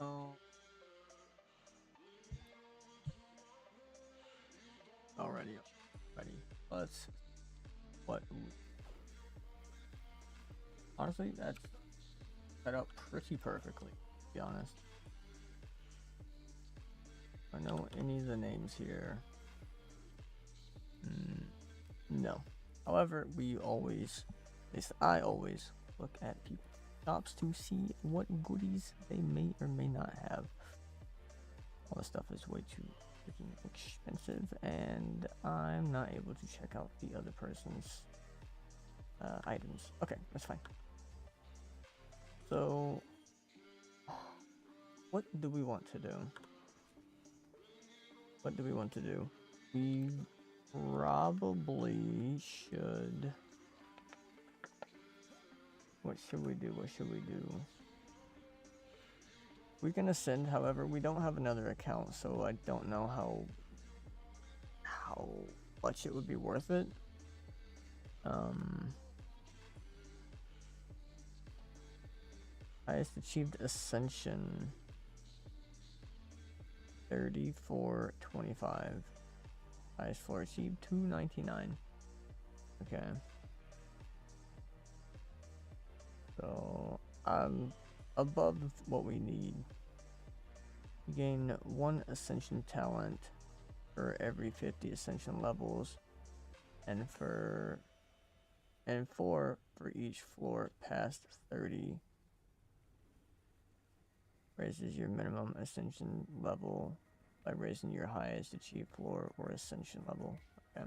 Oh, already, ready. Let's. What? Honestly, that's set up pretty perfectly. To be honest, I know any of the names here. Mm, no. However, we always, at least I always, look at people's shops to see what goodies they may or may not have. All this stuff is way too freaking expensive, and I'm not able to check out the other person's items. Okay, that's fine. So, what do we want to do? What do we want to do? We probably should. What should we do? What should we do? We can ascend, however, we don't have another account, so I don't know how much it would be worth it. Highest achieved ascension 3425. Highest floor achieved 299. Okay. So I'm above what we need. You gain 1 ascension talent for every 50 ascension levels, and 4 for each floor past 30. Raises your minimum ascension level by raising your highest achieved floor or ascension level. Okay.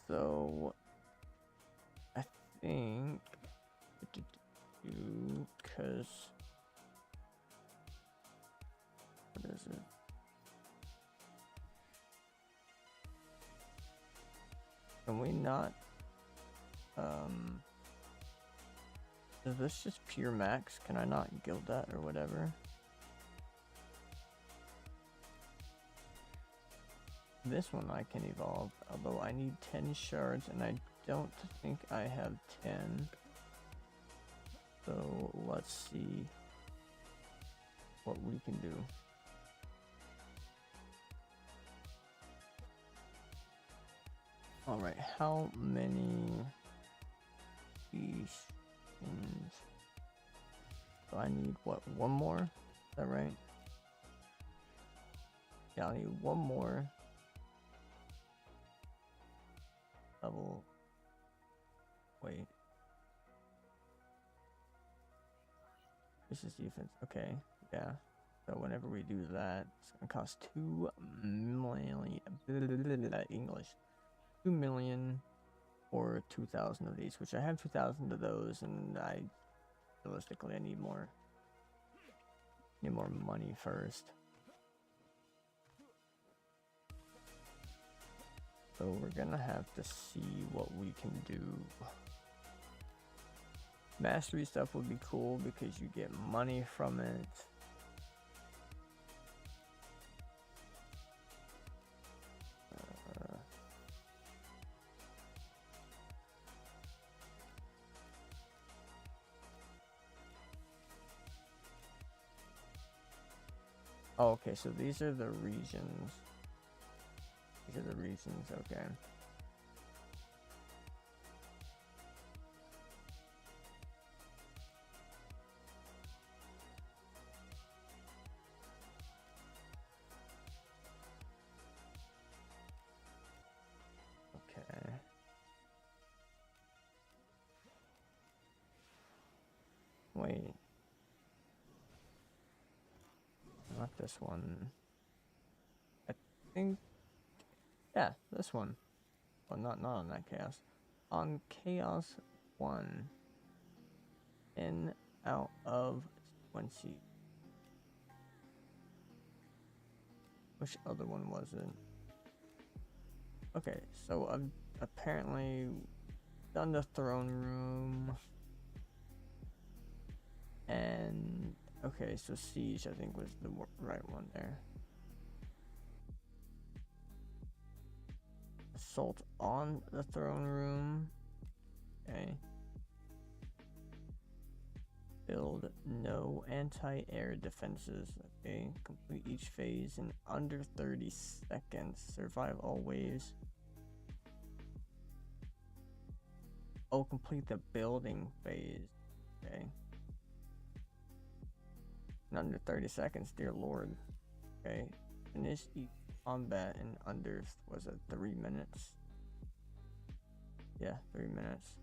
So I think because what is it? Can we not is this just pure max? Can I not guild that or whatever? This one I can evolve, although I need 10 shards and I don't think I have 10. So let's see what we can do. Alright, how many these things? So I need what, one more? Is that right? Yeah, I need one more level. Wait. This is defense. Okay, yeah. So whenever we do that, it's gonna cost 2 million. English. 2 million or 2,000 of these, which I have 2,000 of those, and realistically I need more. Need more money first. So we're gonna have to see what we can do. Mastery stuff would be cool because you get money from it. Oh, okay, so these are the regions. These are the regions, okay. Okay. Wait. Not this one. I think, yeah, this one. Well, not on that chaos. On chaos 1. In out of 20. Which other one was it? Okay, so I've apparently done the throne room. And okay, so siege I think was the right one there. Assault on the throne room. Okay. build no anti-air defenses. Okay, complete each phase in under 30 seconds. Survive all waves. Oh, complete the building phase. Okay. In under 30 seconds, dear lord. Okay. Finish each combat in under, was it 3 minutes? Yeah, 3 minutes.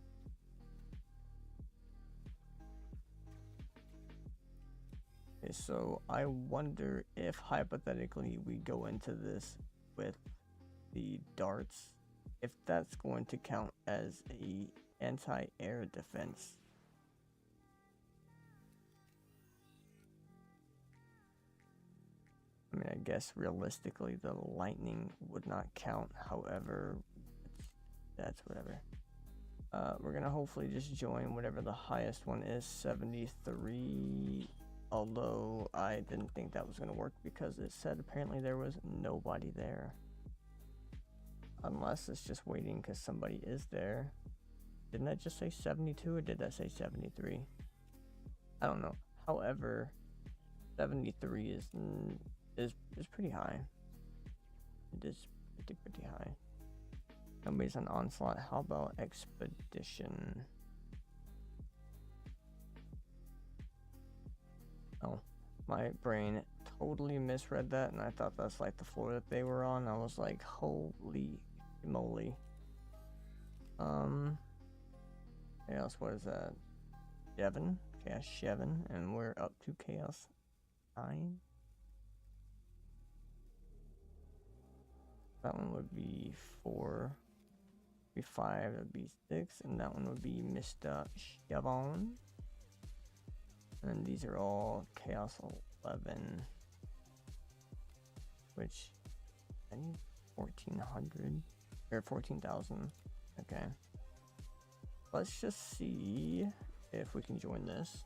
Okay, so I wonder if hypothetically we go into this with the darts, if that's going to count as a anti-air defense. I mean, I guess realistically the lightning would not count, however, that's whatever. We're gonna hopefully just join whatever the highest one is, 73, although I didn't think that was gonna work because it said apparently there was nobody there. Unless it's just waiting because somebody is there. Didn't that just say 72 or did that say 73? I don't know. However, 73 is pretty high. It is pretty high. Nobody's on onslaught. How about expedition? Oh, my brain totally misread that, and I thought that's like the floor that they were on. I was like, holy moly. Chaos, what is that? 7? Chaos 7, and we're up to Chaos 9. That one would be 4. Be 5, that would be 6, and that one would be Mr. Shavon. And these are all Chaos 11, which I need 1400 or 14,000. Okay, let's just see if we can join this.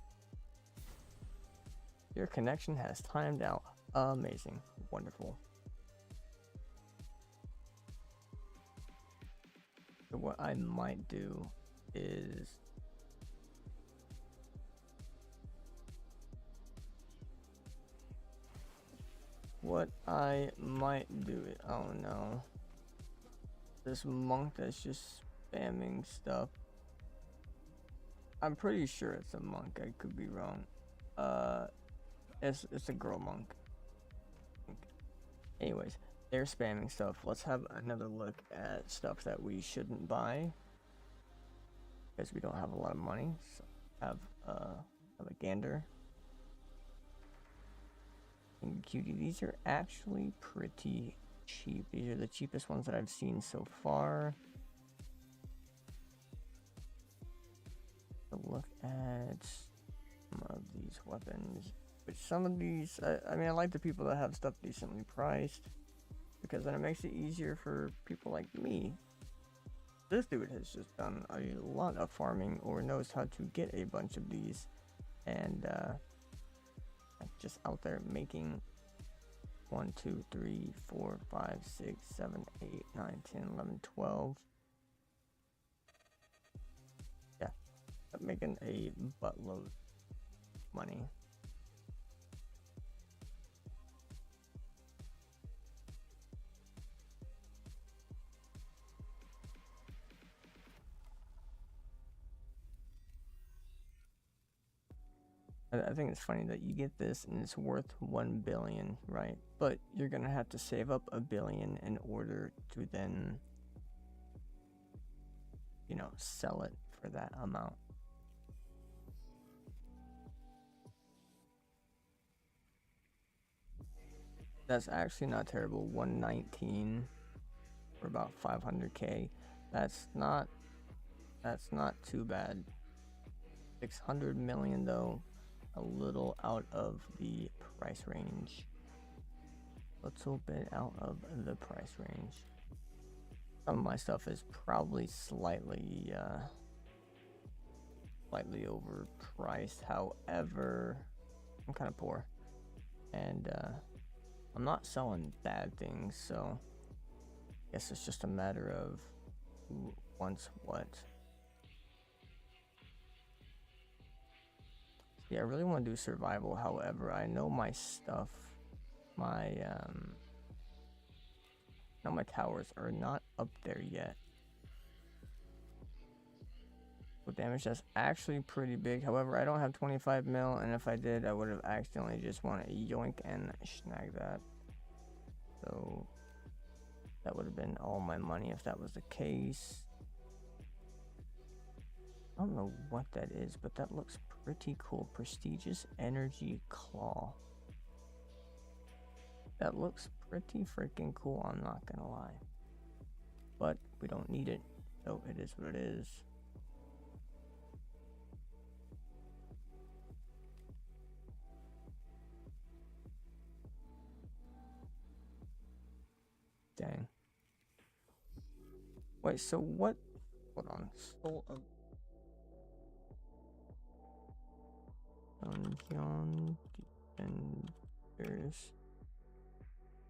Your connection has timed out. Amazing, wonderful. So what I might do is oh no, this monk that's just spamming stuff. I'm pretty sure it's a monk, I could be wrong. It's a girl monk. Anyways, they're spamming stuff. Let's have another look at stuff that we shouldn't buy because we don't have a lot of money. So have a gander. And cutie, these are actually pretty cheap. These are the cheapest ones that I've seen so far. So look at some of these weapons. Which some of these, I mean, I like the people that have stuff decently priced, because then it makes it easier for people like me. This dude has just done a lot of farming or knows how to get a bunch of these, and just out there making 1, 2, 3, 4, 5, 6, 7, 8, 9, 10, 11, 12. Yeah, I'm making a buttload of money. I think it's funny that you get this and it's worth 1 billion, right? But you're gonna have to save up 1 billion in order to then, you know, sell it for that amount. That's actually not terrible. 119 for about 500k. That's not too bad. 600 million though, a little out of the price range. A little bit out of the price range. Some of my stuff is probably slightly overpriced. However, I'm kind of poor, and I'm not selling bad things, so I guess it's just a matter of who wants what. Yeah, I really want to do survival. However, I know my stuff, my now my towers are not up there yet. With damage, that's actually pretty big. However, I don't have 25 mil, and if I did, I would have accidentally just want to yoink and snag that. So that would have been all my money if that was the case. I don't know what that is, but that looks pretty cool. Prestigious Energy Claw. That looks pretty freaking cool, I'm not gonna lie. But we don't need it, so it is what it is. Dang. Wait, so what? Hold on. Soul of Dungeon Defenders.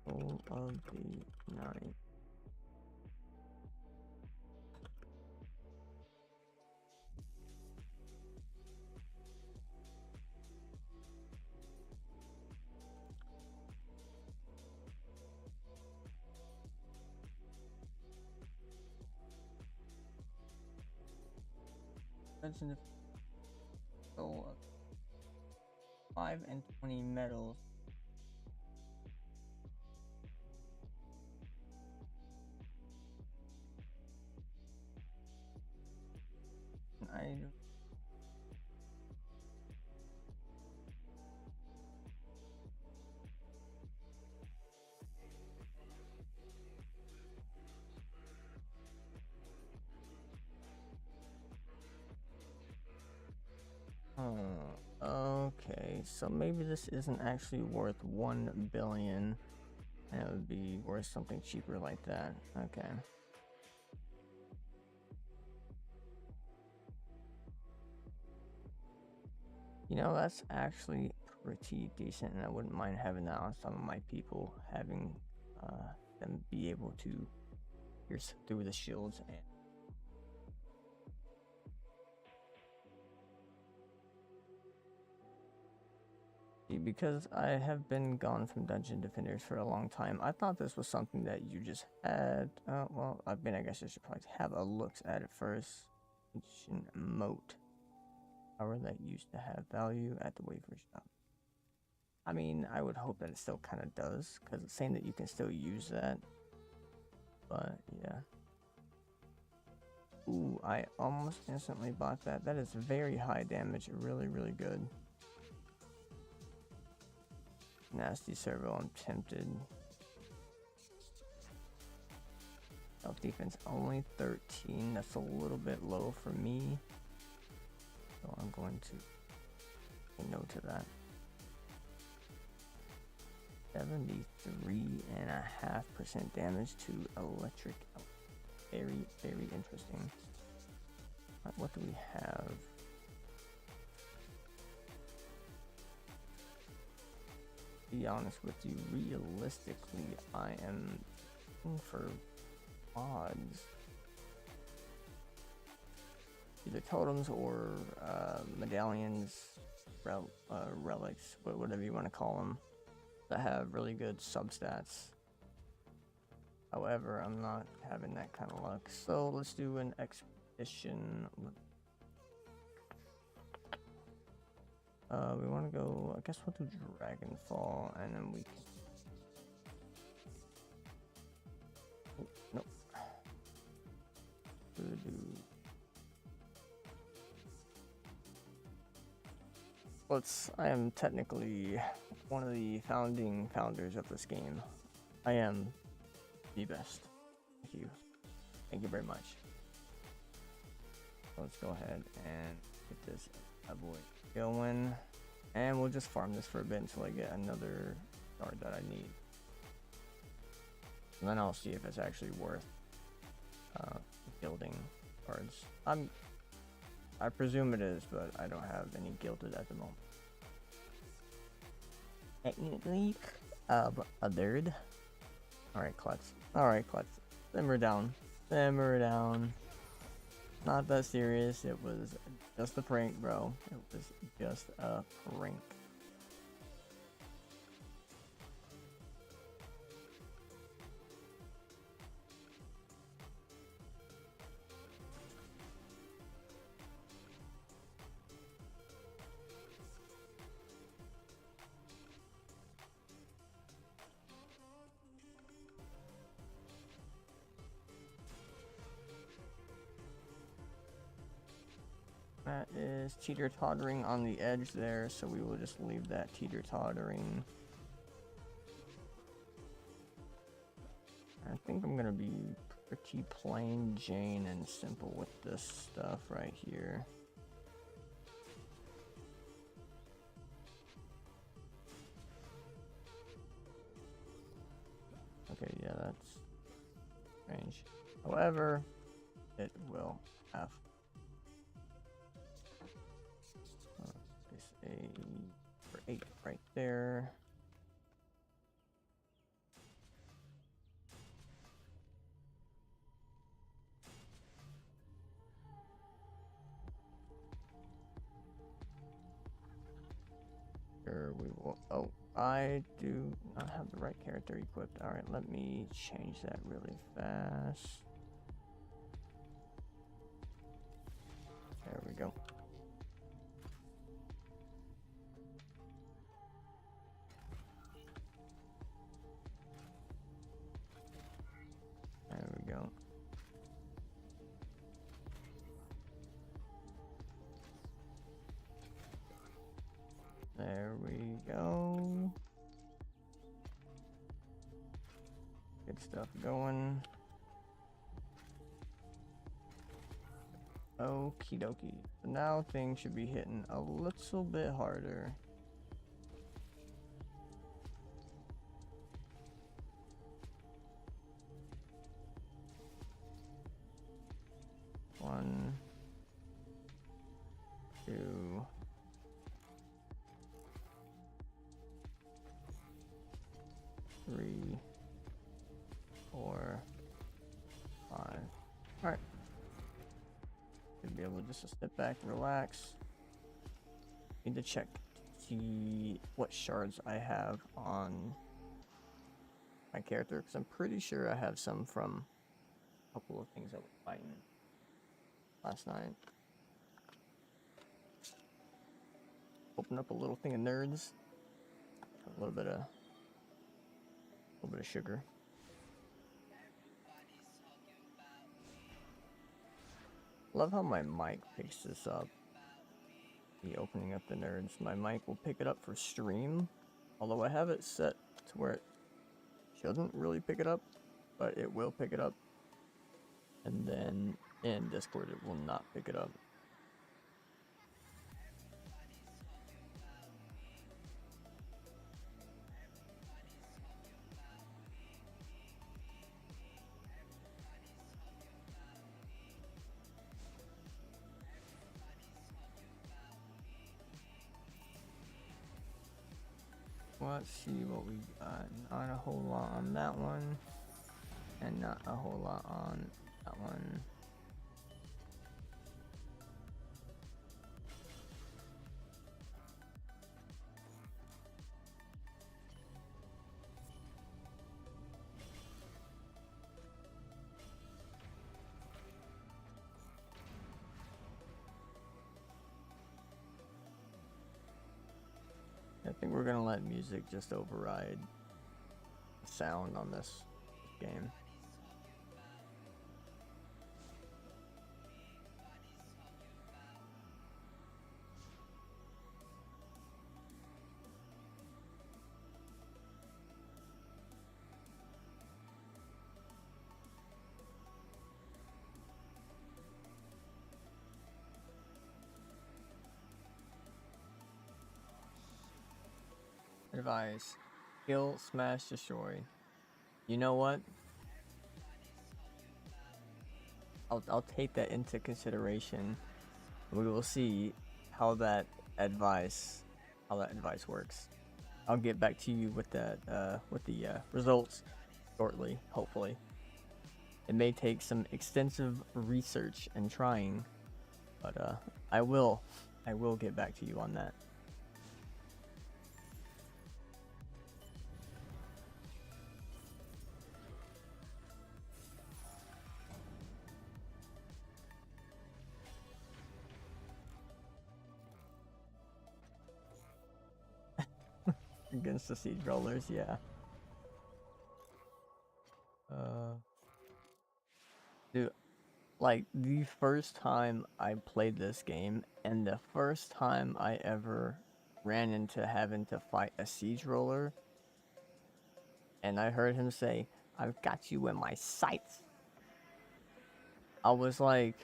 Soul of the Night. Legend of Soul of 5 and 20 medals. I okay, so maybe this isn't actually worth 1 billion, and it would be worth something cheaper like that. Okay. You know, that's actually pretty decent, and I wouldn't mind having that on some of my people, having them be able to pierce through the shields. And because I have been gone from Dungeon Defenders for a long time, I thought this was something that you just had. Well, I mean, I guess I should probably have a look at it first. Ancient Moat. Power that used to have value at the wafer shop. I mean, I would hope that it still kind of does, because it's saying that you can still use that. But, yeah. Ooh, I almost instantly bought that. That is very high damage. Really, really good. Nasty servo, I'm tempted. Self defense only 13. That's a little bit low for me. So I'm going to say no to that. 73.5% damage to electric. Very, very interesting. What do we have? To be honest with you, realistically, I am looking for mods. Either totems or medallions, relics, whatever you want to call them, that have really good substats. However, I'm not having that kind of luck. So let's do an expedition. We want to go, I guess we'll do Dragonfall, and then we can... Oh, nope. We'll do... I am technically one of the founders of this game. I am the best. Thank you. Thank you very much. So let's go ahead and get this boy going. And we'll just farm this for a bit until I get another card that I need. And then I'll see if it's actually worth gilding cards. I presume it is, but I don't have any gilded at the moment. Technically, a third. Alright, Klutz. Alright, Klutz. Simmer down. Simmer down. Not that serious. It was just a prank, bro. It was just a prank. That is teeter-tottering on the edge there, so we will just leave that teeter-tottering. I think I'm gonna be pretty plain Jane and simple with this stuff right here. Okay, yeah, that's strange. However, it will have a for 8 right there. Here we will. Oh, I do not have the right character equipped. All right, let me change that really fast. There we go. There we go. There we go. Good stuff going. Okie dokie. So now things should be hitting a little bit harder. One, two, three, 4, 5. All right. Should be able just to step back, relax. Need to check to see what shards I have on my character, because I'm pretty sure I have some from a couple of things I was fighting last night. Open up a little thing of nerds. A little bit of sugar. Love how my mic picks this up. The opening up the nerds. My mic will pick it up for stream, although I have it set to where it shouldn't really pick it up, but it will pick it up. And then in Discord it will not pick it up. Let's see what we got. Not a whole lot on that one, and not a whole lot on that one. I think we're gonna let music just override sound on this game. Advice: kill, smash, destroy. You know what? I'll take that into consideration. We will see how that advice works. I'll get back to you with that with the results shortly, hopefully. It may take some extensive research and trying, but I will get back to you on that. Against the siege rollers, yeah. Dude, like the first time I played this game and the first time I ever ran into having to fight a siege roller, and I heard him say, "I've got you in my sights." I was like,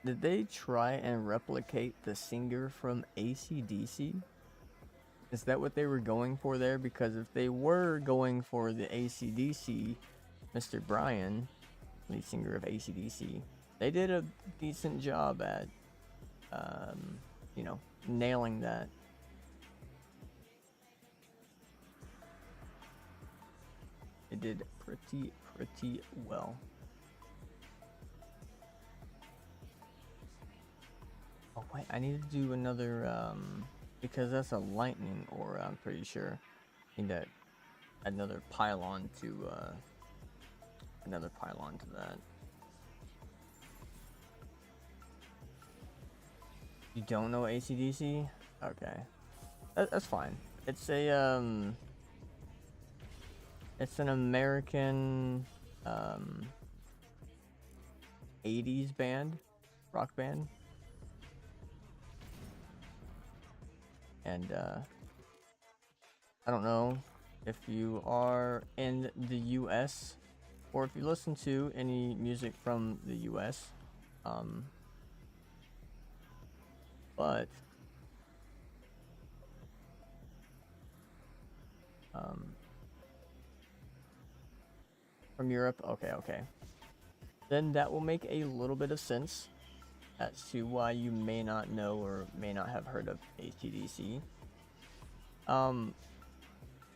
did they try and replicate the singer from AC/DC? Is that what they were going for there? Because if they were going for the AC/DC, Mr. Brian, lead singer of AC/DC, they did a decent job at, you know, nailing that. It did pretty well. Oh wait, I need to do another, because that's a lightning aura, I'm pretty sure. I need to add another pylon to that. You don't know AC/DC? Okay. That's fine. It's a, it's an American, 80s band, rock band. And, I don't know if you are in the US or if you listen to any music from the US, but from Europe, okay, then that will make a little bit of sense as to why you may not know or may not have heard of AC/DC.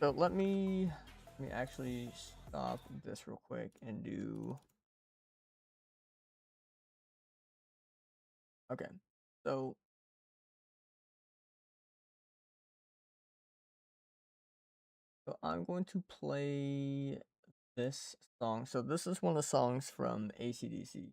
So let me actually stop this real quick and do. Okay, so I'm going to play this song. So this is one of the songs from AC/DC.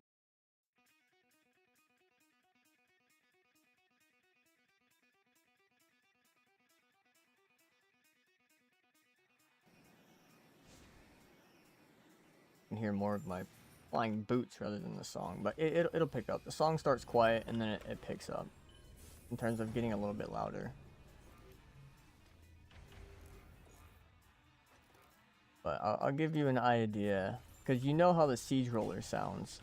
You can hear more of my flying boots rather than the song, but it'll pick up. The song starts quiet and then it picks up in terms of getting a little bit louder. But I'll give you an idea, because you know how the siege roller sounds.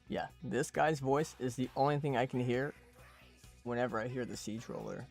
Yeah, this guy's voice is the only thing I can hear whenever I hear the siege roller.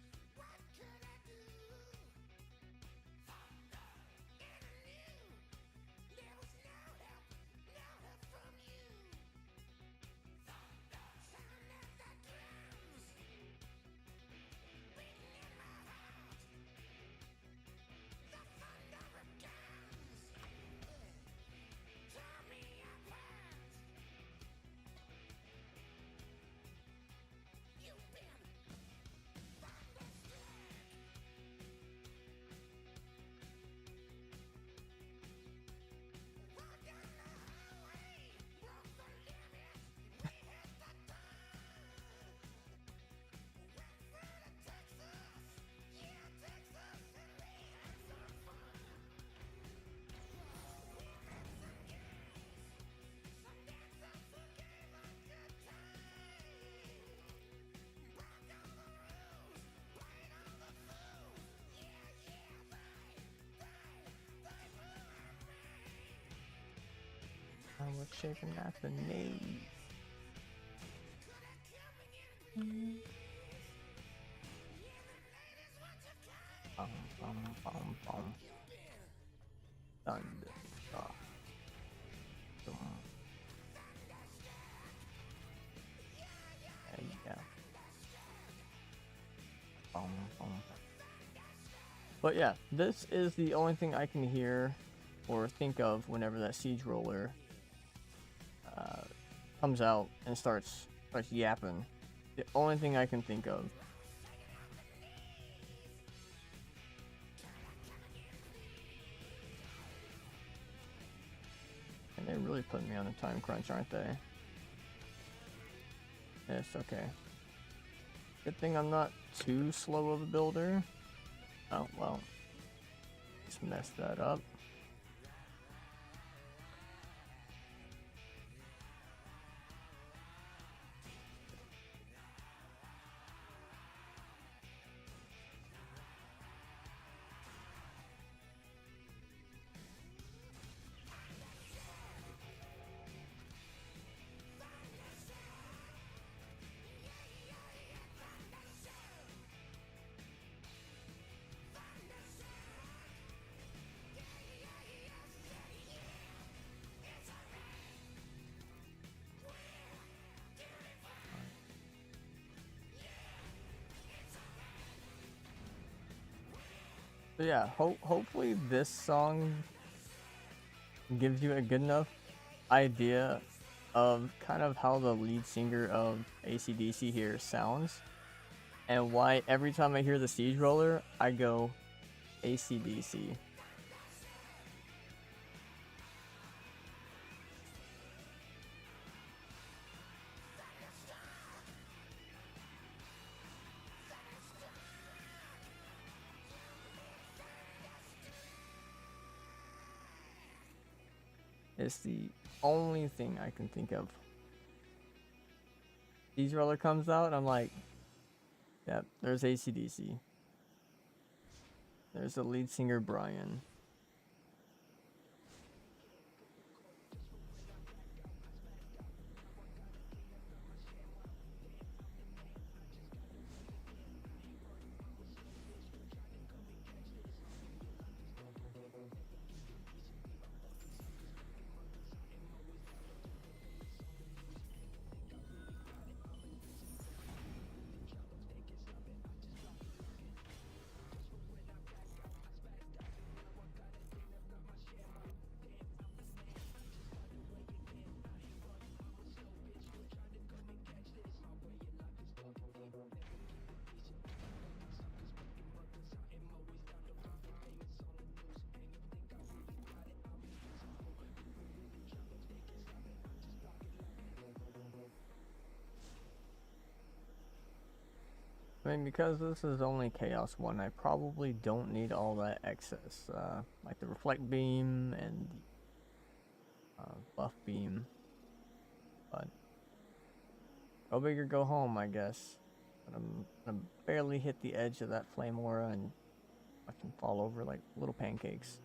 I was shaping at the knee. Bum, bum, bum, bum. Thunder. Dum. Yeah. Bum, bum. But yeah, this is the only thing I can hear or think of whenever that siege roller comes out and starts yapping. The only thing I can think of. And they're really putting me on a time crunch, aren't they? Yes, okay. Good thing I'm not too slow of a builder. Oh, well. Just messed that up. So yeah, hopefully this song gives you a good enough idea of kind of how the lead singer of AC/DC here sounds, and why every time I hear the siege roller, I go AC/DC. It's the only thing I can think of. Siege roller comes out, I'm like, yep, there's AC/DC. There's the lead singer, Brian. I mean, because this is only Chaos 1, I probably don't need all that excess, like the Reflect Beam and the Buff Beam. But go big or go home, I guess. But I'm gonna barely hit the edge of that Flame Aura and I can fall over like little pancakes.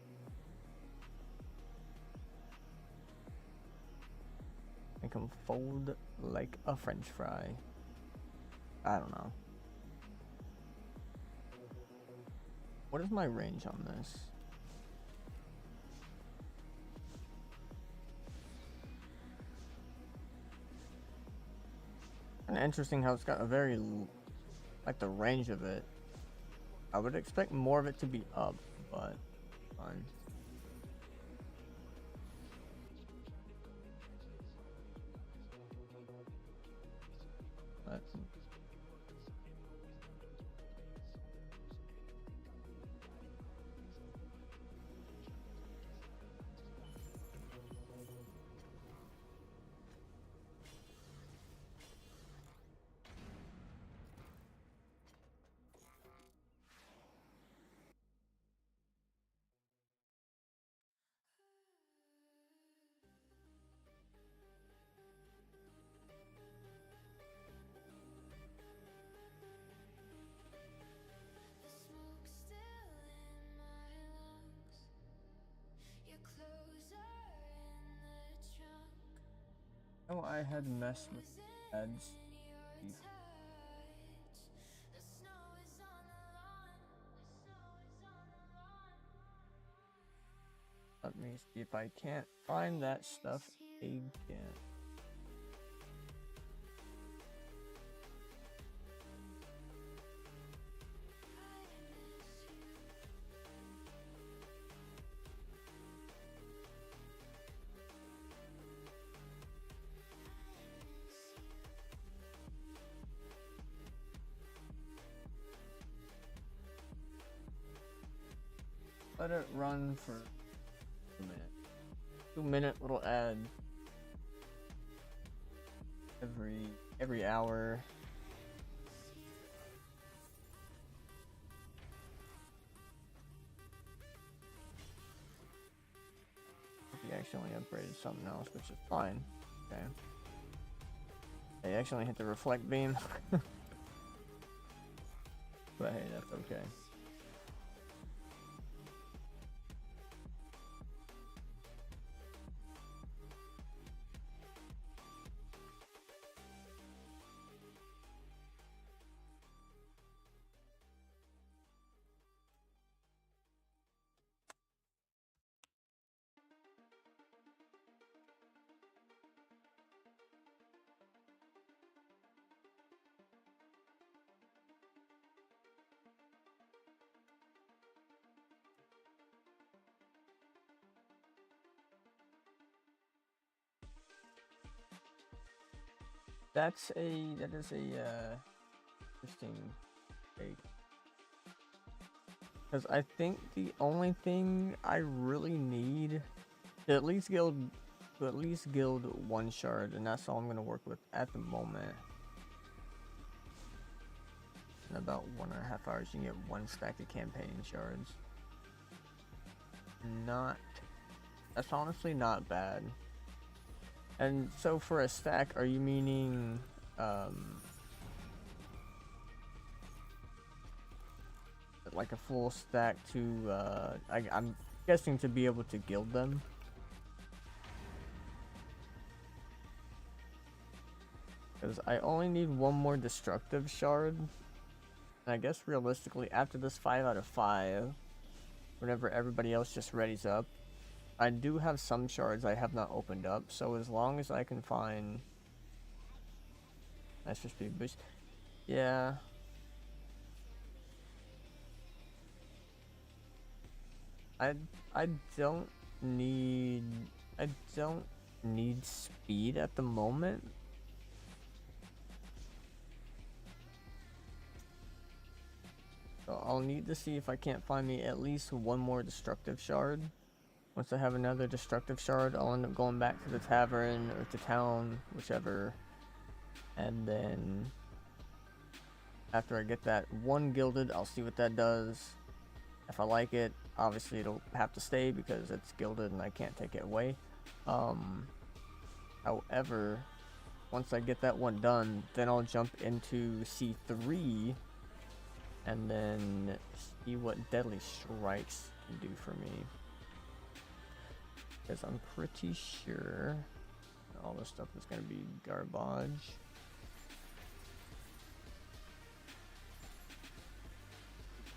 I can fold like a French fry. I don't know. What is my range on this? And interesting how it's got a very, like the range of it. I would expect more of it to be up, but fine. But had messed with ads. Let me see if I can't find that stuff again. Let it run for a minute. 2-minute little ad every hour. He accidentally upgraded something else, which is fine. Okay. They accidentally hit the reflect beam. But hey, that's okay. That is a interesting take. Because I think the only thing I really need to at least guild one shard, and that's all I'm gonna work with at the moment. In about 1.5 hours, you can get 1 stack of campaign shards. That's honestly not bad. And so for a stack, are you meaning like a full stack to I'm guessing to be able to guild them? Because I only need 1 more destructive shard. And I guess realistically after this 5 out of 5, whenever everybody else just readies up, I do have some shards I have not opened up, so as long as I can find... That's just big boost. Yeah. I don't need speed at the moment. So I'll need to see if I can't find me at least 1 more destructive shard. Once I have another destructive shard, I'll end up going back to the tavern or to town, whichever. And then after I get that 1 gilded, I'll see what that does. If I like it, obviously it'll have to stay because it's gilded and I can't take it away. However, once I get that 1 done, then I'll jump into C3 and then see what Deadly Strikes can do for me. Because I'm pretty sure all this stuff is going to be garbage.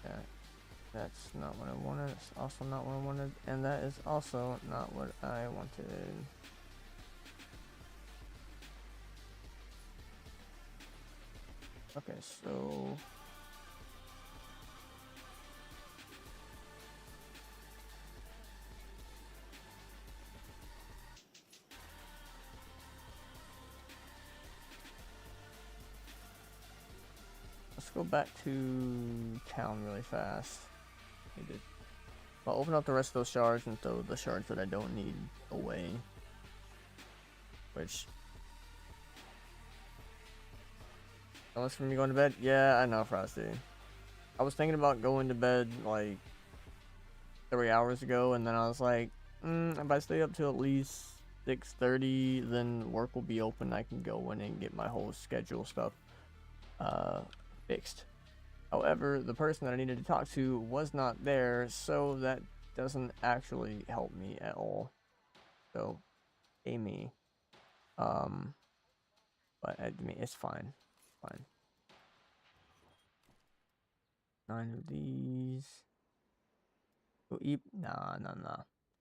Yeah, that's not what I wanted. It's also not what I wanted. And that is also not what I wanted. Okay, so... let's go back to town really fast. I'll open up the rest of those shards and throw the shards that I don't need away. Which... unless for me going to bed? Yeah, I know, Frosty. I was thinking about going to bed like 3 hours ago, and then I was like, if I stay up till at least 6:30, then work will be open. I can go in and get my whole schedule stuff fixed. However, the person that I needed to talk to was not there, so that doesn't actually help me at all. So, Amy. But I mean, it's fine. Fine. 9 of these. Go eat. Nah.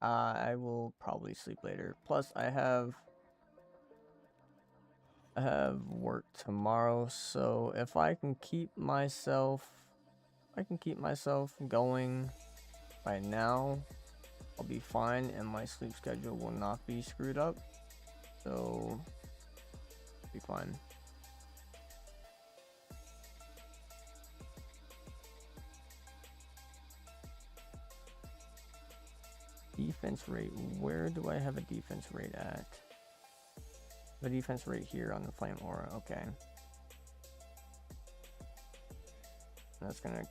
I will probably sleep later. Plus, I have work tomorrow, so if I can keep myself going by now, I'll be fine, and my sleep schedule will not be screwed up. So, be fine. Defense rate. Where do I have a defense rate at? The defense rate here on the flame aura. Okay. That's gonna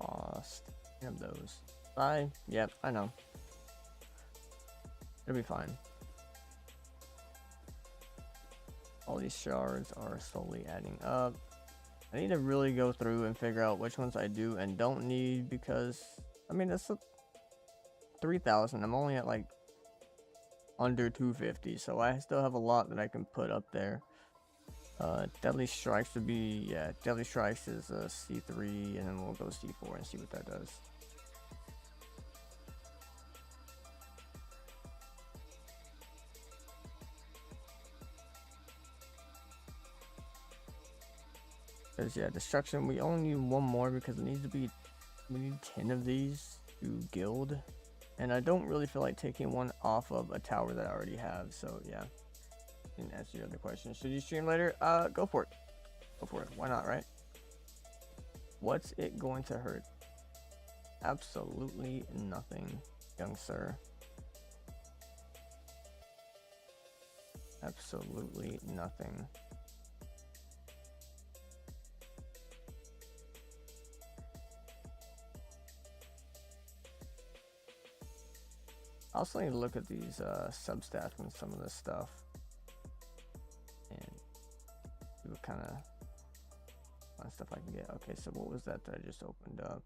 cost of those. Yep, I know. It'll be fine. All these shards are slowly adding up. I need to really go through and figure out which ones I do and don't need, because I mean, that's 3,000. I'm only at like under 250, so I still have a lot that I can put up there. Deadly Strikes would be, yeah, Deadly Strikes is a C3, and then we'll go C4 and see what that does. Because, yeah, Destruction, we only need one more because it needs to be, we need 10 of these to guild. And I don't really feel like taking one off of a tower that I already have, so yeah. Didn't answer your other question. Should you stream later? Go for it. Go for it. Why not, right? What's it going to hurt? Absolutely nothing, young sir. Absolutely nothing. I also need to look at these substats and some of this stuff and see what kind of fun stuff I can get. Okay, so what was that I just opened up?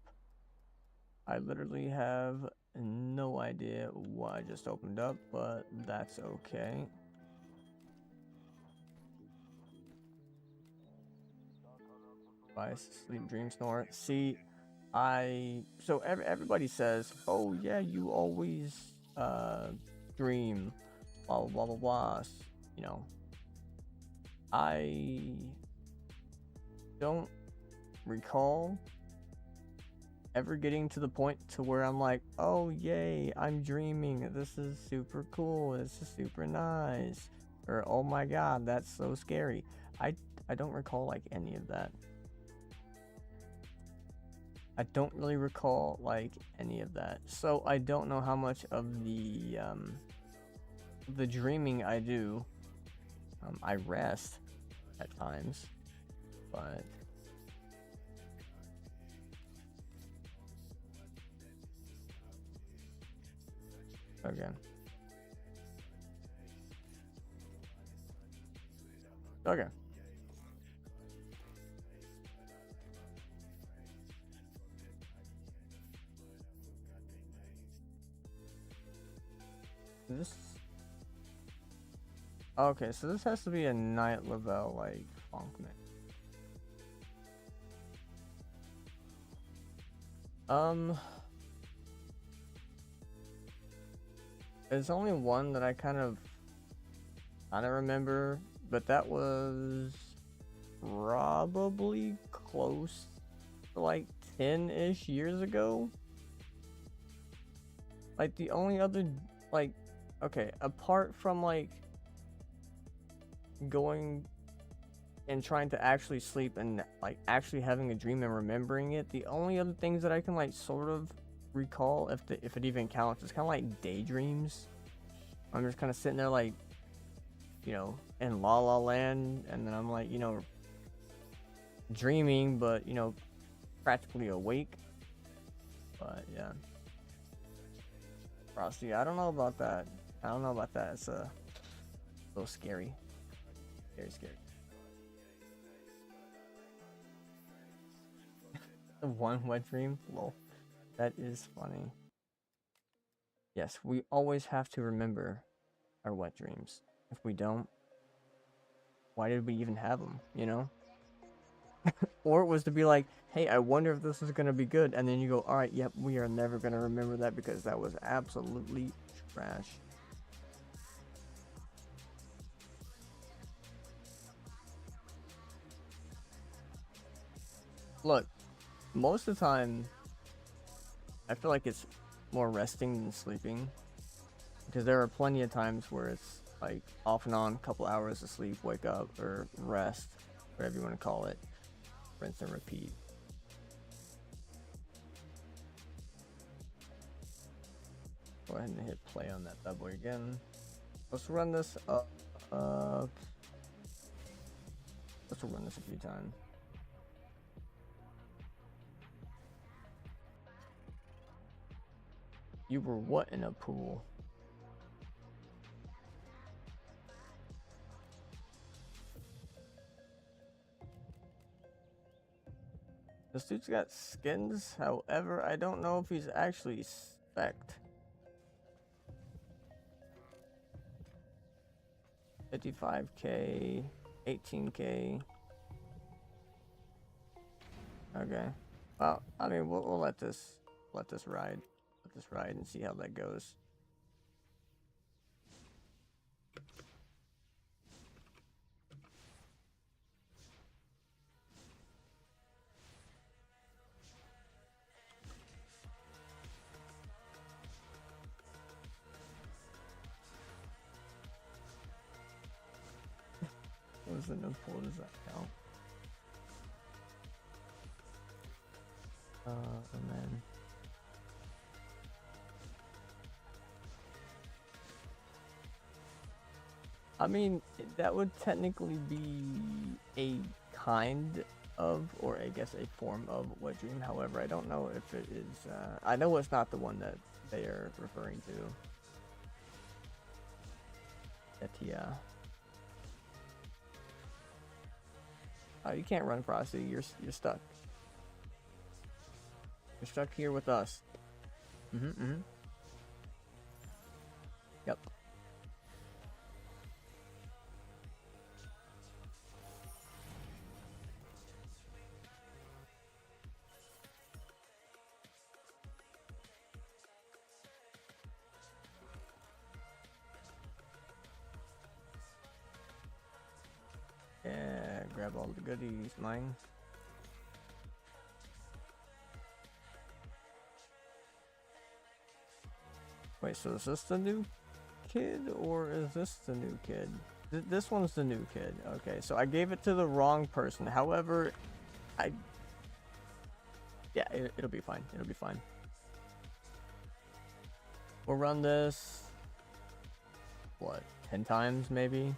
I literally have no idea what I just opened up, but that's okay. Vice, sleep, dream, snore. See, so everybody says, oh yeah, you always dream, blah blah blah blah blah. You know, I don't recall ever getting to the point to where I'm like, oh yay, I'm dreaming, this is super cool, this is super nice, or oh my god, that's so scary. I don't recall like any of that. I don't really recall like any of that, so I don't know how much of the dreaming I do. I rest at times, but okay. Okay. This. Okay, so this has to be a night level like funcment. There's only one that I kind of remember, but that was probably close to like 10-ish years ago. Like the only other, like, okay, apart from like going and trying to actually sleep and like actually having a dream and remembering it, the only other things that I can like sort of recall, if it even counts, it's kind of like daydreams. I'm just kind of sitting there like, you know, in La La Land, and then I'm like, you know, dreaming, but you know, practically awake. But yeah, Frosty, I don't know about that. It's a little scary. Very scary. The one wet dream? Lol. That is funny. Yes, we always have to remember our wet dreams. If we don't, why did we even have them, you know? Or it was to be like, hey, I wonder if this is going to be good. And then you go, all right, yep, we are never going to remember that because that was absolutely trash. Look, most of the time, I feel like it's more resting than sleeping. Because there are plenty of times where it's like off and on, couple hours of sleep, wake up, or rest, whatever you want to call it. Rinse and repeat. Go ahead and hit play on that bad boy again. Let's run this up. Let's run this a few times. You were what in a pool? This dude's got skins, however, I don't know if he's actually spec'd. 55k, 18k. Okay. Well, I mean, we'll let this ride. Let this ride and see how that goes. What is the no pool? Does that count? And then I mean, that would technically be a kind of, or I guess a form of wet dream. However, I don't know if it is. I know it's not the one that they are referring to. Yeah. Oh, you can't run, Frosty. You're stuck. You're stuck here with us. Yep. Yeah, grab all the goodies, mine. Wait, so is this the new kid or is this the new kid? This one's the new kid. Okay, so I gave it to the wrong person. However, yeah, it'll be fine. It'll be fine. We'll run this, what, 10 times maybe?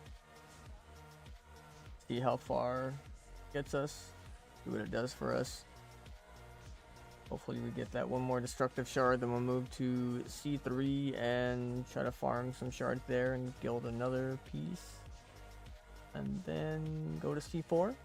See how far it gets us. See what it does for us. Hopefully we get that one more destructive shard, then we'll move to C3 and try to farm some shards there and guild another piece. And then go to C4.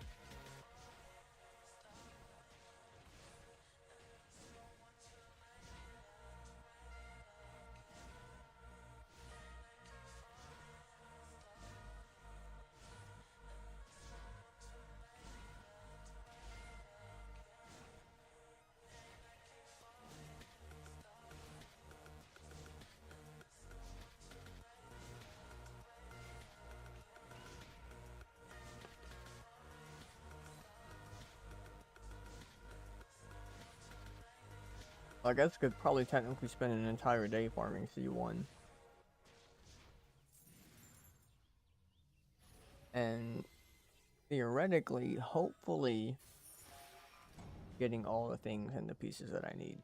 I guess could probably technically spend an entire day farming C1. And theoretically, hopefully, getting all the things and the pieces that I need.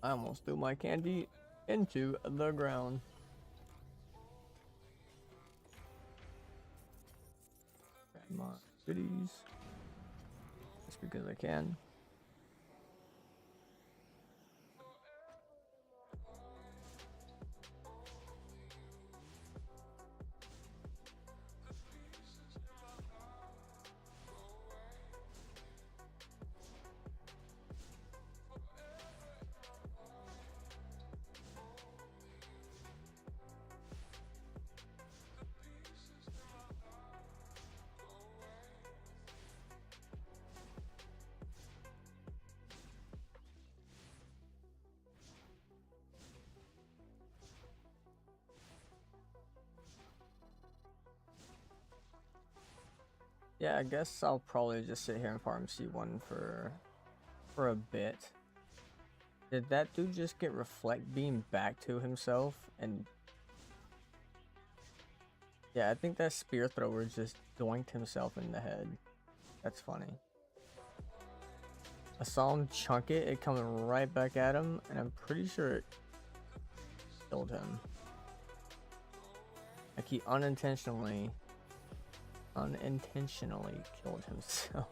I almost threw my candy into the ground. Grab my goodies. Just because I can. Yeah, I guess I'll probably just sit here and farm C1 for a bit. Did that dude just get reflect beam back to himself? And yeah, I think that spear thrower just doinked himself in the head. That's funny. I saw him chunk it, it coming right back at him, and I'm pretty sure it killed him. Like he unintentionally killed himself.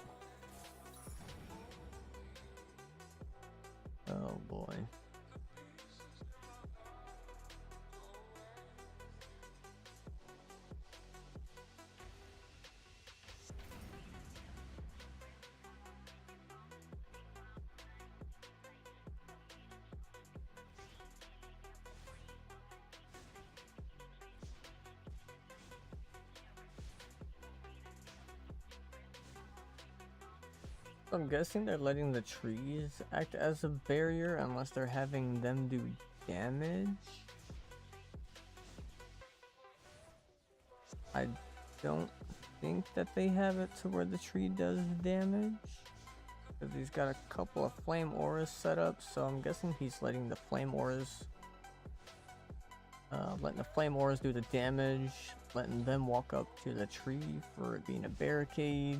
Oh boy. I'm guessing they're letting the trees act as a barrier unless they're having them do damage. I don't think that they have it to where the tree does damage. Because he's got a couple of flame auras set up, so I'm guessing he's letting the flame auras do the damage, letting them walk up to the tree for it being a barricade.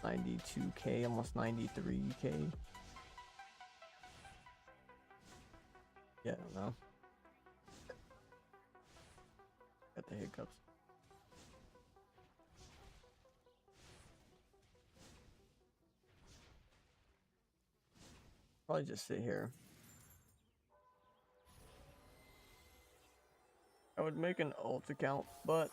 92k, almost 93k. Yeah, I don't know. Got the hiccups. Probably just sit here. I would make an ult account, but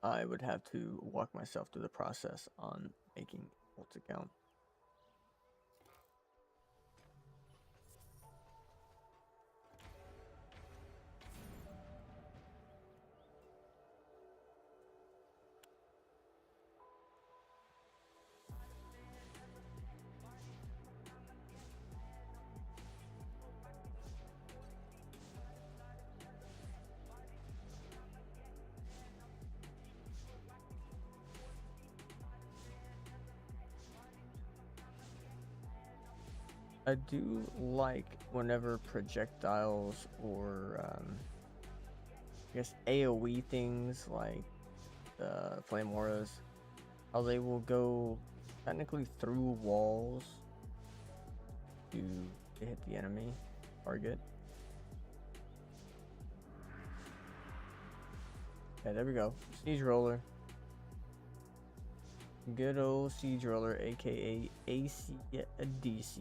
I would have to walk myself through the process on making ult account. I do like whenever projectiles or I guess AoE things like the flame auras, how they will go technically through walls to hit the enemy target. Okay, there we go. Siege roller. Good old siege roller, aka ACDC.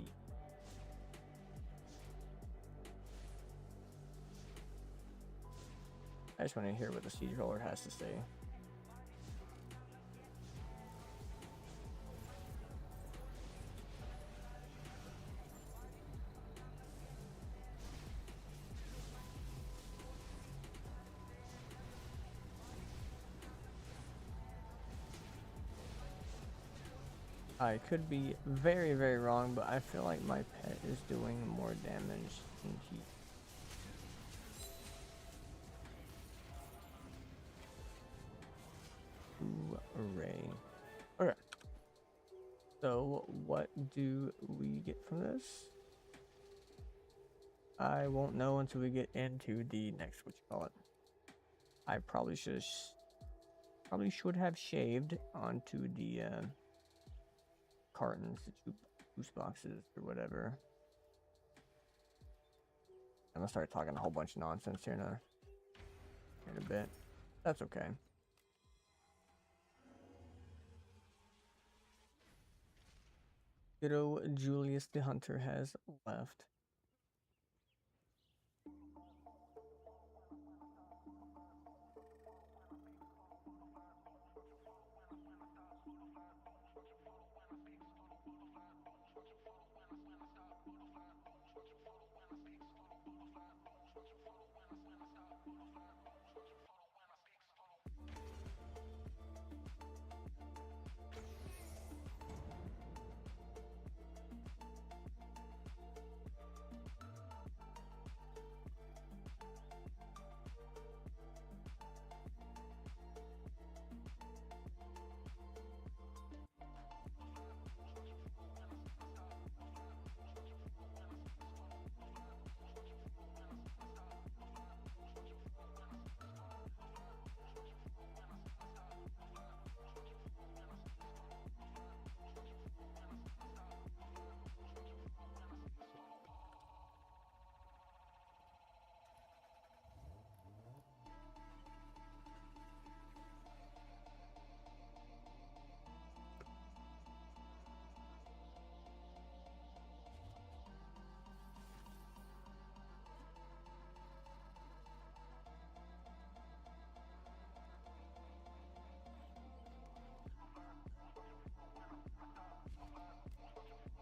I just want to hear what the siege roller has to say. I could be very, very wrong, but I feel like my pet is doing more damage than he. Array. Okay. So what do we get from this? I won't know until we get into the next, what you call it. I probably should have shaved onto the cartons, the juice boxes or whatever. I'm gonna start talking a whole bunch of nonsense here in a bit. That's okay. Good old Julius the Hunter has left.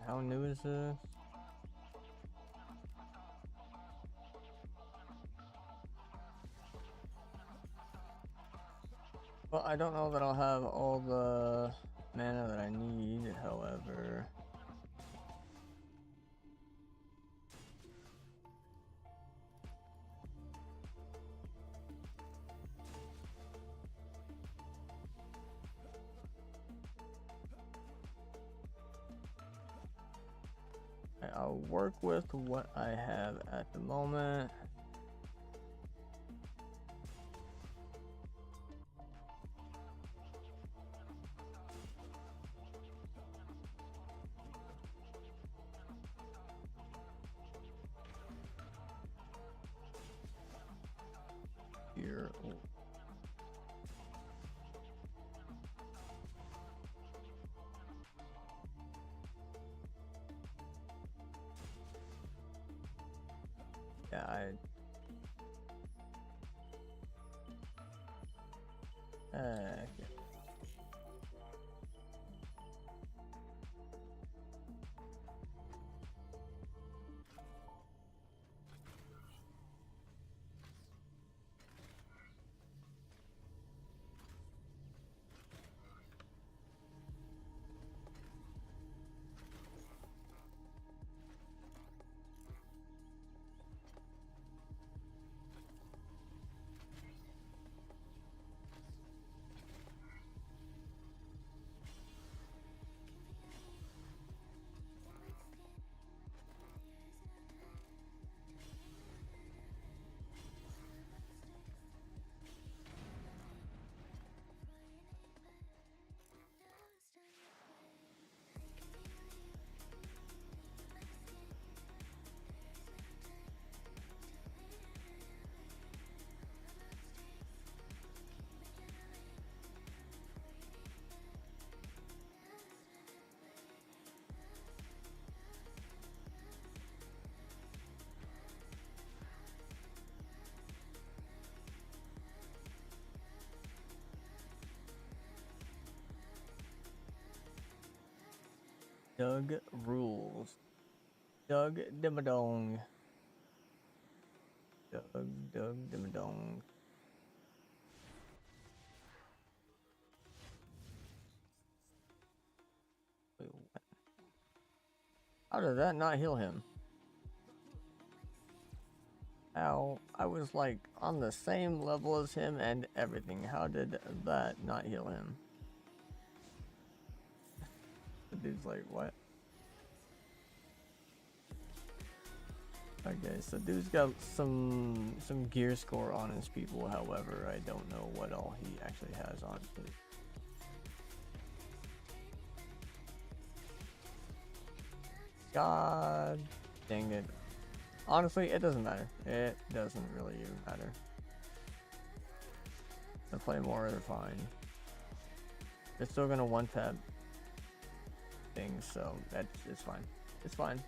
How new is this? Well, I don't know that I'll have all the mana that I need, however. I'll work with what I have at the moment. Here. Yeah, okay. Doug rules. Doug Dimmadong. Doug Dimmadong. Wait, what? How did that not heal him? How? I was like on the same level as him and everything. How did that not heal him? The dude's like, what? Okay, so dude's got some gear score on his people, however, I don't know what all he actually has on it. God dang it. Honestly, it doesn't matter. It doesn't really even matter. To play more, they're fine. They're still gonna one-tap things, so it's fine. It's fine.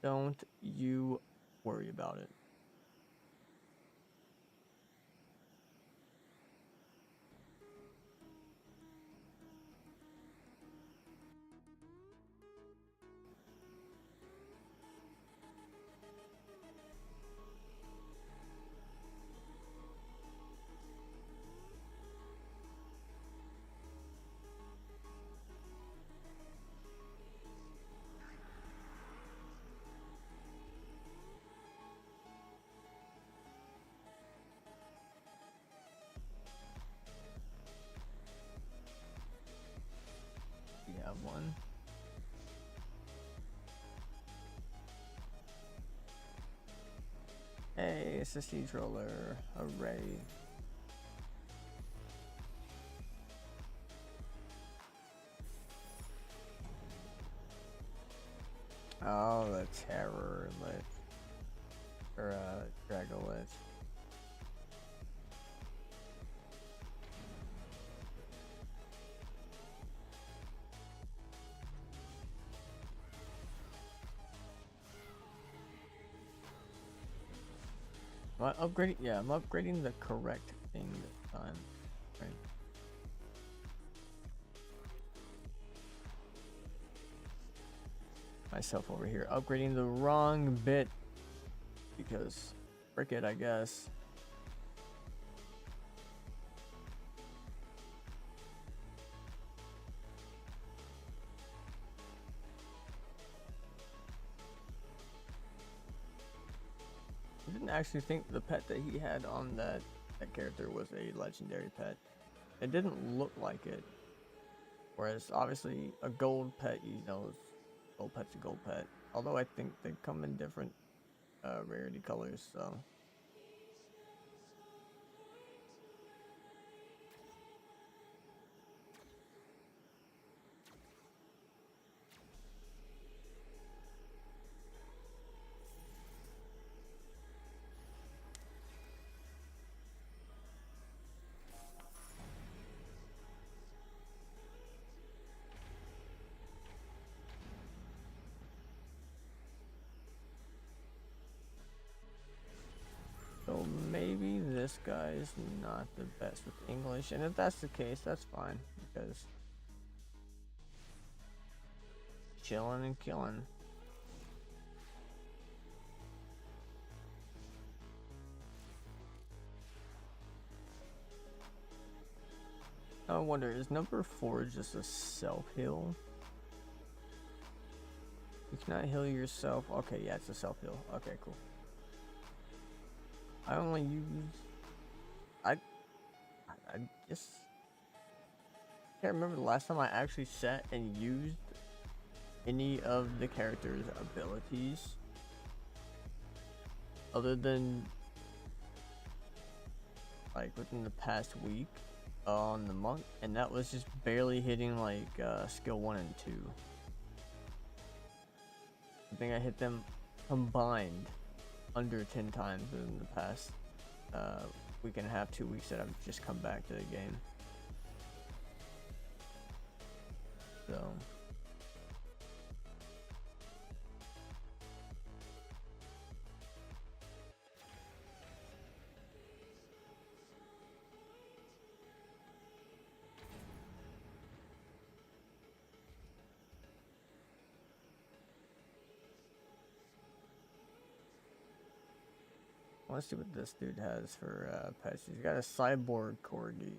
Don't you worry about it. We have one. Hey, it's a siege roller. Hooray. Oh, the terror lit. Or, Dragolit. Am I upgrading? Yeah, I'm upgrading the correct thing this time. Right. myself over here upgrading the wrong bit because frick it, I guess. I didn't actually think the pet that he had on that character was a legendary pet. It didn't look like it. Whereas obviously a gold pet, you know, gold pet's a gold pet. Although I think they come in different rarity colors, so. So maybe this guy's not the best with English, and if that's the case, that's fine, because chilling and killing. I wonder, is number 4 just a self-heal? You cannot heal yourself. Okay, yeah, it's a self-heal. Okay, cool. I only use... I just can't remember the last time I actually sat and used any of the character's abilities. Other than... like, within the past week on the monk. And that was just barely hitting, like, skill 1 and 2. I think I hit them combined under 10 times in the past week and a half, 2 weeks that I've just come back to the game. So let's see what this dude has for pets. He's got a cyborg corgi.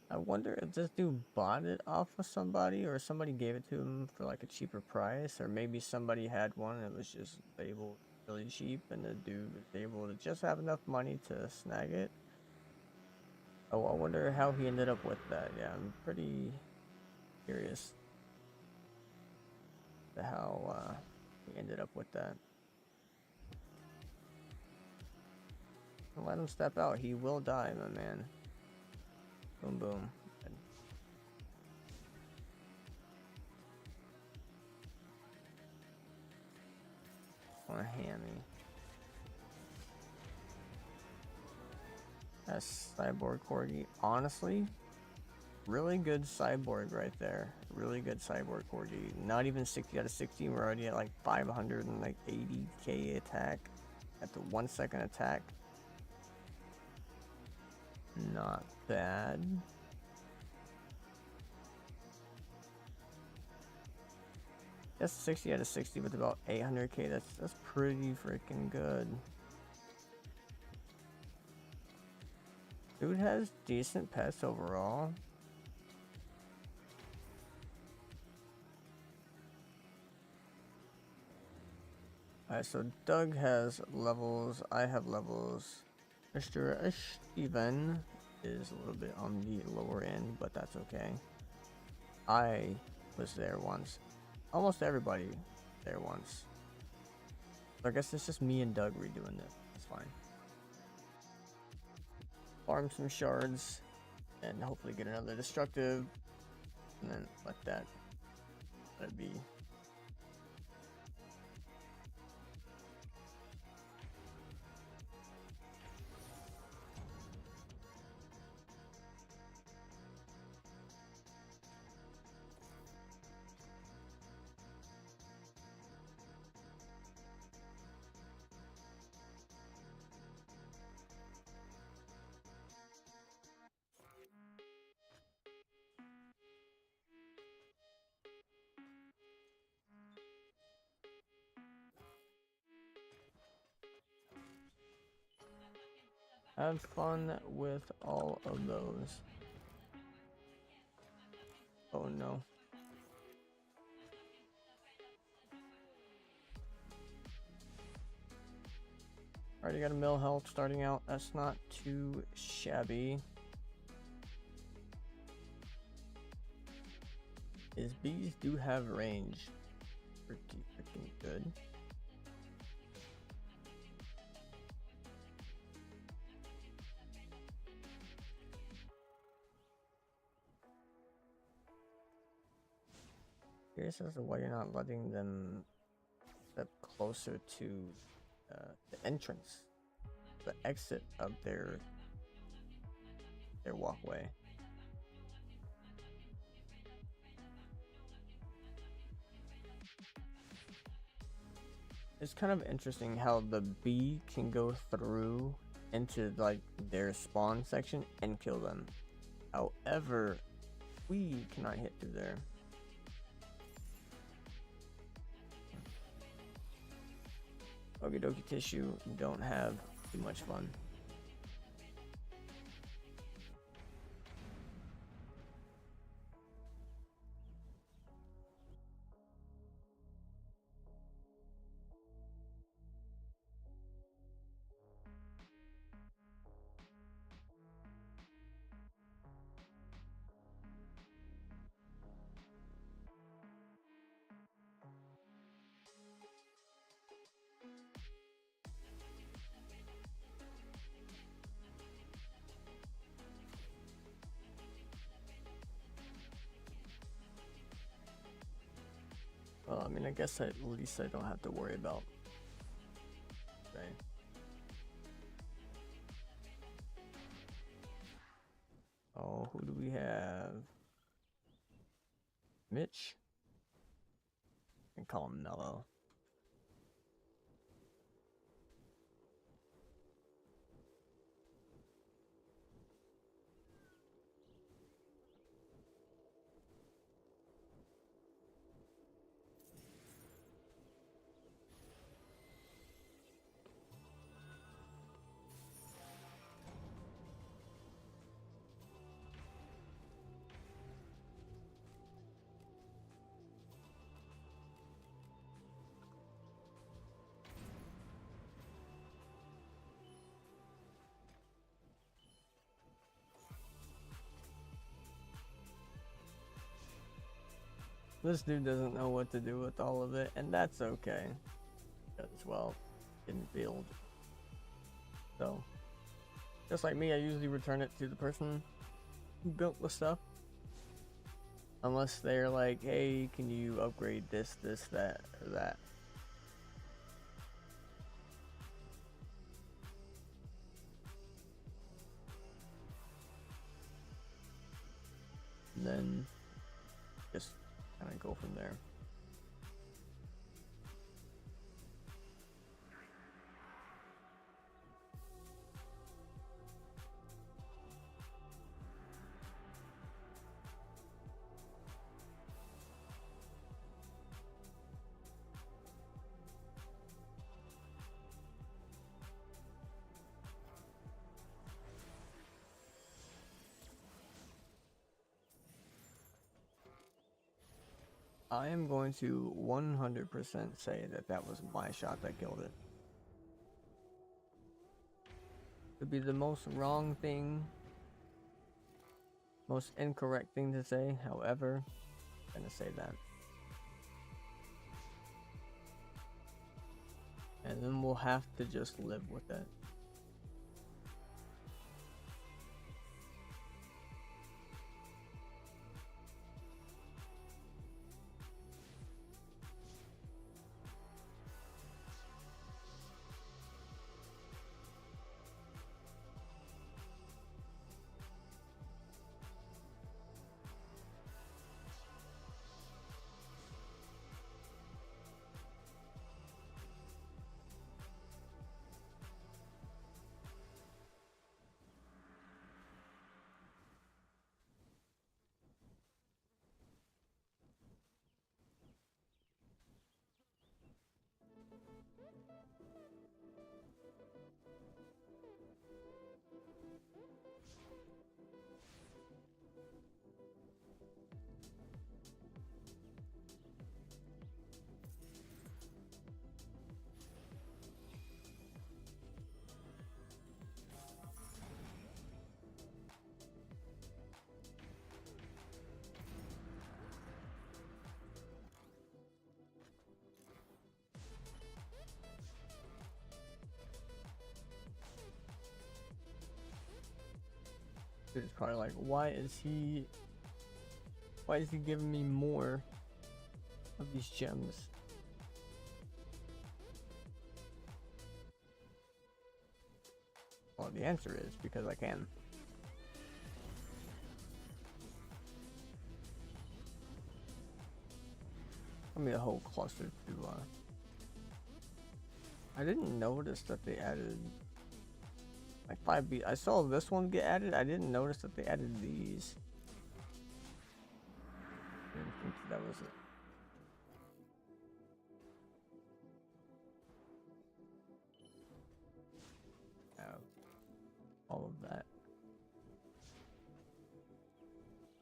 I wonder if this dude bought it off of somebody, or somebody gave it to him for like a cheaper price, or maybe somebody had one and it was just labeled really cheap and the dude was able to just have enough money to snag it. Oh, I wonder how he ended up with that. Yeah, I'm pretty curious to how he ended up with that. Let him step out. He will die, my man. Boom, boom. Want a hammy. That's cyborg corgi. Honestly, really good cyborg right there. Really good cyborg corgi. Not even 60 out of 60. We're already at like 580k attack at the 1 second attack. Not bad. That's 60 out of 60 with about 800k. That's pretty freaking good. Dude has decent pets overall. Alright, so Doug has levels. I have levels. Mr. Steven is a little bit on the lower end, but that's okay. I was there once. Almost everybody there once. So I guess it's just me and Doug redoing it. That's fine. Farm some shards and hopefully get another destructive, and then let it be. Have fun with all of those. Oh no. Already got a mill health starting out. That's not too shabby. His bees do have range. Pretty freaking good. Curious as to why you're not letting them step closer to the entrance, the exit of their walkway. It's kind of interesting how the bee can go through into like their spawn section and kill them. However, we cannot hit through there. Okie dokie tissue, don't have too much fun. Well, I mean, I guess at least I don't have to worry about. Okay. Oh, who do we have? Mitch? I can call him Mellow. This dude doesn't know what to do with all of it, and that's okay. As well, didn't build. So, just like me, I usually return it to the person who built the stuff. Unless they're like, hey, can you upgrade this, that, or that. And then just kind of go from there. I am going to 100% say that that was my shot that killed it. Could be the most wrong thing, most incorrect thing to say, however, I'm gonna say that. And then we'll have to just live with it. Dude is probably like, why is he giving me more of these gems? Well, the answer is because I can. I mean, a whole cluster to, I didn't notice that they added, like 5B. I saw this one get added. I didn't notice that they added these. I didn't think that was it. All of that.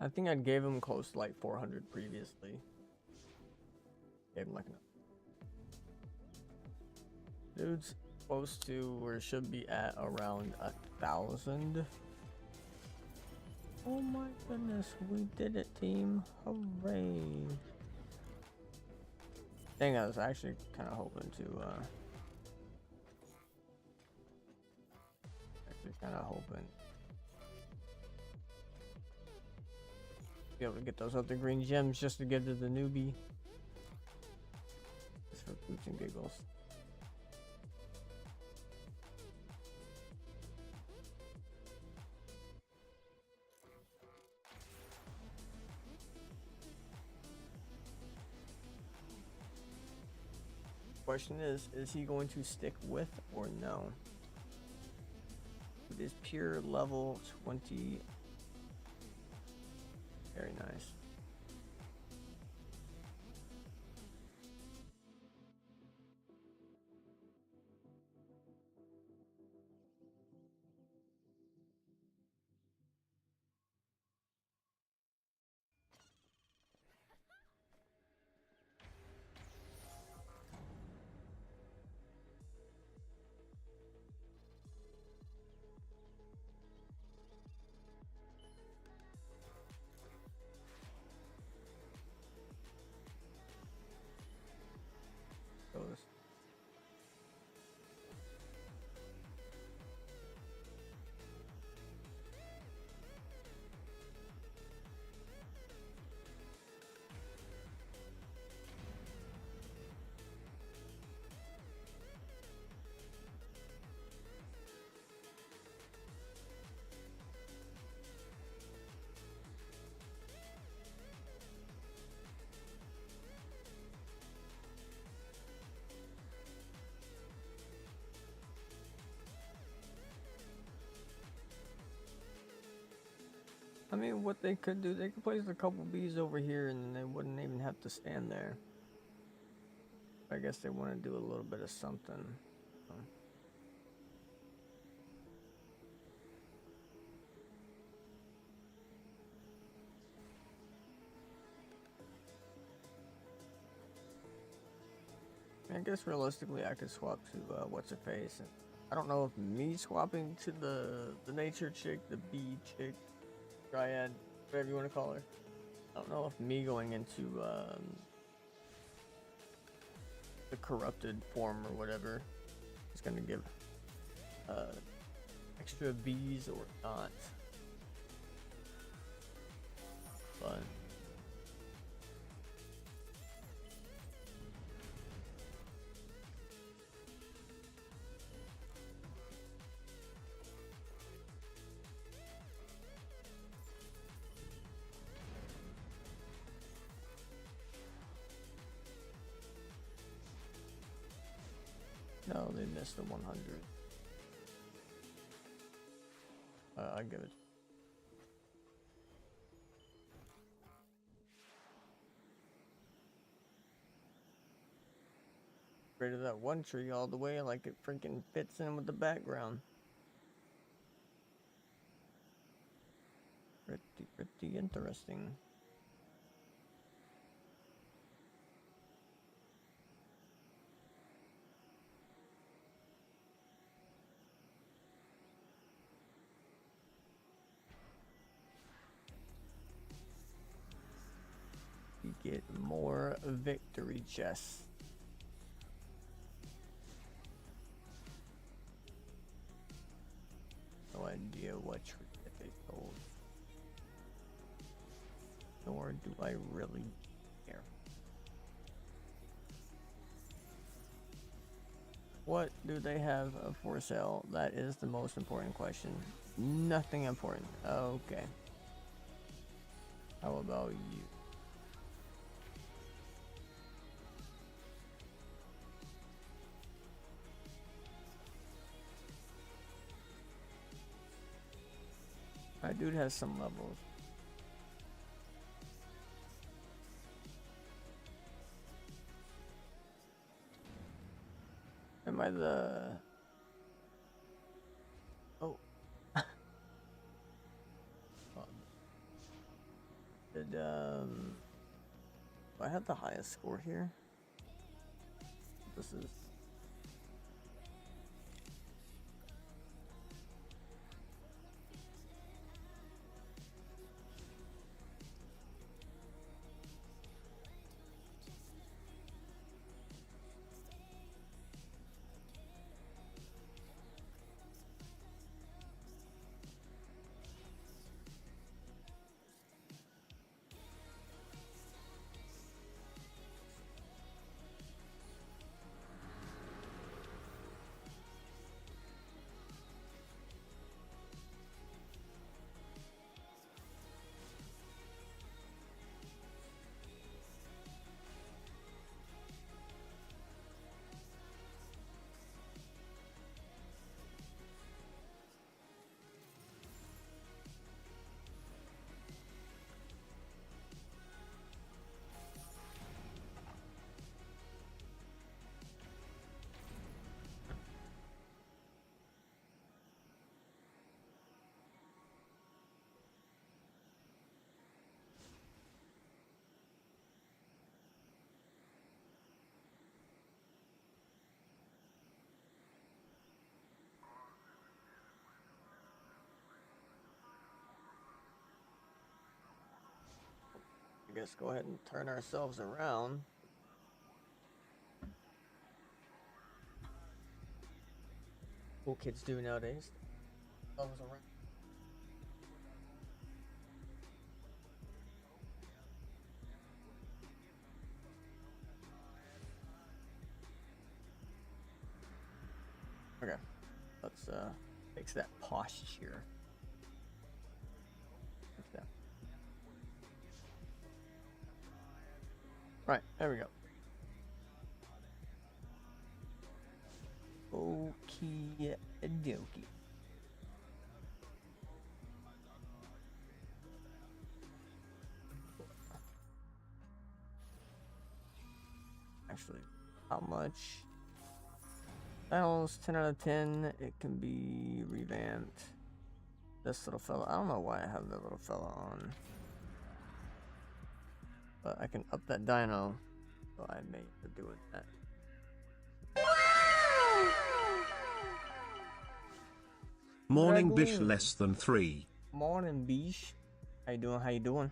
I think I gave him close to like 400 previously. Gave him like dude's supposed to or should be at around 1,000. Oh my goodness, we did it, team! Hooray! Dang, I was actually kind of hoping to be able to get those other green gems just to give to the newbie. Just for poops and giggles. Question is he going to stick with or no? It is pure level 20. Very nice. Goes. I mean, what they could do, they could place a couple bees over here and they wouldn't even have to stand there. I guess they want to do a little bit of something. So. I guess realistically I could swap to what's her face. And I don't know if me swapping to the nature chick, the bee chick, Dryad, whatever you want to call her. I don't know if me going into the corrupted form or whatever is going to give extra bees or not. But no, they missed the 100. I give it. Rid of that one tree all the way like it freaking fits in with the background. Pretty interesting. We get more victory chests. No idea what tree that they sold. Nor do I really care. What do they have for sale? That is the most important question. Nothing important. Okay. How about you? My dude has some levels. Am I the... Oh. Did, do I have the highest score here? This is... I guess go ahead and turn ourselves around. Cool kids do nowadays. Themselves around. Okay, let's fix that posture. Fix that. Right, there we go. Okie dokie. Actually, how much? Battles 10 out of 10. It can be revamped. This little fella. I don't know why I have that little fella on. But I can up that dino. So I may end up doing that. Morning Bish less than 3. Morning Bish. How you doing? How you doing?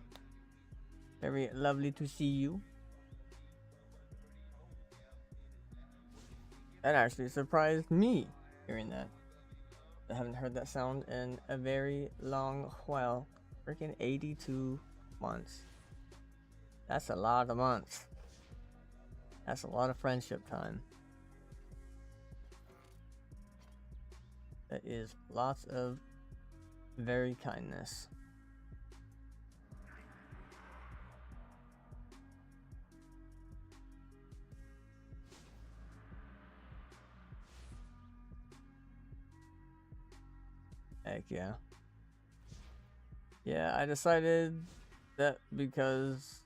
Very lovely to see you. That actually surprised me hearing that. I haven't heard that sound in a very long while. Freaking 82 months. That's a lot of months. That's a lot of friendship time. That is lots of very kindness. Heck yeah. Yeah, I decided that because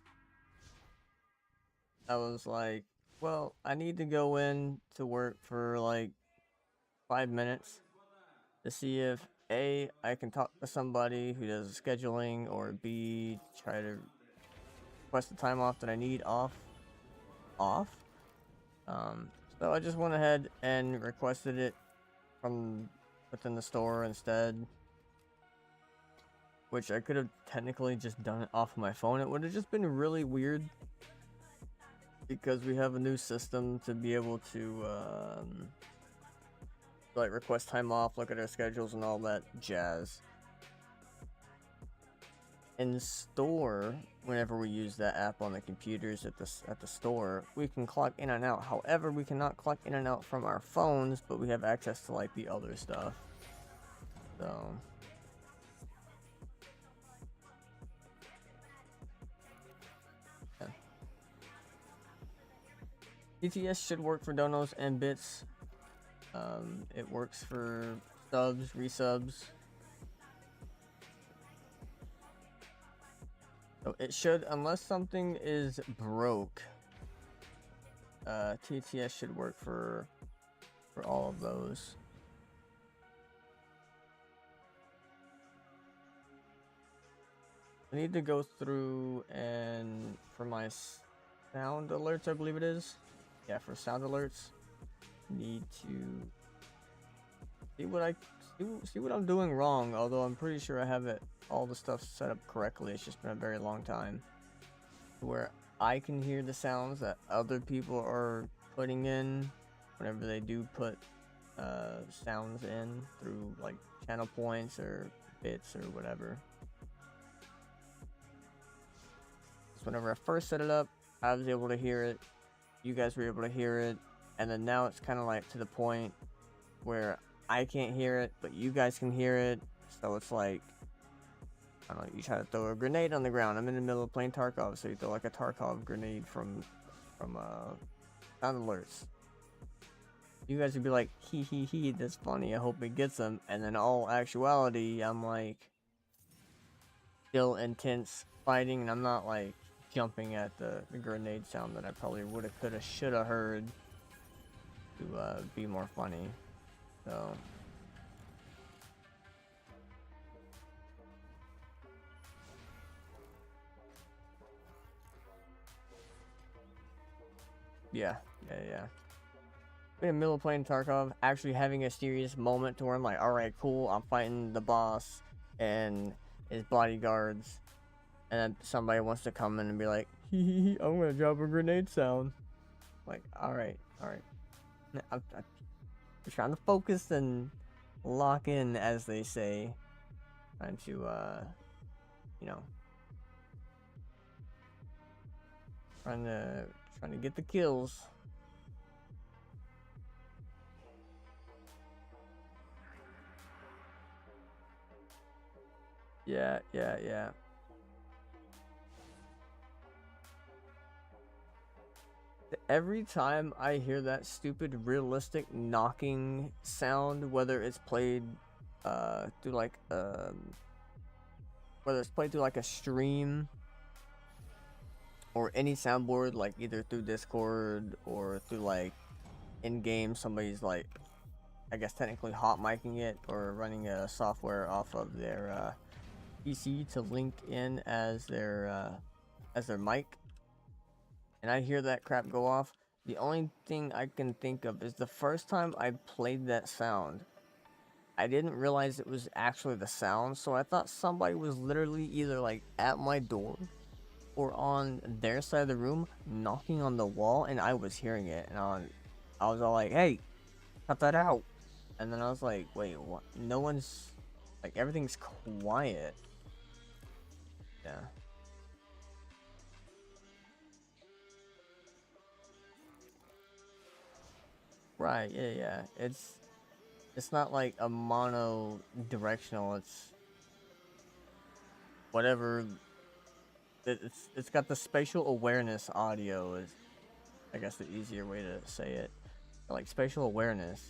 I was like, well, I need to go in to work for like 5 minutes to see if A, I can talk to somebody who does scheduling, or B, try to request the time off that I need off. So I just went ahead and requested it from within the store instead, which I could have technically just done it off of my phone. It would have just been really weird because we have a new system to be able to like request time off, look at our schedules and all that jazz. in store, whenever we use that app on the computers at the store, we can clock in and out. However, we cannot clock in and out from our phones, but we have access to like the other stuff. So yeah. TTS should work for donos and bits. It works for subs, resubs. So it should, unless something is broke, TTS should work for all of those. I need to go through and for my sound alerts, I believe it is. Yeah, for sound alerts, need to see what I'm doing wrong. Although I'm pretty sure I have all the stuff set up correctly. It's just been a very long time. Where I can hear the sounds that other people are putting in whenever they do put sounds in through like channel points or bits or whatever. So whenever I first set it up, I was able to hear it. You guys were able to hear it, and then now it's kind of like to the point where I can't hear it, but you guys can hear it. So it's like, I don't know, you try to throw a grenade on the ground. I'm in the middle of playing Tarkov, so you throw like a Tarkov grenade from sound alerts. You guys would be like, hee, that's funny, I hope it gets them. And then all actuality, I'm like, still intense fighting, and I'm not like jumping at the grenade sound that I probably woulda, coulda, shoulda heard to be more funny. So yeah. In the middle of playing Tarkov, actually having a serious moment to where I'm like, alright, cool, I'm fighting the boss and his bodyguards, and then somebody wants to come in and be like, hee, I'm gonna drop a grenade sound. Like, alright. I'm trying to focus and lock in, as they say. Trying to, you know, trying to get the kills. Yeah. Every time I hear that stupid realistic knocking sound, whether it's played through like whether it's played through like a stream or any soundboard, like either through Discord or through like in-game, somebody's like, I guess technically hot micing it or running a software off of their PC to link in as their mic, and I hear that crap go off, the only thing I can think of is the first time I played that sound, I didn't realize it was actually the sound, so I thought somebody was literally either like at my door or on their side of the room knocking on the wall, and I was hearing it, and I was all like, hey, cut that out. And then I was like, wait, what? No one's, like, everything's quiet. Yeah. Right, yeah. It's not like a mono directional, it's whatever. It's got the spatial awareness audio is, I guess, the easier way to say it. Like spatial awareness,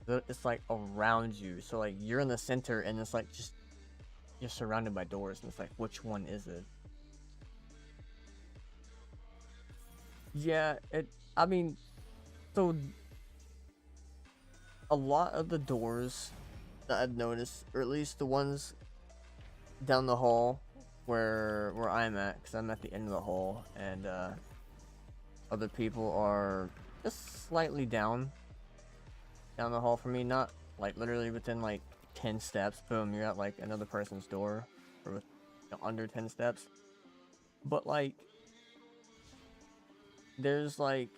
it's like around you, so like you're in the center and it's like just you're surrounded by doors, and it's like, which one is it? Yeah, I mean, so a lot of the doors that I've noticed, or at least the ones down the hall where I'm at, because I'm at the end of the hall, and other people are just slightly down the hall from me, not like literally within like 10 steps, boom, you're at like another person's door, or with, under 10 steps, but like there's like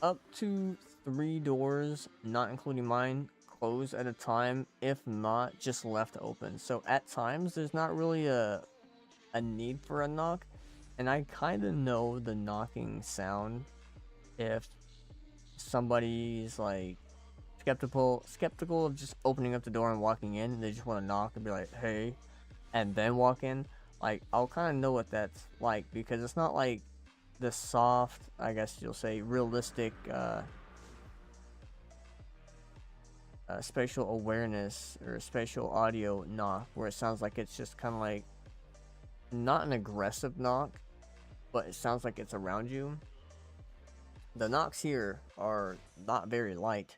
up to 3 doors, not including mine, closed at a time, if not just left open. So at times there's not really a a need for a knock, and I kind of know the knocking sound if somebody's like skeptical of just opening up the door and walking in, and they just want to knock and be like, hey, and then walk in. Like, I'll kind of know what that's like, because it's not like the soft, I guess you'll say, realistic spatial awareness or spatial audio knock, where it sounds like it's just kind of like not an aggressive knock, but it sounds like it's around you. The knocks here are not very light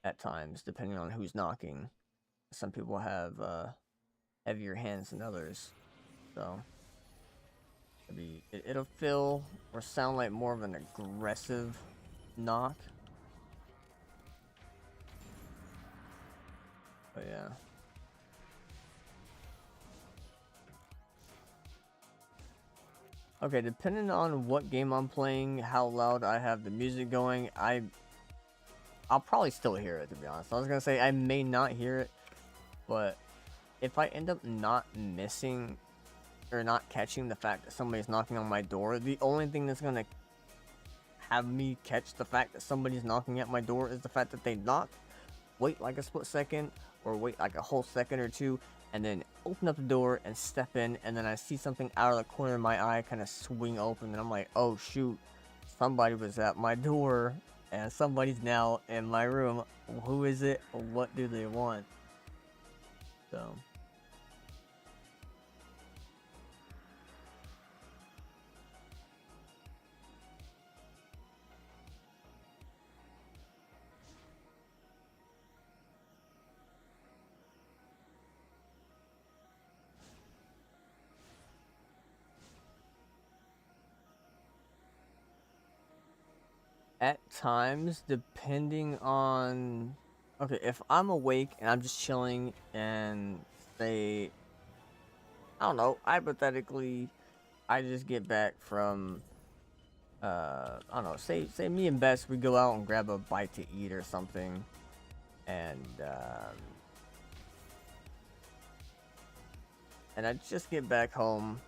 at times, depending on who's knocking. Some people have heavier hands than others, so it'll feel or sound like more of an aggressive knock. But yeah. Okay, depending on what game I'm playing, how loud I have the music going, I'll probably still hear it, to be honest. I was gonna say I may not hear it, but if I end up not missing or not catching the fact that somebody's knocking on my door, the only thing that's gonna have me catch the fact that somebody's knocking at my door is the fact that they knock, wait like a split second, or wait like a whole second or two, and then open up the door and step in, and then I see something out of the corner of my eye kind of swing open, and I'm like, oh shoot, somebody was at my door, and somebody's now in my room. Who is it? What do they want? So... At times, depending on... Okay, if I'm awake and I'm just chilling and say... I don't know, hypothetically, I just get back from... I don't know, say me and Bess, we go out and grab a bite to eat or something. And I just get back home,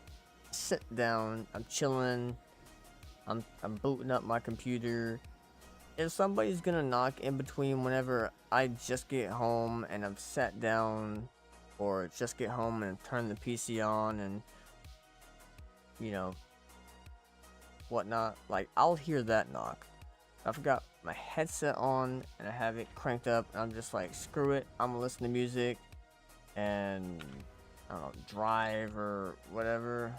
sit down, I'm chilling, I'm booting up my computer. If somebody's gonna knock in between whenever I just get home and I've sat down, or just get home and turn the PC on and, you know, whatnot, like, I'll hear that knock. I've got my headset on and I have it cranked up, and I'm just like, screw it, I'm gonna listen to music and, I don't know, drive or whatever.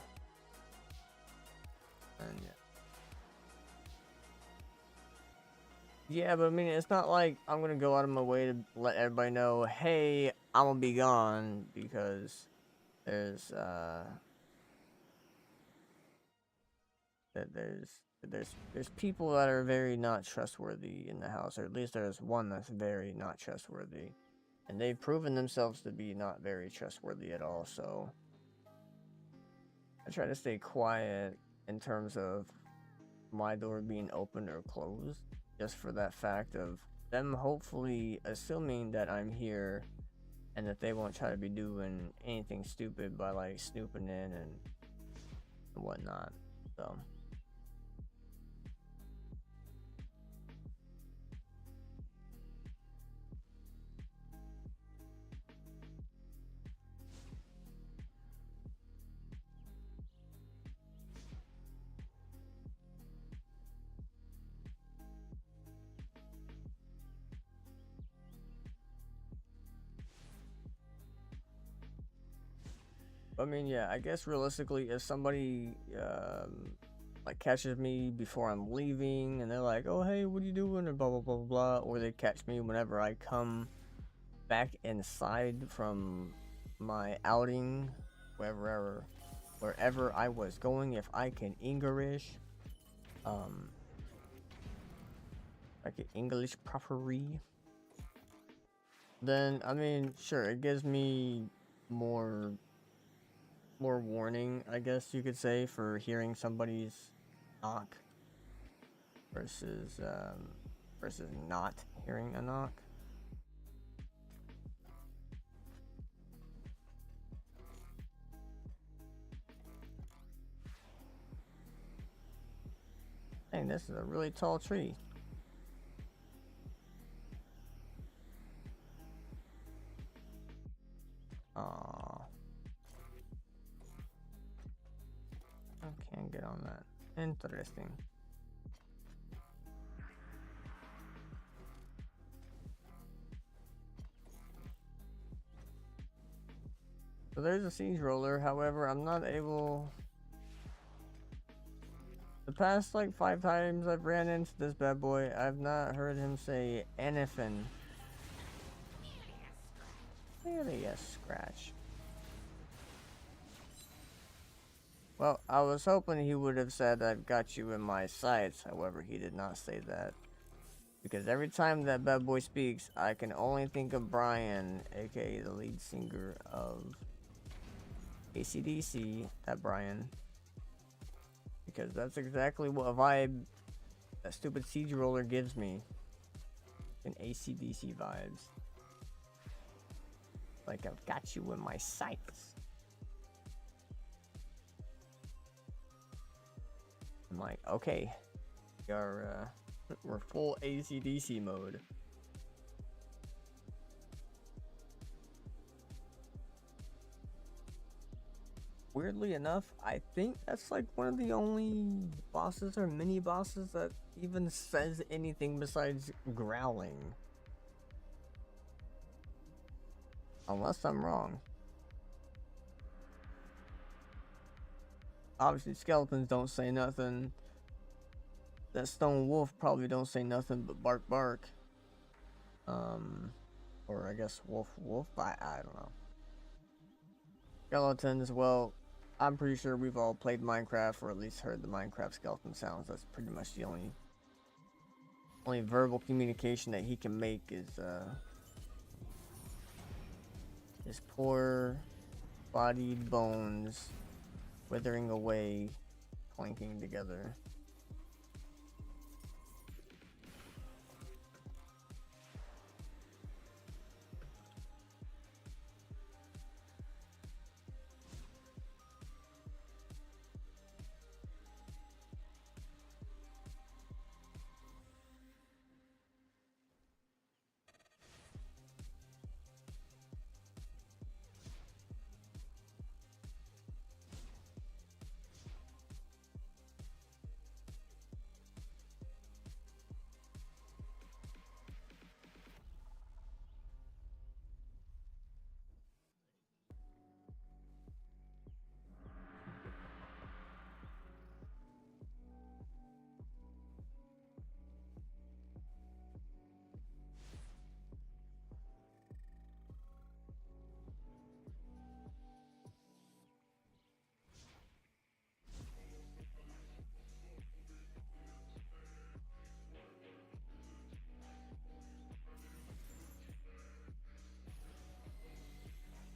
And yeah. Yeah, but I mean, it's not like I'm gonna go out of my way to let everybody know, hey, I'm gonna be gone, because there's there's people that are very not trustworthy in the house, or at least there's one that's very not trustworthy, and they've proven themselves to be not very trustworthy at all. So I try to stay quiet in terms of my door being open or closed, just for that fact of them hopefully assuming that I'm here and that they won't try to be doing anything stupid by like snooping in and whatnot. So I mean, yeah, I guess realistically, if somebody like catches me before I'm leaving and they're like, oh hey, what are you doing, or blah blah blah blah blah, or they catch me whenever I come back inside from my outing, wherever I was going, if I can English, like an English properly, then I mean, sure, it gives me more warning, I guess you could say, for hearing somebody's knock versus not hearing a knock. Dang, this is a really tall tree. Aww. I can't get on that. Interesting. So there's a siege roller, however, I'm not able... The past like 5 times I've ran into this bad boy, I've not heard him say anything. Really a scratch. Well, I was hoping he would have said I've got you in my sights, however he did not say that. Because every time that bad boy speaks, I can only think of Brian, aka the lead singer of AC/DC, that Brian. Because that's exactly what vibe that stupid siege roller gives me. An AC/DC vibes. Like I've got you in my sights. I'm like, okay, we're full AC/DC mode. Weirdly enough, I think that's like one of the only bosses or mini bosses that even says anything besides growling. Unless I'm wrong. Obviously, skeletons don't say nothing. That stone wolf probably don't say nothing but bark bark. Or I guess wolf. I don't know. Skeletons, well, I'm pretty sure we've all played Minecraft or at least heard the Minecraft skeleton sounds. That's pretty much the only verbal communication that he can make is his poor bodied bones withering away, clanking together.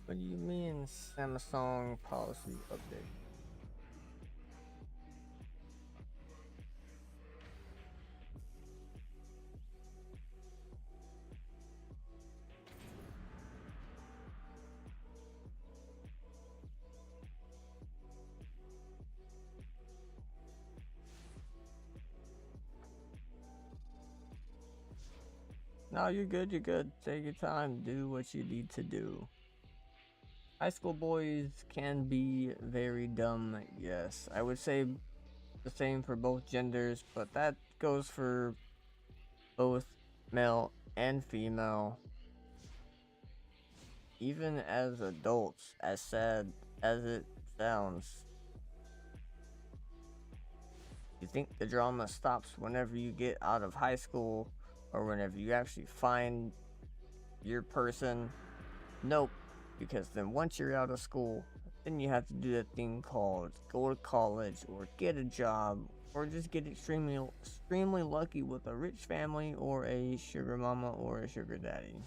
What do you mean Samsung policy update? No, you're good, you're good. Take your time, do what you need to do. High school boys can be very dumb, yes. I would say the same for both genders, but that goes for both male and female. Even as adults, as sad as it sounds, you think the drama stops whenever you get out of high school or whenever you actually find your person? Nope. Because then once you're out of school, then you have to do that thing called go to college or get a job or just get extremely lucky with a rich family or a sugar mama or a sugar daddy.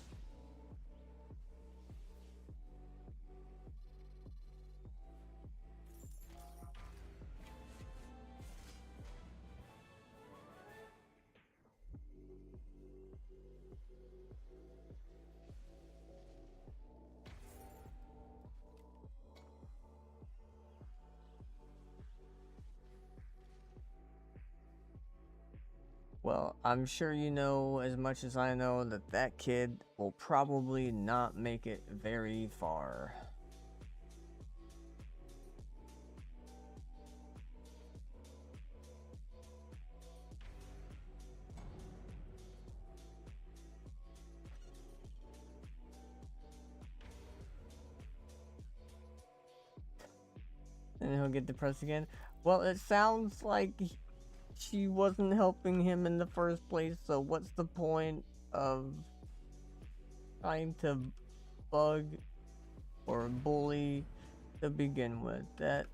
Well, I'm sure you know as much as I know that that kid will probably not make it very far. And he'll get depressed again. Well, it sounds like she wasn't helping him in the first place, so what's the point of trying to bug or bully to begin with? That,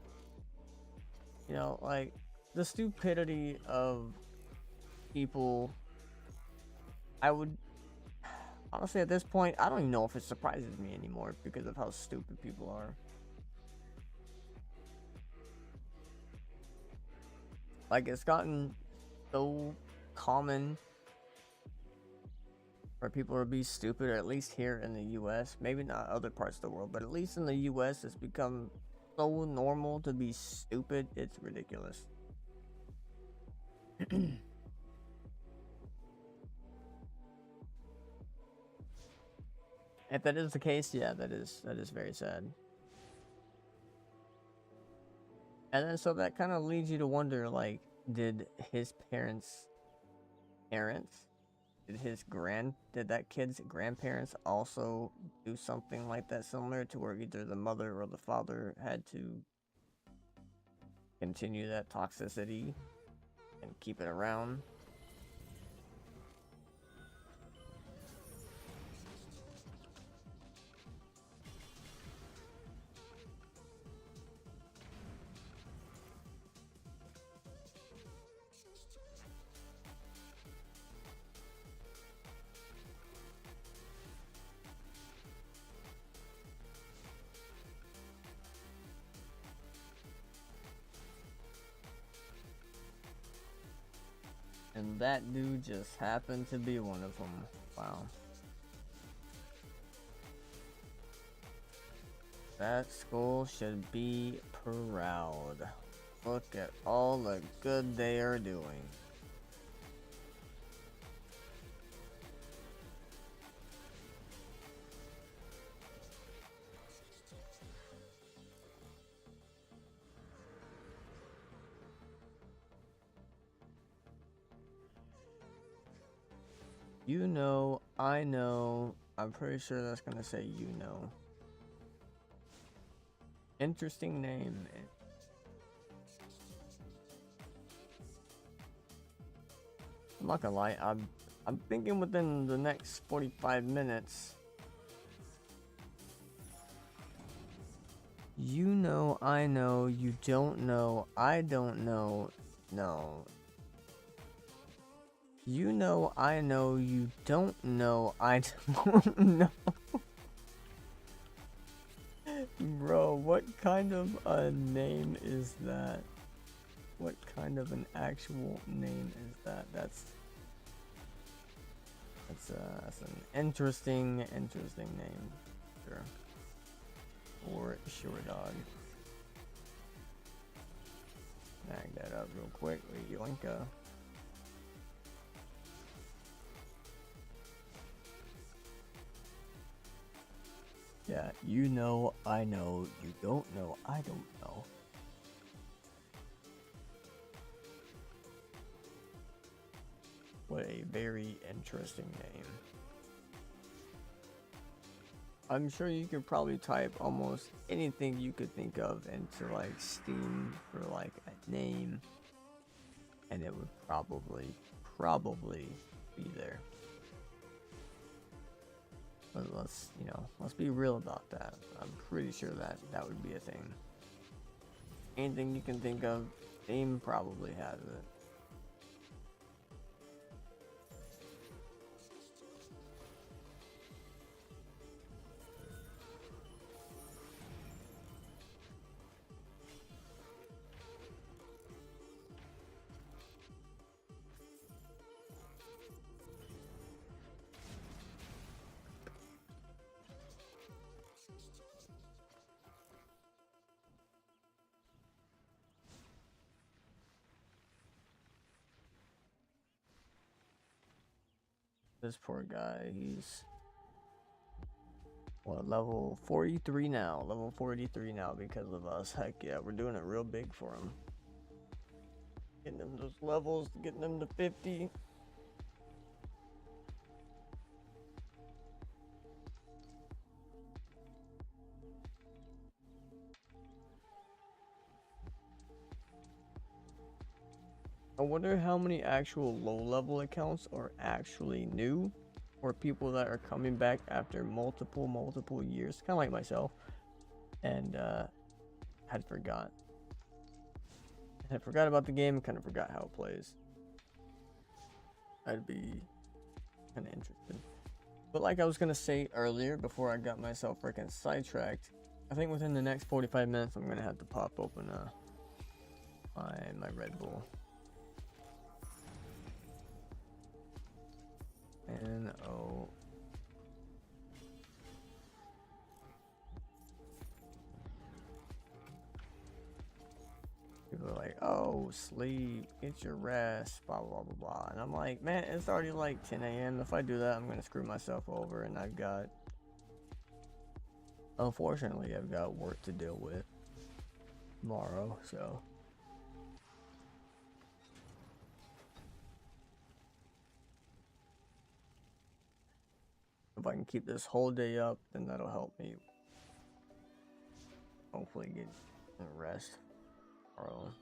you know, like, the stupidity of people, I would honestly, at this point, I don't even know if it surprises me anymore because of how stupid people are. Like, it's gotten so common for people to be stupid, or at least here in the US. Maybe not other parts of the world, but at least in the US, it's become so normal to be stupid, it's ridiculous. If that is the case, yeah, that is very sad. And then so that kind of leads you to wonder, like, did his parents did that kid's grandparents also do something like that, similar to where either the mother or the father had to continue that toxicity and keep it around? And that dude just happened to be one of them. Wow. That school should be proud. Look at all the good they are doing. You know, I know. I'm pretty sure that's gonna say you know. Interesting name. I'm not gonna lie, I'm thinking within the next 45 minutes. You know, I know, you don't know, I don't know, no. You know, I know, you don't know, I don't know. Bro, what kind of a name is that? What kind of an actual name is that? That's an interesting name. Sure. For sure, dog. Snag that up real quick. Yoinka. Yeah, you know, I know, you don't know, I don't know. What a very interesting name. I'm sure you could probably type almost anything you could think of into like Steam for like a name, and it would probably be there. But let's be real about that. I'm pretty sure that would be a thing. Anything you can think of, Steam probably has it. This poor guy, he's what, level 43 now. Level 43 now because of us. Heck yeah, we're doing it real big for him. Getting them those levels, getting them to 50. I wonder how many actual low-level accounts are actually new, or people that are coming back after multiple years, kind of like myself, and had forgot about the game, kind of forgot how it plays. I'd be kind of interested. But like I was gonna say earlier, before I got myself freaking sidetracked, I think within the next 45 minutes, I'm gonna have to pop open my Red Bull. No. People are like, oh, sleep, get your rest, blah, blah, blah, blah. And I'm like, man, it's already like 10 a.m. If I do that, I'm going to screw myself over. And unfortunately, I've got work to deal with tomorrow. So if I can keep this whole day up, then that'll help me hopefully get rest tomorrow.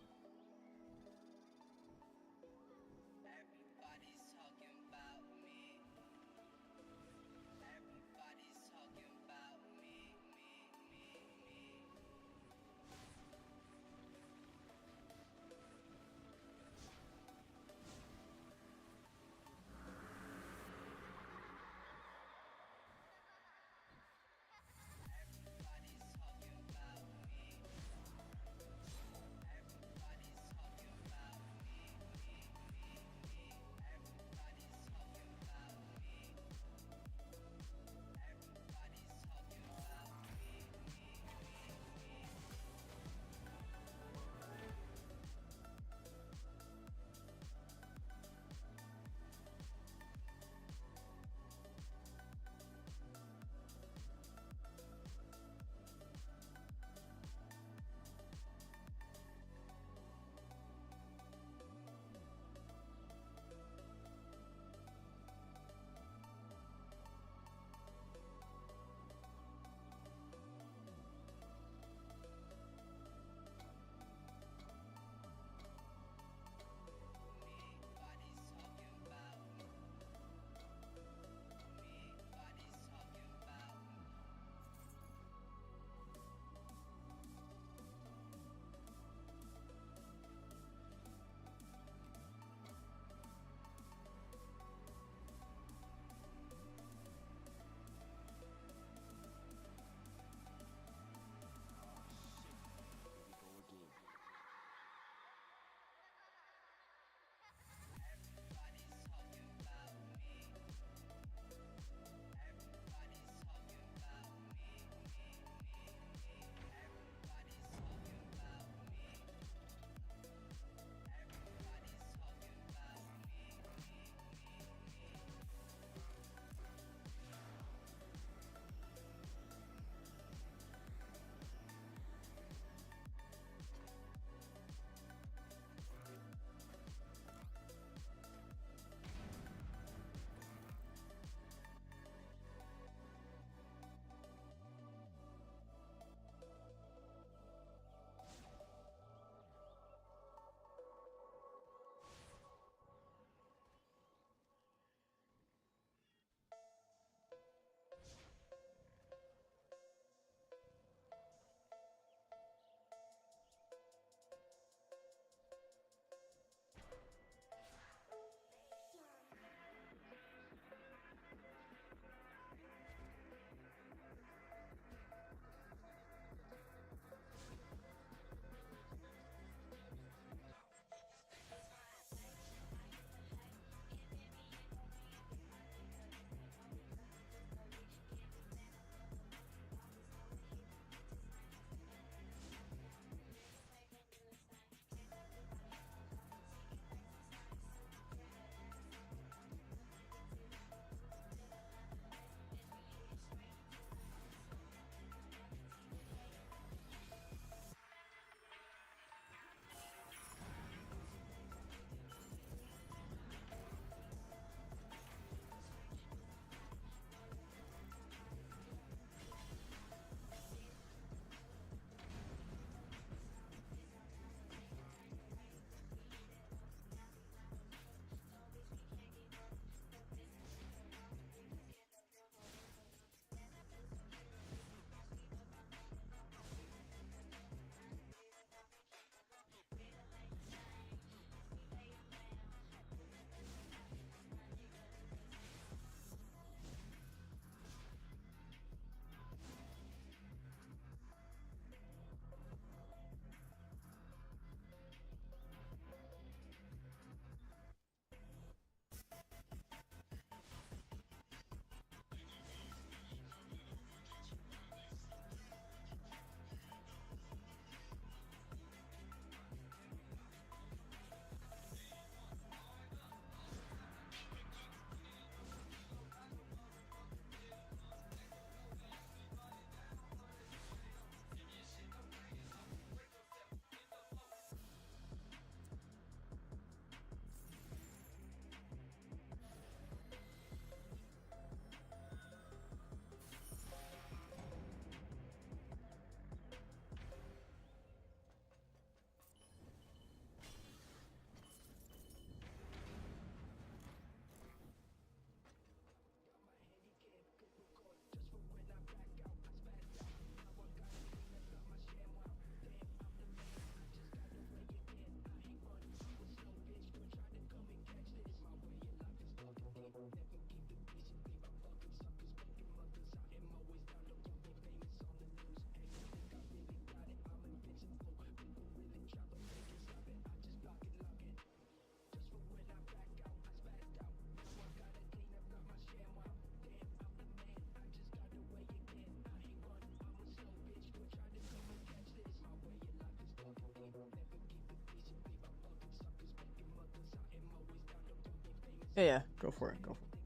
Yeah, go for it. Go for it.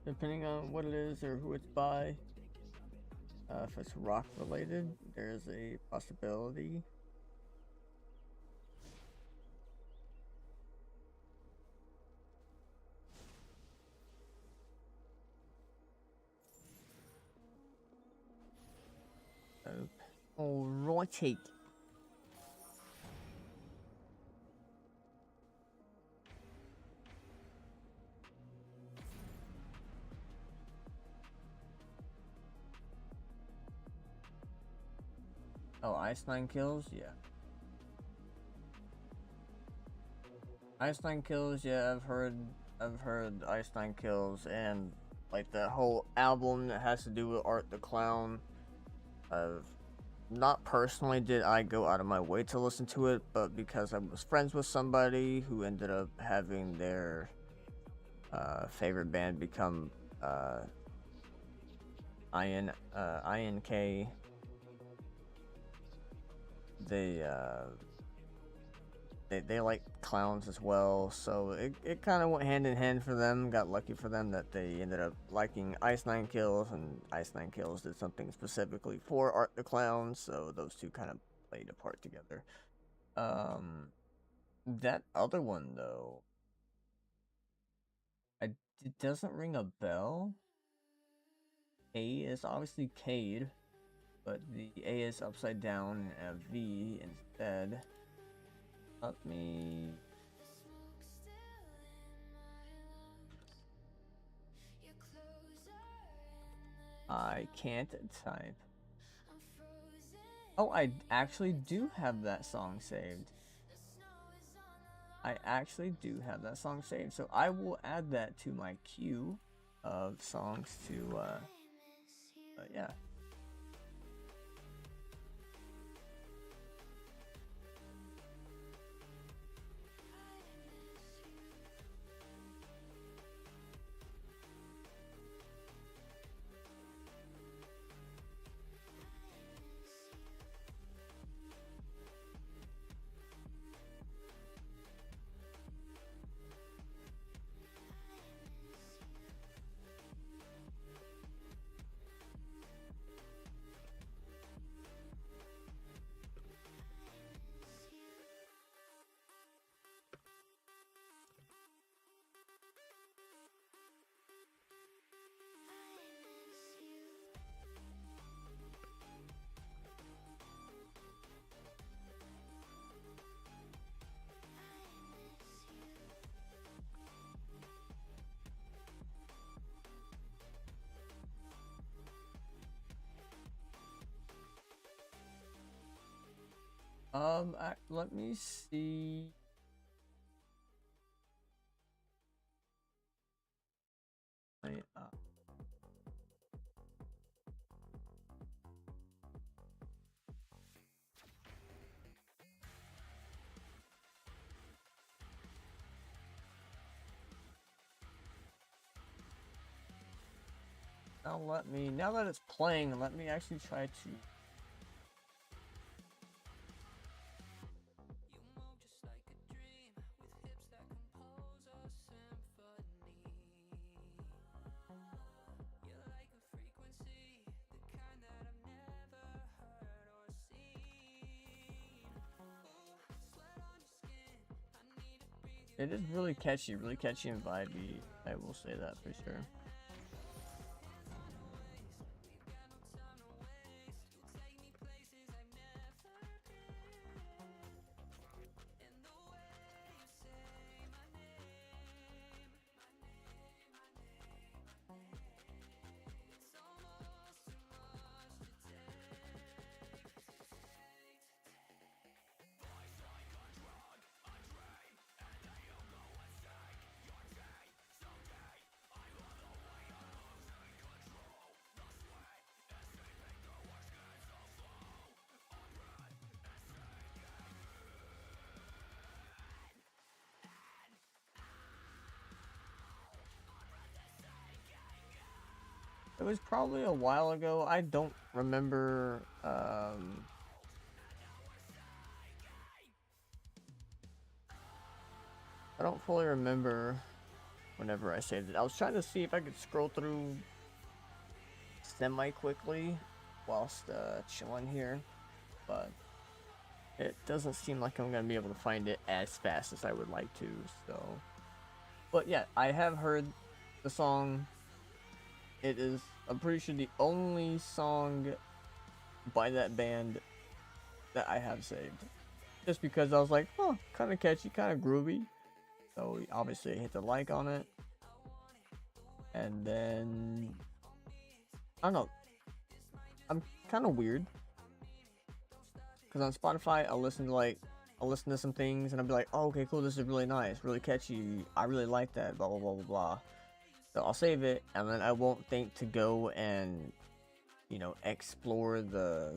Depending on what it is or who it's by, if it's rock related, there's a possibility. Alrighty. Oh, Ice 9 kills? Yeah. Ice 9 kills, yeah, I've heard Ice 9 kills, and like that whole album that has to do with Art the Clown. I've not personally did I go out of my way to listen to it, but because I was friends with somebody who ended up having their favorite band become INK. They they like clowns as well, so it kind of went hand in hand for them. Got lucky for them that they ended up liking Ice 9 Kills, and Ice 9 Kills did something specifically for Art the Clown, so those two kind of played a part together. That other one though, it doesn't ring a bell. A is obviously Cade, but the A is upside down and a V instead. Let me. I can't type. Oh, I actually do have that song saved. I actually do have that song saved, so I will add that to my queue of songs to, yeah. Let me see. Now that it's playing, let me actually try to. It is really catchy and vibey. I will say that for sure. It was probably a while ago. I don't remember. I don't fully remember whenever I saved it. I was trying to see if I could scroll through semi quickly whilst chilling here, but it doesn't seem like I'm gonna be able to find it as fast as I would like to. So, but yeah, I have heard the song. It is, I'm pretty sure, the only song by that band that I have saved. Just because I was like, oh, kind of catchy, kind of groovy. So obviously I hit the like on it. And then, I don't know, I'm kind of weird. Because on Spotify, I'll listen to some things and I'll be like, oh, okay, cool, this is really nice, really catchy. I really like that, blah, blah, blah, blah, blah. So I'll save it, and then I won't think to go and, you know, explore the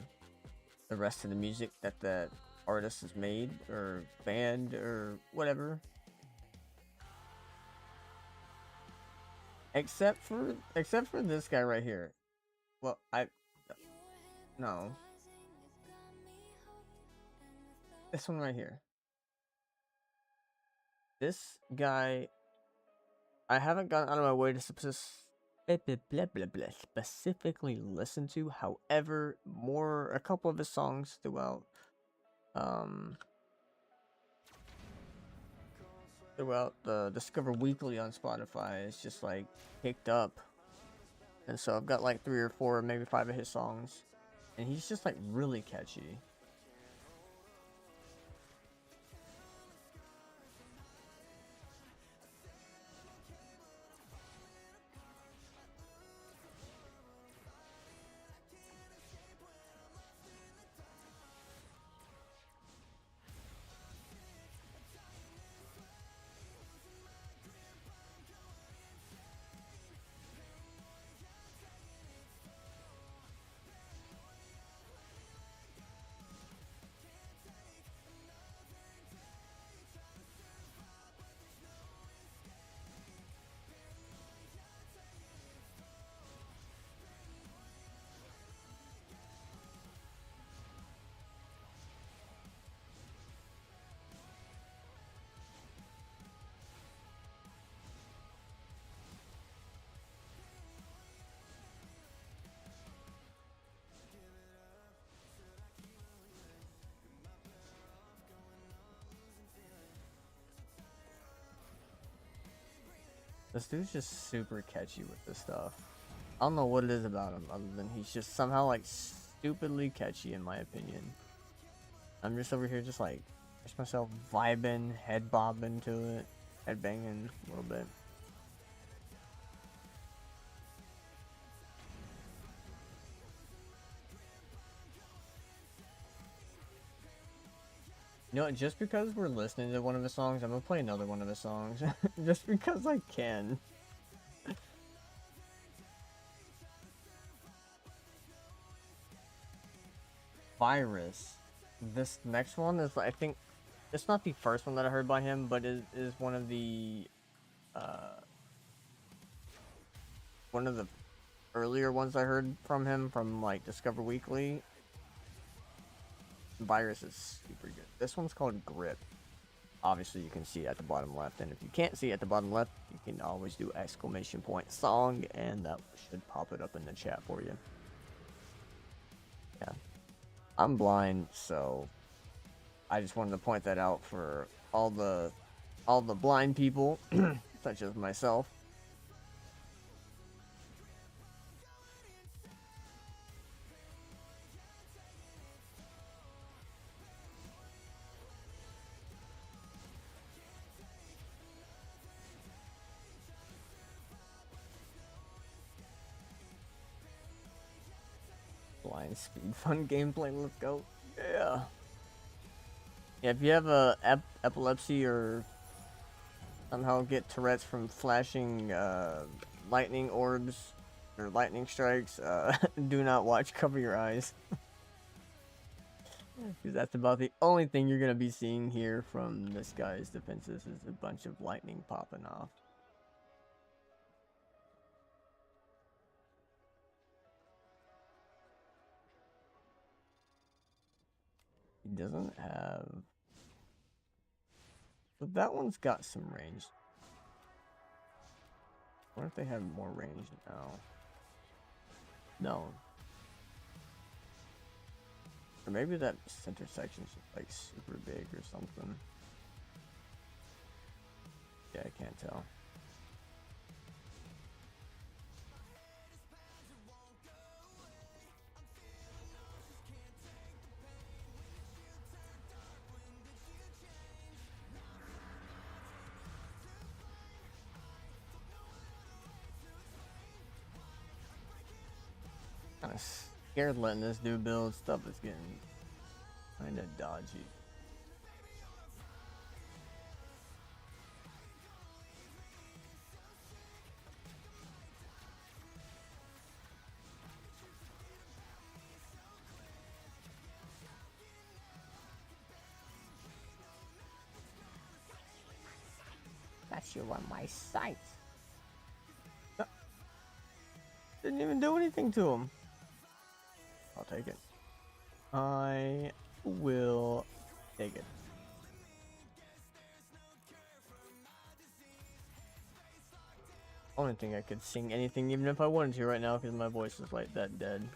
rest of the music that that artist has made, or band, or whatever. Except for this guy right here. Well, no. This one right here. This guy, I haven't gone out of my way to specifically listen to. However, a couple of his songs throughout the Discover Weekly on Spotify is just like picked up, and so I've got like 3 or 4, maybe 5 of his songs, and he's just like really catchy. This dude's just super catchy with this stuff. I don't know what it is about him, other than he's just somehow like stupidly catchy, in my opinion. I'm just over here just like, just myself vibing, head bobbing to it, head banging a little bit. You know what, just because we're listening to one of his songs, I'm gonna play another one of his songs. Just because I can. Virus. This next one is, I think, it's not the first one that I heard by him, but it is one of the earlier ones I heard from him from like Discover Weekly. Virus is super good. This one's called Grip. Obviously you can see it at the bottom left, and if you can't see it at the bottom left, you can always do !song, and that should pop it up in the chat for you. Yeah, I'm blind, so I just wanted to point that out for all the blind people such as myself. Blind speed fun gameplay, let's go. Yeah. Yeah, if you have epilepsy or somehow get Tourette's from flashing lightning orbs or lightning strikes, do not watch, cover your eyes. Because that's about the only thing you're going to be seeing here from this guy's defenses, is a bunch of lightning popping off. He doesn't have... But that one's got some range. wonder if they have more range now. No. Or maybe that center section's just like super big or something. Yeah, I can't tell. Kind of scared letting this dude build stuff that's getting kind of dodgy. Got you on my sight. Didn't even do anything to him. I'll take it. I will take it. I don't think I could sing anything even if I wanted to right now because my voice is like that dead.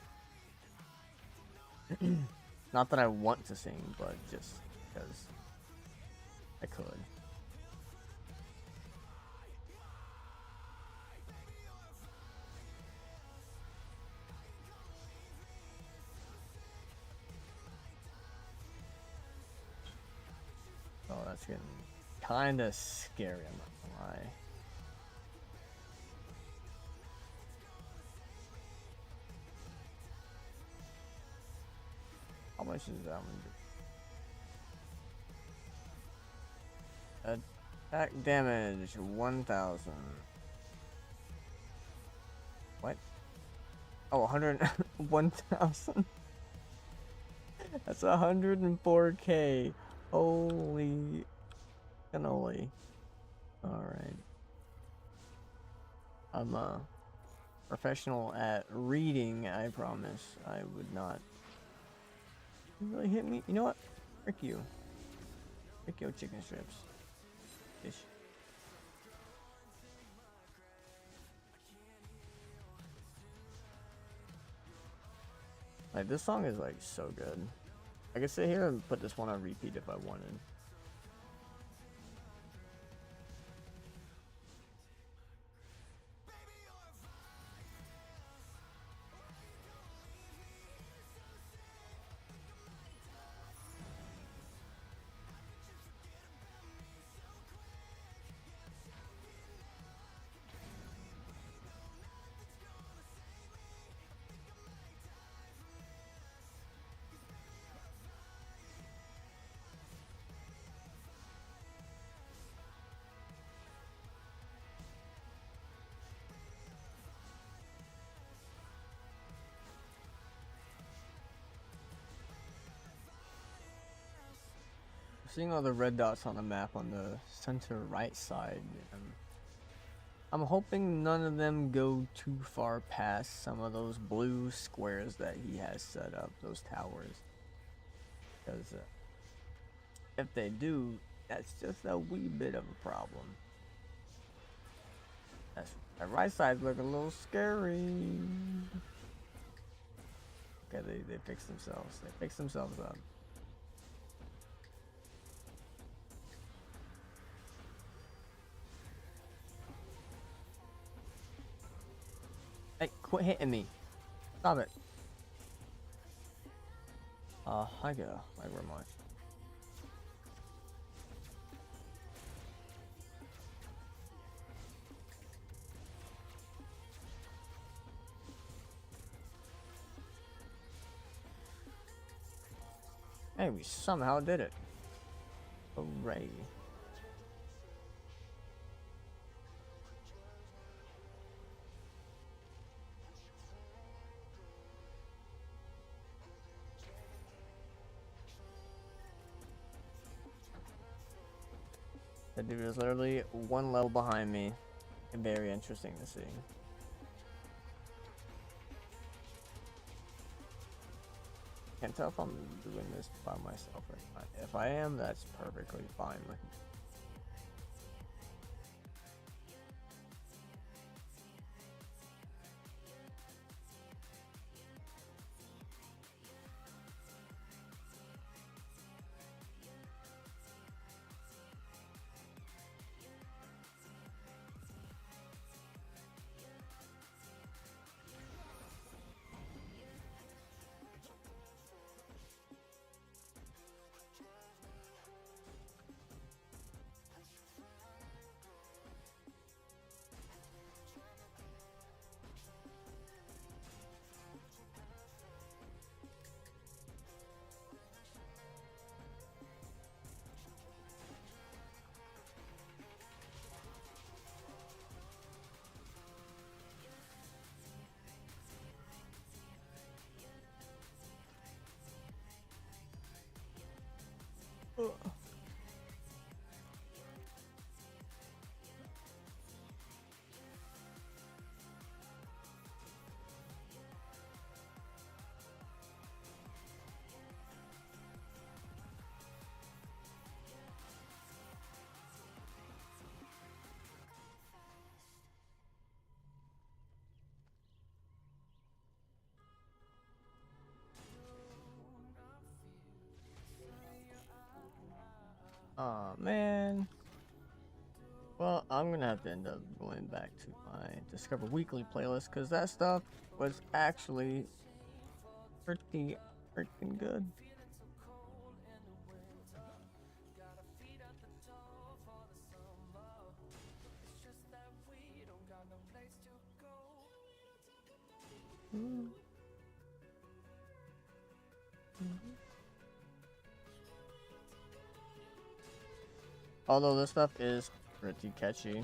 Not that I want to sing, but just because I could. Oh, that's getting kind of scary, I'm not gonna lie. How much is that one? Attack damage 1000. What? Oh, 100 1000. That's 104k. Holy cannoli. Alright. I'm a professional at reading, I promise. I would not. You really hit me? You know what? Frick you. Frick your chicken strips. Ish. Like, this song is like so good. I could sit here and put this one on repeat if I wanted. Seeing all the red dots on the map on the center right side, I'm hoping none of them go too far past some of those blue squares that he has set up, those towers. Because if they do, that's just a wee bit of a problem. That right side's looking a little scary. Okay, they fixed themselves. They fixed themselves up. Hey, quit hitting me. Stop it. I go. Like, where am I? Hey, we somehow did it. Hooray. That dude is literally one level behind me. Very interesting to see. Can't tell if I'm doing this by myself or not. If I am, that's perfectly fine with me. Ugh. Aw, man. Well, I'm gonna have to end up going back to my Discover Weekly playlist because that stuff was actually pretty freaking good. Although this stuff is pretty catchy.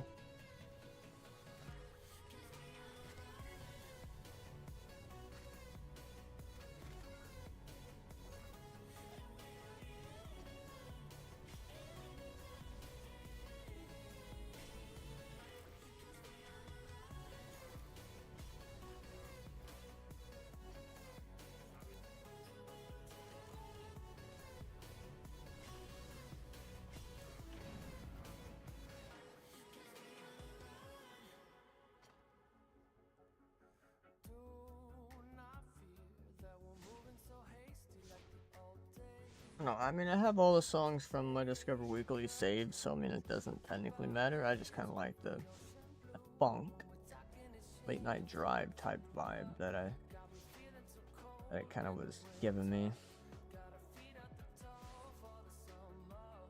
No, I mean, I have all the songs from my Discover Weekly saved, so I mean, it doesn't technically matter. I just kind of like the funk, late night drive type vibe that it kind of was giving me.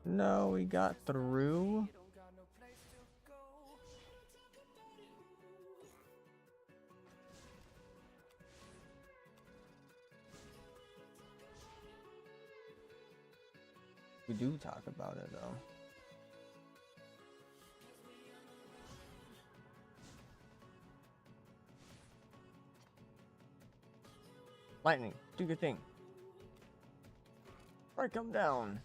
No, we got through. We do talk about it though. Lightning, do your thing. Alright, come down.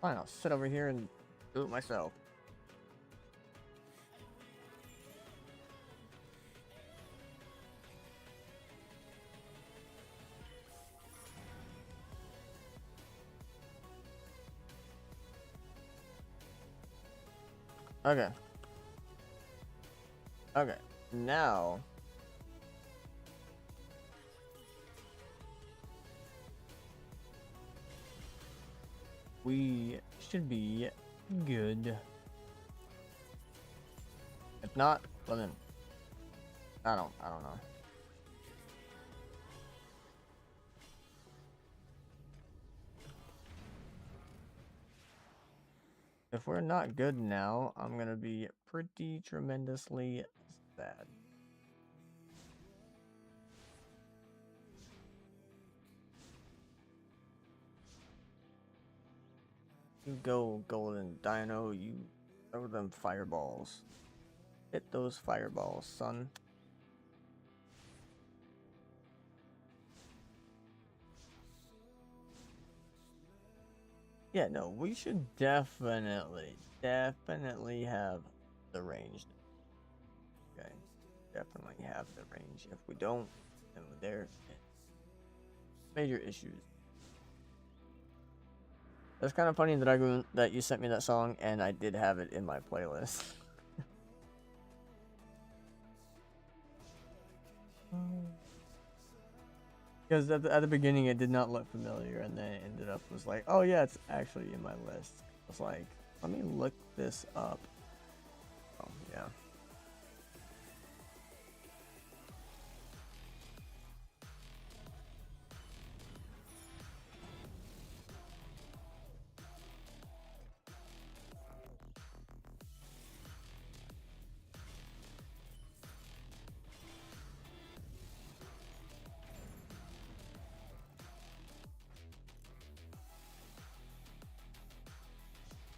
Fine, I'll sit over here and do it myself. Okay. Okay. Now we should be good. If not, well then I don't know. If we're not good now, I'm gonna be pretty tremendously sad. You go, Golden Dino, you throw them fireballs. Hit those fireballs, son. Yeah, no, we should definitely have the range. Okay, definitely have the range. If we don't, then there major issues. It's kind of funny that you sent me that song and I did have it in my playlist. Because at the beginning it did not look familiar, and then it ended up was like, oh yeah, it's actually in my list. I was like, let me look this up. Oh yeah.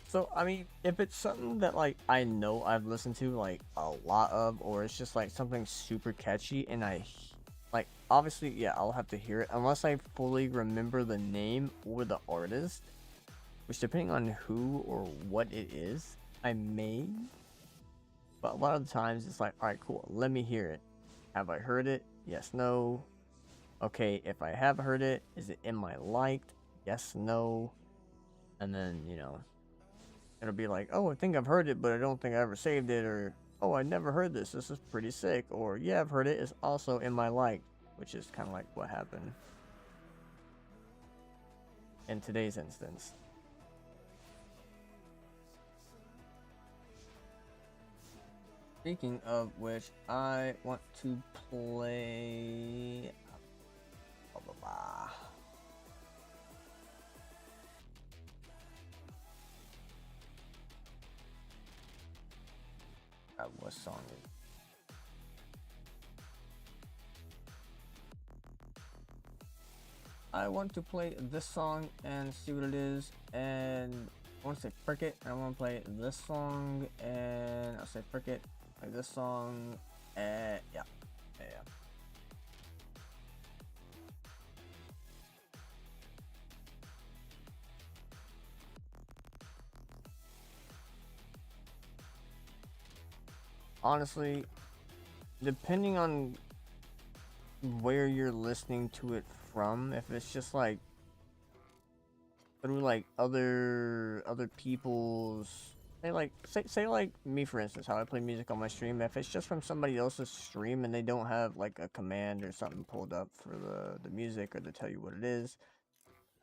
So, I mean, if it's something that, like, I know I've listened to, like, a lot of, or it's just, like, something super catchy, and I like, obviously, yeah, I'll have to hear it unless I fully remember the name or the artist, which depending on who or what it is, I may. But a lot of the times it's like, all right, cool, let me hear it. Have I heard it? Yes, no. Okay, if I have heard it, is it in my liked? Yes, no. And then, you know, it'll be like, oh, I think I've heard it, but I don't think I ever saved it, or oh, I never heard this. This is pretty sick. Or yeah, I've heard it. It's also in my liked, which is kind of like what happened in today's instance. Speaking of which, I want to play. Blah, blah, blah. What song is it? I want to play this song and see what it is, and I want to say frick it, and I want to play this song, and I'll say frick it, play this song, and yeah. Honestly, depending on where you're listening to it from, if it's just like through like other people's, say like me for instance, how I play music on my stream, if it's just from somebody else's stream and they don't have like a command or something pulled up for the music or to tell you what it is,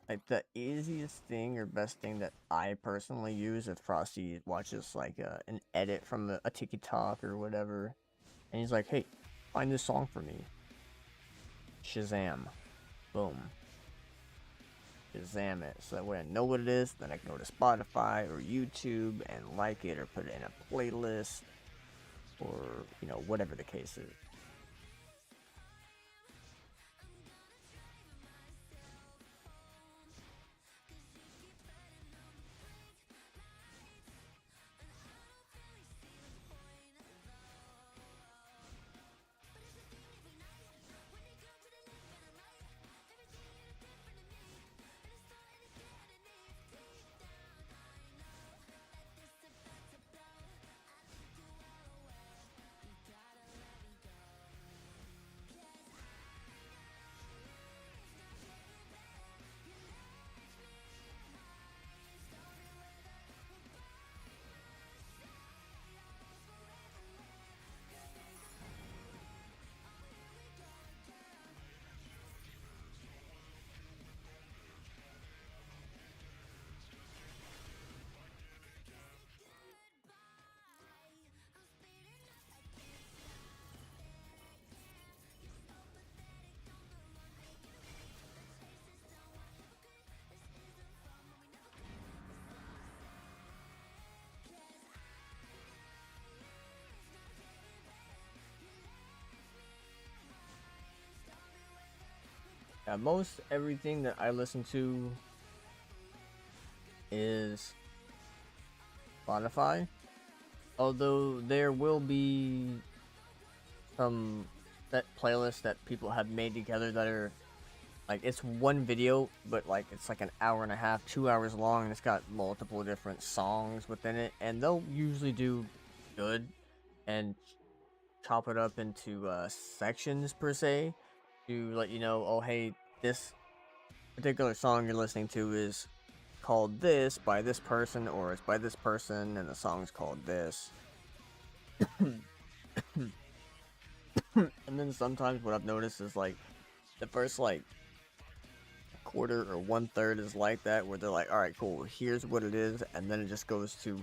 like the easiest thing or best thing that I personally use if Frosty watches like an edit from a TikTok or whatever, and he's like, hey, find this song for me. Shazam. Boom. Shazam it. So that way I know what it is, then I can go to Spotify or YouTube and like it or put it in a playlist or, you know, whatever the case is. Yeah, most everything that I listen to is Spotify. Although there will be some set playlists that people have made together that are like, it's one video, but like it's like an hour and a half, 2 hours long, and it's got multiple different songs within it, and they'll usually do good and chop it up into sections per se to let you know, oh hey, this particular song you're listening to is called this by this person, or it's by this person and the song's called this. And then sometimes what I've noticed is like the first like quarter or 1/3 is like that, where they're like, all right, cool, here's what it is, and then it just goes to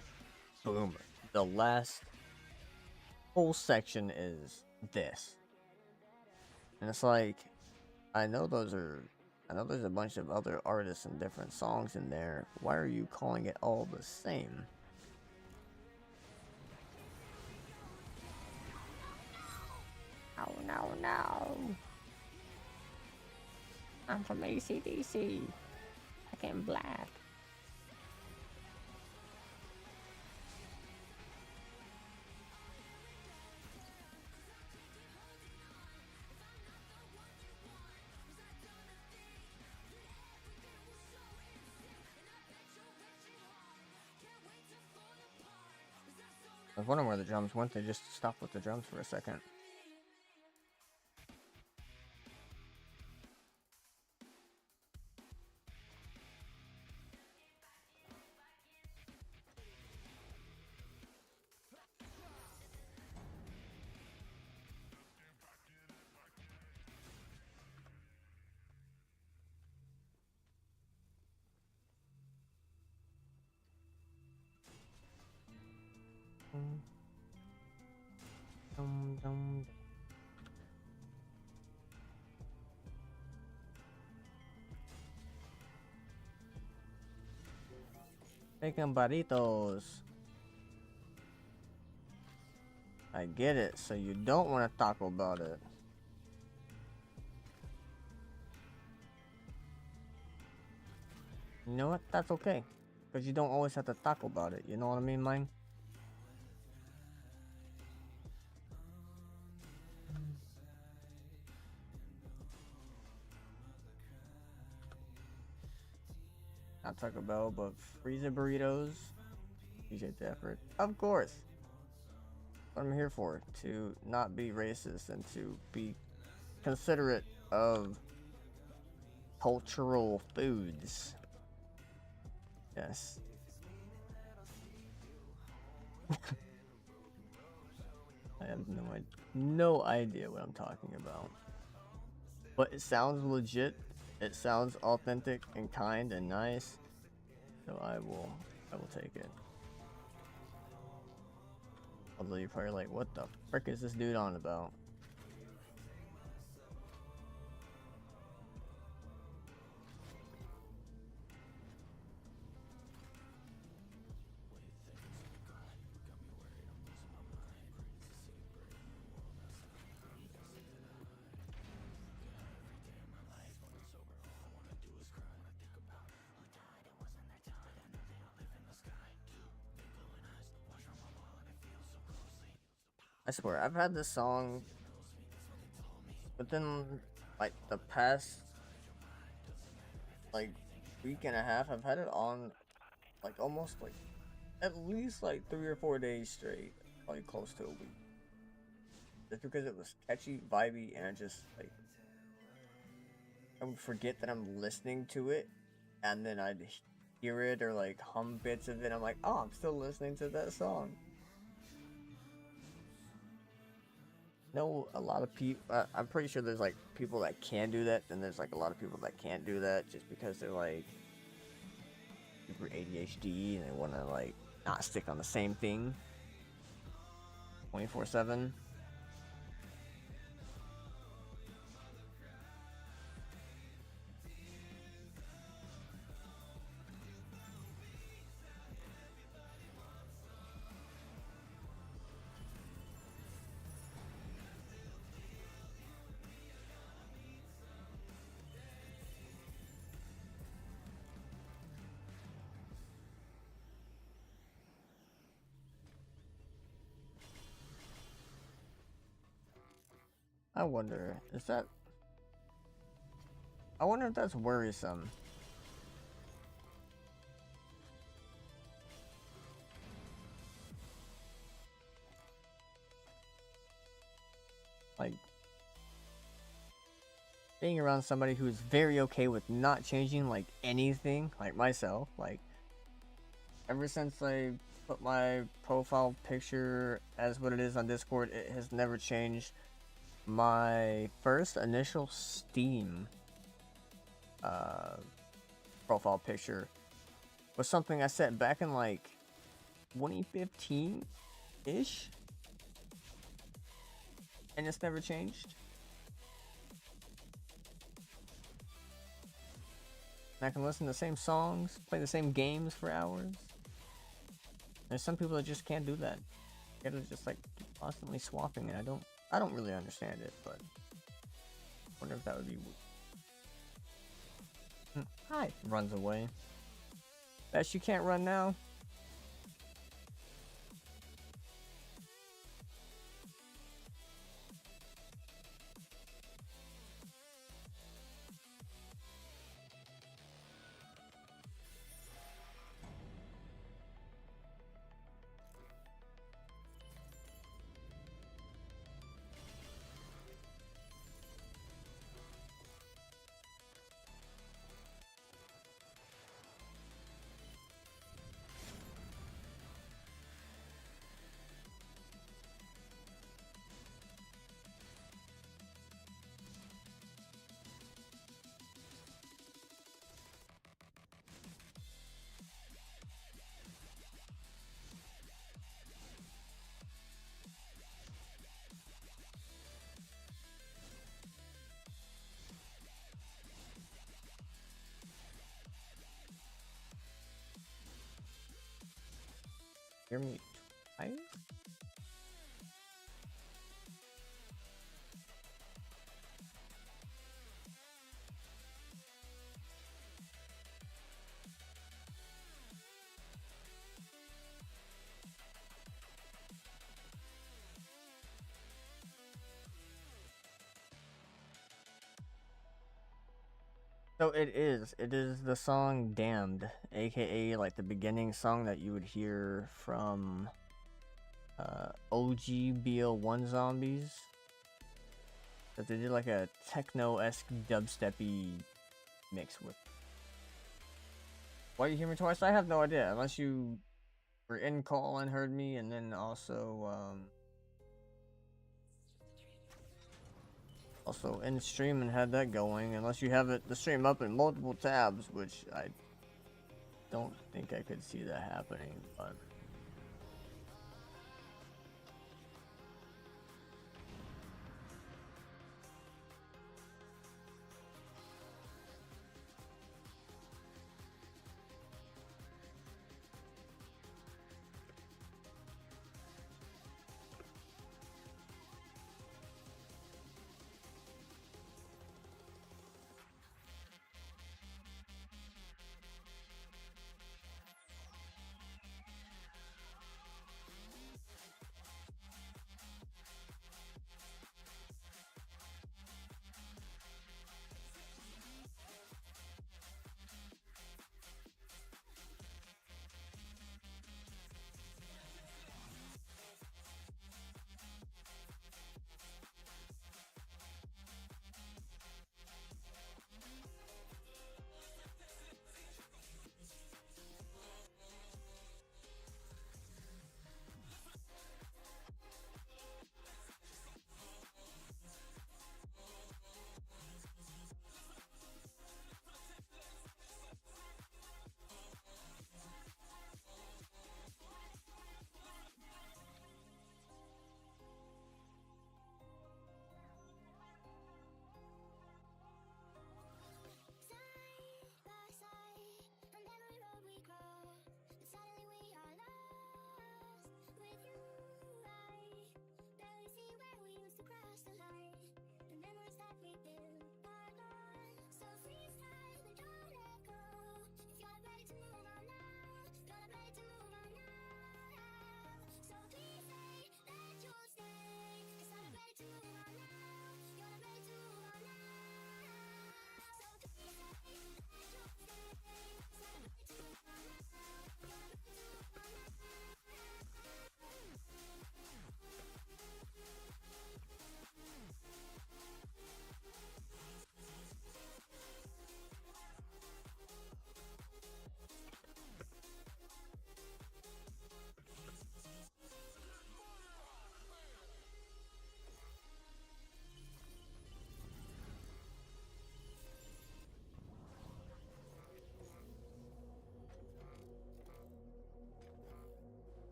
boom, the last whole section is this. And it's like, I know there's a bunch of other artists and different songs in there. Why are you calling it all the same? Oh no, no. I'm from ACDC. I can black. I was wondering where the drums went. They just stopped with the drums for a second. Making burritos. I get it, so you don't want to talk about it. You know what? That's okay. Because you don't always have to talk about it. You know what I mean, mine? Not Taco Bell, but freezer burritos. Appreciate the effort. Of course. What I'm here for. To not be racist and to be considerate of cultural foods. Yes. I have no idea what I'm talking about. But it sounds legit. It sounds authentic and kind and nice. So I will take it. Although you're probably like, what the frick is this dude on about? I swear, I've had this song within like the past like week and a half. I've had it on like almost like at least like 3 or 4 days straight, like close to a week. Just because it was catchy, vibey, and I just like I would forget that I'm listening to it, and then I'd hear it or like hum bits of it. I'm like, oh, I'm still listening to that song. No, a lot of people. I'm pretty sure there's like people that can do that, and there's like a lot of people that can't do that just because they're like super ADHD and they want to like not stick on the same thing 24/7. I wonder, is that? I wonder if that's worrisome. Like, being around somebody who's very okay with not changing, like, anything, like myself, like, ever since I put my profile picture as what it is on Discord, it has never changed. My first initial Steam profile picture was something I set back in like 2015-ish, and it's never changed. And I can listen to the same songs, play the same games for hours. There's some people that just can't do that. You gotta just like keep constantly swapping, and I don't really understand it, but I wonder if that would be. Hi, runs away. Best you can't run now. Hear me twice? So it is. It is the song Damned, aka like the beginning song that you would hear from OG BL1 Zombies. That they did like a techno-esque dubsteppy mix with. Why you hear me twice? I have no idea. Unless you were in call and heard me, and then also in stream and had that going. Unless you have the stream up in multiple tabs, which I don't think I could see that happening, but.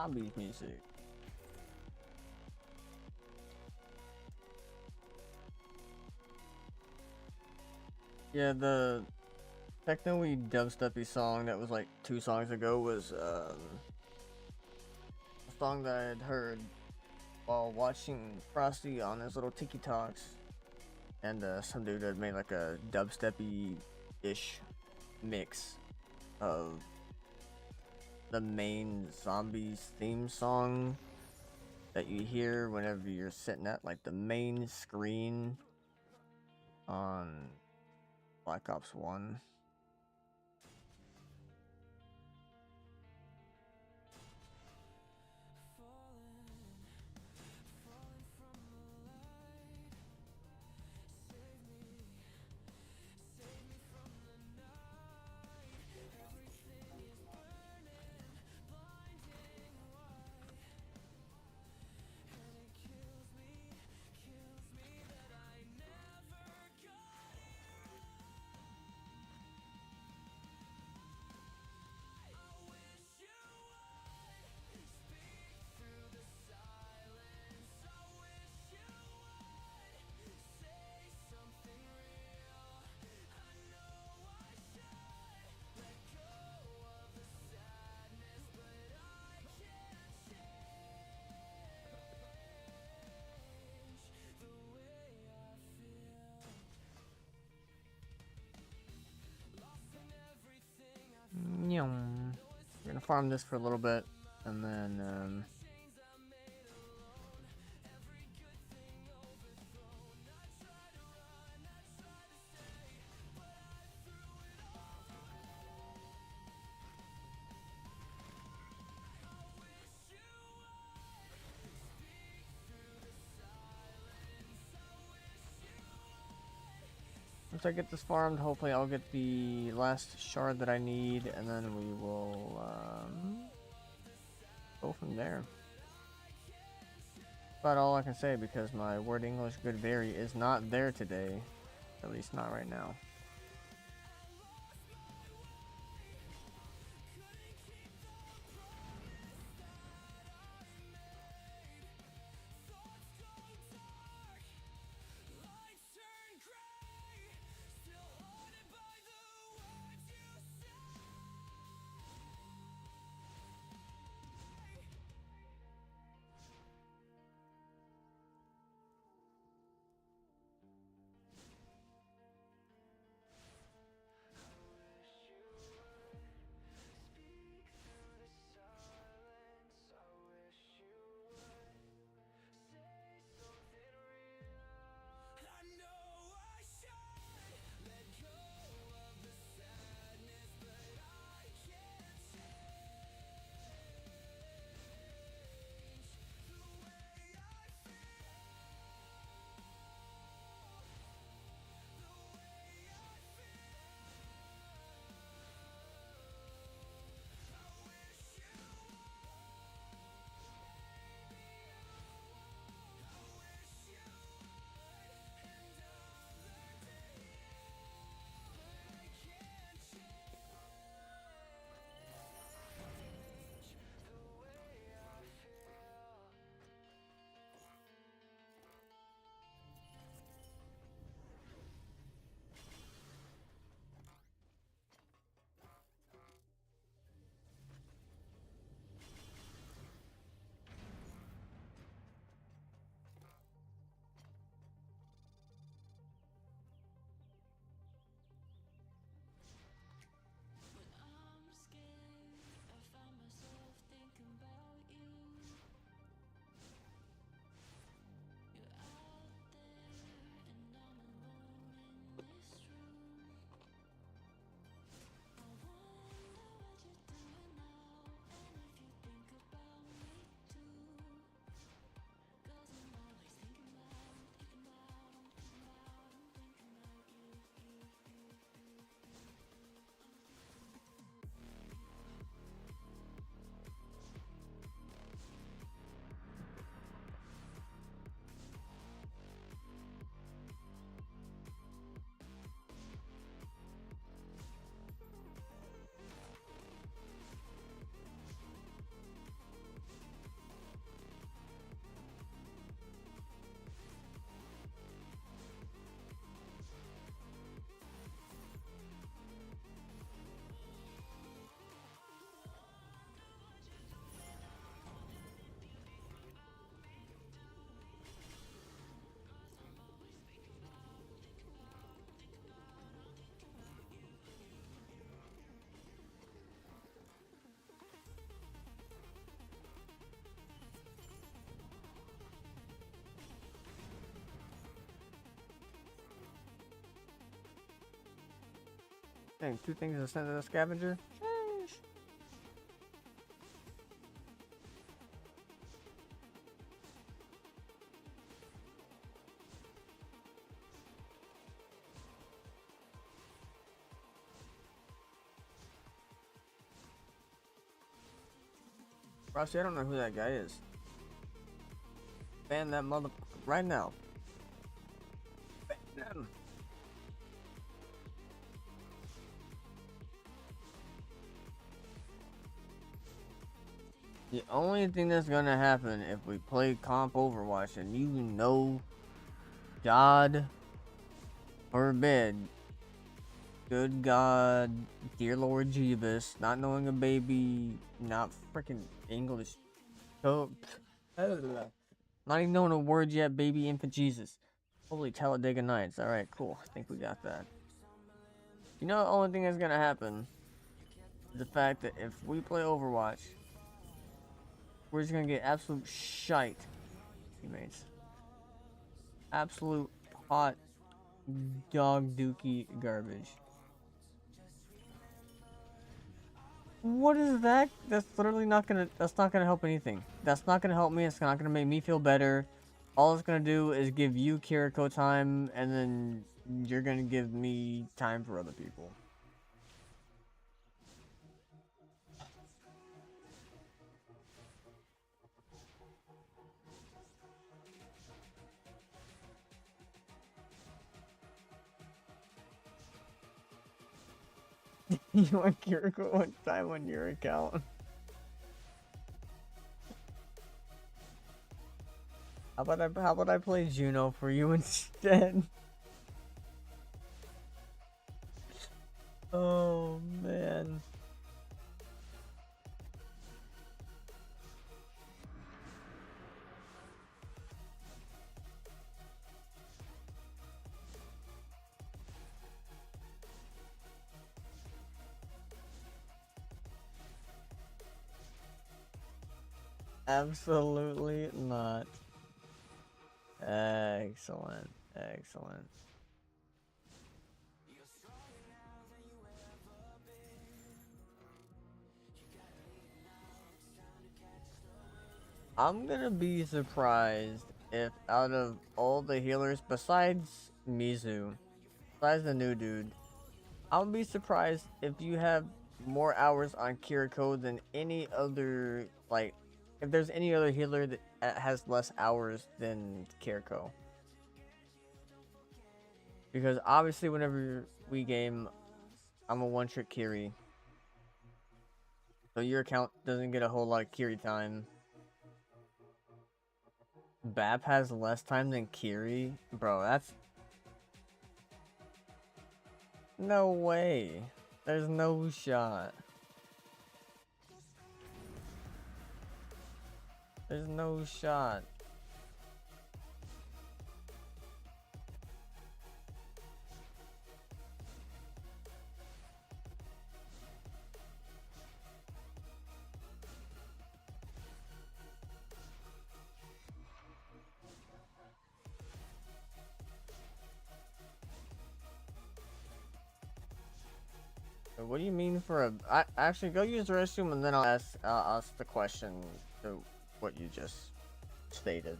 Zombies music. Yeah, the techno-y dubstepy song that was like 2 songs ago was a song that I had heard while watching Frosty on his little Tiki Talks, and some dude had made like a dubsteppy-ish mix of the main zombies theme song that you hear whenever you're sitting at like the main screen on Black Ops 1. We're gonna farm this for a little bit, and then once I get this farmed, hopefully I'll get the last shard that I need, and then we will go from there. About all I can say, because my word English good very is not there today, at least not right now. Dang, 2 things to send to the scavenger? Sheesh. Rossi, I don't know who that guy is. Ban that mother right now. Ban him. The only thing that's gonna happen if we play comp Overwatch, and you know, God forbid, good God, dear Lord Jeebus, not knowing a baby, not freaking English, oh, not even knowing a word yet, baby infant Jesus. Holy Talladega Nights. Alright, cool. I think we got that. You know, the only thing that's gonna happen is the fact that if we play Overwatch, we're just gonna get absolute shite, teammates. Absolute hot dog dookie garbage. What is that? That's literally not gonna. That's not gonna help anything. That's not gonna help me. It's not gonna make me feel better. All it's gonna do is give you Kiriko time, and then you're gonna give me time for other people. You want Kiriko one time on your account? How about I play Juno for you instead? Oh man. Absolutely not. Excellent. Excellent. I'm gonna be surprised if out of all the healers, besides Mizu, besides the new dude, I'll be surprised if you have more hours on Kiriko than any other, like, if there's any other healer that has less hours than Kiriko. Because obviously whenever we game, I'm a one-trick Kiri. So your account doesn't get a whole lot of Kiri time. Bap has less time than Kiri? Bro, that's... No way. There's no shot. There's no shot. What do you mean for a... actually, go use the restroom and then I'll ask the question to what you just stated.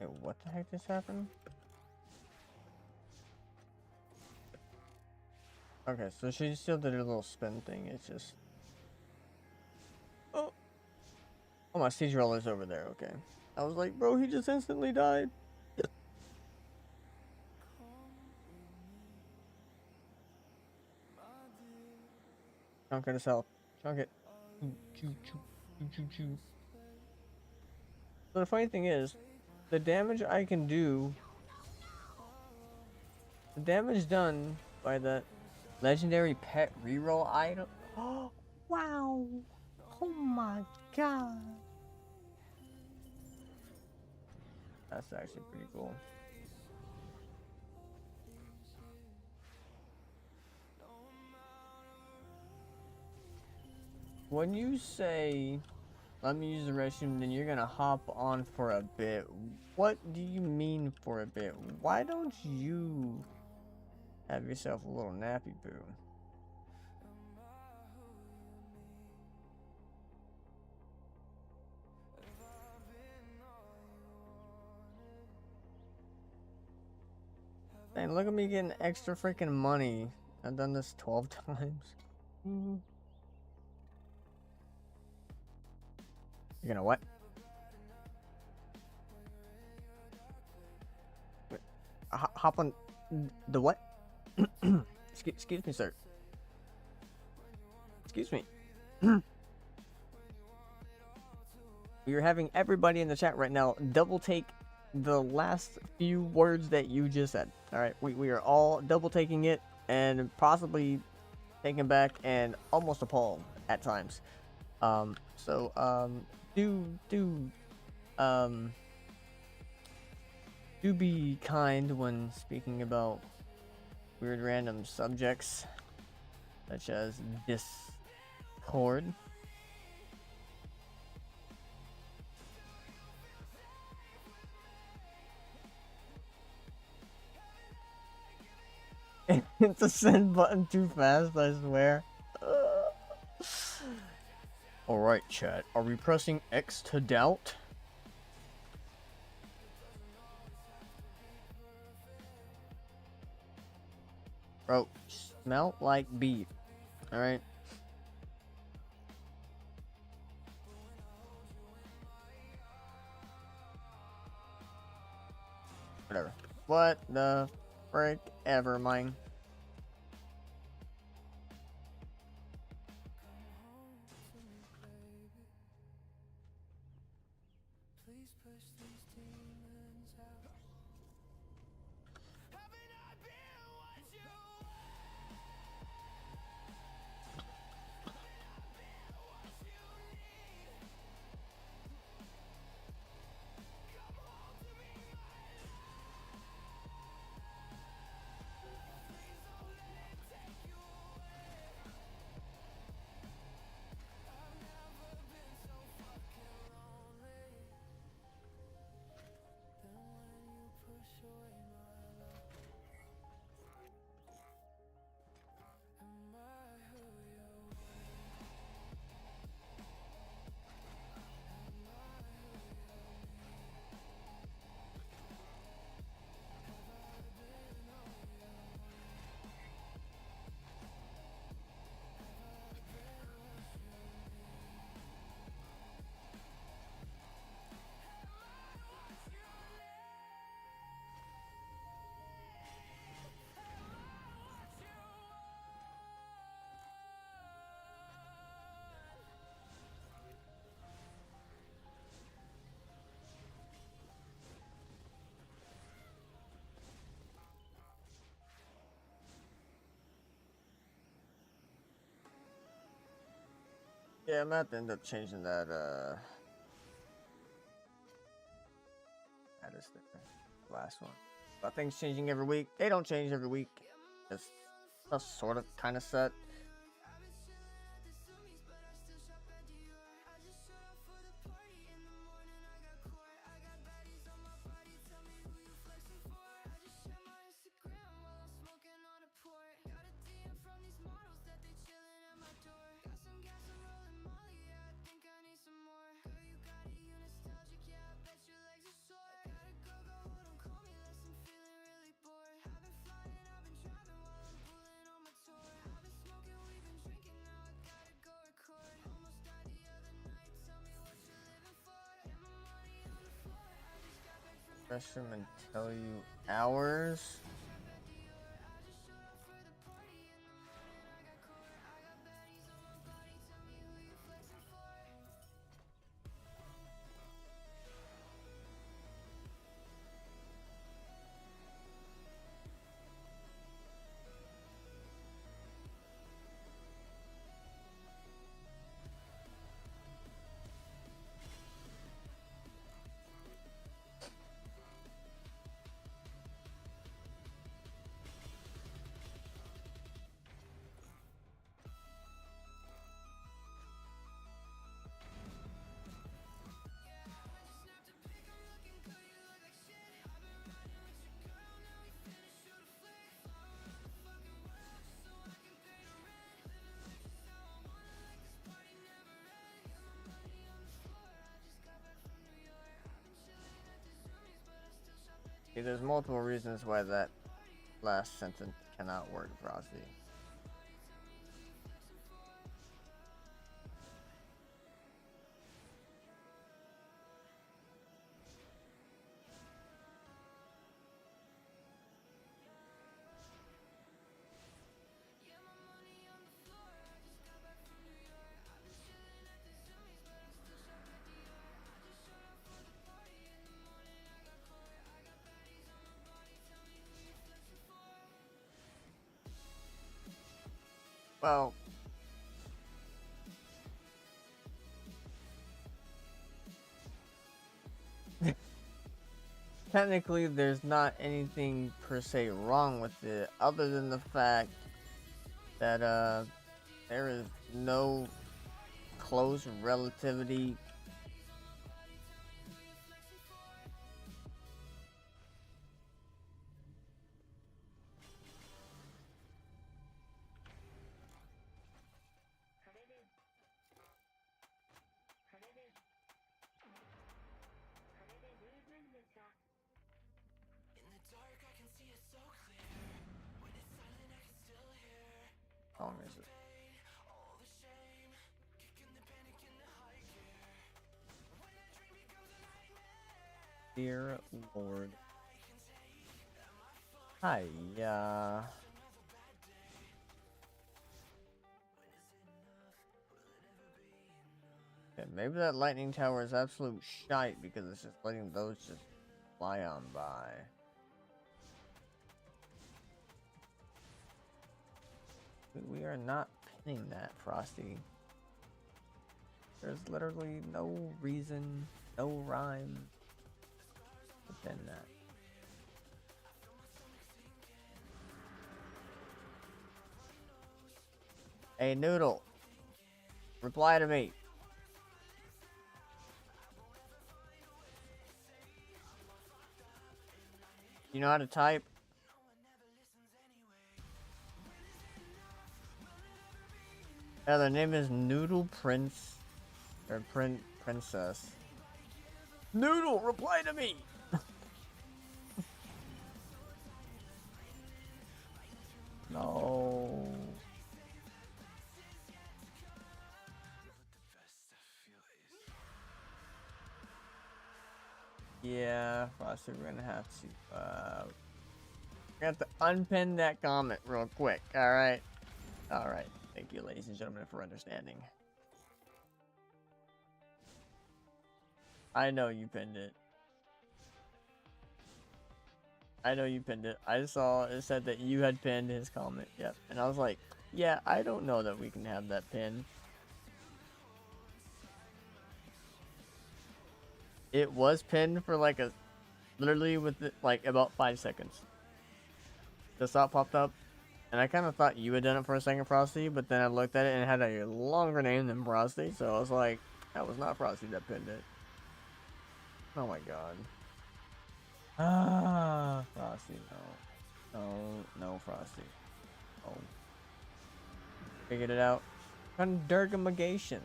Wait, what the heck just happened? Okay, so she still did her little spin thing, it's just... Oh! Oh, my siege roller's over there, okay. I was like, bro, he just instantly died. Chunk it himself. Chunk it. Choo. So the funny thing is, the damage I can do... The damage done by that legendary pet reroll item... Oh, wow! Oh my god! That's actually pretty cool. when you say let me use the restroom, then you're gonna hop on for a bit. What do you mean for a bit? Why don't you have yourself a little nappy poo? Dang, look at me getting extra freaking money. I've done this 12 times. You're gonna what? Wait, hop on the what? Excuse me, sir. Excuse me. We are having everybody in the chat right now double take the last few words that you just said. All right, we are all double taking it and possibly taken back and almost appalled at times. Do be kind when speaking about weird random subjects such as Discord. It's a send button too fast, I swear. Alright, chat. Are we pressing X to doubt? Bro, smell like beef. Alright. Whatever. What the frick ever, mine. Yeah, I'm gonna have to end up changing that, that is the last one. But things changing every week. They don't change every week. It's a sort of kind of set. Restroom and tell you hours. See, there's multiple reasons why that last sentence cannot work, Frosty. Well, technically there's not anything per se wrong with it other than the fact that there is no close relativity. How long is it? Dear Lord. Hi, okay, maybe that lightning tower is absolute shite because it's just letting those just fly on by. We are not pinning that, Frosty. There's literally no reason, no rhyme to pin that. Hey, Noodle, reply to me. You know how to type? Yeah, their name is Noodle Prince, or Princess. Noodle, reply to me! No. Yeah, Frosty, we're gonna have to unpin that comment real quick, alright? Alright, thank you ladies and gentlemen for understanding. I know you pinned it. I know you pinned it. I saw it said that you had pinned his comment, yep. And I was like, yeah, I don't know that we can have that pinned. It was pinned for like literally like about 5 seconds. The thought popped up, and I kind of thought you had done it for a second, Frosty, but then I looked at it and it had a longer name than Frosty, so I was like, that was not Frosty that pinned it. Oh my god. Ah, Frosty, no. No, Frosty. Oh. Figured it out. Condergamations.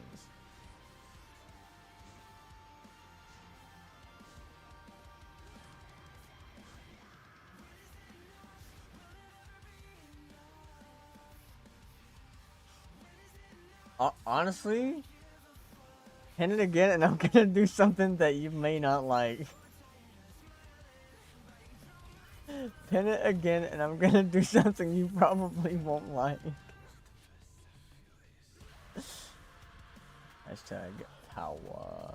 Honestly, pin it again and I'm gonna do something that you may not like. Pin it again and I'm gonna do something you probably won't like. Hashtag power.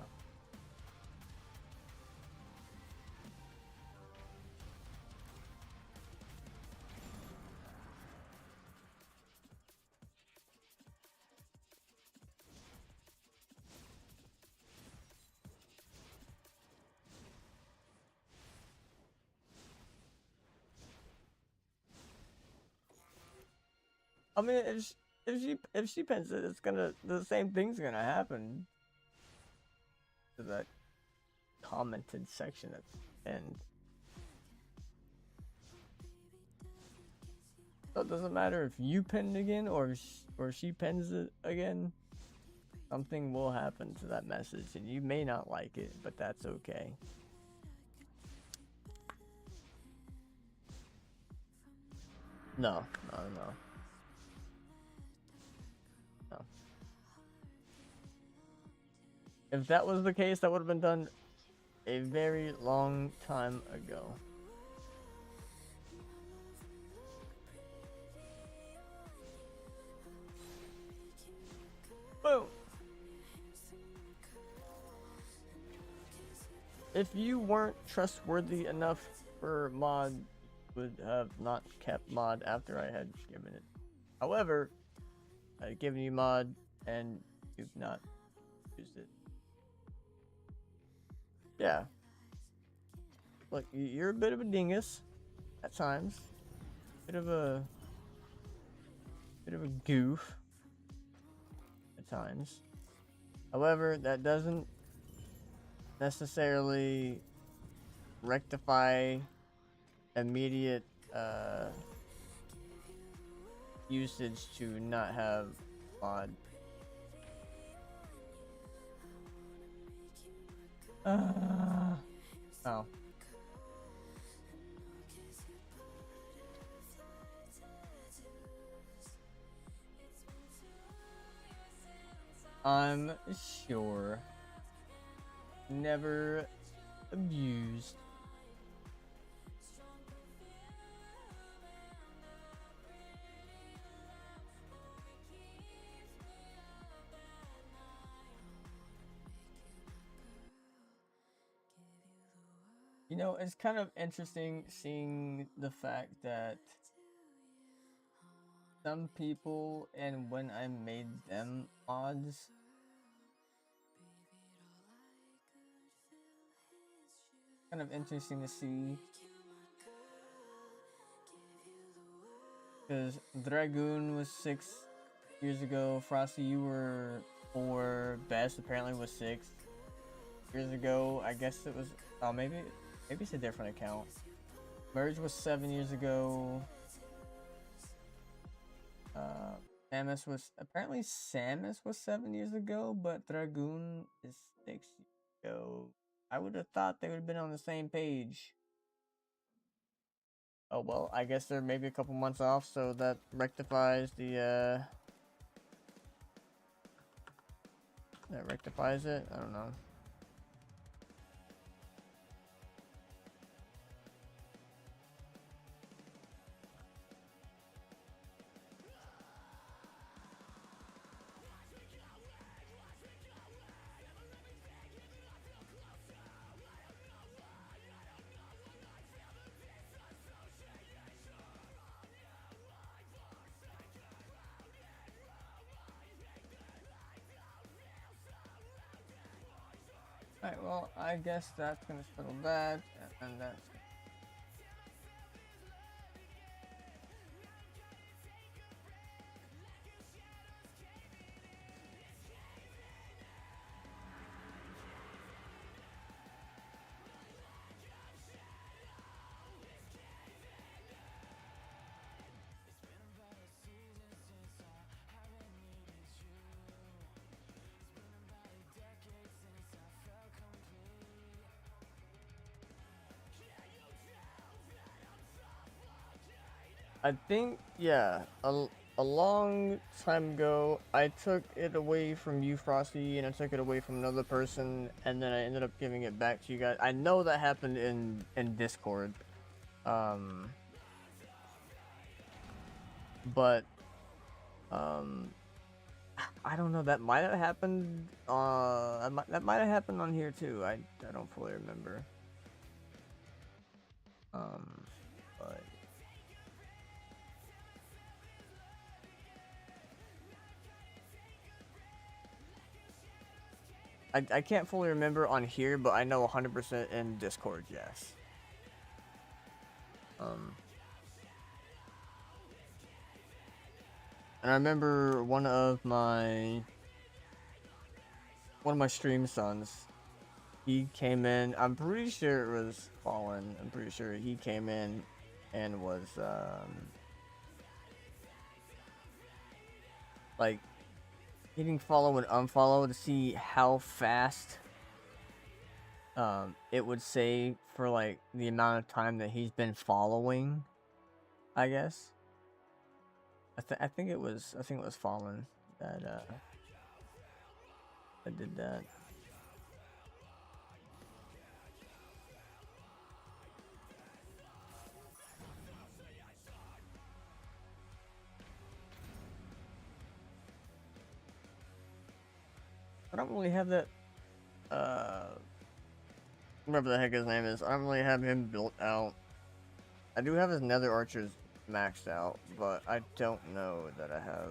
I mean, if she pins it, it's gonna the same thing's gonna happen to that commented section at the end. So it doesn't matter if you pin it again or she pins it again. Something will happen to that message, and you may not like it, but that's okay. No. If that was the case, that would have been done a very long time ago. Boom. If you weren't trustworthy enough for mod, would have not kept mod after I had given it. However, I had given you mod and you've not used it. Yeah. Look, you're a bit of a dingus at times. Bit of a goof at times. However, that doesn't necessarily rectify immediate usage to not have mod. Oh. I'm sure. Never abused. You know, it's kind of interesting seeing the fact that some people, and when I made them mods, kind of interesting to see, because Dragoon was 6 years ago, Frosty, you were 4, Best apparently was 6 years ago. I guess it was, oh, maybe it's a different account. Merge was 7 years ago. Samus was, apparently Samus was 7 years ago, but Dragoon is 6 years ago. I would have thought they would have been on the same page. Oh well, I guess they're maybe a couple months off, so that rectifies the that rectifies it. I don't know. Alright, well, I guess that's gonna settle that, and that's. I think, yeah, a long time ago, I took it away from you, Frosty, and I took it away from another person, and then I ended up giving it back to you guys. I know that happened in Discord, but I don't know. That might have happened. That might have happened on here too. I don't fully remember. But I can't fully remember on here, but I know 100% in Discord, yes. And I remember one of my stream sons, he came in, I'm pretty sure it was Fallen, I'm pretty sure he came in and was like hitting follow and unfollow to see how fast it would say for like the amount of time that he's been following, I guess. I think it was Fallen that that did that. I don't really have that. Whatever the heck his name is, I don't really have him built out. I do have his Nether Archers maxed out, but I don't know that I have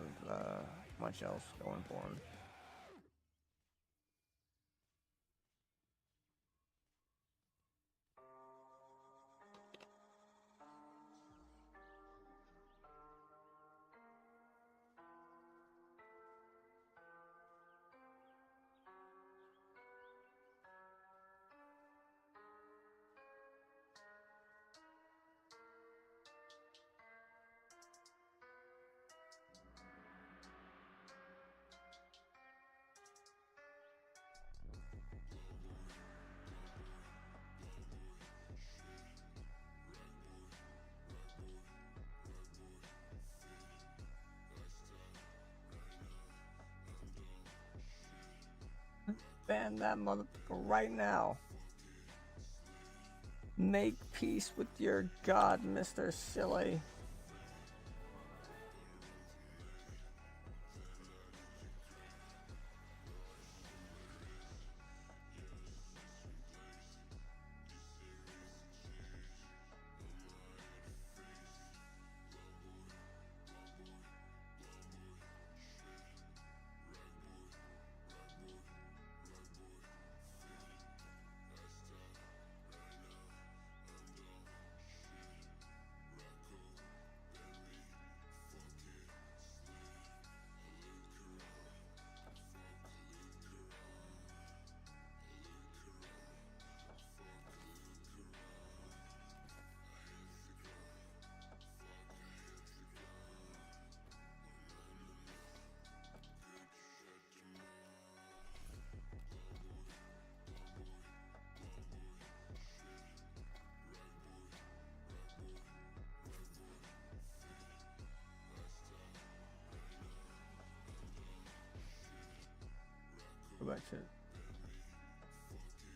much else going for him. Ban that motherfucker right now. Make peace with your god, Mr. Silly.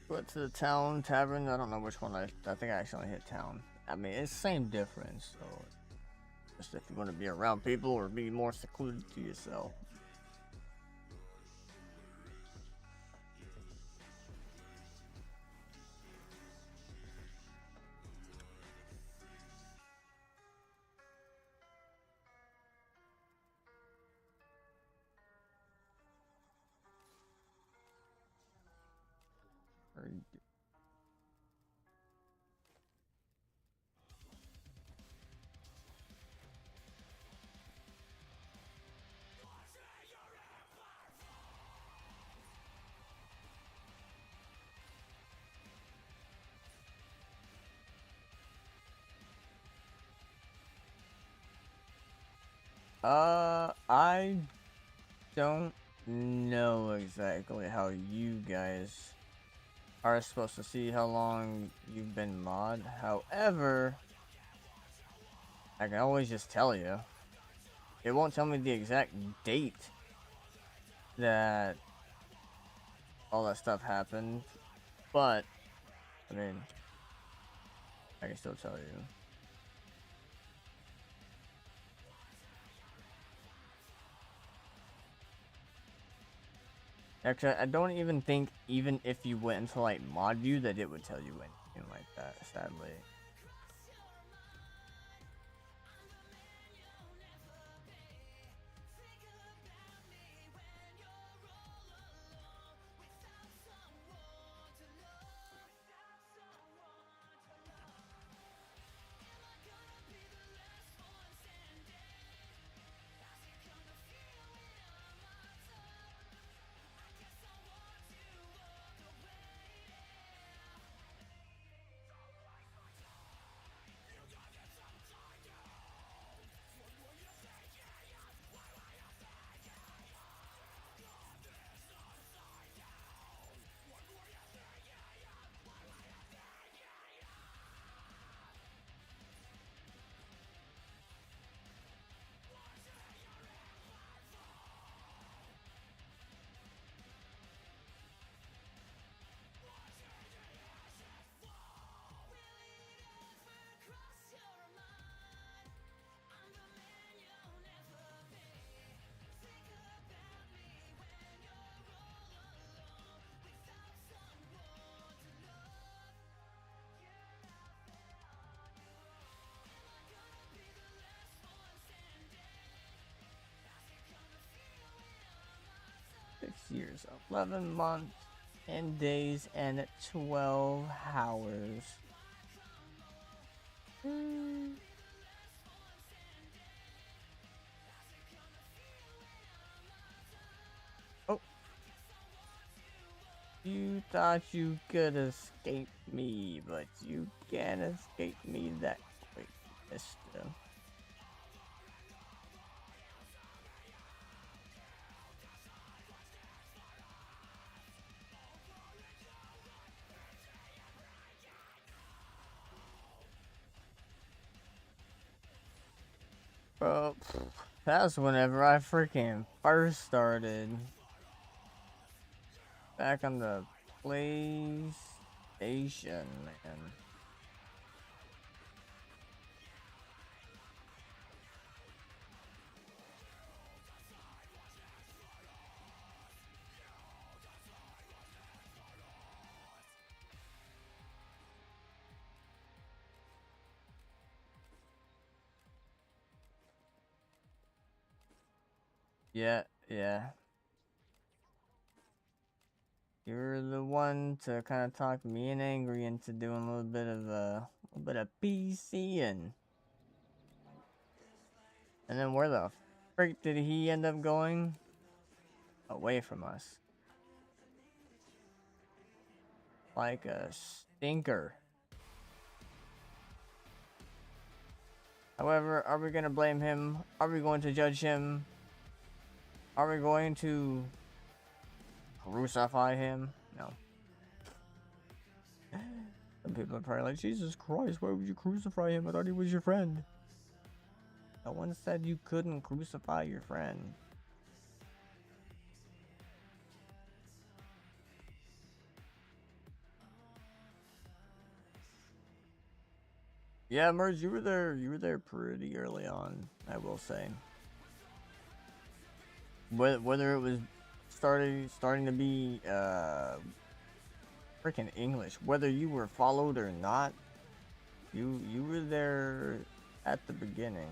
Go back to the town tavern. I don't know which one I think I actually hit town. I mean, it's the same difference. So, just if you want to be around people or be more secluded to yourself. I don't know exactly how you guys are supposed to see how long you've been mod. However, I can always just tell you. It won't tell me the exact date that all that stuff happened, but I mean, I can still tell you. Actually, I don't even think, even if you went into like mod view, that it would tell you anything like that, sadly. years, 11 months, and days, and 12 hours. Oh. You thought you could escape me, but you can't escape me that quick, mister. Bro, that's whenever I freaking first started. Back on the PlayStation, man. Yeah. You're the one to kind of talk me and Angry into doing a little bit of PC and then where the freak did he end up going? Away from us. Like a stinker. However, are we gonna blame him? Are we going to judge him? Are we going to crucify him? No. Some people are probably like, Jesus Christ, why would you crucify him? I thought he was your friend. No one said you couldn't crucify your friend. Yeah, Merge, you were there pretty early on, I will say. Whether it was starting to be freaking English, whether you were followed or not, you were there at the beginning.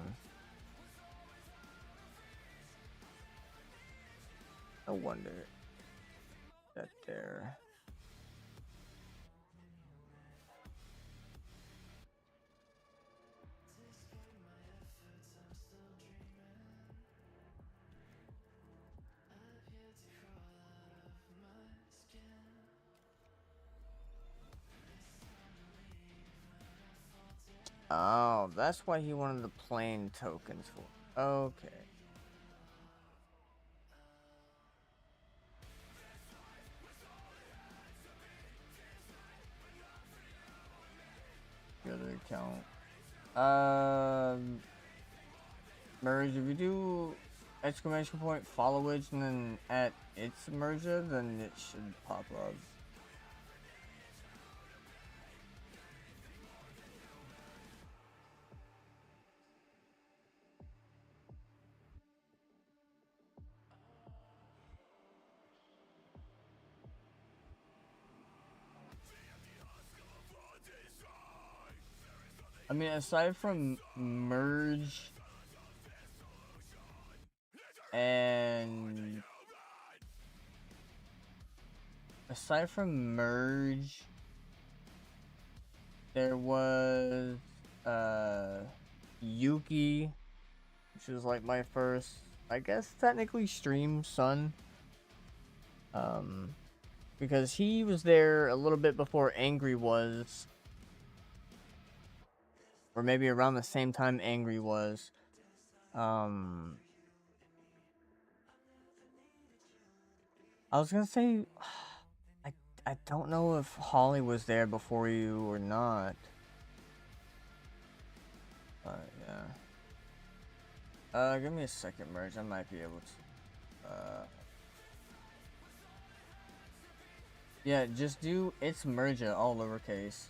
No wonder that there. Oh, that's why he wanted the plane tokens for. Okay. The other account. Merge, if you do exclamation point followage and then at its merger, then it should pop up. I mean, aside from merge and there was Yuki, which was like my first, I guess technically stream son. Because he was there a little bit before Angry was. Or maybe around the same time Angry was. I was gonna say, I don't know if Holly was there before you or not. But yeah. Give me a second, Merge. I might be able to. Yeah, just do it's Merja all lowercase.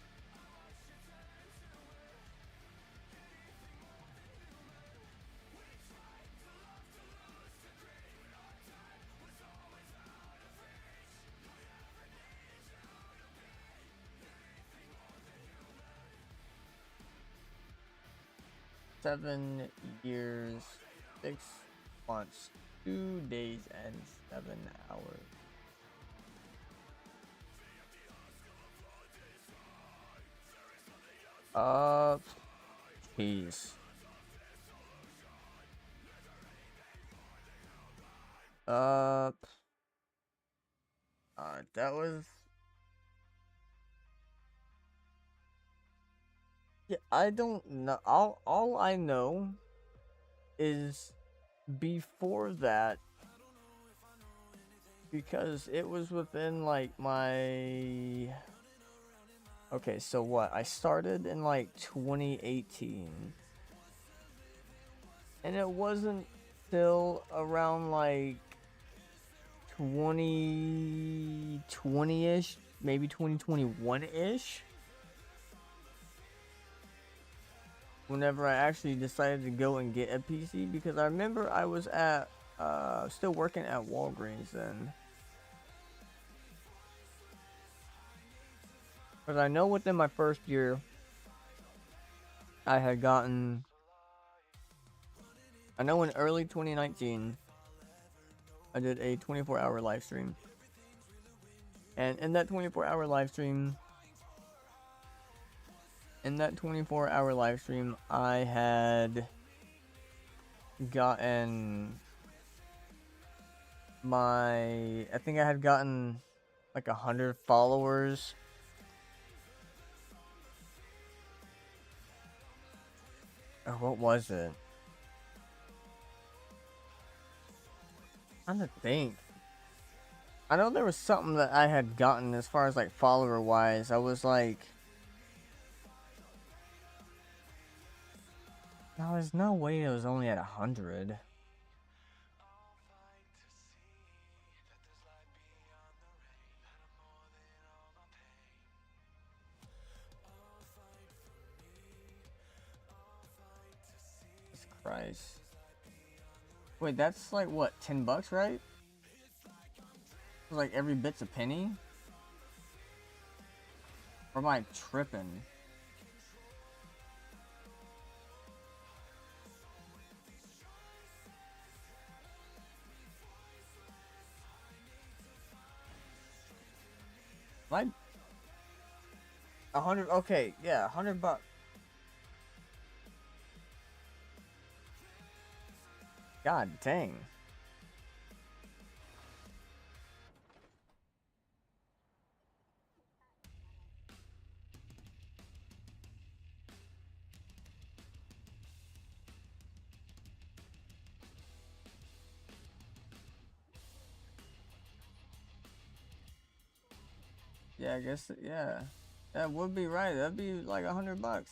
$7 years, 6 months, 2 days and 7 hours. Jeez. That was. Yeah, I don't know. All I know is before that, because it was within like my. Okay, so what? I started in like 2018, and it wasn't till around like 2020-ish, maybe 2021-ish, whenever I actually decided to go and get a PC, because I remember I was at still working at Walgreens then. Because I know within my first year I had gotten, I know in early 2019 I did a 24-hour live stream, and in that 24-hour live stream I had gotten I think I had gotten like 100 followers. Or what was it? I'm trying to think. I know there was something that I had gotten as far as like follower wise. I was like, no, there's no way it was only at 100. Jesus Christ. Wait, that's like what, $10, right? Like every bit's a penny? Or am I tripping? Am I 100? Okay, yeah, $100. God dang. Yeah, I guess, yeah. That would be right. That'd be like $100.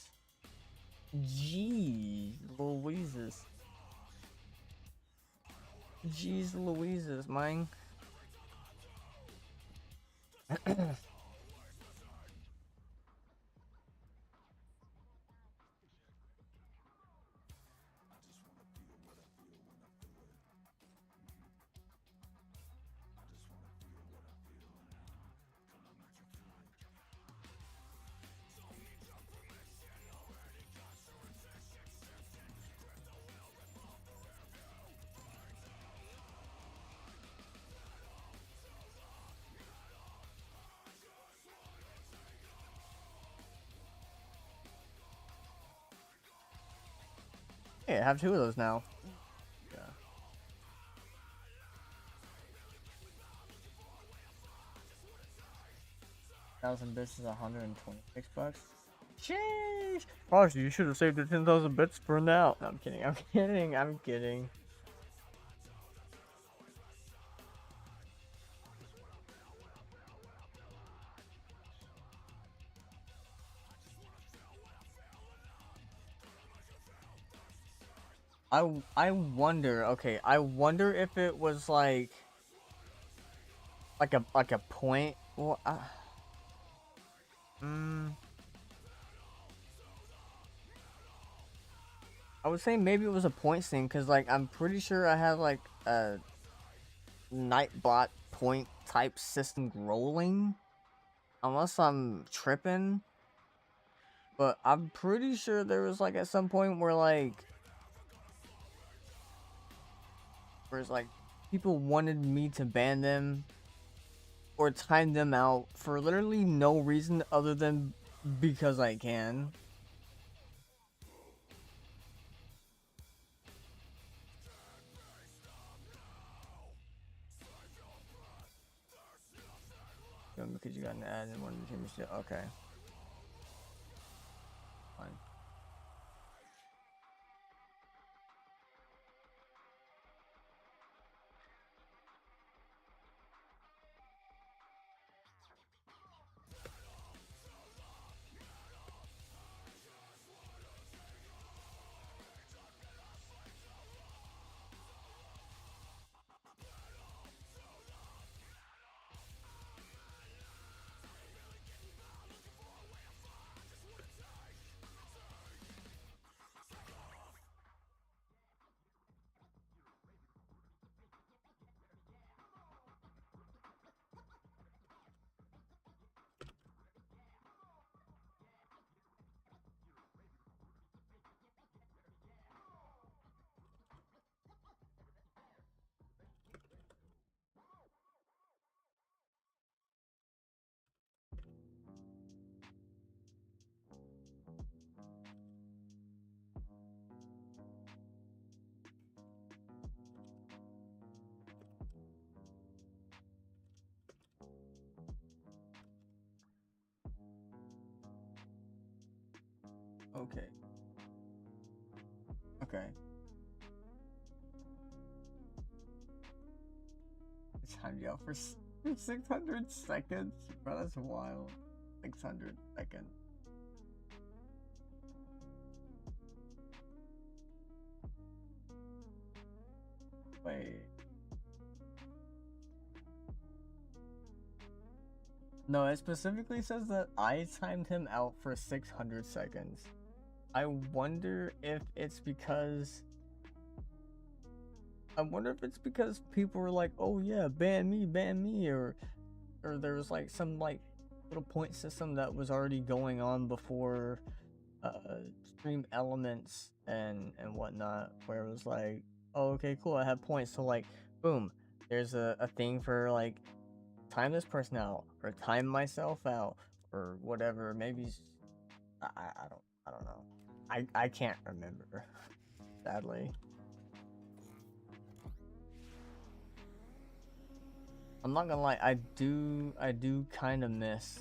Gee, Louises. Jeez Louises, man. Hey, I have 2 of those now. Yeah. 1,000 bits is $126. Sheesh! Gosh, you should have saved the 10,000 bits for now. No, I'm kidding. I'm kidding. I'm kidding. I wonder. Okay, I wonder if it was like a point. Well, I would say maybe it was a point thing, because like I'm pretty sure I have like a Nightbot point type system rolling, unless I'm tripping. But I'm pretty sure there was like at some point where like, where it's like people wanted me to ban them or time them out for literally no reason other than because I can. Because you got an ad and wanted to hear me shit. Okay. Fine. Okay. Okay. It's timed you out for 600 seconds? Bro, that's wild. 600 seconds. Wait. No, it specifically says that I timed him out for 600 seconds. I wonder if it's because people were like, "Oh yeah, ban me," or there was like some like little point system that was already going on before stream elements and whatnot, where it was like, "Oh, okay, cool, I have points, so like, boom, there's a thing for like time this person out or time myself out or whatever." Maybe I don't know. I can't remember, sadly. I'm not gonna lie, I do kind of miss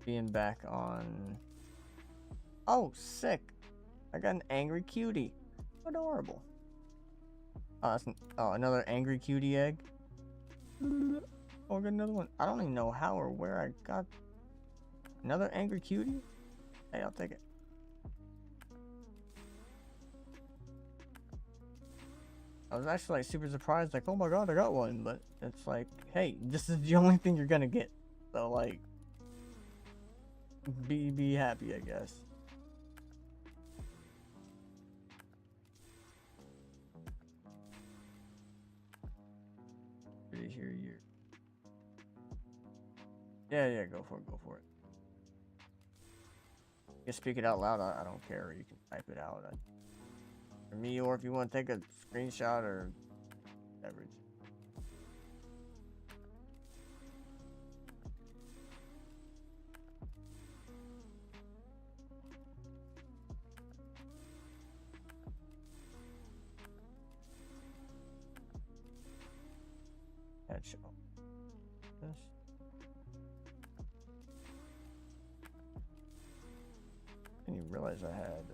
being back on. Oh, sick! I got an angry cutie. Adorable. Oh, another angry cutie egg. Oh, I got another one. I don't even know how or where I got another angry cutie. Hey, I'll take it. I was actually like super surprised, like, oh my god, I got one, but it's like, hey, this is the only thing you're gonna get. So like, be happy, I guess. Did you hear your? Yeah, go for it. You can speak it out loud. I don't care. You can type it out. For me, or if you want to take a screenshot or whatever. Headshot. Yes. I didn't realize I had.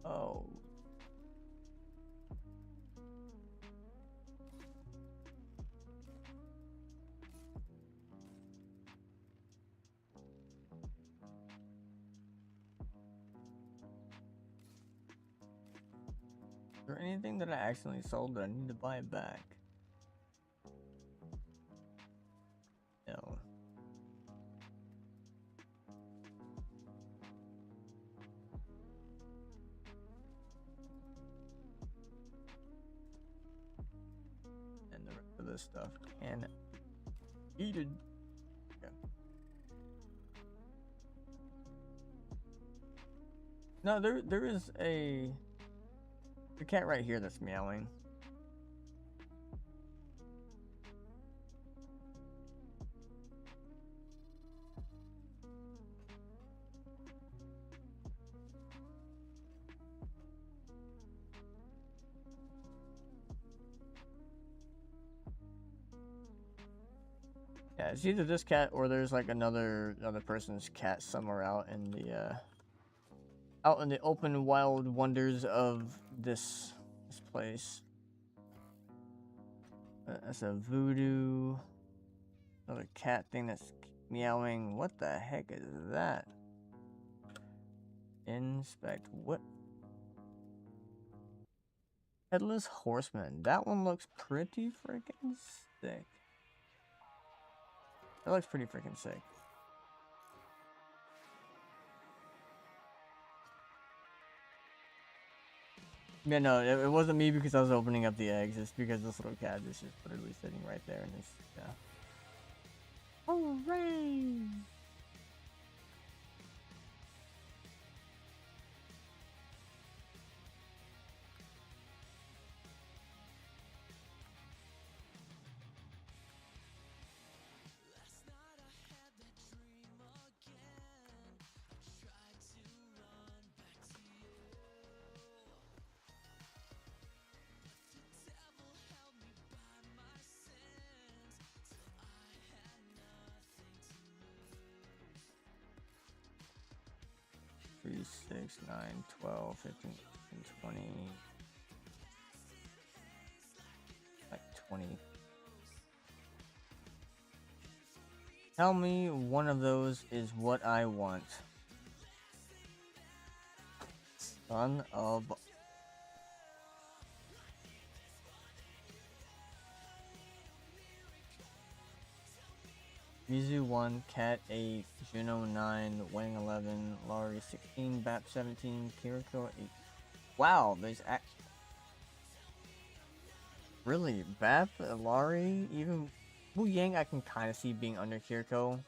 Oh. Is there anything that I accidentally sold that I need to buy it back? No. And the rest of this stuff can be eaten. Yeah. No, there is a cat right here that's meowing. Yeah, it's either this cat or there's like another person's cat somewhere out in the open wild wonders of this place. That's a voodoo. Another cat thing that's meowing. What the heck is that? Inspect. What? Headless Horseman. That one looks pretty freaking sick. That looks pretty freaking sick. Yeah, no, it wasn't me because I was opening up the eggs. It's because this little cat is just literally sitting right there and it's, yeah. Hooray! Three, 6, 9, 12, 15, 20. Like 20. Tell me one of those is what I want. Son of... Mizu 1, Cat 8, Juno 9, Wang 11, Laurie 16, Bap 17, Kiriko 8. Wow, there's really, Bap, Laurie, even Wu Yang I can kind of see being under Kiriko.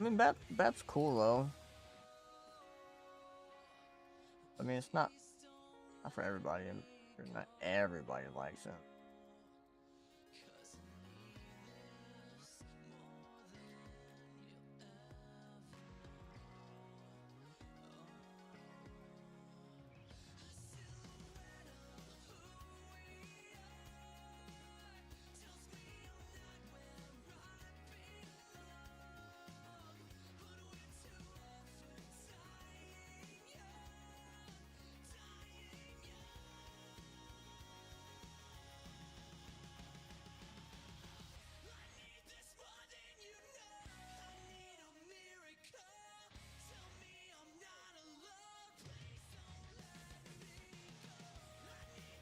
I mean, Bap's cool though. I mean, it's not for everybody. Not everybody likes it.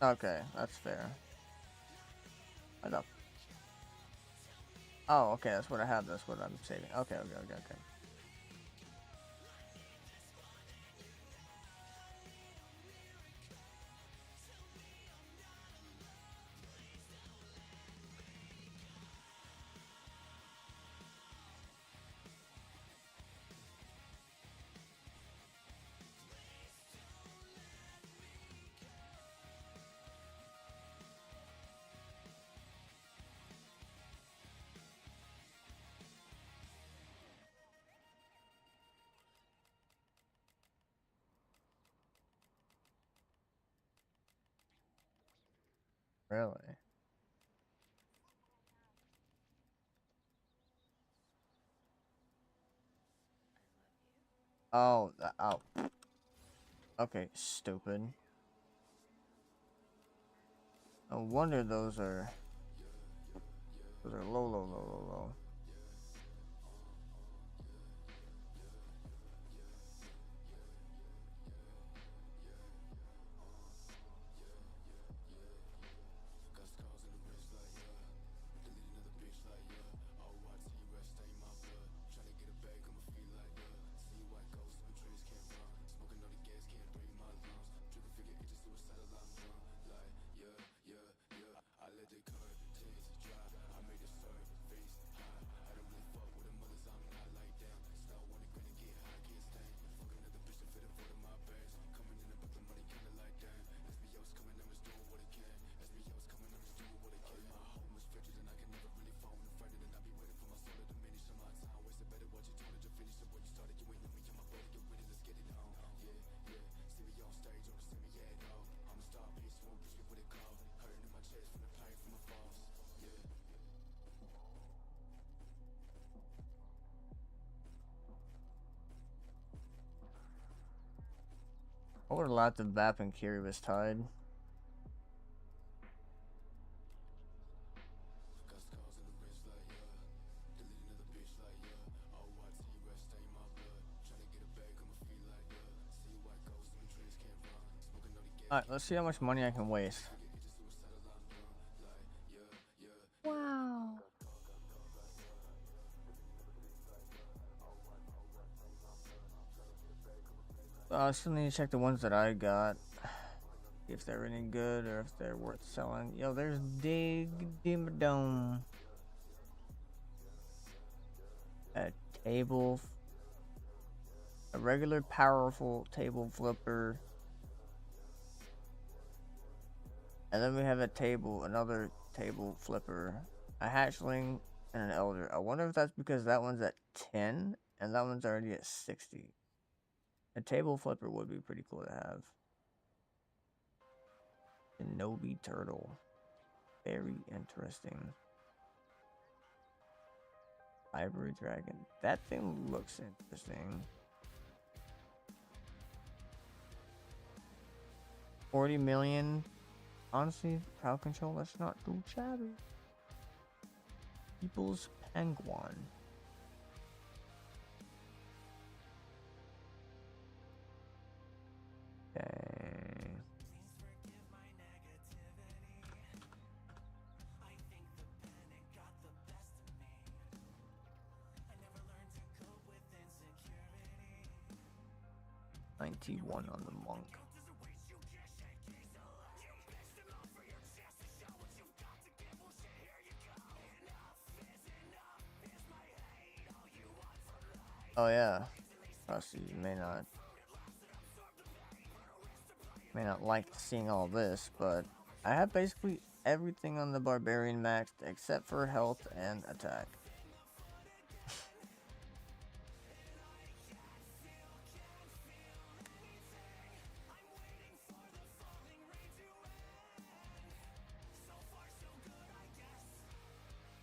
Okay, that's fair. I thought. Oh, okay, that's what I have. That's what I'm saving. Okay. Really? Oh, oh. Okay, stupid. No wonder those are low. I would have laughed if Bap and Kiri was tied. Alright, let's see how much money I can waste. Wow. I still need to check the ones that I got. If they're any good or if they're worth selling. Yo, there's Dig Dome. A table. A regular powerful table flipper. And then we have another table flipper. A hatchling and an elder. I wonder if that's because that one's at 10 and that one's already at 60. A table flipper would be pretty cool to have. Shinobi turtle. Very interesting. Ivory dragon. That thing looks interesting. 40 million. Honestly, crowd control, that's not too shabby. People's penguin. Okay. $91 on the monk. Oh yeah, Rusty, you may not like seeing all this, but I have basically everything on the barbarian maxed except for health and attack.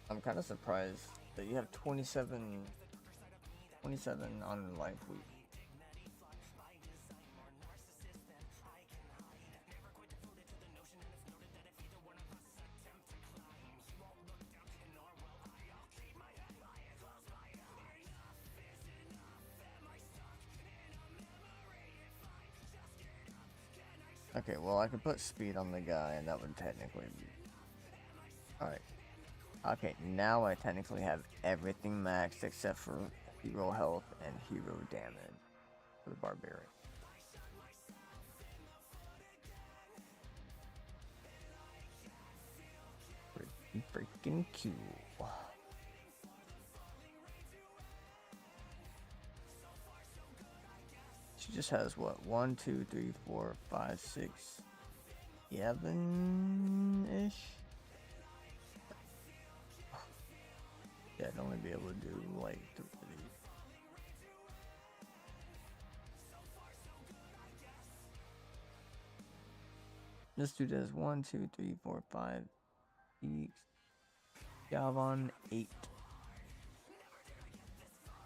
I'm kind of surprised that you have 27 on life week. Okay, well I could put speed on the guy and that would technically be... Alright. Okay, now I technically have everything maxed except for hero health and hero damage for the barbarian. Pretty freaking cool. She just has what? 1, 2, 3, 4, 5, 6, 7-ish? Yeah, I'd only be able to do like 3. This dude has 1, 2, 3, 4, 5. Yavon 8.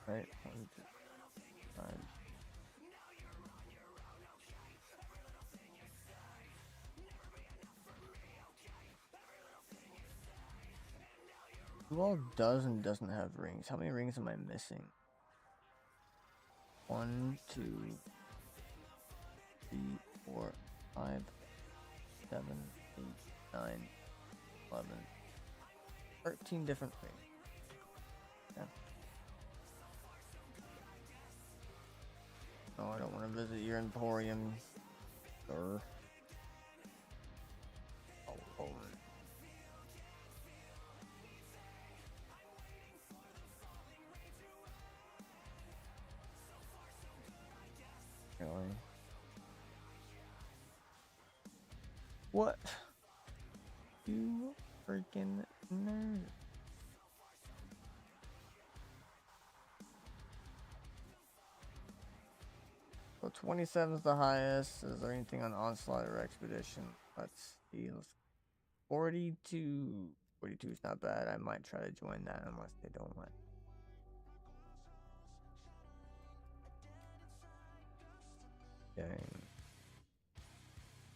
Right? 1, 2, 5. Who all does and doesn't have rings? How many rings am I missing? 1, 2, 3, 4, 5, 7, 8, 9, 11, 13 different rings. Yeah. Oh, I don't want to visit your emporium, sir. Oh, Lord. Really? What? You freaking nerd. So 27 is the highest. Is there anything on Onslaught or Expedition? Let's see. 42. 42 is not bad. I might try to join that unless they don't let. Dang.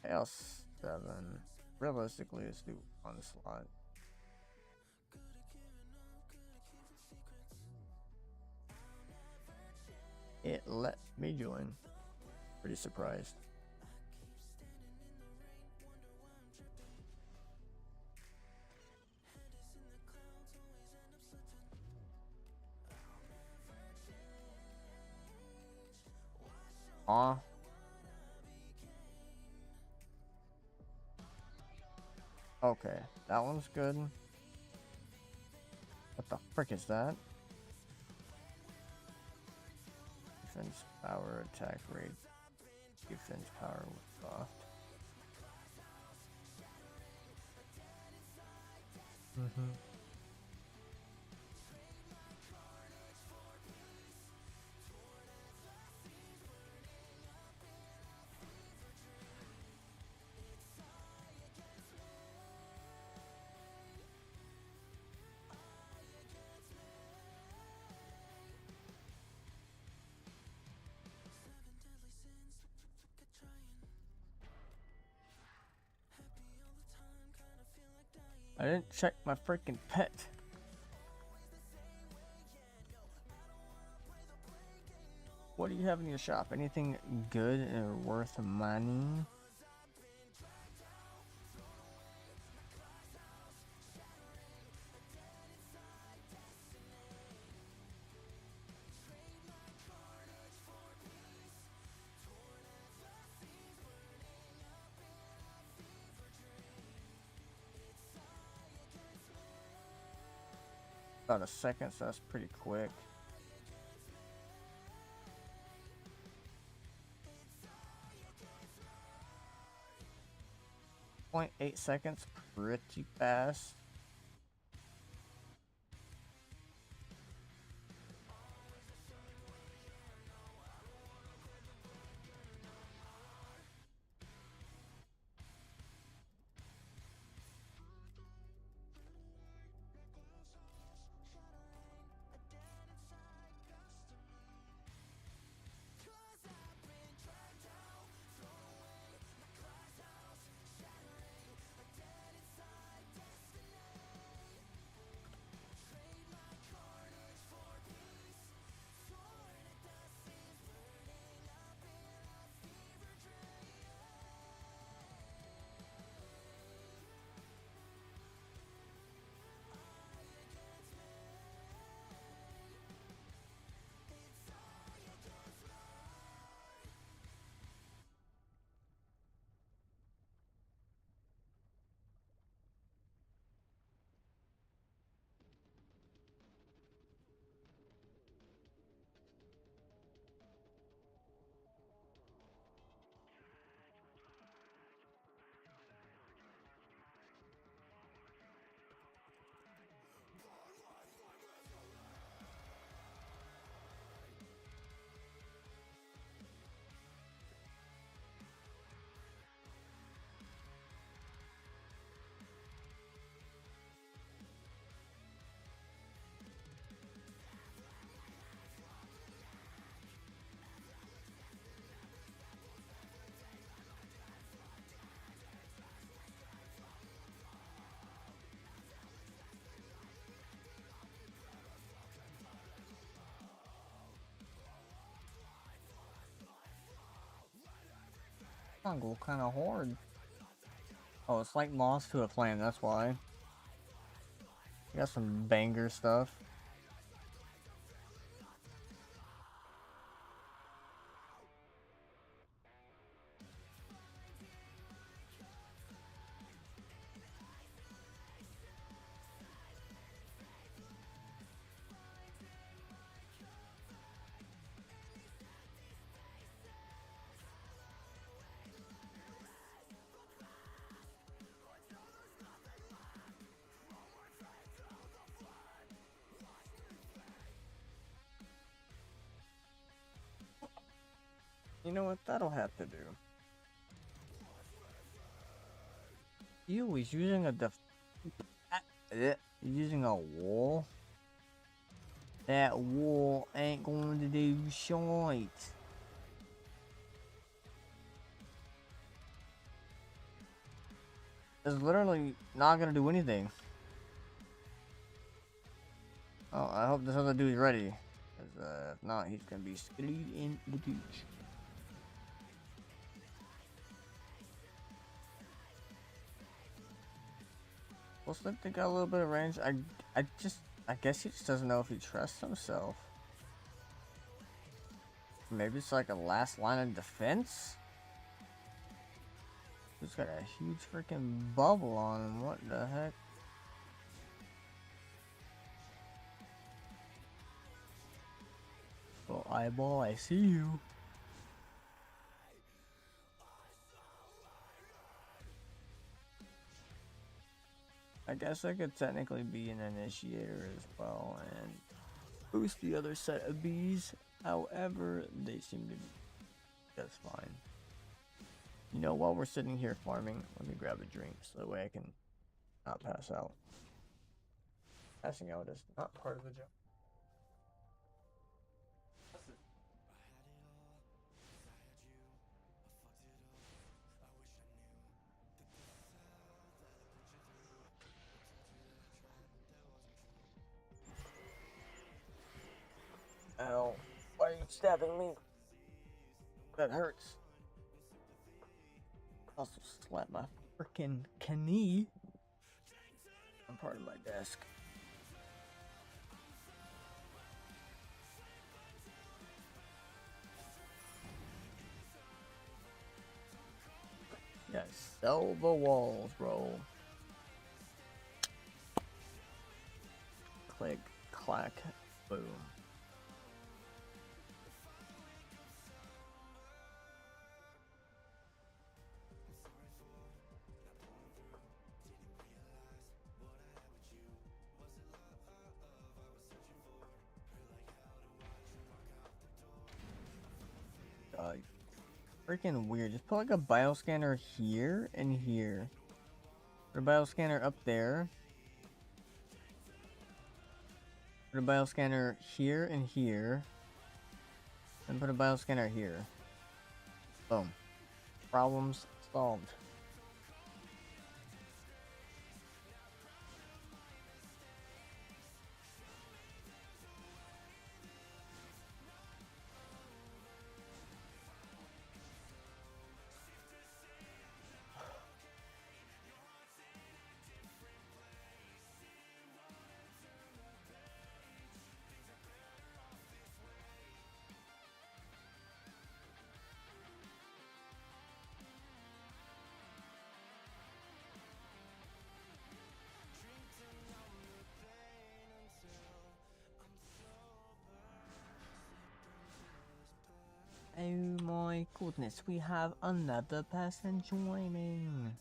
Chaos 7. Realistically, let's do one slot. It let me join. Pretty surprised. Aw. Okay, that one's good. What the frick is that? Defense power, attack rate, defense power with buffed. I didn't check my freaking pet. What do you have in your shop? Anything good or worth money? About a second, so that's pretty quick. .8 seconds, pretty fast. Go kind of hard. Oh, it's like Lost to a Flame, that's why. You got some banger stuff. You know what? That'll have to do. You was using a using a wall. That wall ain't going to do shite. is literally not gonna do anything. Oh, I hope this other dude's ready. Cause if not, he's gonna be screwed in the douche. Well, Slip got a little bit of range. I guess he just doesn't know if he trusts himself. Maybe it's like a last line of defense? He's got a huge freaking bubble on him. What the heck? Well, eyeball, I see you. I guess I could technically be an initiator as well and boost the other set of bees. However, they seem to be just fine. You know, while we're sitting here farming, let me grab a drink so that way I can not pass out. Passing out is not part of the job. Ow. Why are you stabbing me? That hurts. Also slap my freaking knee on part of my desk. Yeah, sell the walls, bro. Click, clack, boom. Freaking weird. Just put like a bioscanner here and here. Put a bioscanner up there. Put a bioscanner here and here. And put a bioscanner here. Boom. Problems solved. Oh my goodness, we have another person joining.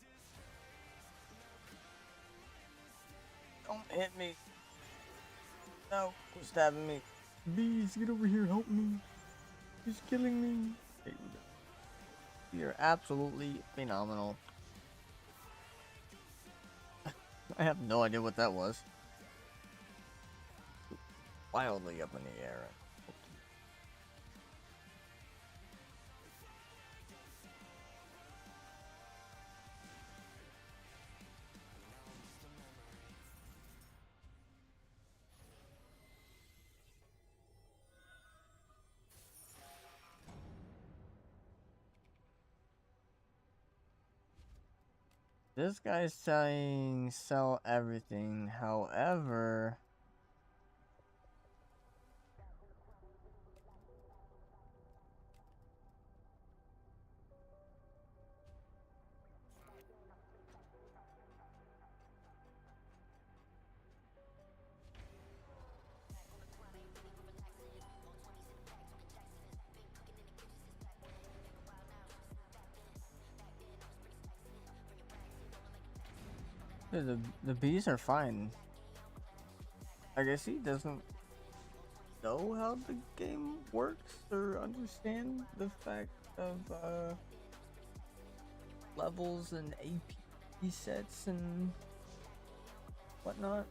Don't hit me. No, quit stabbing me. Bees, get over here, help me. He's killing me. There you go. You're absolutely phenomenal. I have no idea what that was. Wildly up in the air. This guy's saying sell everything, however... The bees are fine. I guess he doesn't know how the game works or understand the fact of levels and AP sets and whatnot.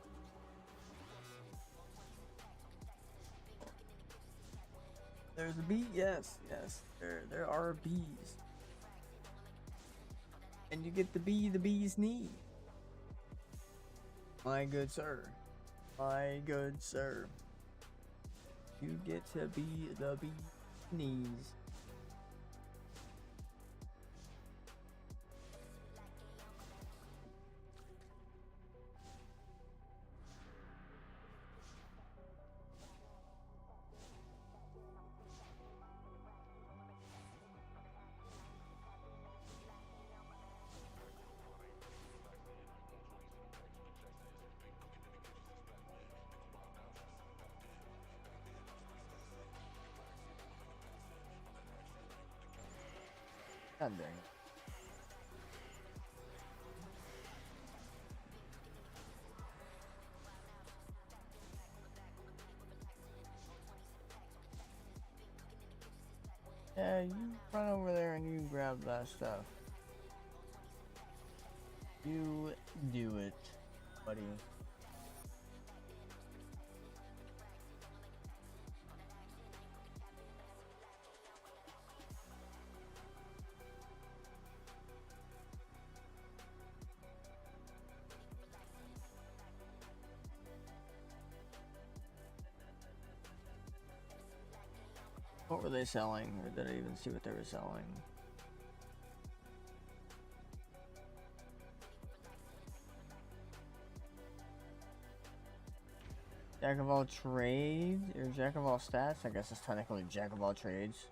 There's a bee, yes, there are bees. And you get the bee the bees need. My good sir. My good sir. You get to be the bee's knees. God dang it. Yeah, you run over there and you grab that stuff. You do it, buddy. What were they selling? Or did I even see what they were selling? Jack of all trades? Or jack of all stats? I guess it's technically jack of all trades.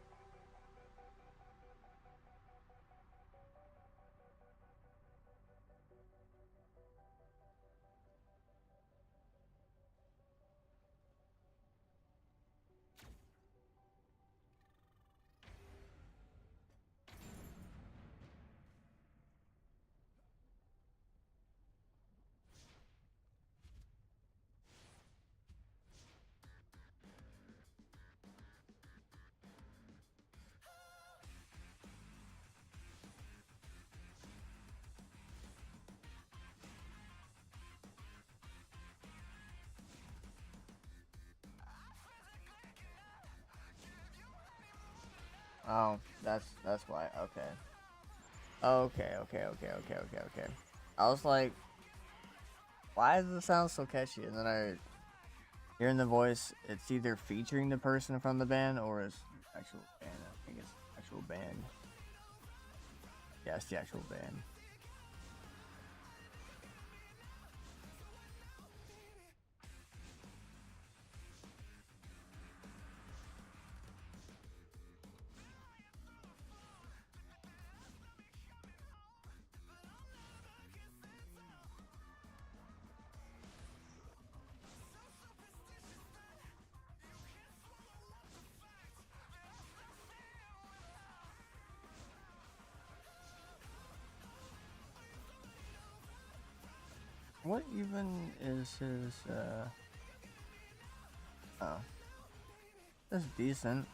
Oh, that's why. Okay. Okay. I was like, why does it sound so catchy? And then I hearing the voice, it's either featuring the person from the band or it's actual band. I think it's actual band. Yeah, it's the actual band. What even is his, oh. That's decent.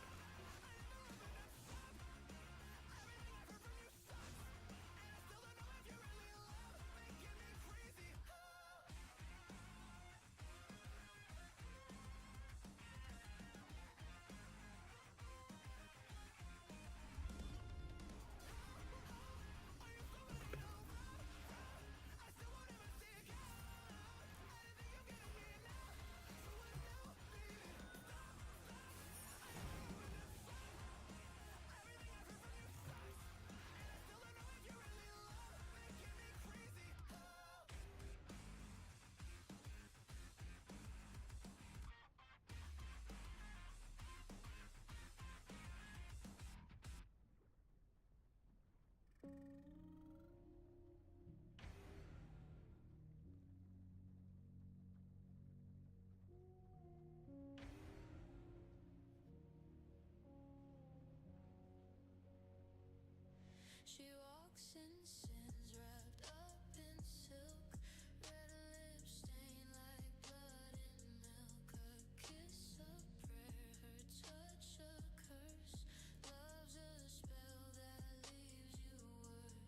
She walks in sins wrapped up in silk, red lips stained like blood and milk. Her kiss a prayer, her touch a curse. Love's a spell that leaves you worse.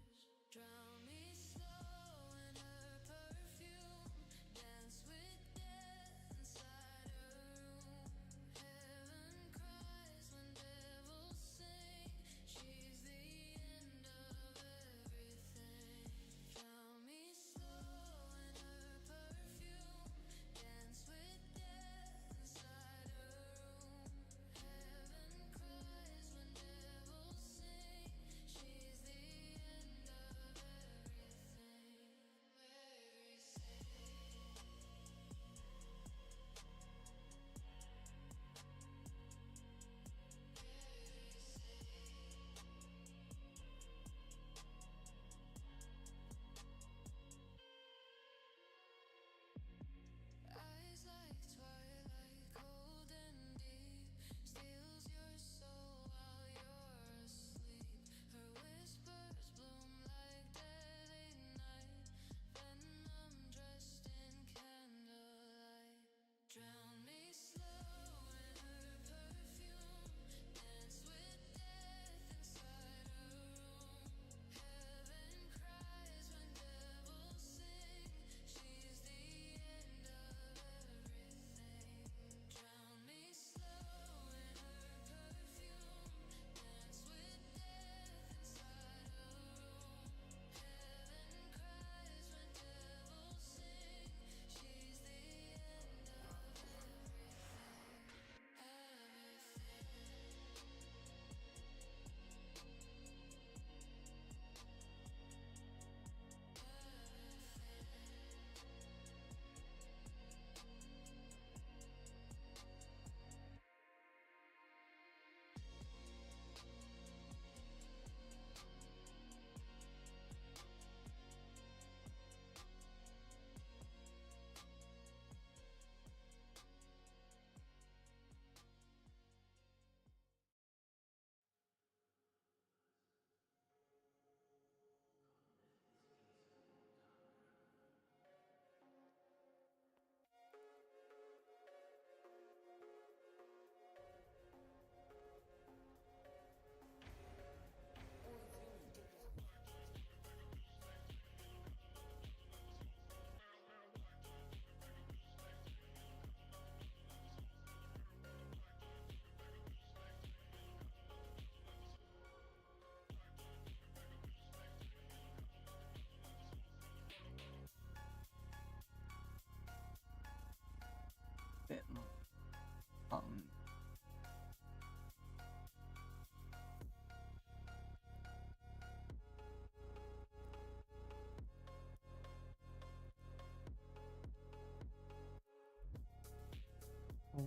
Drown me slow in her perfume, dance with death inside her room. Heaven cries when devils sing. She's the end of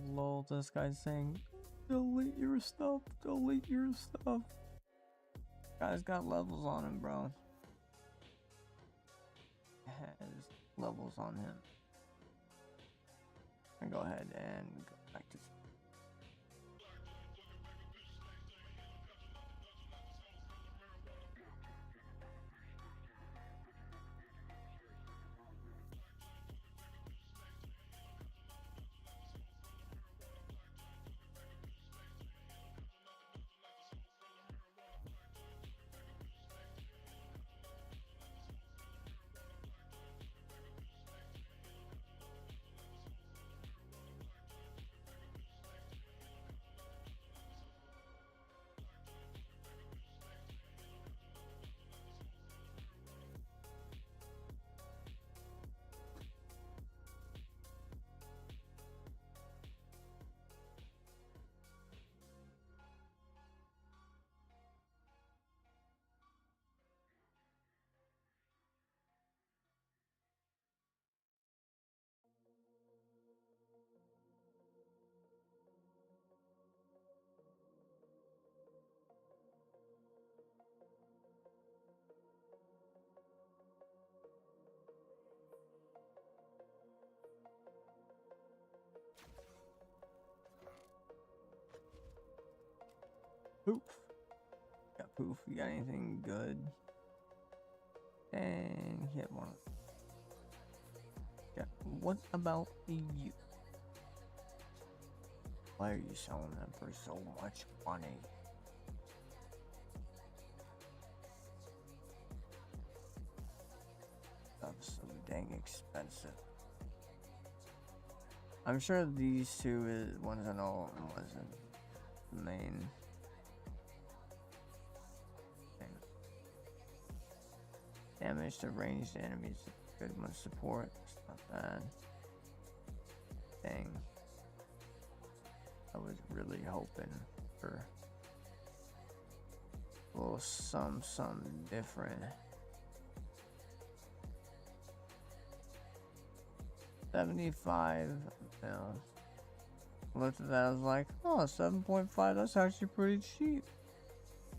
Lol, this guy's saying, delete your stuff, delete your stuff. Guy's got levels on him, bro. Has levels on him. And go ahead and go back to. Poof. Got poof. You got anything good? And he had one. Yeah. What about you? Why are you selling them for so much money? Stuff's so dang expensive. I'm sure these two is ones I know wasn't the main thing. Damage to ranged enemies. Good one support. It's not bad. Dang. I was really hoping for a little something different. 75 mil. Looked at that, I was like, oh, 7.5, that's actually pretty cheap.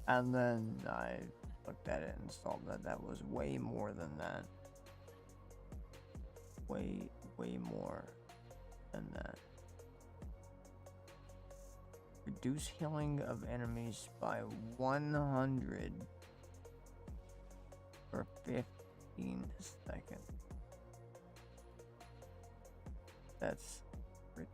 And then I looked at it and saw that that was way more than that. Way more than that. Reduce healing of enemies by 100 for 15 seconds. That's pretty.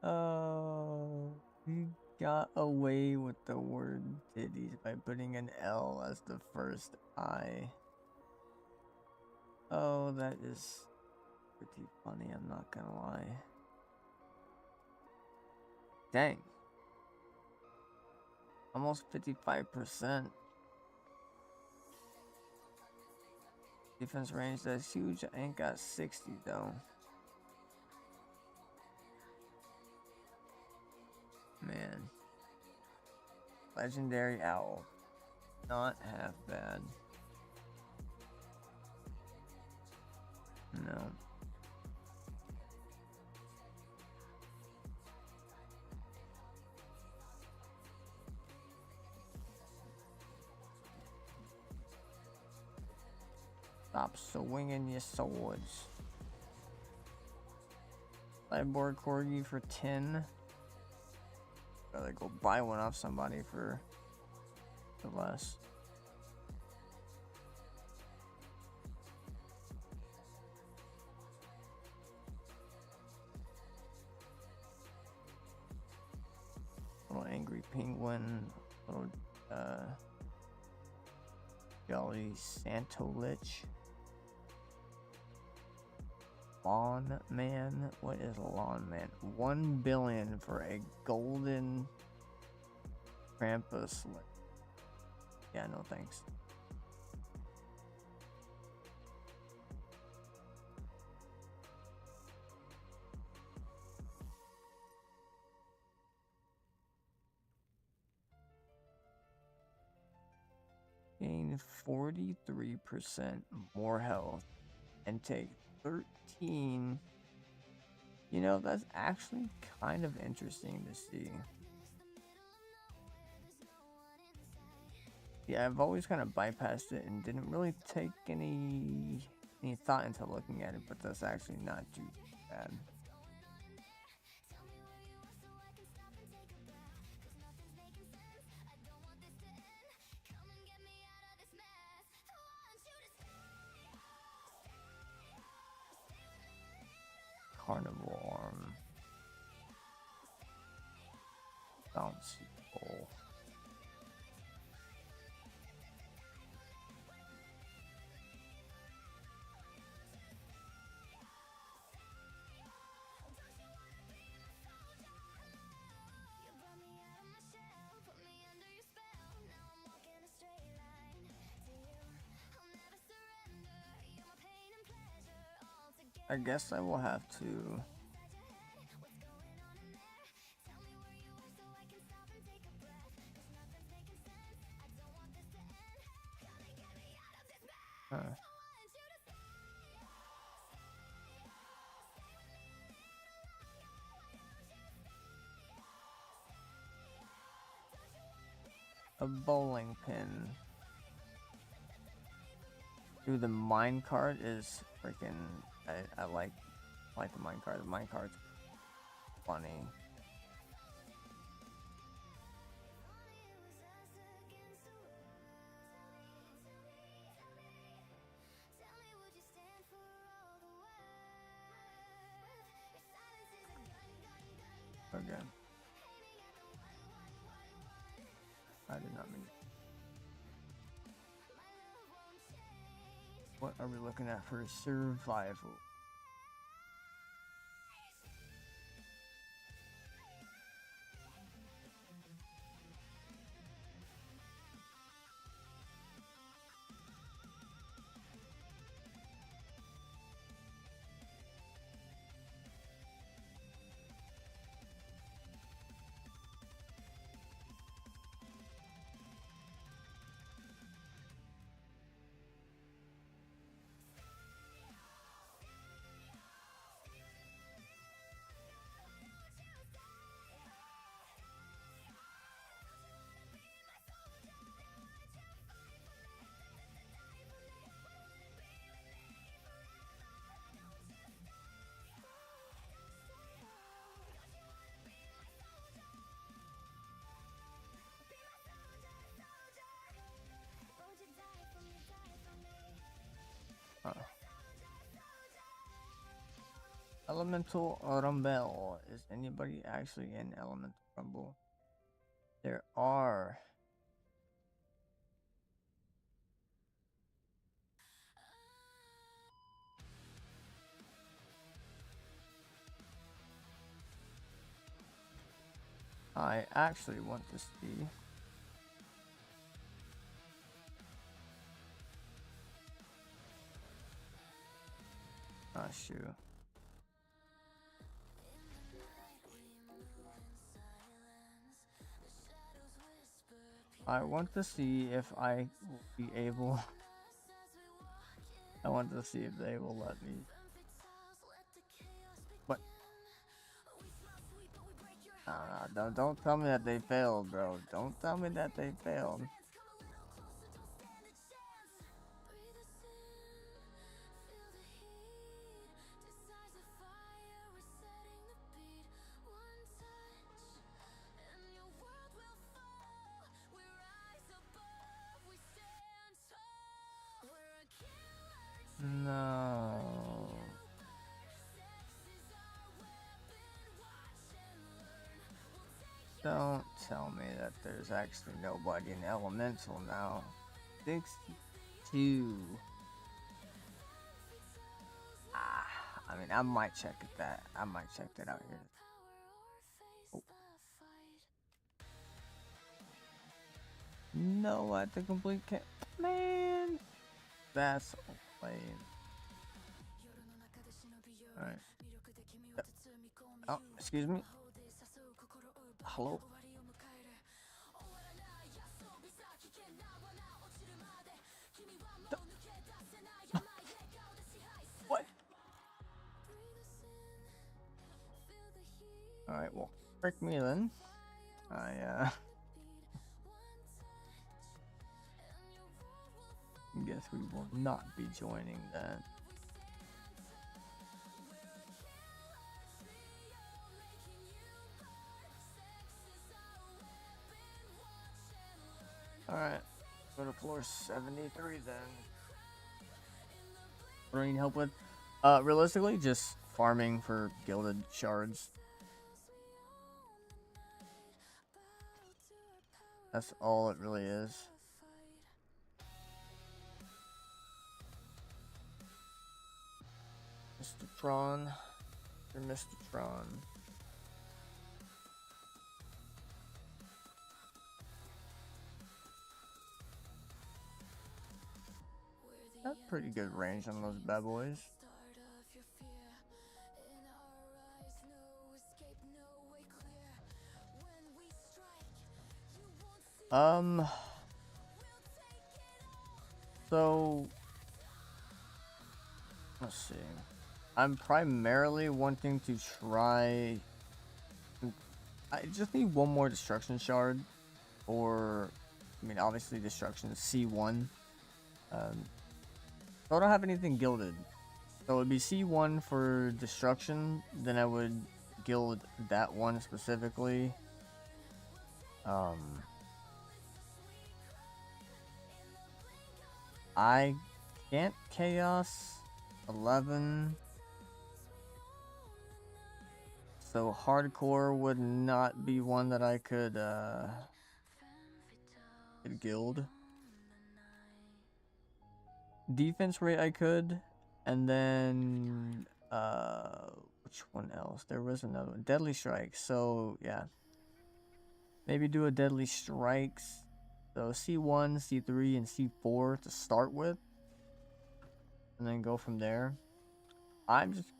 Oh, he got away with the word titties by putting an L as the first I. Oh, that is pretty funny, I'm not gonna lie. Dang. Almost 55%. Defense range, that's huge. I ain't got 60 though. Man. Legendary Owl. Not half bad. No. Stop swinging your swords. Cyborg Corgi for 10. Gotta go buy one off somebody for less. Little angry penguin, little jolly Santo Lich. Lawn Man? What is a lawn man? 1 billion for a golden Krampus. Yeah, no thanks. gain 43% more health and take 13. You know, that's actually kind of interesting to see. Yeah, I've always kind of bypassed it and didn't really take any thought into looking at it, but that's actually not too bad. Carnival arm. Bouncy ball. I guess I will have to a bowling pin. Dude, the minecart is freaking. I like the minecart. The minecart's funny. Okay. I did not mean. What are we looking at for survival? Elemental Rumble. Is anybody actually in Elemental Rumble? There are. I actually want to see. Ah, shoot. I want to see if I will be able. I want to see if they will let me. What? Don't tell me that they failed, bro. Don't tell me that they failed. No. Don't tell me that there's actually nobody in Elemental now. 62. I mean, I might check that. I might check that out here. Oh. No, I have to complete man. That's lame. Alright. Oh, excuse me. Hello. Frick me then. I guess we will not be joining that. Alright, go to floor 73 then. What do I need help with? Realistically, just farming for gilded shards. That's all it really is. Mr. Tron. Or Mr. Tron. That's pretty good range on those bad boys. So let's see. I'm primarily wanting to try. I just need one more destruction shard, or I mean, obviously destruction is C1. So I don't have anything gilded, so it'd be C1 for destruction. Then I would gild that one specifically. I can't chaos 11. So hardcore would not be one that I could guild. Defense rate I could, and then which one else? There was another one. Deadly strikes. So yeah, maybe do a deadly strikes. So C1, C3, and C4 to start with, and then go from there. I'm just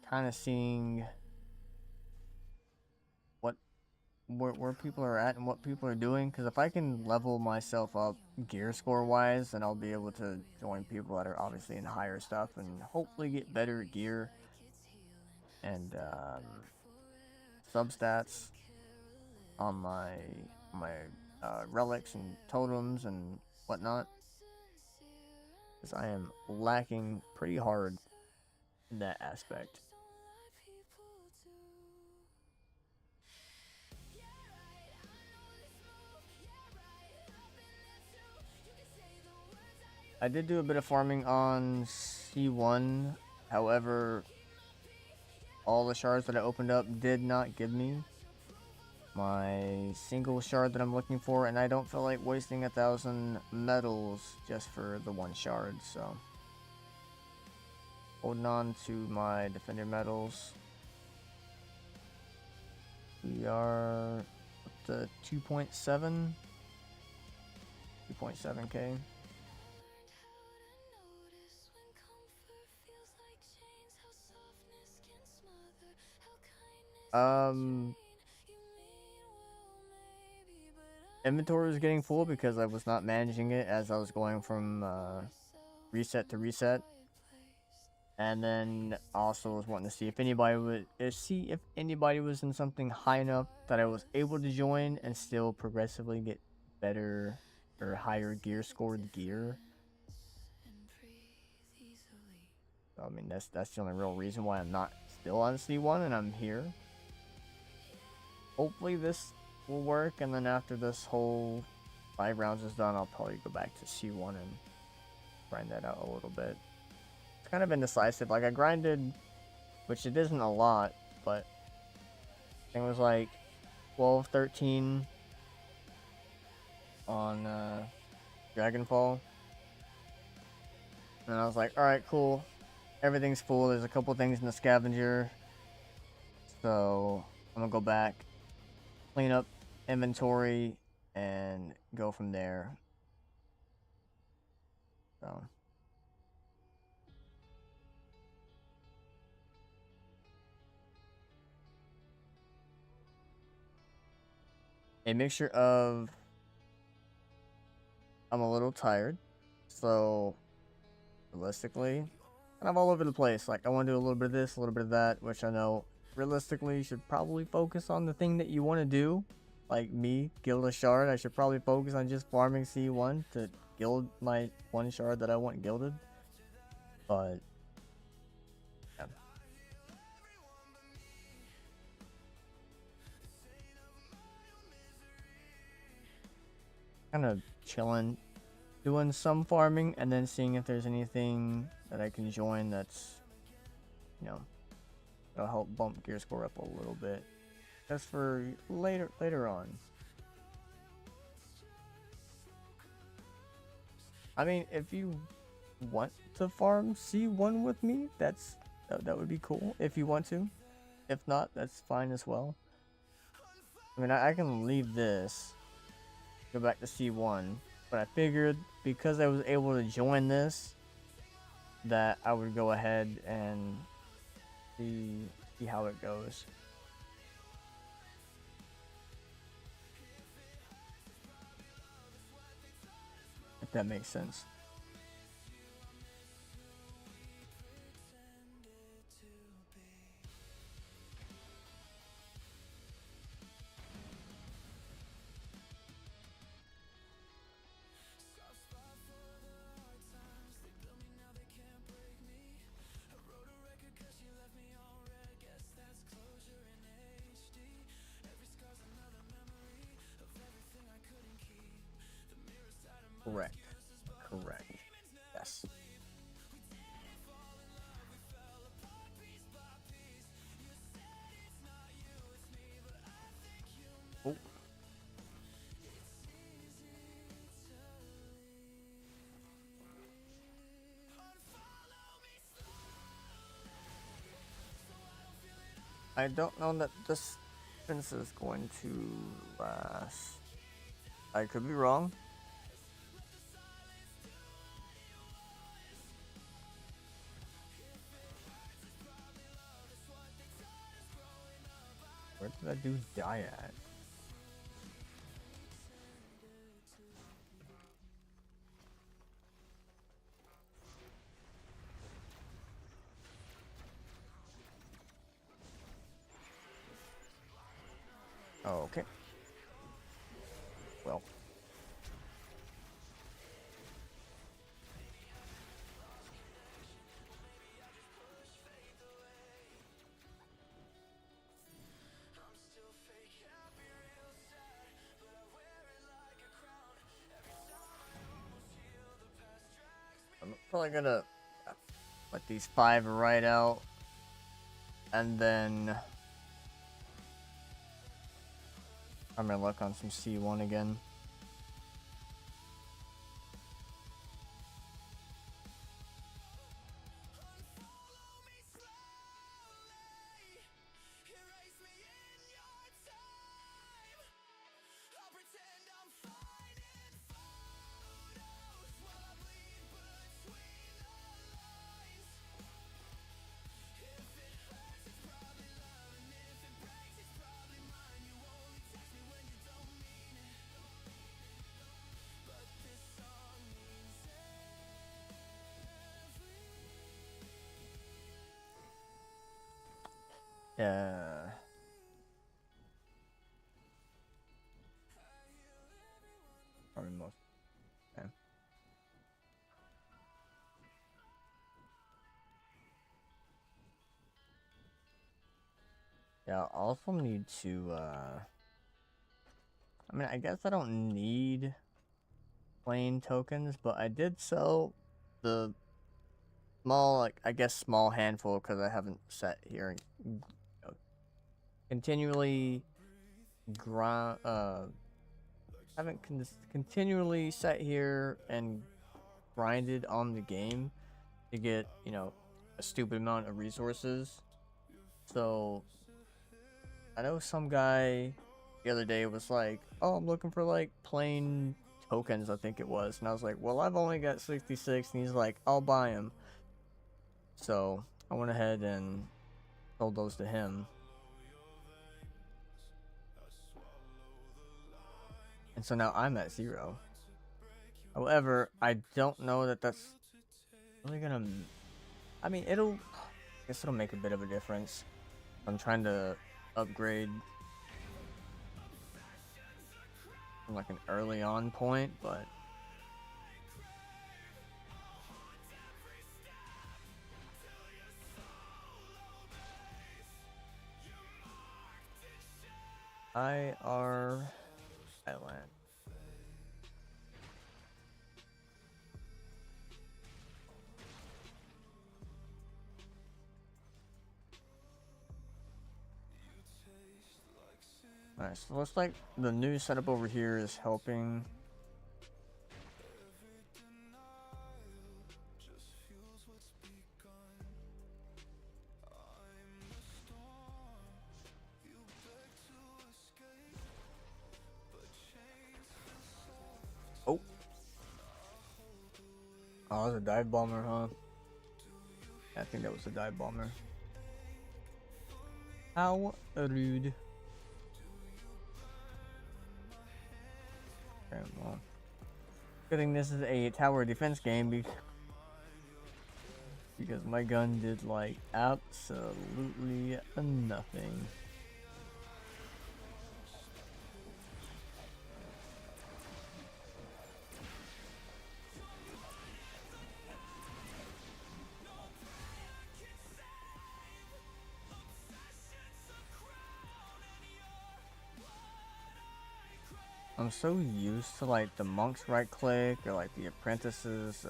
kind of seeing where people are at and what people are doing, because if I can level myself up gear score wise, then I'll be able to join people that are obviously in higher stuff and hopefully get better gear and substats on my relics and totems and whatnot, because I am lacking pretty hard in that aspect. I did do a bit of farming on C1, however, all the shards that I opened up did not give me my single shard that I'm looking for, and I don't feel like wasting 1,000 medals just for the one shard, so holding on to my defender medals. We are up to 2.7k. Inventory was getting full because I was not managing it as I was going from reset to reset, and then also was wanting to see if anybody was in something high enough that I was able to join and still progressively get better or higher gear scored gear. I mean, that's the only real reason why I'm not still on C1 and I'm here. Hopefully this will work, and then after this whole 5 rounds is done, I'll probably go back to C1 and grind that out a little bit. It's kind of indecisive. Like, I grinded, which it isn't a lot, but I think it was like 12, 13 on Dragonfall. And I was like, alright, cool. Everything's full. There's a couple things in the scavenger. So I'm gonna go back, clean up inventory, and go from there. So a mixture of I'm a little tired, so realistically kind of all over the place. Like, I want to do a little bit of this, a little bit of that, which I know realistically, you should probably focus on the thing that you want to do. Like me, guild a shard. I should probably focus on just farming C1 to guild my one shard that I want gilded. But yeah. Kind of chilling, doing some farming, and then seeing if there's anything that I can join that's, you know, that'll help bump gear score up a little bit. That's for later on. I mean, if you want to farm C1 with me, that would be cool if you want to. If not, that's fine as well. I mean, I can leave this, go back to C1, but I figured because I was able to join this, that I would go ahead and see how it goes. If that makes sense. Correct. Correct. Yes. Oh. I don't know that this fence is going to last. I could be wrong. Where did that dude die at? Oh, okay. Well. I'm probably gonna let these 5 right out, and then I'm gonna look on some C1 again. Yeah. Probably most. Okay. Yeah, I also need to, I mean, I guess I don't need plain tokens, but I did sell the small, like, I guess small handful, because I haven't sat here and continually grind, haven't continually sat here and grinded on the game to get, you know, a stupid amount of resources. So I know some guy the other day was like, oh, I'm looking for like plain tokens, I think it was. And I was like, well, I've only got 66. And he's like, I'll buy them. So I went ahead and sold those to him. And so now I'm at 0. However, I don't know that that's really gonna, I mean, I guess it'll make a bit of a difference. I'm trying to upgrade from like an early on point, but IR Island. Alright, so looks like the new setup over here is helping. Oh. Oh, that was a dive bomber, huh? I think that was a dive bomber. How rude. Okay, well. Good thing this is a tower defense game because my gun did like absolutely nothing. I'm so used to like the monk's right click or like the apprentice's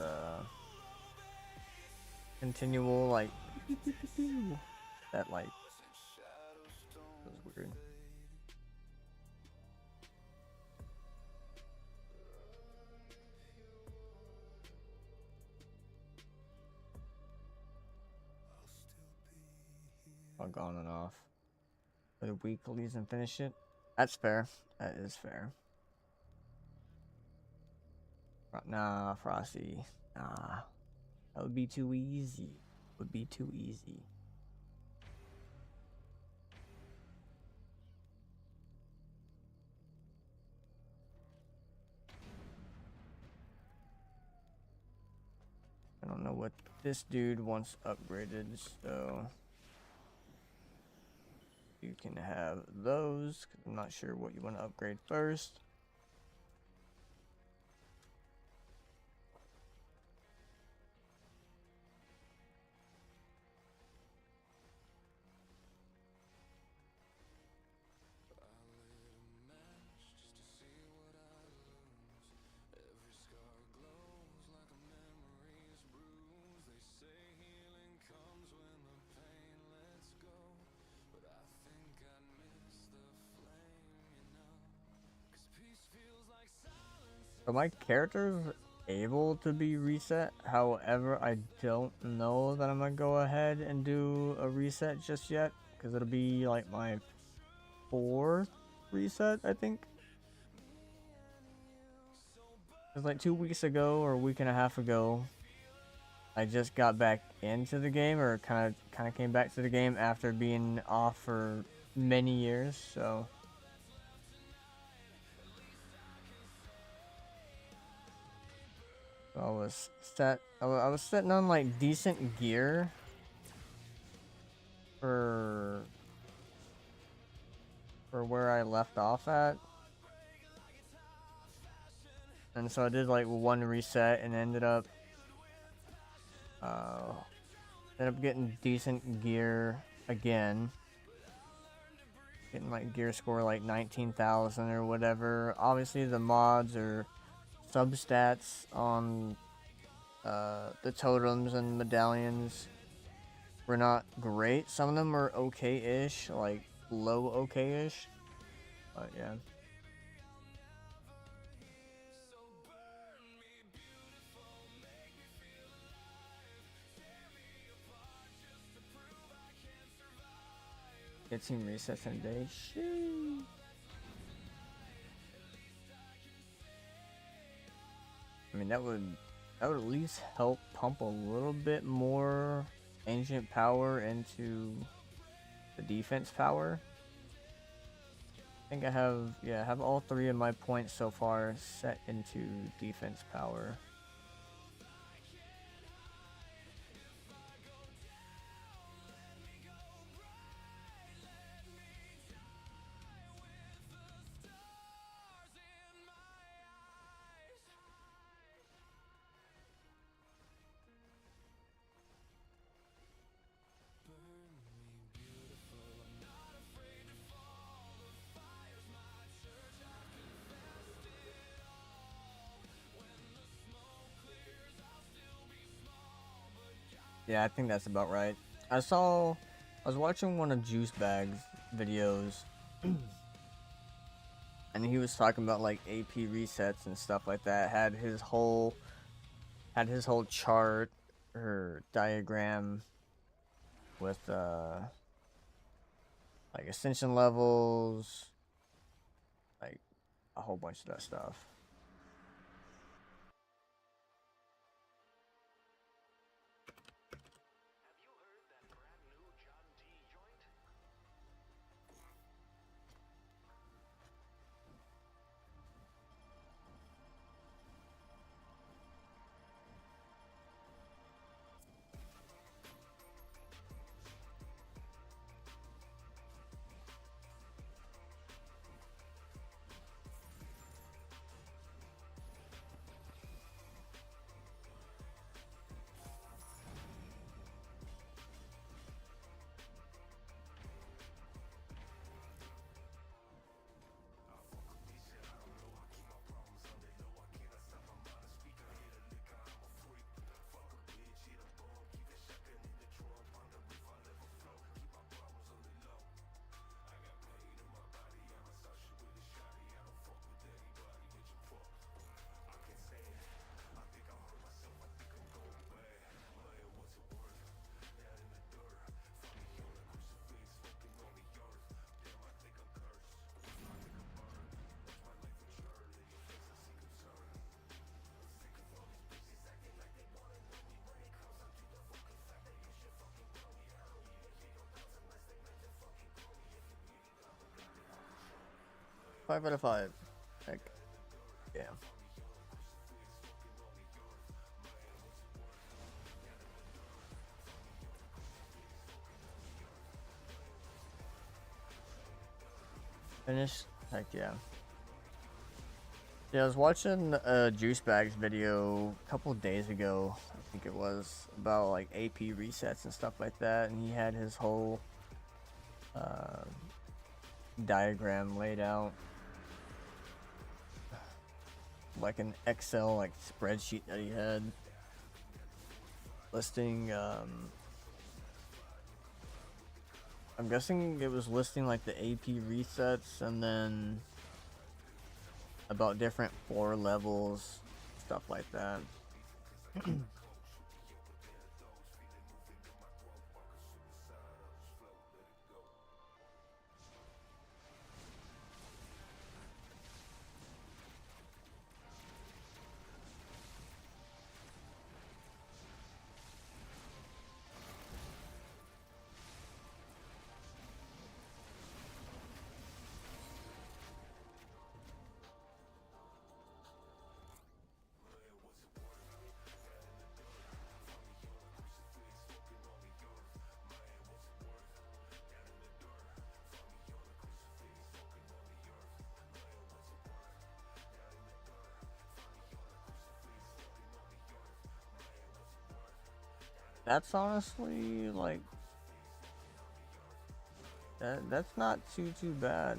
continual like that like was weird. Log on and off for the weeklies and finish it. That's fair. That is fair. Nah, Frosty. Nah. That would be too easy. Would be too easy. I don't know what this dude wants upgraded, so you can have those. 'Cause I'm not sure what you want to upgrade first. So my character's able to be reset. However, I don't know that I'm gonna go ahead and do a reset just yet, because it'll be like my 4th reset, I think. It was like 2 weeks ago or a week and a half ago. I just got back into the game, or kind of came back to the game after being off for many years. So. I was sitting on like decent gear for where I left off at, and so I did like one reset and ended up getting decent gear again, getting like gear score like 19,000 or whatever. Obviously the mods or substats on the totems and medallions were not great. Some of them were okay-ish, like low okay-ish, but yeah. Get team resets in a day. Sheesh. I mean, that would at least help pump a little bit more ancient power into the defense power. I think I have all 3 of my points so far set into defense power. Yeah, I think that's about right. I was watching one of Juice Bag's videos, and he was talking about like AP resets and stuff like that. Had his whole chart or diagram with like ascension levels, like a whole bunch of that stuff. Five out of five. Like, yeah. Finished? Heck yeah. Yeah, I was watching Juice Bag's video a couple days ago, I think it was, about like AP resets and stuff like that, and he had his whole uh, diagram laid out, like an Excel like spreadsheet that he had listing. I'm guessing it was listing like the AP resets and then about different floor levels, stuff like that. That's honestly like that's not too bad.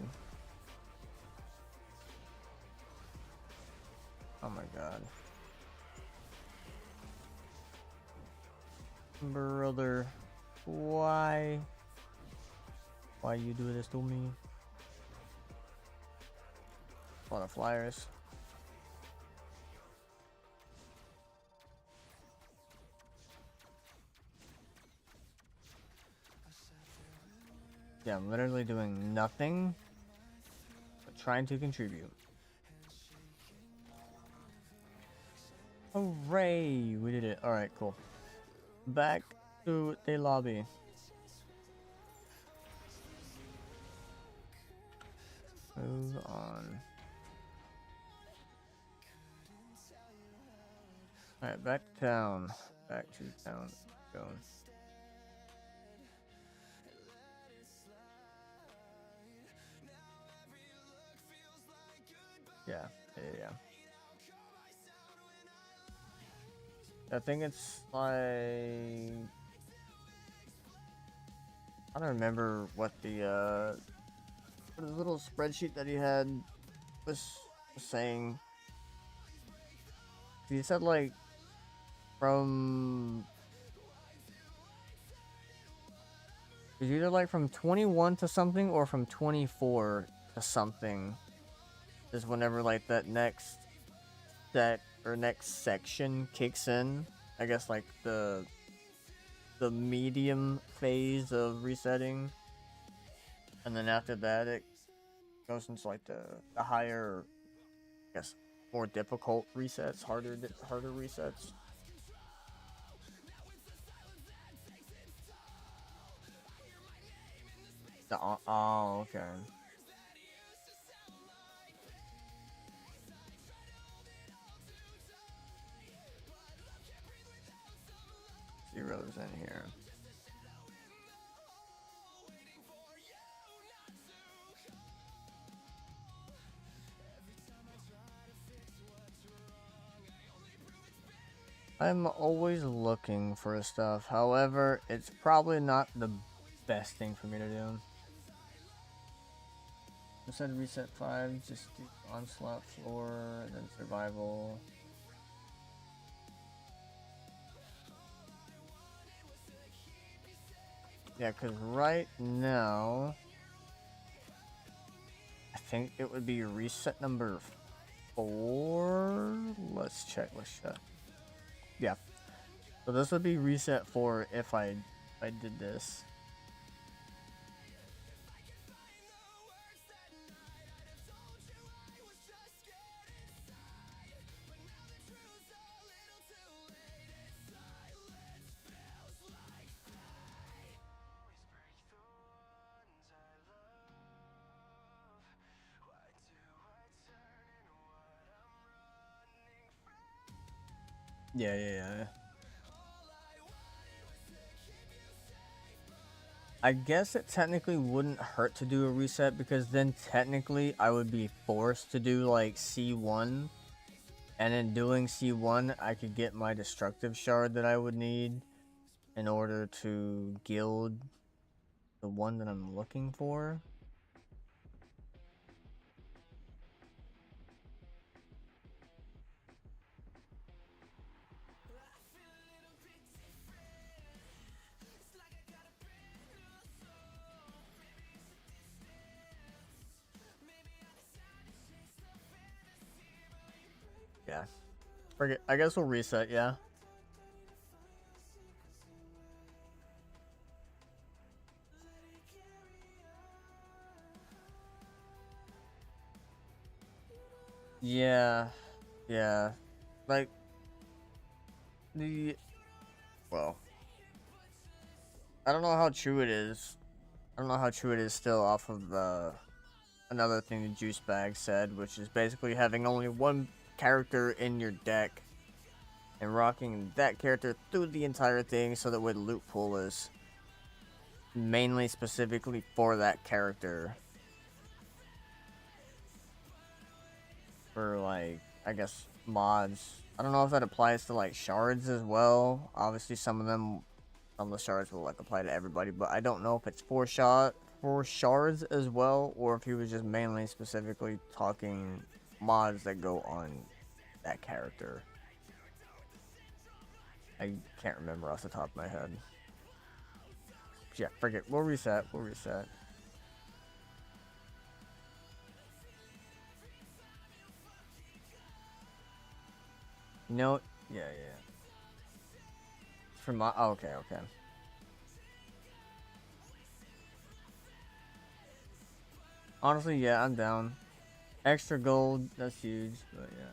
Oh my god. Brother, why? Why you do this to me? A lot of flyers. Yeah, I'm literally doing nothing but trying to contribute. Hooray! We did it. Alright, cool. Back to the lobby. Move on. Alright, back to town. Back to town. Going. Yeah. I think it's like I don't remember what the little spreadsheet that he had was saying. He said like from It's either like from 21 to something or from 24 to something. Is whenever like that next set or next section kicks in. I guess like the medium phase of resetting, and then after that it goes into like the higher, I guess, more difficult resets, harder resets. Oh, okay. Zero's in here. I'm always looking for stuff. However, it's probably not the best thing for me to do. Instead of reset 5, just do onslaught floor, and then survival. Yeah, because right now, I think it would be reset number 4. Let's check. Yeah. So this would be reset 4 if I did this. Yeah. I guess it technically wouldn't hurt to do a reset, because then technically I would be forced to do like C1, and in doing C1 I could get my destructive shard that I would need in order to guild the one that I'm looking for. Yeah. Forget. I guess we'll reset, yeah. Yeah. Yeah. Like, well, I don't know how true it is. I don't know how true it is still off of another thing the Juice Bag said, which is basically having only one character in your deck and rocking that character through the entire thing, so that way the loot pool is mainly specifically for that character. For like, I guess, mods. I don't know if that applies to like shards as well. Obviously some of the shards will like apply to everybody, but I don't know if it's for shards as well, or if he was just mainly specifically talking mods that go on that character. I can't remember off the top of my head. Yeah, forget. We'll reset. No, yeah. For my, oh, okay. Honestly, yeah, I'm down. Extra gold, that's huge, but yeah.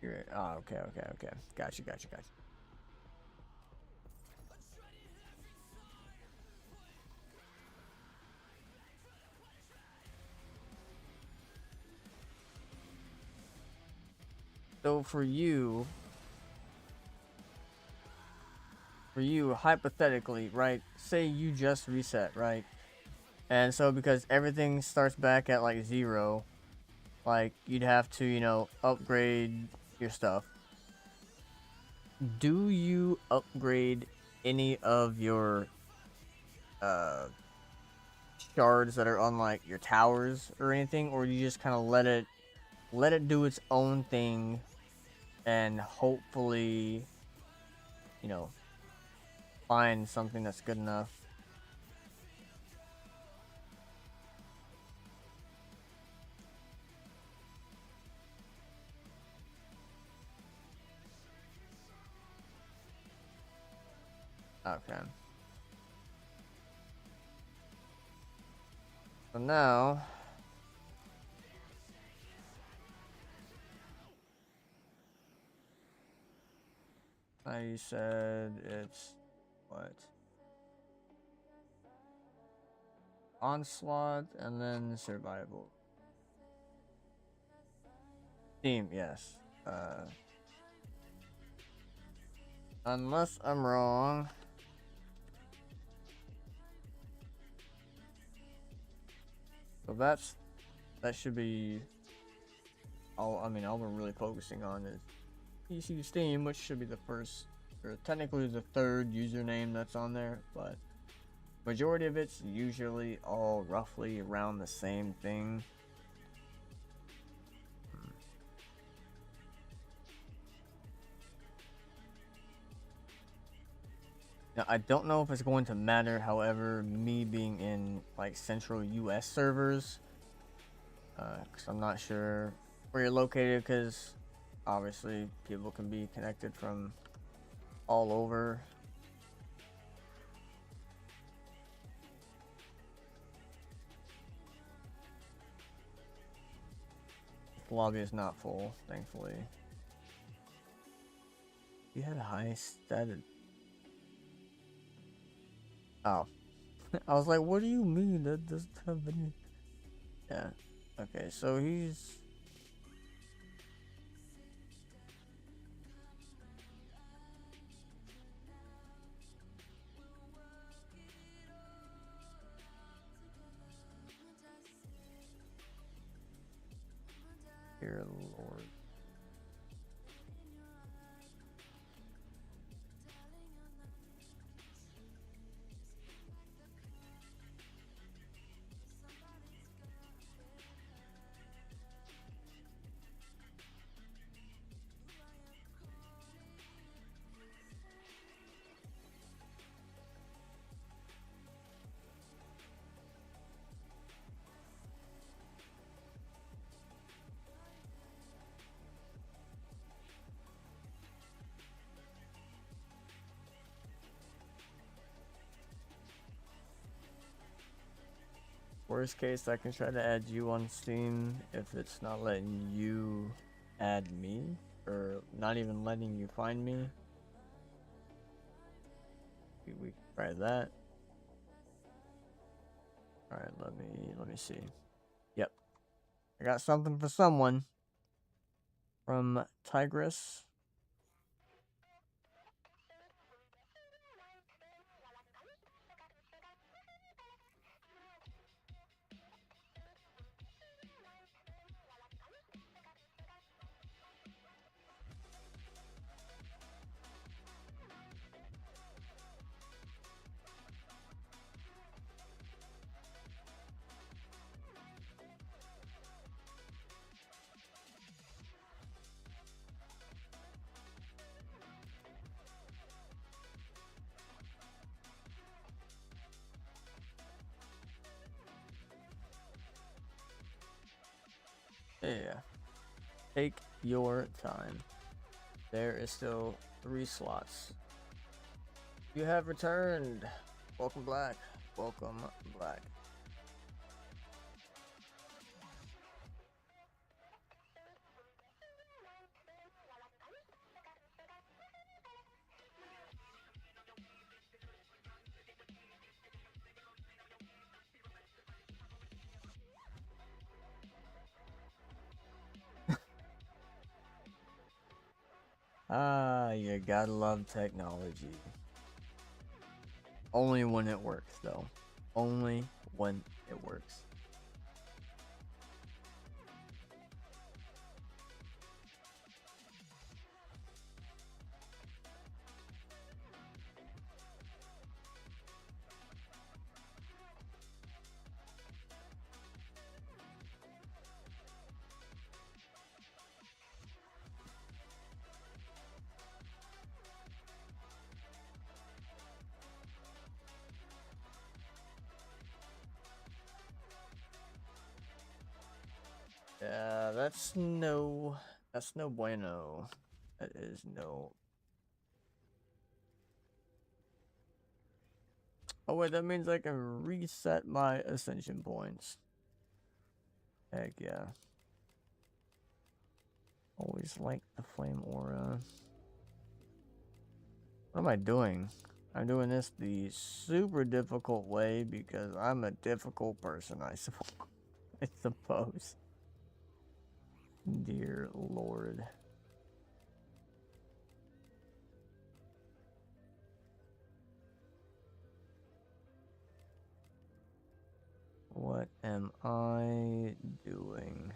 You're right. Oh, okay. Gotcha. So for you, hypothetically, right? Say you just reset, right? And so because everything starts back at like 0, like you'd have to, upgrade your stuff. Do you upgrade any of your shards that are on like your towers or anything, or do you just kind of let it do its own thing, and hopefully, you know, find something that's good enough. Okay. So now, you said it's what? Onslaught and then survival. Team, yes. Unless I'm wrong. So that should be all. I mean, all we're really focusing on is PC Steam, which should be the first, or technically the third username that's on there, but majority of it's usually all roughly around the same thing. Now, I don't know if it's going to matter, however, me being in like central US servers, because I'm not sure where you're located, because obviously people can be connected from all over. The lobby is not full, thankfully. You had a high status. Oh. I was like, what do you mean that doesn't have any? Yeah. Okay, so he's. Dear Lord. Worst case, I can try to add you on Steam if it's not letting you add me, or not even letting you find me. We can try that. All right, let me see. Yep, I got something for someone from Tigress. Yeah, take your time. There is still 3 slots. You have returned. Welcome, Black. Welcome, Black. Ah, you gotta love technology. Only when it works, though. Only when it works. That's no bueno. That is no. Oh wait, that means I can reset my ascension points. Heck yeah. Always like the flame aura. What am I doing? I'm doing this the super difficult way because I'm a difficult person, I suppose. Dear Lord. What am I doing?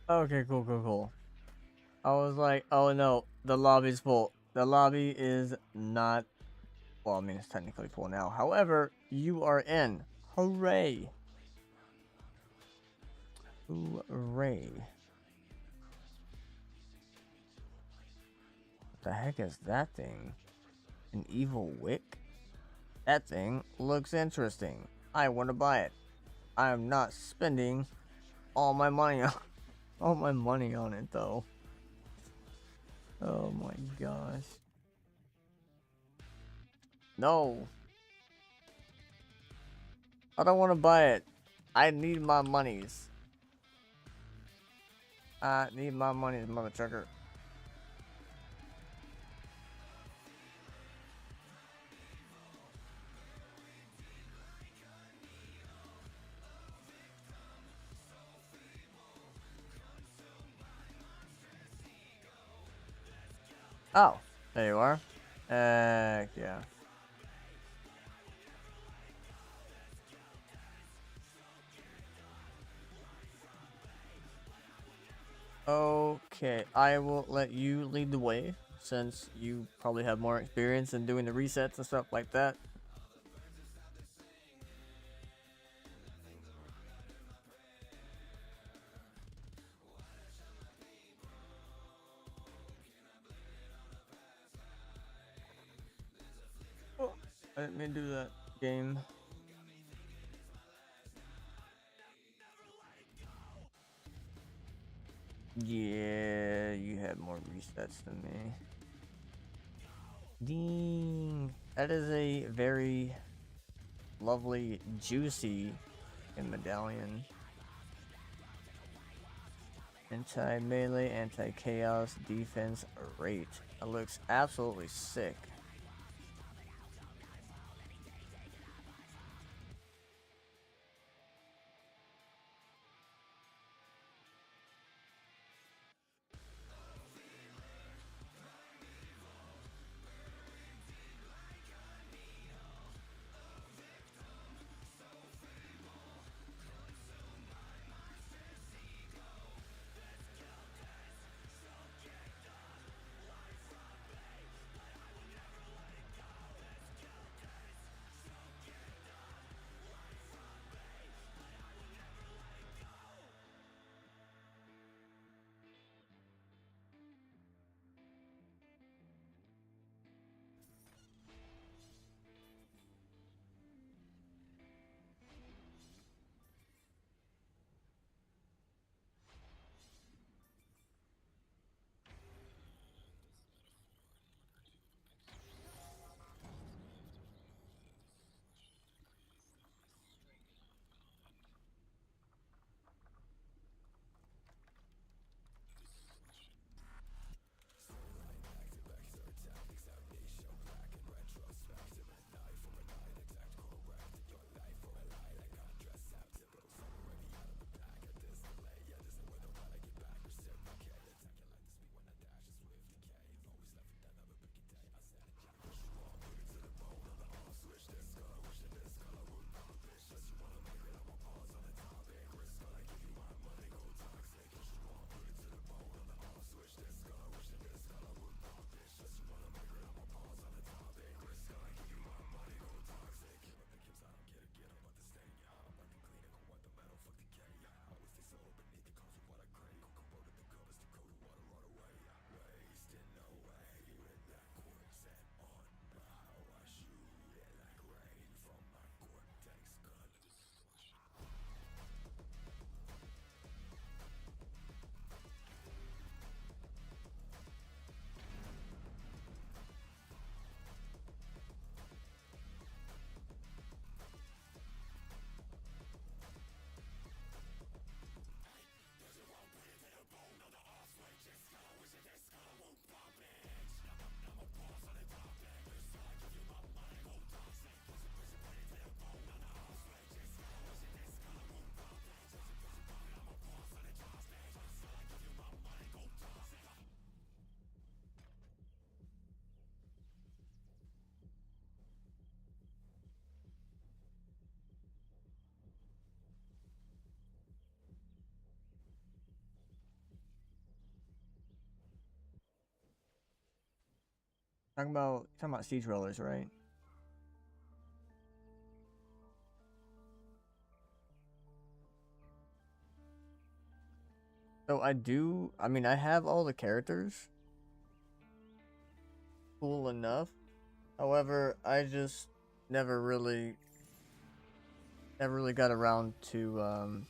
Okay, cool. I was like, oh no, the lobby's full. The lobby is not. Well, I mean, it's technically full now. However, you are in. Hooray! Hooray! What the heck is that thing? An evil wick? That thing looks interesting. I want to buy it. I am not spending all my money on it though. Oh my gosh. No. I don't want to buy it. I need my monies. I need my monies, mother trucker. Oh, there you are. Yeah. Okay, I will let you lead the way since you probably have more experience in doing the resets and stuff like that. Oh, I didn't mean to do that, game. Yeah, you had more resets than me. Ding. That is a very lovely, juicy medallion. Anti-melee, anti-chaos, defense, rate. That looks absolutely sick. Talking about siege rollers, right? So I mean, I have all the characters. Cool enough. However, I just never really got around to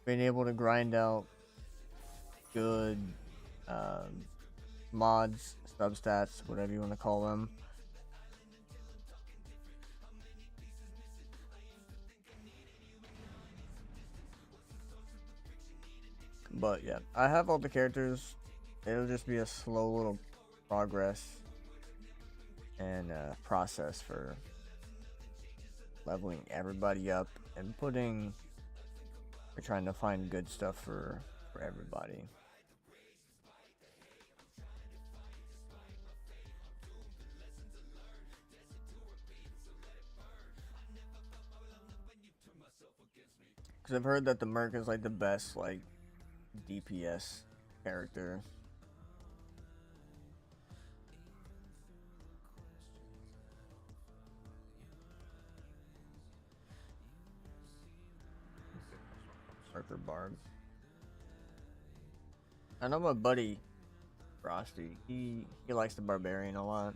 being able to grind out good mods, substats, whatever you want to call them. But yeah, I have all the characters. It'll just be a slow little progress and process for leveling everybody up and we're trying to find good stuff for everybody. Because I've heard that the Merc is like the best like DPS character. Arthur Bard. I know my buddy Frosty. He likes the Barbarian a lot.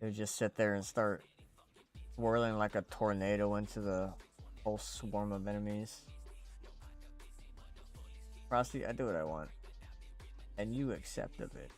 He'll just sit there and start whirling like a tornado into the whole swarm of enemies. Frosty, I do what I want, and you accept of it.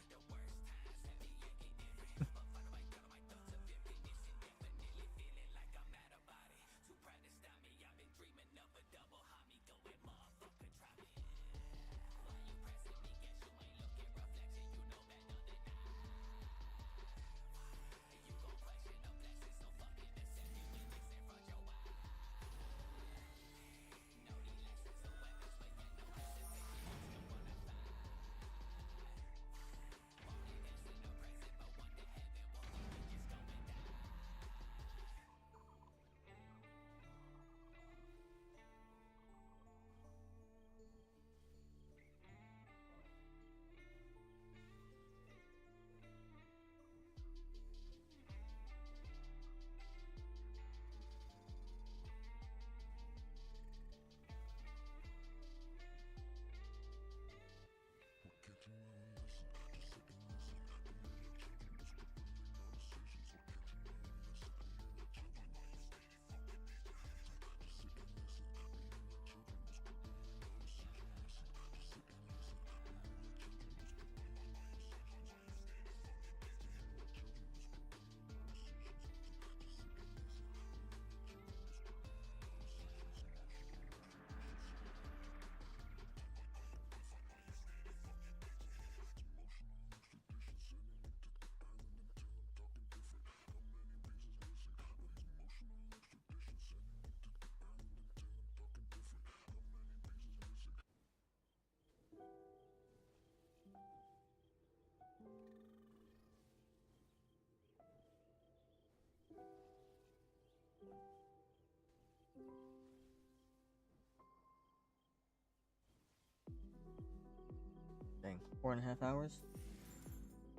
Dang, 4.5 hours.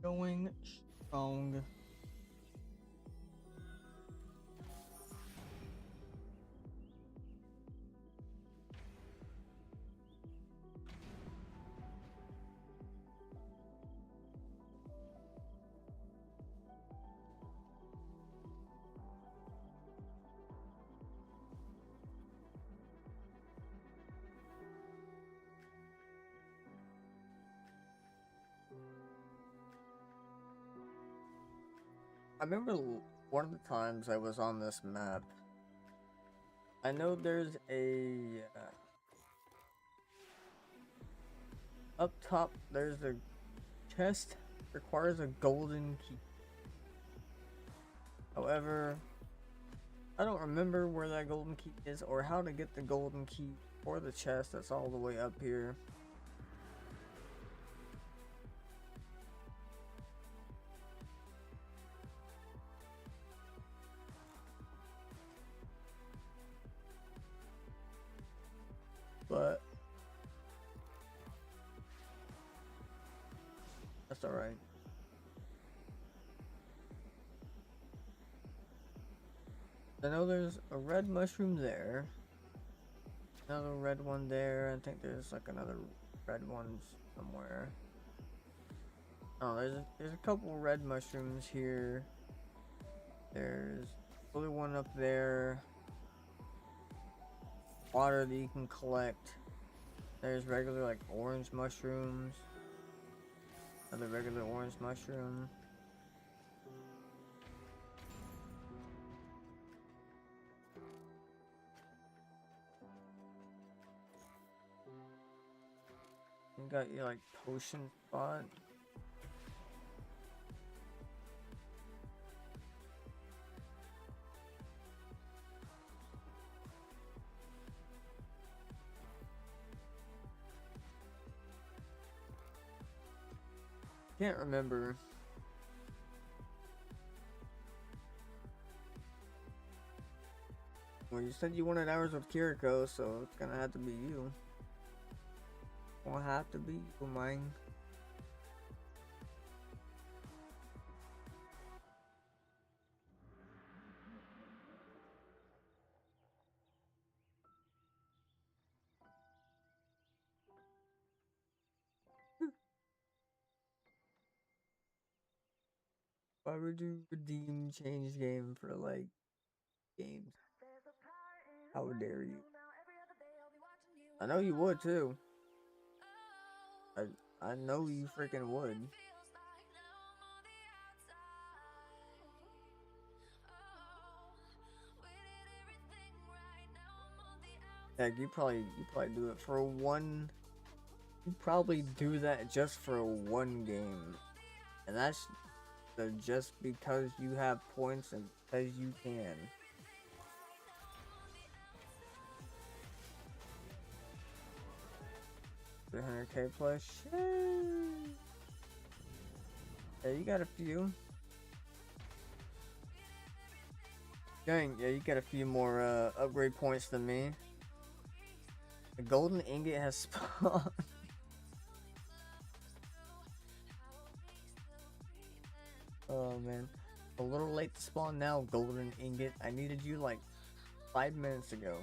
Going strong. I remember one of the times I was on this map. I know there's a up top. There's a chest requires a golden key. However, I don't remember where that golden key is or how to get the golden key for the chest that's all the way up here. But that's alright. I know there's a red mushroom there. Another red one there. I think there's like another red one somewhere. Oh, there's a couple red mushrooms here. There's another one up there. Water that you can collect. There's regular like orange mushrooms. Another regular orange mushroom. You got your like potion spot. Can't remember. Well, you said you wanted hours with Kiriko, so it's gonna have to be you. Gonna have to be you, mine. Why would you redeem change game for like games? How dare you? I know you would too. I know you freaking would. Heck, you probably do it for one. You probably do that just for one game, and that's just because you have points and because you can. 300k plus. Yeah, you got a few. Dang, yeah, you got a few more upgrade points than me. The golden ingot has spawned. Oh man, a little late to spawn now, golden ingot. I needed you like 5 minutes ago.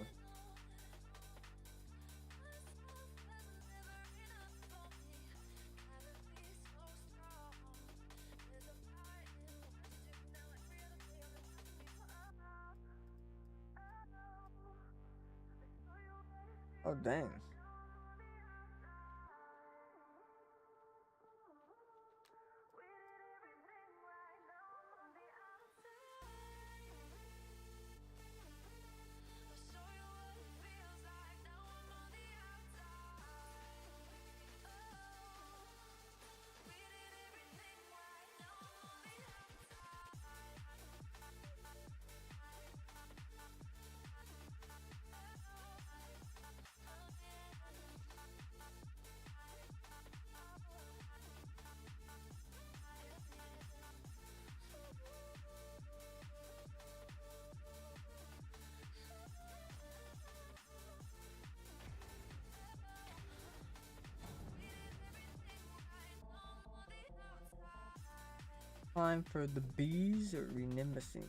Oh dang. Time for the bees renimbusing.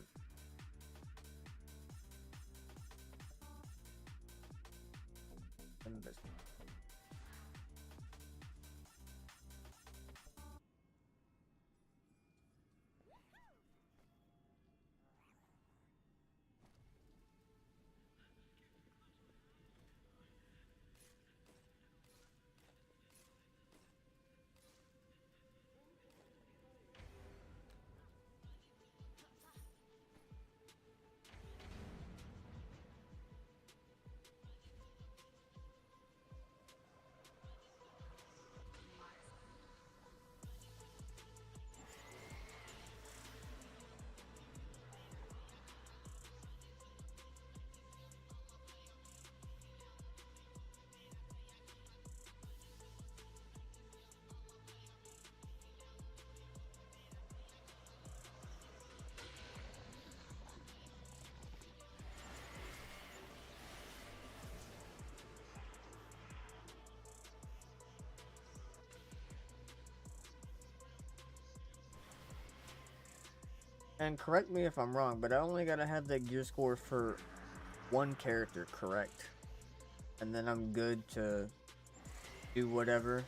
And correct me if I'm wrong, but I only gotta have the gear score for one character correct. And then I'm good to do whatever.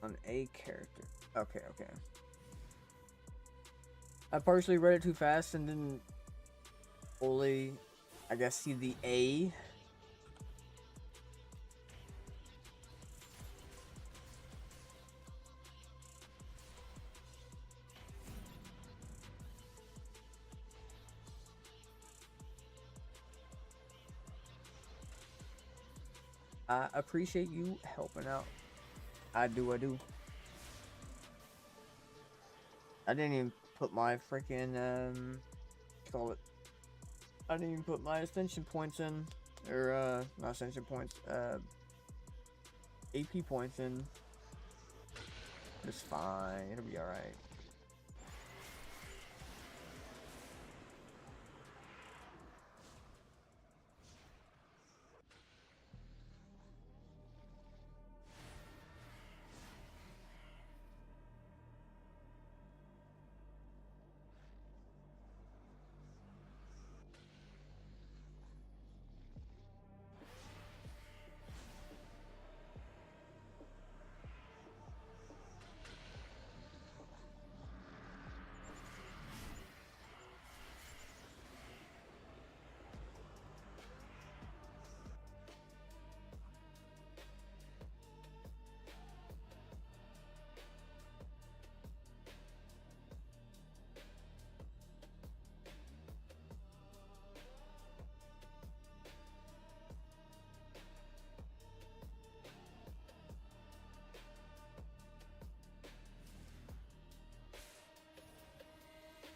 On a character. Okay, okay. I partially read it too fast and didn't fully, I guess, see the A. I appreciate you helping out. I do, I do. I didn't even put my freaking, call it. I didn't even put my ascension points in. Or, not ascension points, AP points in. It's fine. It'll be alright.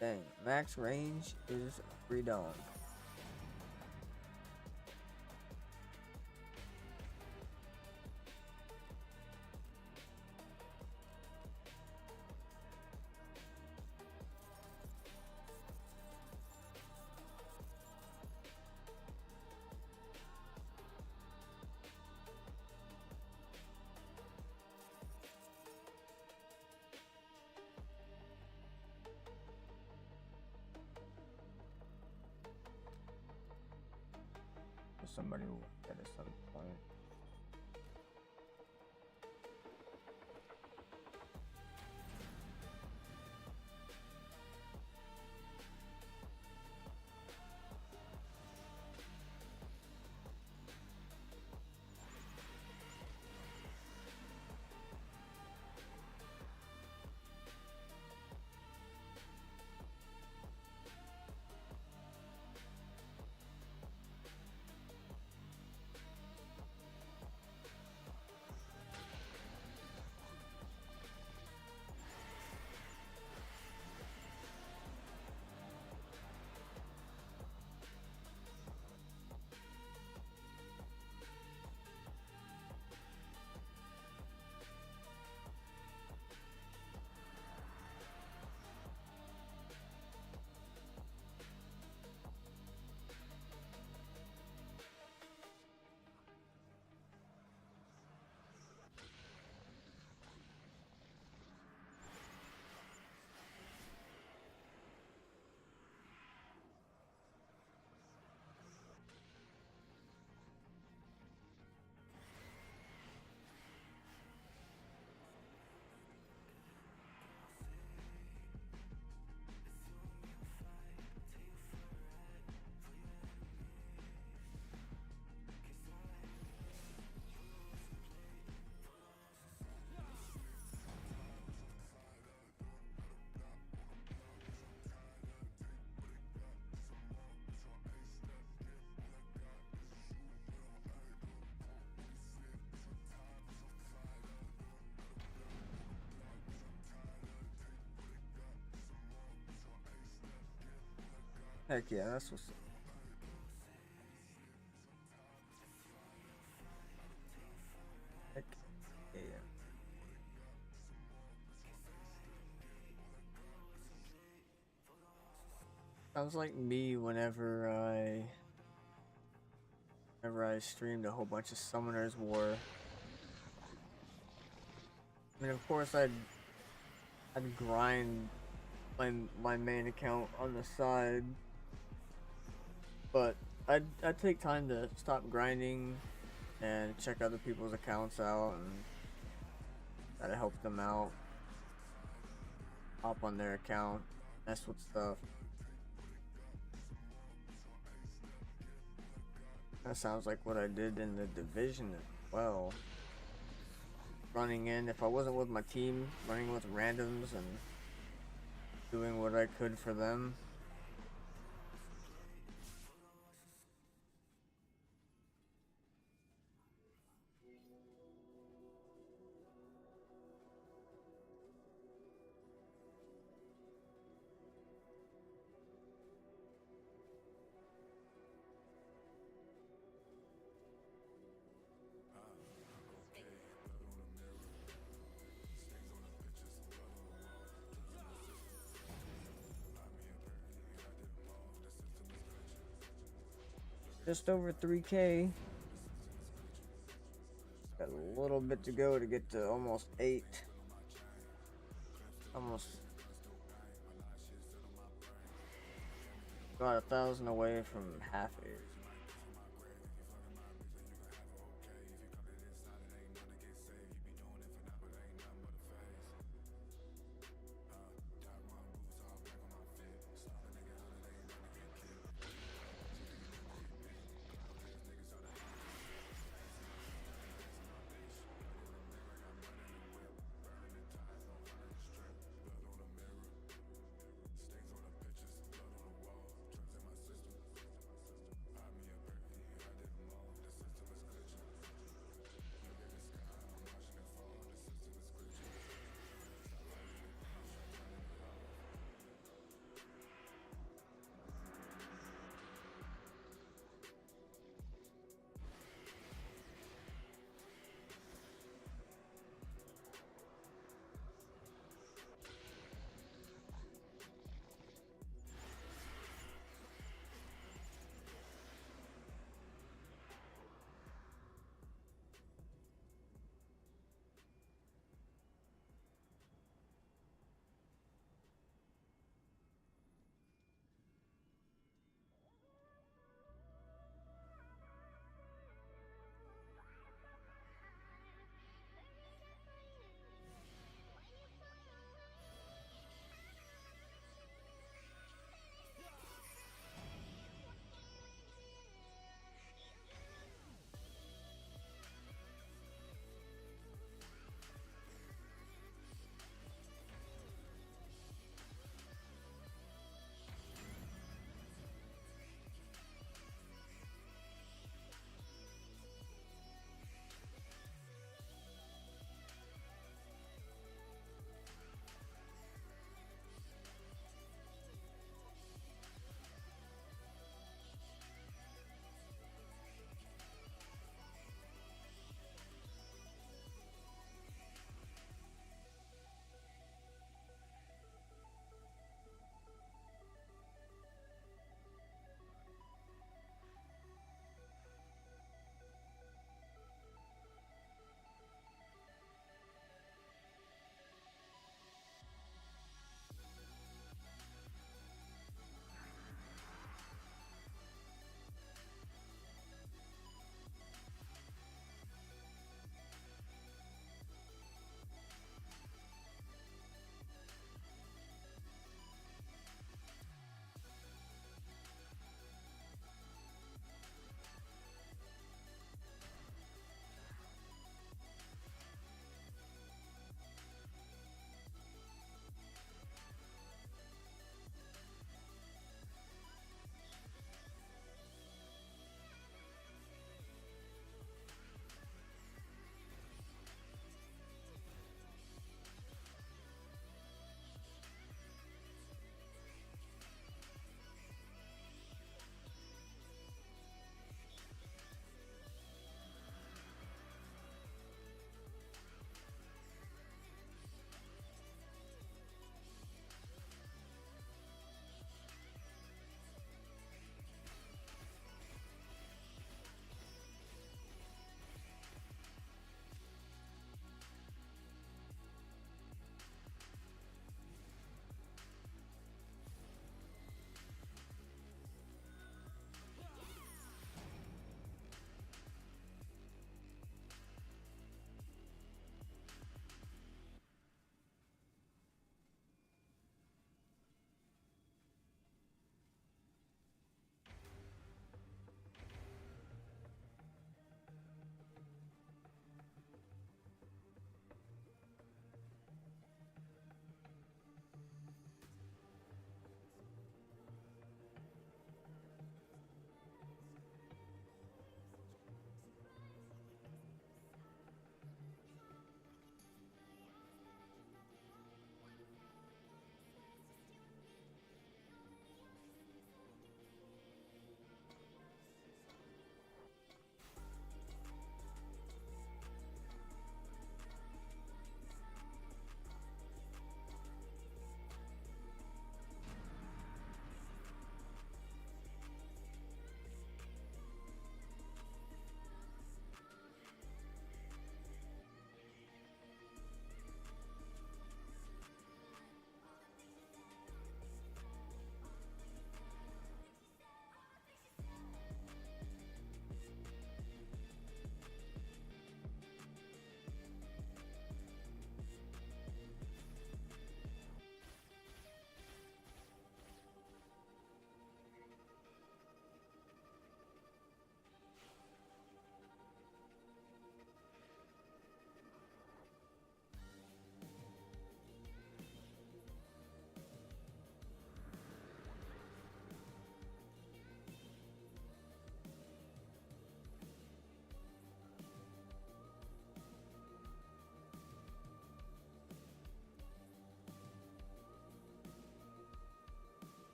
Dang, max range is redone. Somebody will get at some point. Heck yeah, that's what's up. Heck yeah. Sounds like me whenever I streamed a whole bunch of Summoners War. I mean, of course, I'd grind my main account on the side, but I'd take time to stop grinding and check other people's accounts out and try to help them out. Hop on their account, mess with stuff. That sounds like what I did in the division as well. Running in, if I wasn't with my team, running with randoms and doing what I could for them. Just over 3K. Got a little bit to go to get to almost 8. Almost about 1,000 away from half 8.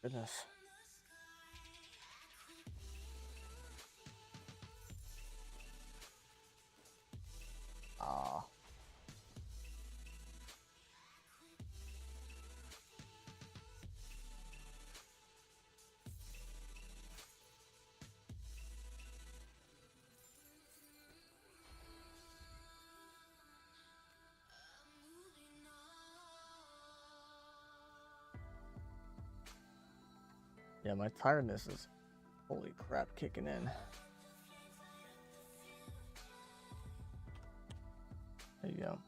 Goodness. Ah. Yeah, my tiredness is holy crap kicking in. There you go.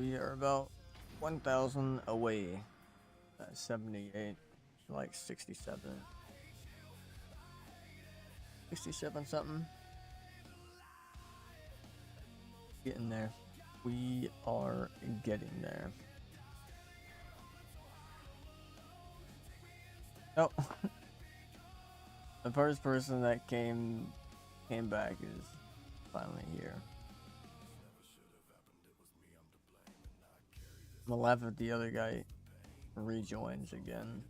We are about 1,000 away. 78, like 67. 67 something. Getting there. We are getting there. Oh, the first person that came back is finally here. I'm gonna laugh if the other guy rejoins again.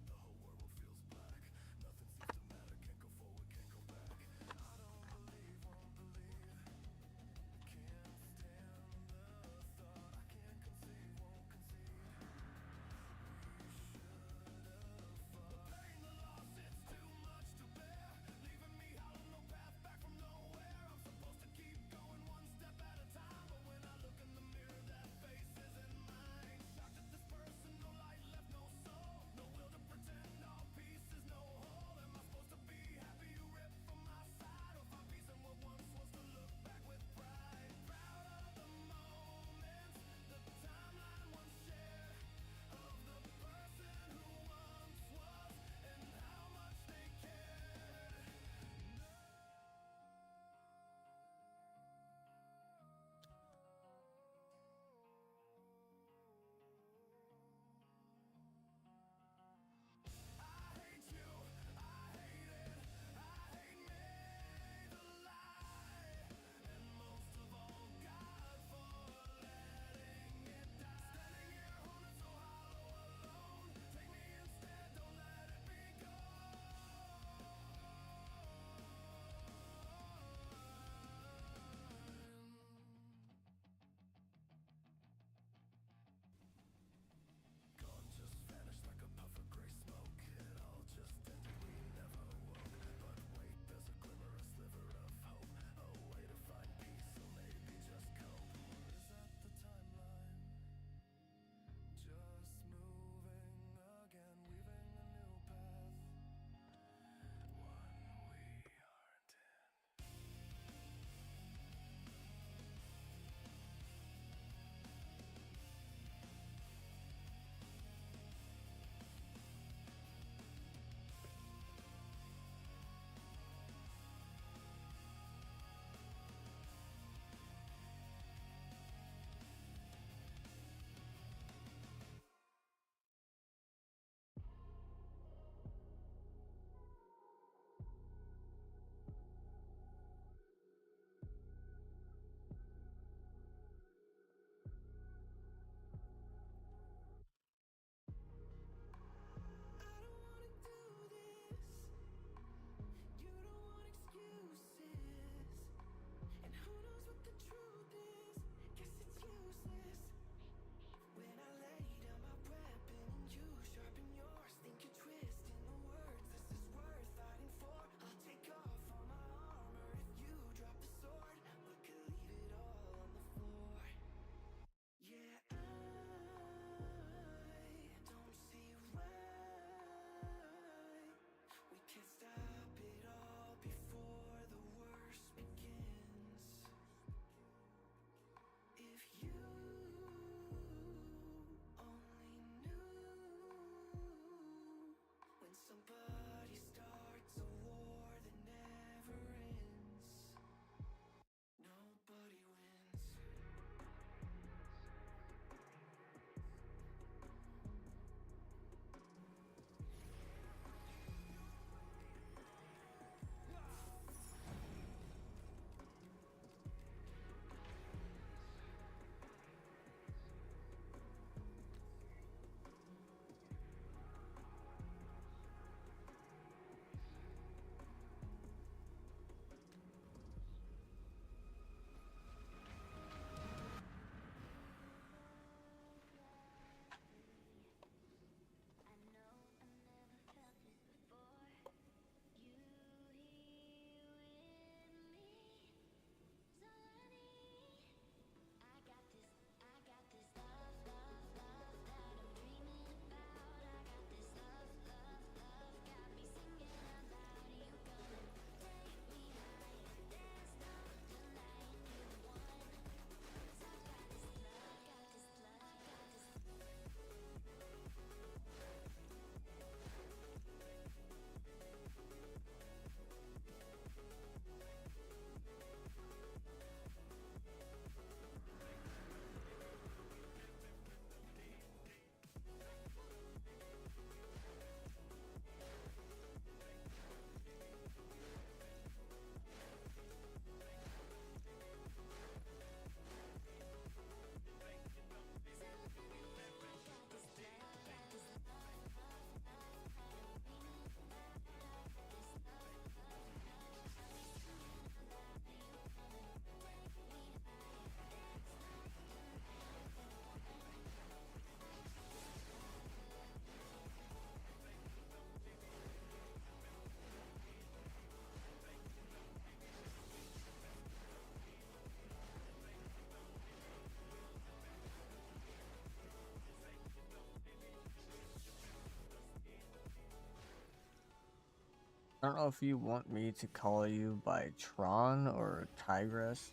I don't know if you want me to call you by Tron or Tigress,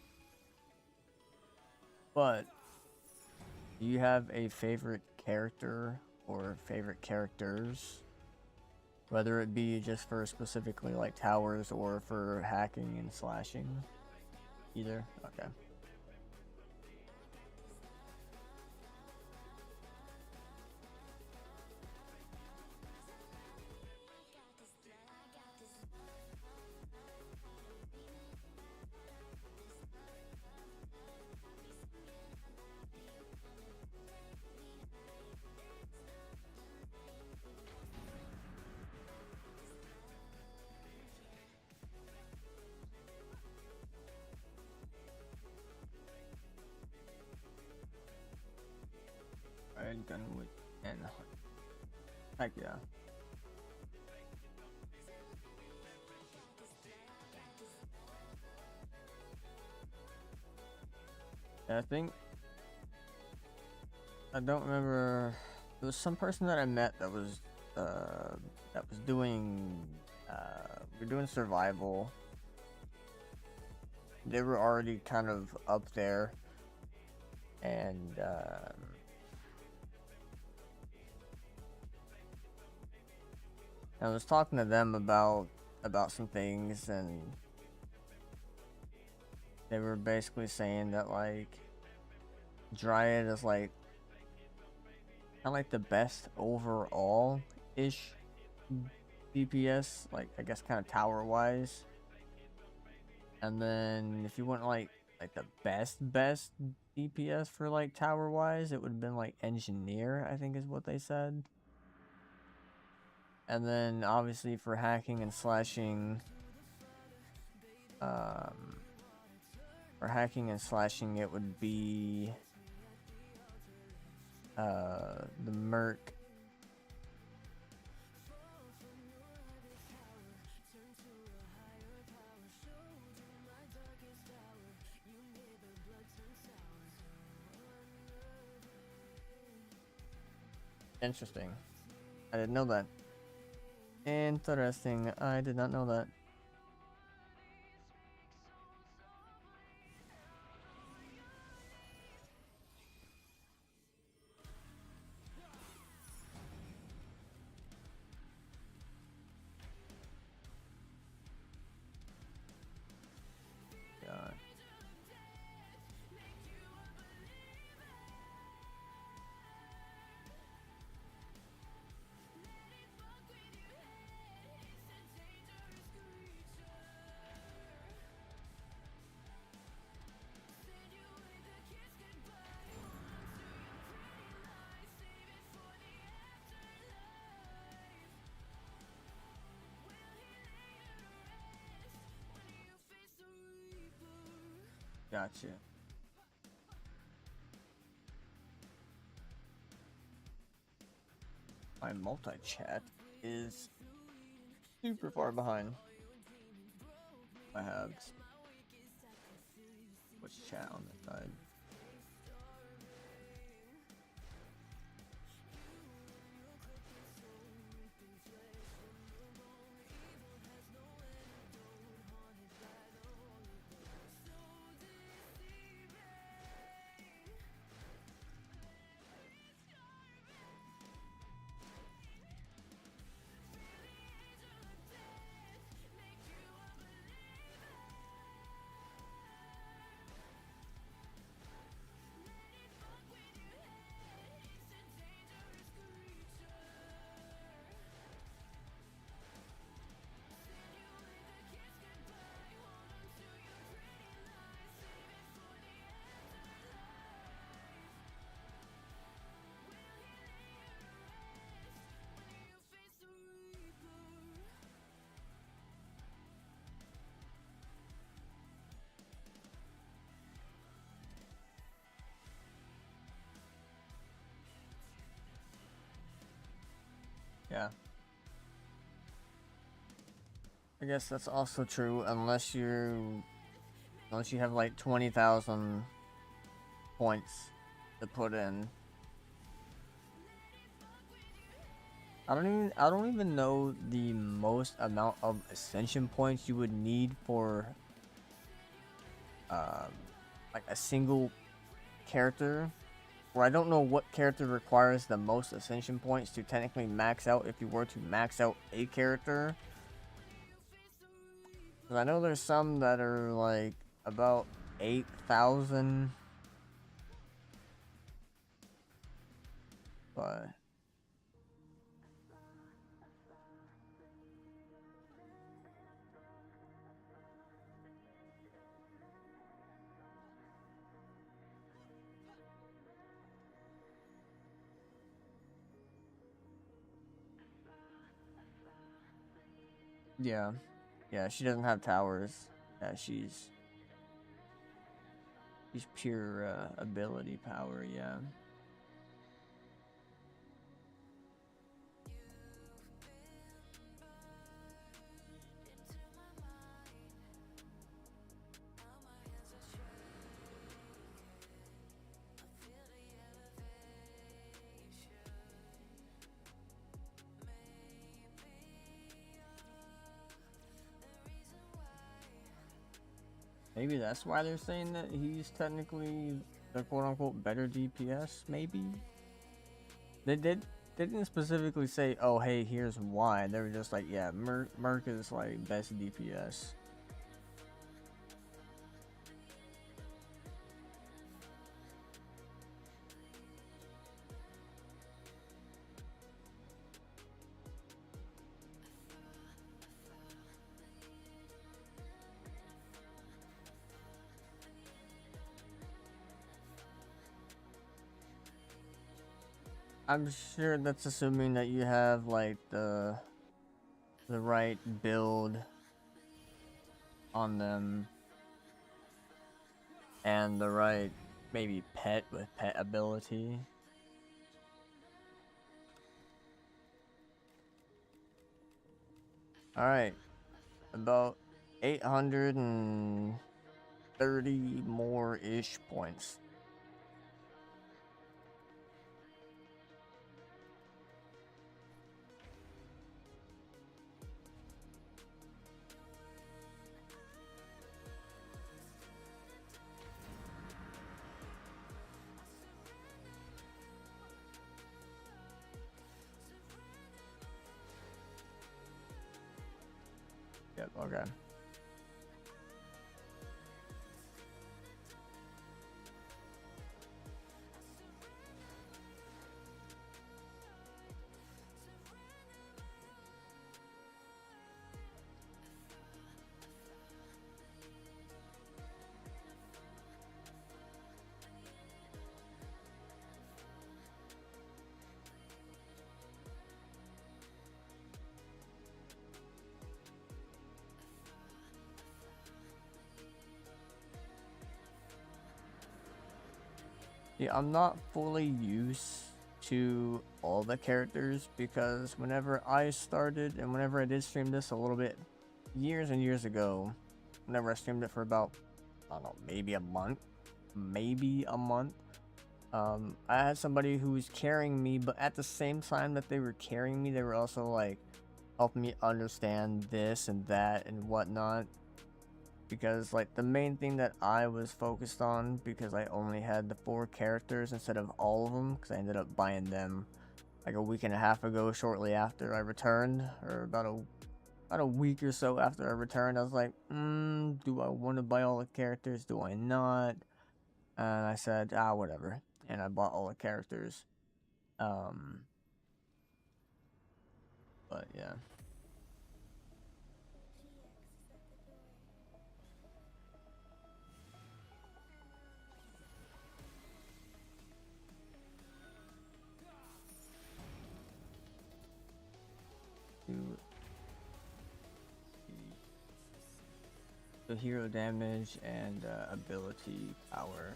but do you have a favorite character or favorite characters? Whether it be just for specifically like towers or for hacking and slashing? Either? Okay. Alright, Gunwood and Hunt. Heck yeah. I think I don't remember. There was some person that I met that was doing we're doing survival. They were already kind of up there, and I was talking to them about some things, and they were basically saying that like Dryad is like kind of like the best overall ish DPS, like I guess kind of tower wise. And then if you want like the best DPS for like tower wise, it would have been like engineer, I think is what they said. And then obviously for hacking and slashing, it would be the Merc. Interesting. I didn't know that. Interesting. I did not know that. God. Gotcha. My multi-chat is super far behind. I have which chat on the side? Yeah. I guess that's also true unless you have like 20,000 points to put in. I don't even know the most amount of ascension points you would need for um like a single character. Or I don't know what character requires the most ascension points to technically max out if you were to max out a character. 'Cause I know there's some that are like about 8,000, but yeah, yeah, she doesn't have towers. Yeah, she's pure ability power. Yeah. Maybe that's why they're saying that he's technically the quote-unquote better DPS. Maybe they didn't specifically say, "Oh, hey, here's why." They were just like, "Yeah, Merc is like best DPS." I'm sure that's assuming that you have like the right build on them and the right maybe pet with pet ability. All right, about 830 more ish points. Yep. Okay. Yeah, I'm not fully used to all the characters because whenever I started and whenever I did stream this a little bit years and years ago, whenever I streamed it for about, I don't know, maybe a month, I had somebody who was carrying me, but at the same time that they were carrying me, they were also like helping me understand this and that and whatnot. Because like the main thing that I was focused on, because I only had the 4 characters instead of all of them, because I ended up buying them like a week and a half ago, shortly after I returned, or about a week or so after I returned. I was like, do I want to buy all the characters? Do I not? And I said, whatever, and I bought all the characters. Um, but yeah. Do the hero damage and ability power.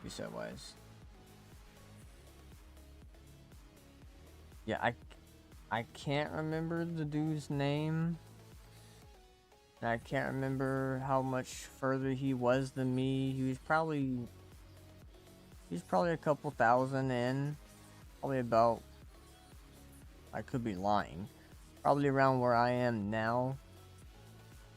Reset wise. Yeah, I can't remember the dude's name. And I can't remember how much further he was than me. He's probably a couple thousand in. Probably about, I could be lying, probably around where I am now.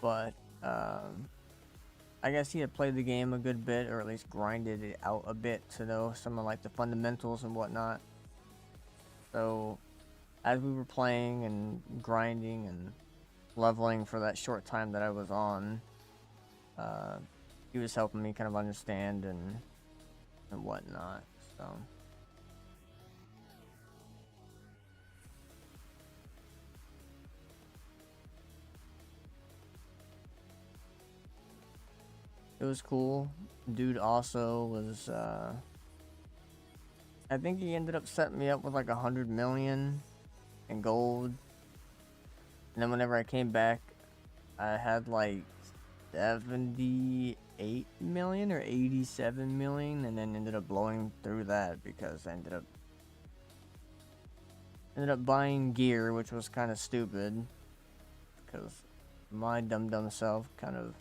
But I guess he had played the game a good bit, or at least grinded it out a bit to know some of like the fundamentals and whatnot. So as we were playing and grinding and leveling for that short time that I was on, he was helping me kind of understand and whatnot. So it was cool. Dude also was I think he ended up setting me up with like 100 million in gold. And then whenever I came back, I had like 78 million or 87 million, and then ended up blowing through that because I ended up buying gear, which was kind of stupid because my dumb self kind of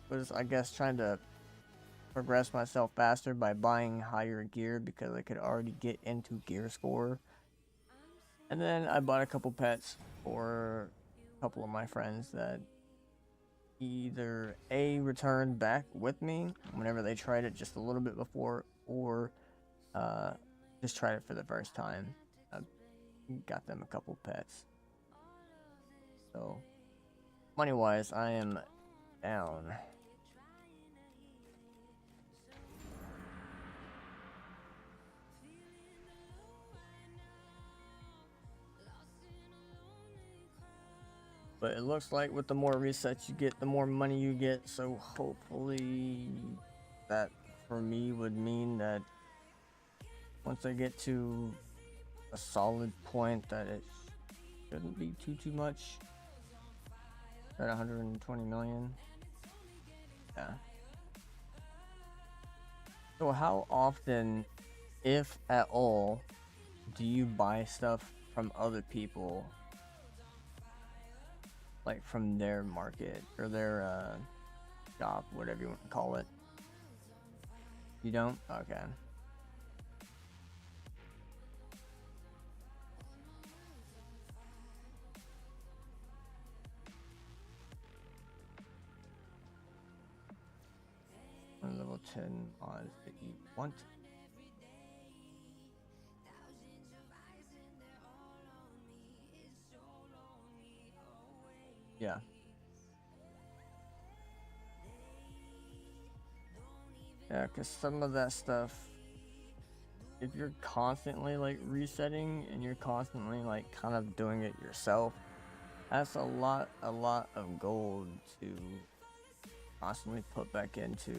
was, I guess, trying to progress myself faster by buying higher gear because I could already get into gear score. And then I bought a couple pets for a couple of my friends that either A, returned back with me whenever they tried it just a little bit before, or just tried it for the first time. I got them a couple pets. So money wise, I am down. But it looks like with the more resets you get, the more money you get. So hopefully that for me would mean that once I get to a solid point that it shouldn't be too much. At 120 million. Yeah. So how often, if at all, do you buy stuff from other people? Like from their market or their shop, whatever you want to call it. You don't? Okay. Level 10 mods that you want. Yeah. Yeah, because some of that stuff, if you're constantly like resetting and you're constantly like kind of doing it yourself, that's a lot of gold to constantly put back into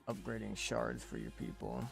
upgrading shards for your people.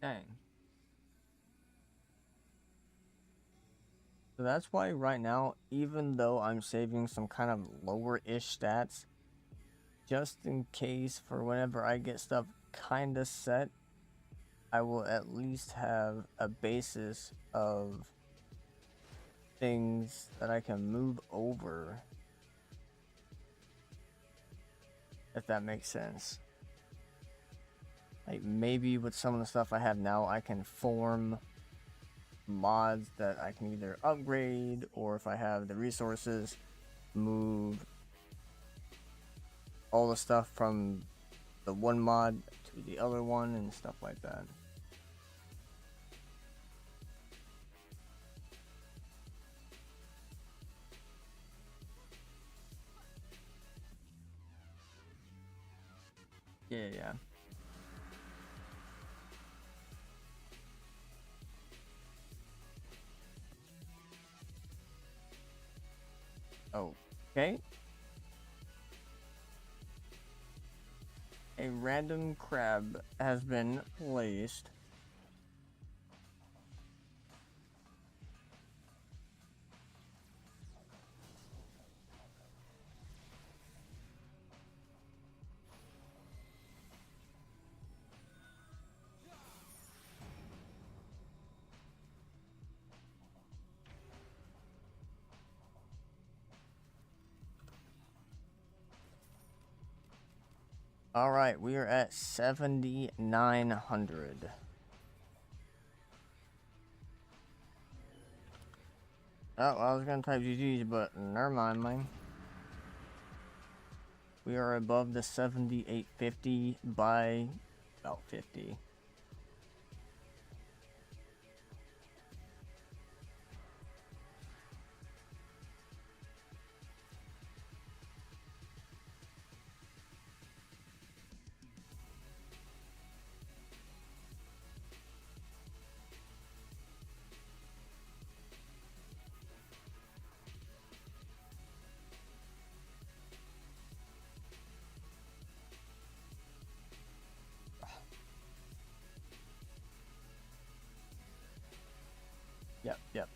Dang. So that's why right now, even though I'm saving some kind of lower-ish stats, just in case for whenever I get stuff kind of set, I will at least have a basis of things that I can move over, if that makes sense. Like maybe with some of the stuff I have now, I can form mods that I can either upgrade, or if I have the resources, move all the stuff from the one mod to the other one and stuff like that. Yeah, yeah. Okay. A random crab has been placed. All right, we are at 7,900. Oh, I was gonna type GG's, but never mind, man. We are above the 7,850 by about 50. Yep, yep.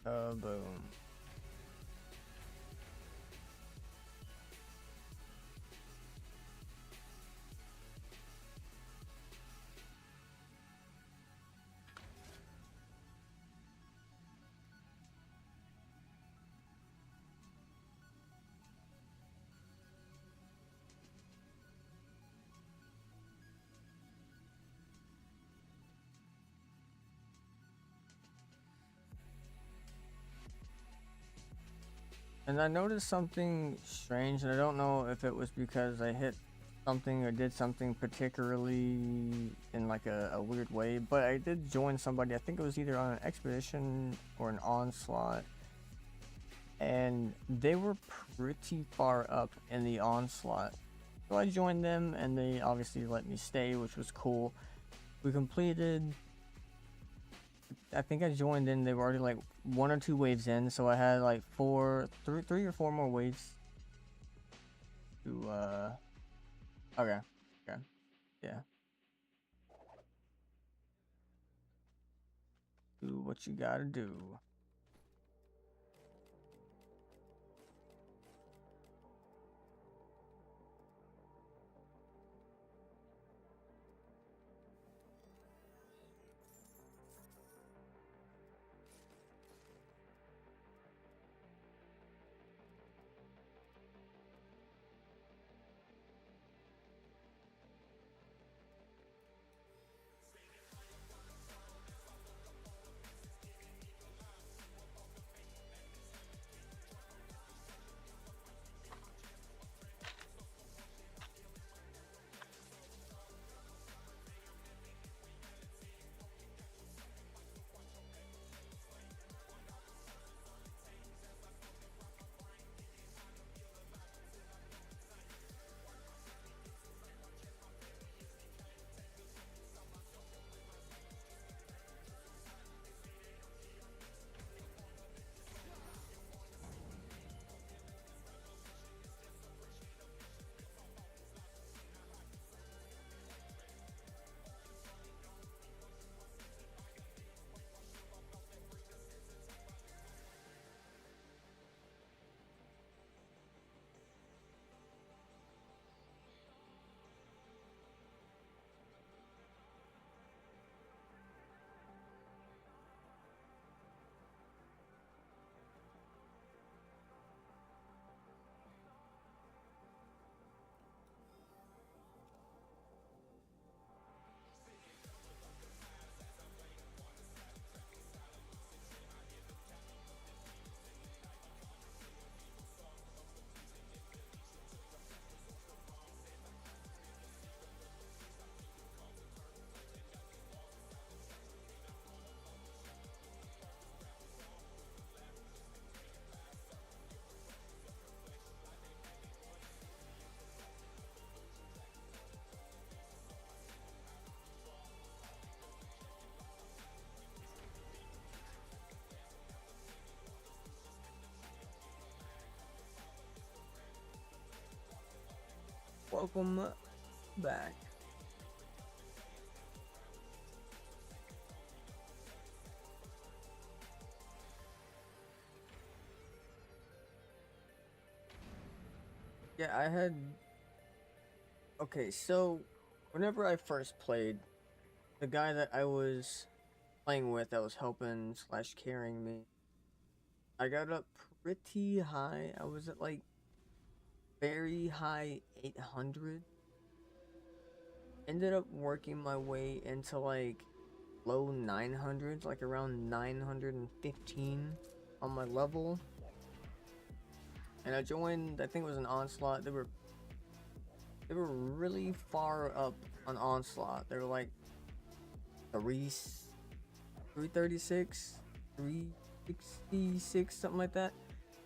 Boom. And I noticed something strange, and I don't know if it was because I hit something or did something particularly in like a weird way, but I did join somebody. I think it was either on an expedition or an onslaught, and they were pretty far up in the onslaught. So I joined them, and they obviously let me stay, which was cool. We completed. I think I joined in. They were already like 1 or 2 waves in, so I had like three or four more waves to okay, okay, yeah. Do what you gotta do. Welcome back. Yeah, I had. Okay, so whenever I first played, the guy that I was playing with that was helping slash carrying me, I got up pretty high. I was at like very high 800. Ended up working my way into like low 900s, like around 915 on my level. And I joined, I think it was an Onslaught. They were really far up on Onslaught. They were like 336, 366, something like that.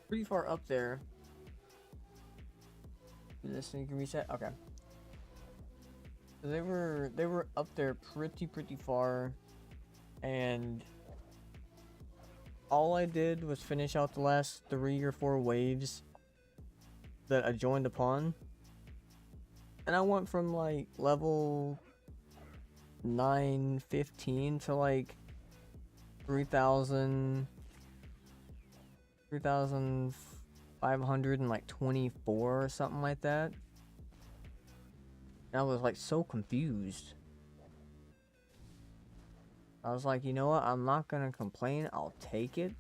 Pretty far up there. This thing can reset? Okay. So they were up there pretty far, and all I did was finish out the last 3 or 4 waves that I joined upon, and I went from like level 915 to like 3,000, 3,524 or something like that. And I was like so confused. I was like, you know what? I'm not gonna complain. I'll take it.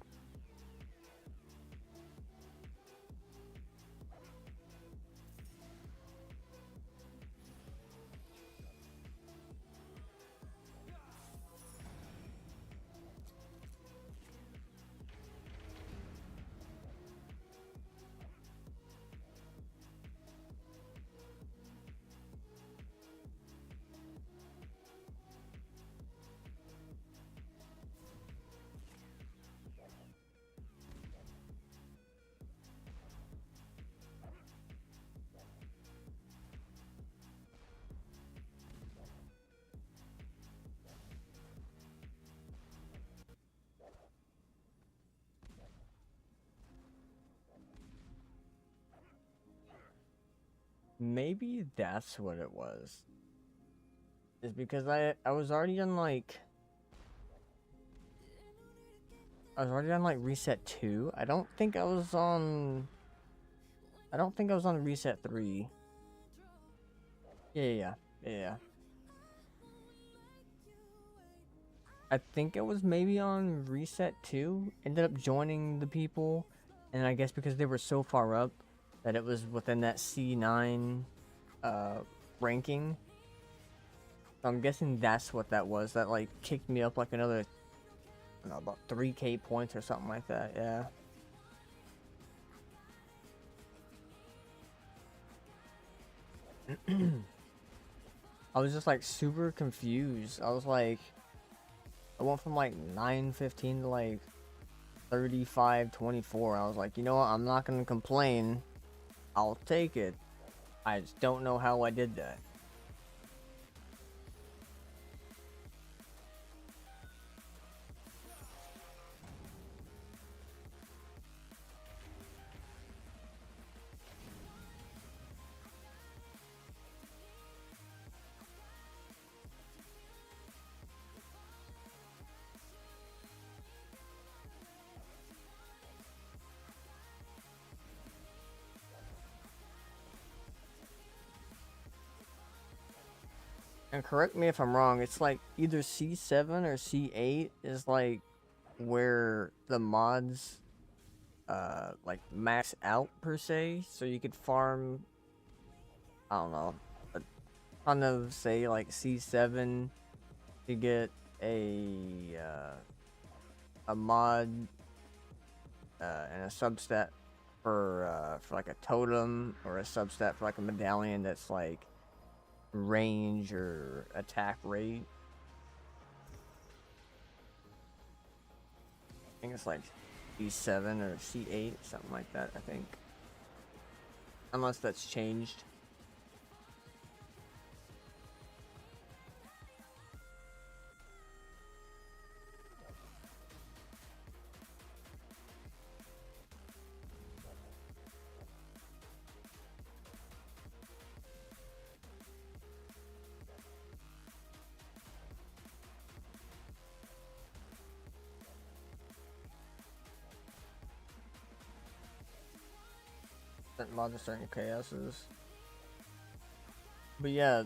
Maybe that's what it was. Is because I was already on like reset 2. I don't think I was on reset 3. Yeah. I think it was maybe on reset 2. Ended up joining the people, and I guess because they were so far up that it was within that C9 ranking. So I'm guessing that's what that was. That like kicked me up like another, I don't know, about 3k points or something like that. Yeah. I was just like super confused. I was like, I went from like 915 to like 3524. I was like, you know what? I'm not gonna complain. I'll take it. I just don't know how I did that. And correct me if I'm wrong, it's like either C7 or C8 is like where the mods like max out per se, so you could farm, I don't know, a ton of, say, like C7 to get a mod and a substat for like a totem, or a substat for like a medallion that's like range or attack rate. I think it's like C7 or C8, something like that, I think. Unless that's changed. certain mods and certain chaoses. But yeah.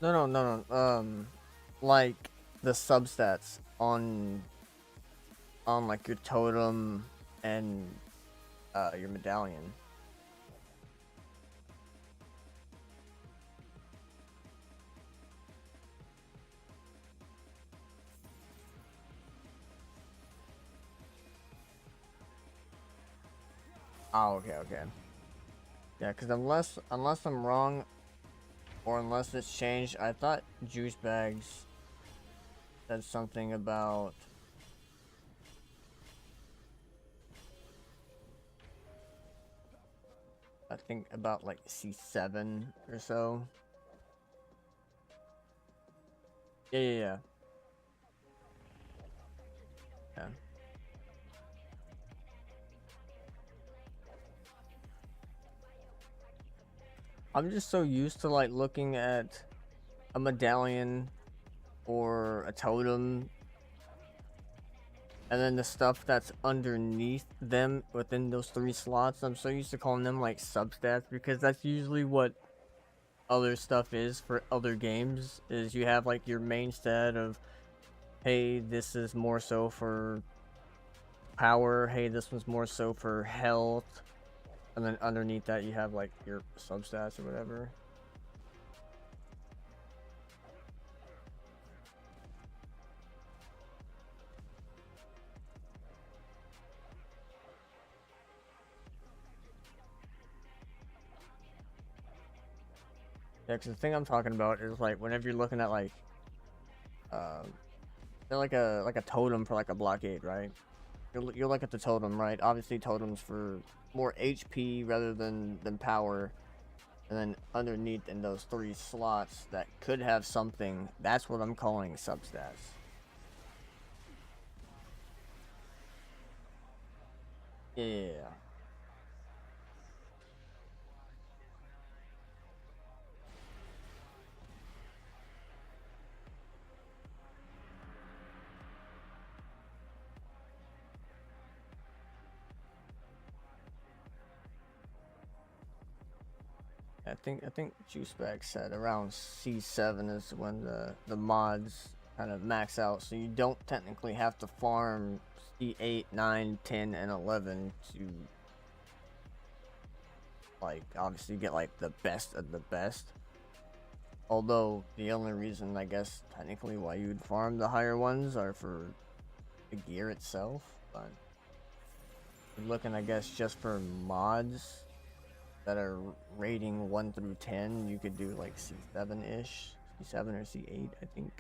No. Like the substats on like your totem and your medallion. Oh, okay. Yeah, because unless I'm wrong, or unless it's changed, I thought juice bags said something about I think about like C7 or so. Yeah. Yeah. I'm just so used to like looking at a medallion or a totem and then the stuff that's underneath them within those 3 slots. I'm so used to calling them like substats because that's usually what other stuff is for other games, is you have like your main stat of, hey, this is more so for power, hey, this one's more so for health, and then underneath that you have like your substats or whatever. Yeah, because the thing I'm talking about is like whenever you're looking at like they're like a totem for like a blockade, right? You'll look at the totem, right? Obviously totems for more HP rather than power. And then underneath in those 3 slots that could have something, that's what I'm calling substats. Yeah. I think Juicebag said around C7 is when the mods kind of max out, so you don't technically have to farm C8, 9, 10, and 11 to like obviously get like the best of the best. Although the only reason I guess technically why you'd farm the higher ones are for the gear itself, but looking I guess just for mods that are rating 1 through 10, you could do like C7-ish, C7 or C8, I think.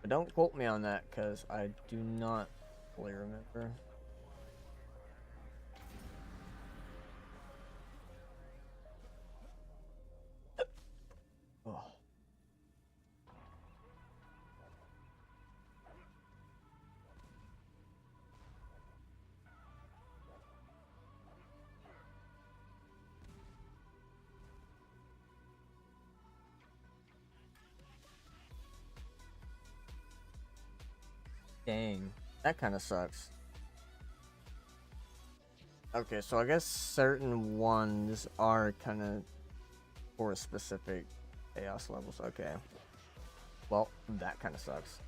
But don't quote me on that, because I do not fully remember. Oh. Dang, that kind of sucks. Okay, so I guess certain ones are kind of for specific chaos levels. Okay. Well, that kind of sucks.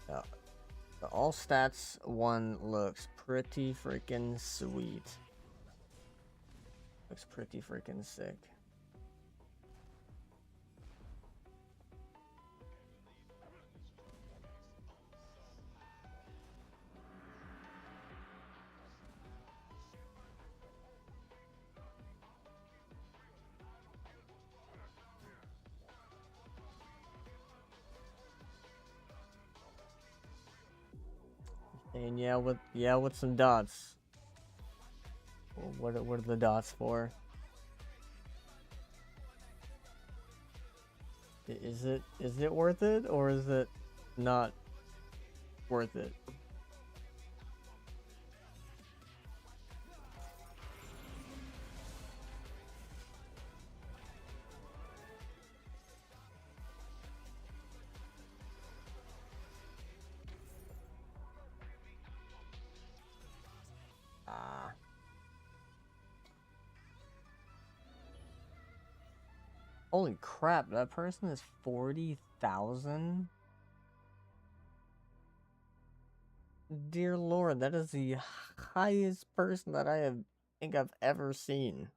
Yeah. The all stats one looks pretty freaking sweet. Looks pretty freaking sick. And yeah, with some dots. what are the dots for? Is it worth it, or is it not worth it? Ah. Holy crap, that person is 40,000? Dear Lord, that is the highest person that I think I've ever seen.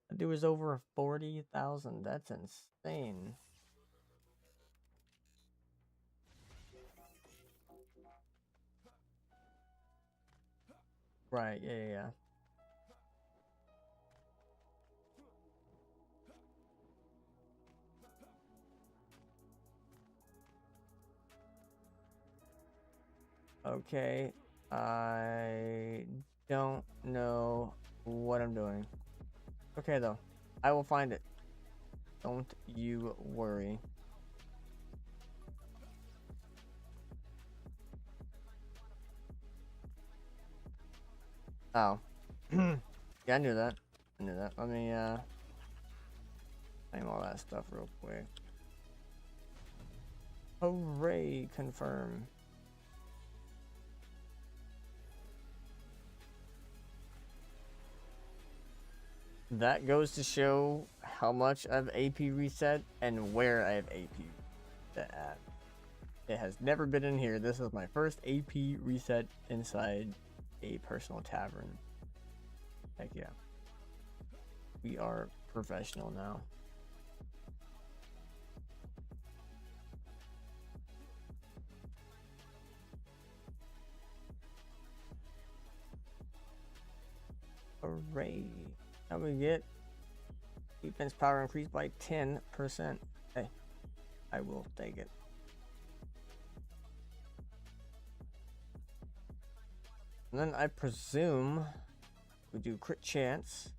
That dude is over 40,000. That's insane. Right, yeah. Okay, I don't know what I'm doing. Okay, though. I will find it. Don't you worry. Oh. Yeah, I knew that. Let me, claim all that stuff real quick. Hooray, confirm. That goes to show how much I've AP reset and where I have AP reset at. It has never been in here. This is my first AP reset inside a personal tavern. Heck yeah. We are professional now. Hooray. How we get defense power increased by 10%. Hey, I will take it. And then I presume we do crit chance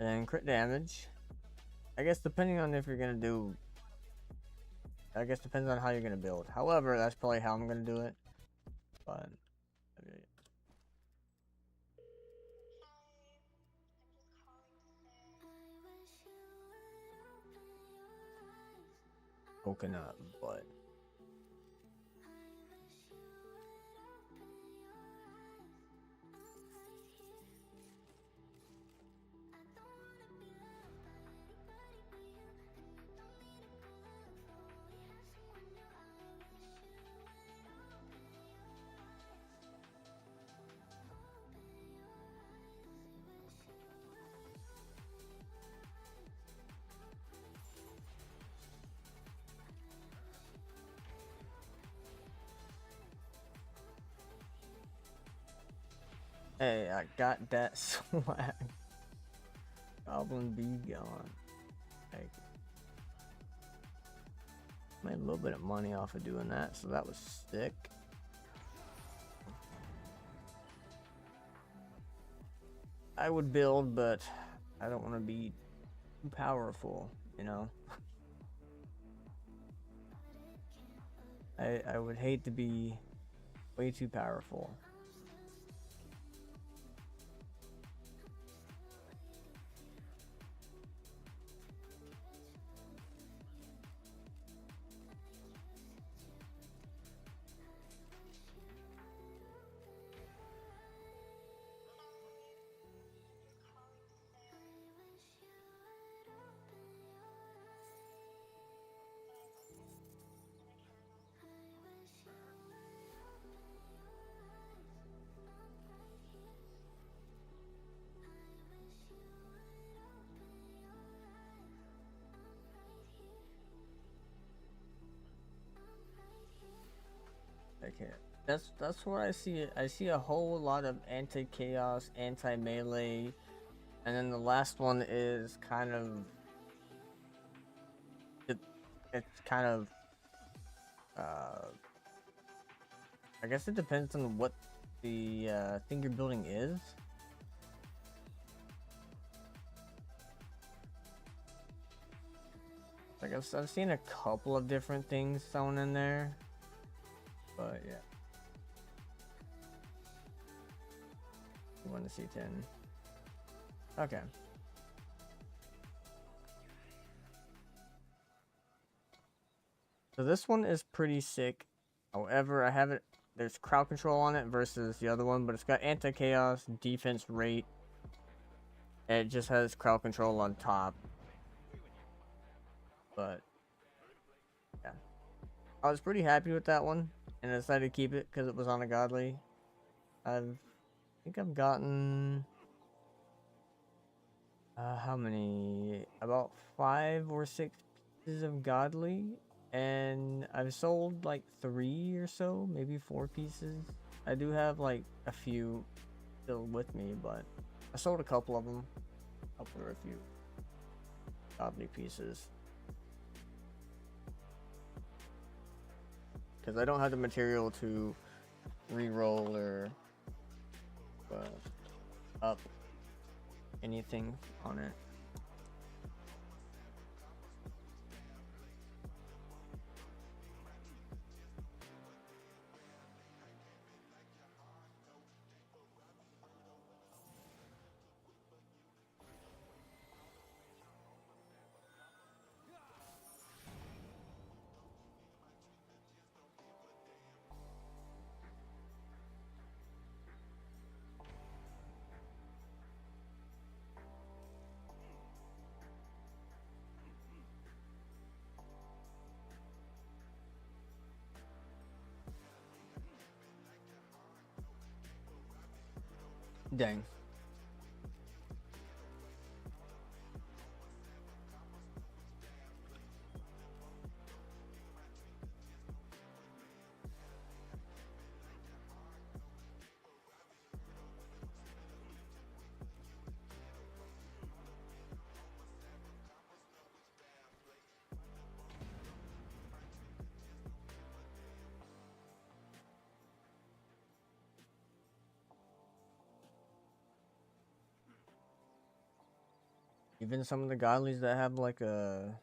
and then crit damage. I guess depending on if you're gonna do, I guess depends on how you're gonna build. However, that's probably how I'm gonna do it. But coconut butt. Hey, I got that swag. Goblin be gone. Like, made a little bit of money off of doing that, so that was sick. I would build, but I don't want to be too powerful, you know? I would hate to be way too powerful. Okay, that's what I see. I see a whole lot of anti-chaos, anti-melee, and then the last one is kind of it's kind of I guess it depends on what the thing you're building is. Like I've seen a couple of different things thrown in there, but yeah. You want to see 10? Okay. So this one is pretty sick. However, I haven't. There's crowd control on it versus the other one, but it's got anti-chaos, defense rate, and it just has crowd control on top. But yeah, I was pretty happy with that one, and I decided to keep it because it was on a godly. I think I've gotten how many? About 5 or 6 pieces of godly, and I've sold like 3 or so, maybe 4 pieces. I do have like a few still with me, but I sold a couple of them. A few godly pieces. Because I don't have the material to re-roll or up anything on it. Dang. Even some of the godlies that have like a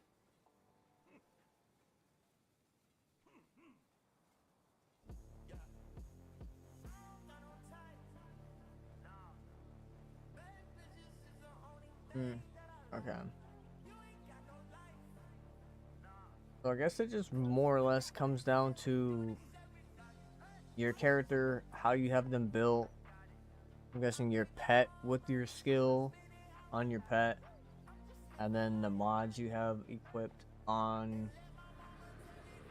okay. So I guess it just more or less comes down to your character, how you have them built. I'm guessing your pet with your skill on your pet, and then the mods you have equipped on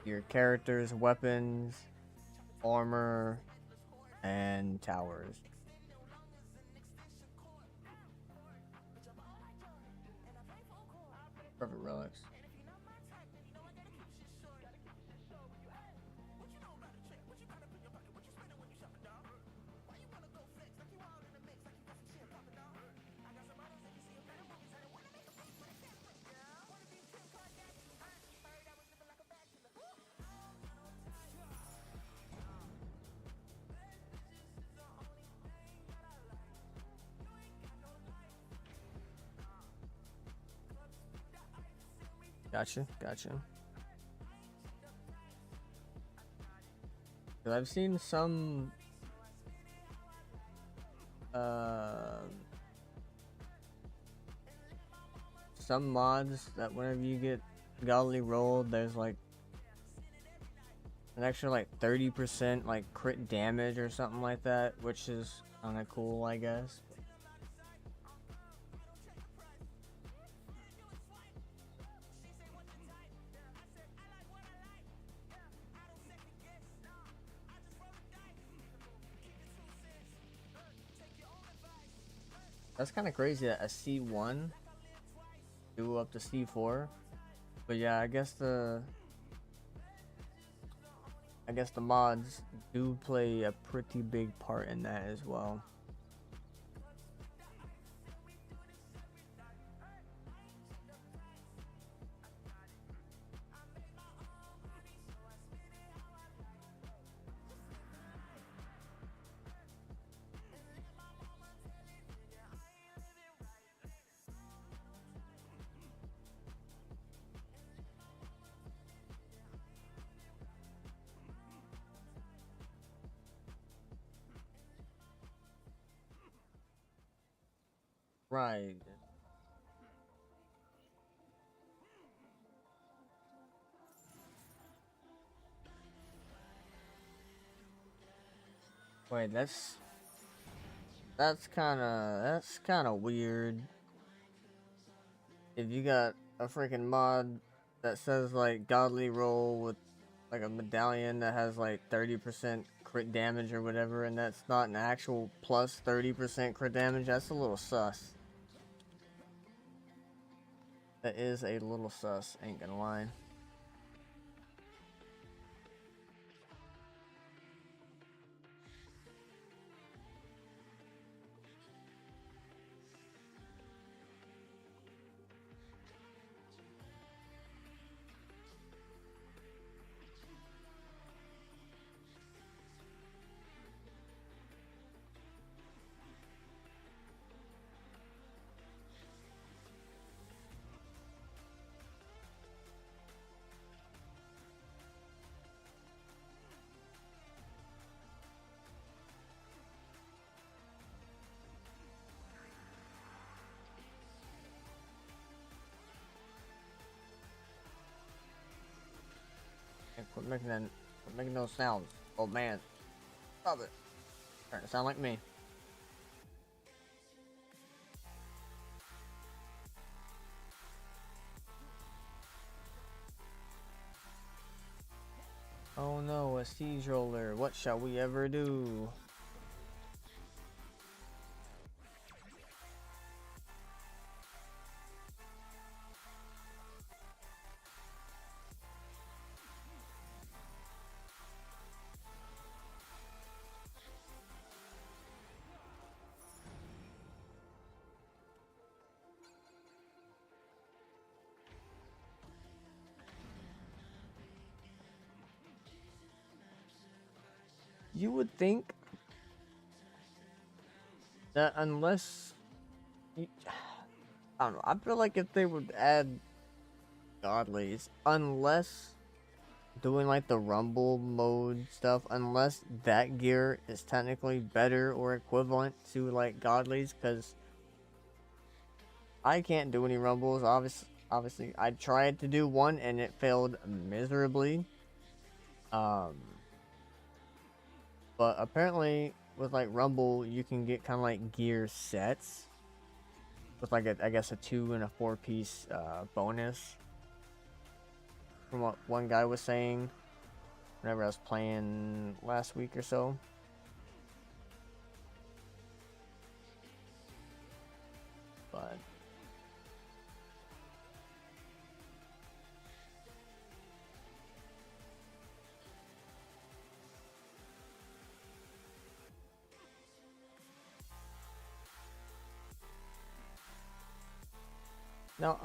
your character's weapons, armor, and towers. Perfect relics. Gotcha. 'Cause I've seen some mods that whenever you get godly rolled, there's like an extra like 30% like crit damage or something like that, which is kind of cool, I guess. That's kind of crazy that a C1 do up to C4, but yeah, I guess the mods do play a pretty big part in that as well. Right. Wait, that's kind of weird. If you got a freaking mod that says like godly roll with like a medallion that has like 30% crit damage or whatever, and that's not an actual plus 30% crit damage, that's a little sus. That is a little sus, ain't gonna lie. Hey, quit making those sounds. Oh man, stop it. Starting to sound like me. Oh no, a siege roller. What shall we ever do? You would think that unless I don't know, I feel like if they would add godlies, unless doing like the rumble mode stuff, unless that gear is technically better or equivalent to like godlies, because I can't do any rumbles. Obviously, I tried to do one and it failed miserably. Um, but apparently with like rumble, you can get kind of like gear sets with like I guess a 2 and a 4 piece bonus. From what one guy was saying, whenever I was playing last week or so. But now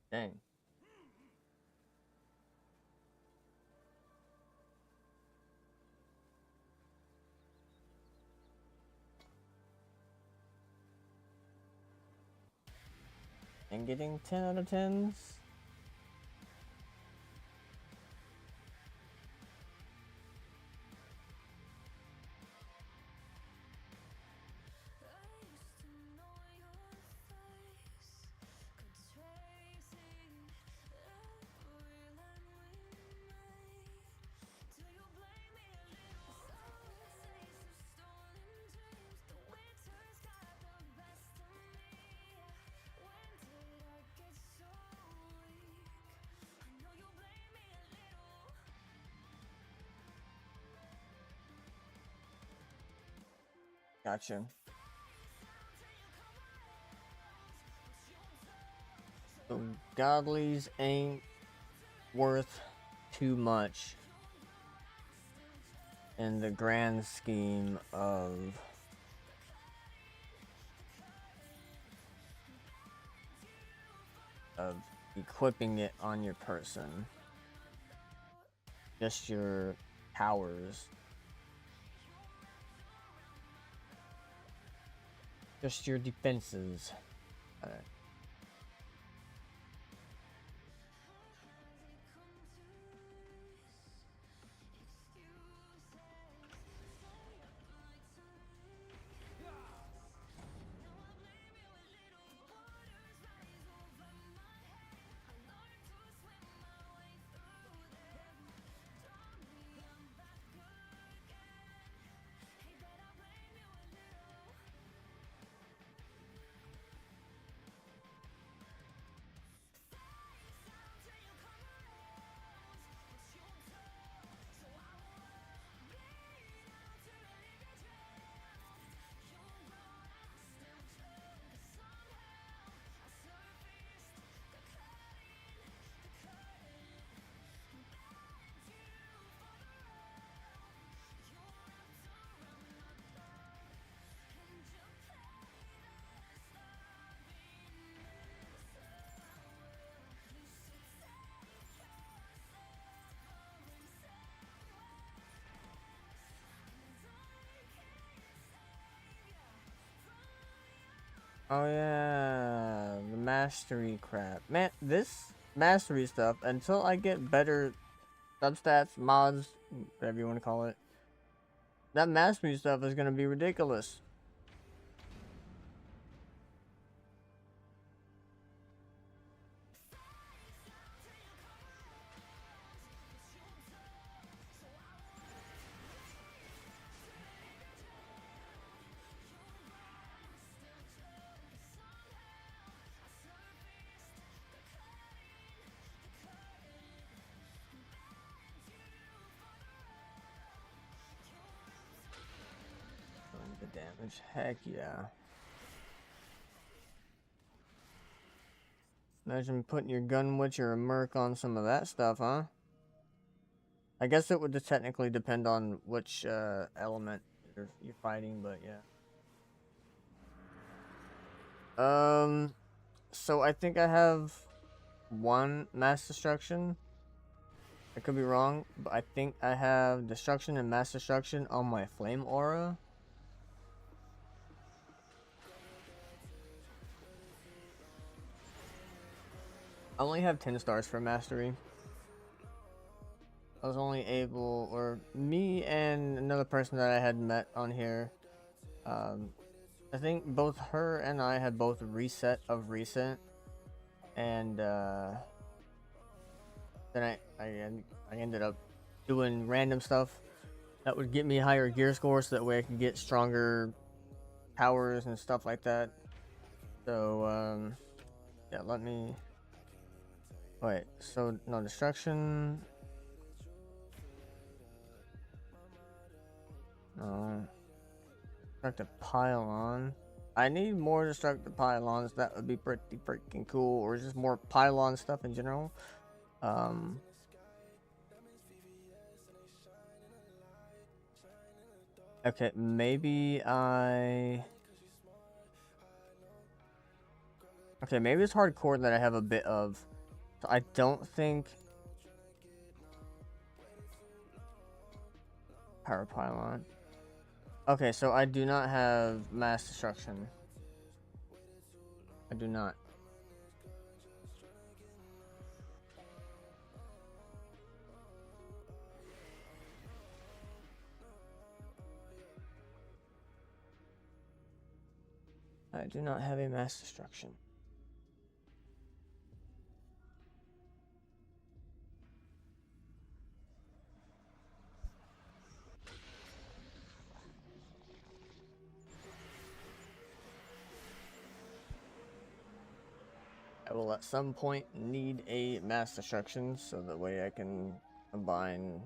dang. And getting 10 out of 10s. Gotcha. So godlies ain't worth too much in the grand scheme of of equipping it on your person. Just your powers. Just your defenses. Oh yeah, the mastery crap. Man, this mastery stuff, until I get better substats, mods, whatever you want to call it, that mastery stuff is gonna be ridiculous. The damage, heck yeah. Imagine putting your gun with your merc on some of that stuff, huh? I guess it would just technically depend on which element you're fighting, but yeah. So I think I have one mass destruction. I could be wrong, but I think I have destruction and mass destruction on my flame aura. I only have 10 stars for mastery. I was only able, or me and another person that I had met on here, I think both her and I had both reset of recent, and then I ended up doing random stuff that would get me higher gear scores, so that way I could get stronger powers and stuff like that. So yeah, let me wait. So no destruction. No. Destructive pylon. I need more destructive pylons. That would be pretty freaking cool, or just more pylon stuff in general. Okay, maybe okay, maybe it's hardcore that I have a bit of. So I don't think power pylon. Okay, so I do not have mass destruction. I do not. I do not have a mass destruction. I will at some point need a mass destruction, so that way I can combine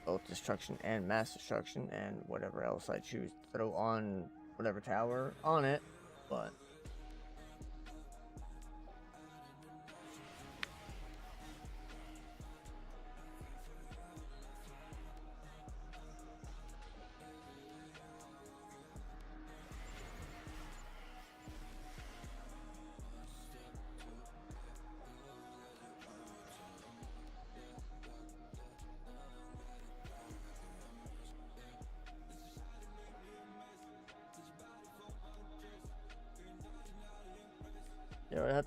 both destruction and mass destruction, and whatever else I choose to throw on whatever tower on it. But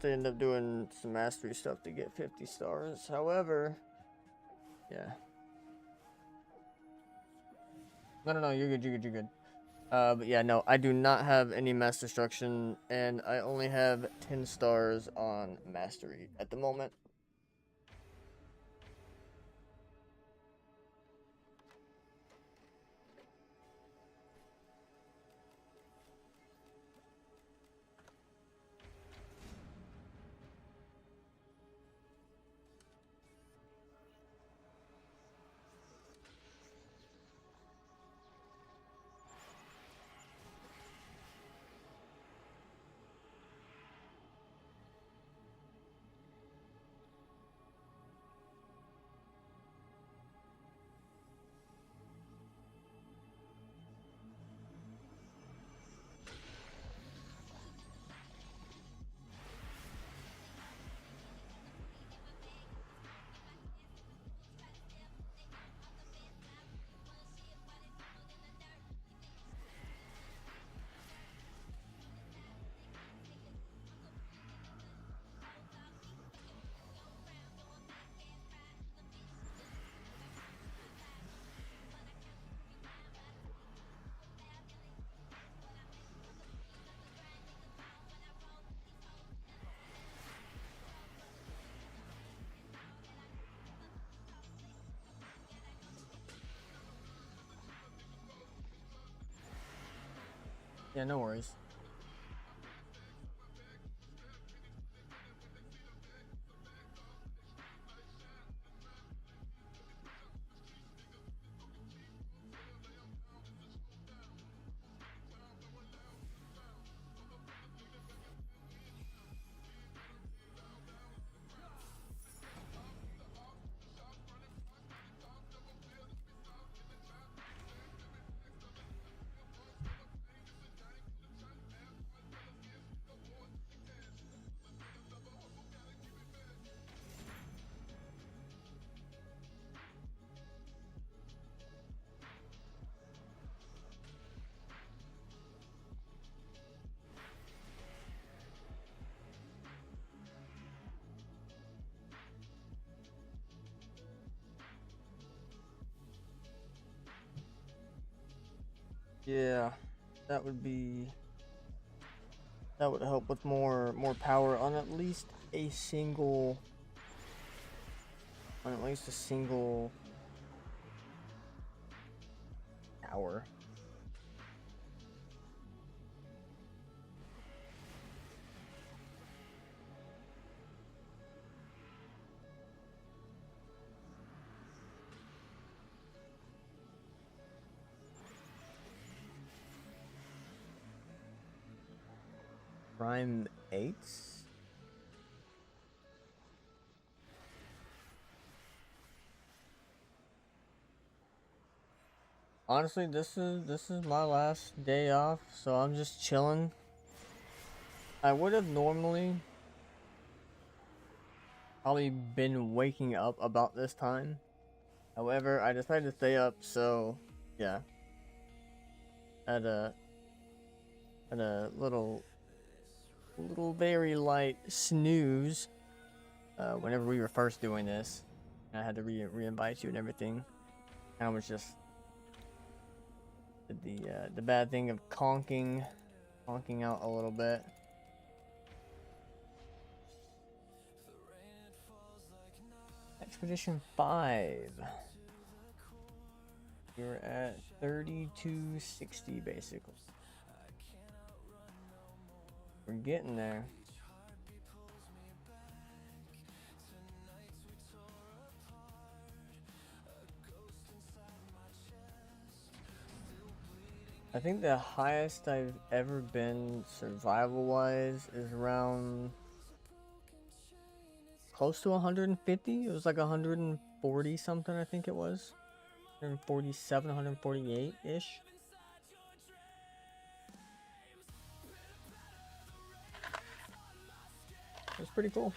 have to end up doing some mastery stuff to get 50 stars. However, yeah. No, you're good, you're good, you're good. But yeah, no, I do not have any master destruction, and I only have 10 stars on mastery at the moment. Yeah, no worries. Yeah, that would help with more power on at least a single tower. Prime 8s? Honestly, this is my last day off, so I'm just chilling. I would have normally probably been waking up about this time. However, I decided to stay up, so yeah. Had a little very light snooze whenever we were first doing this. I had to re-invite you and everything. And I was just the bad thing of conking out a little bit. Expedition 5. You're at 3260 basically. We're getting there. I think the highest I've ever been survival wise is around close to 150. It was like 140 something, I think it was. 147, 148 ish. It was pretty cool.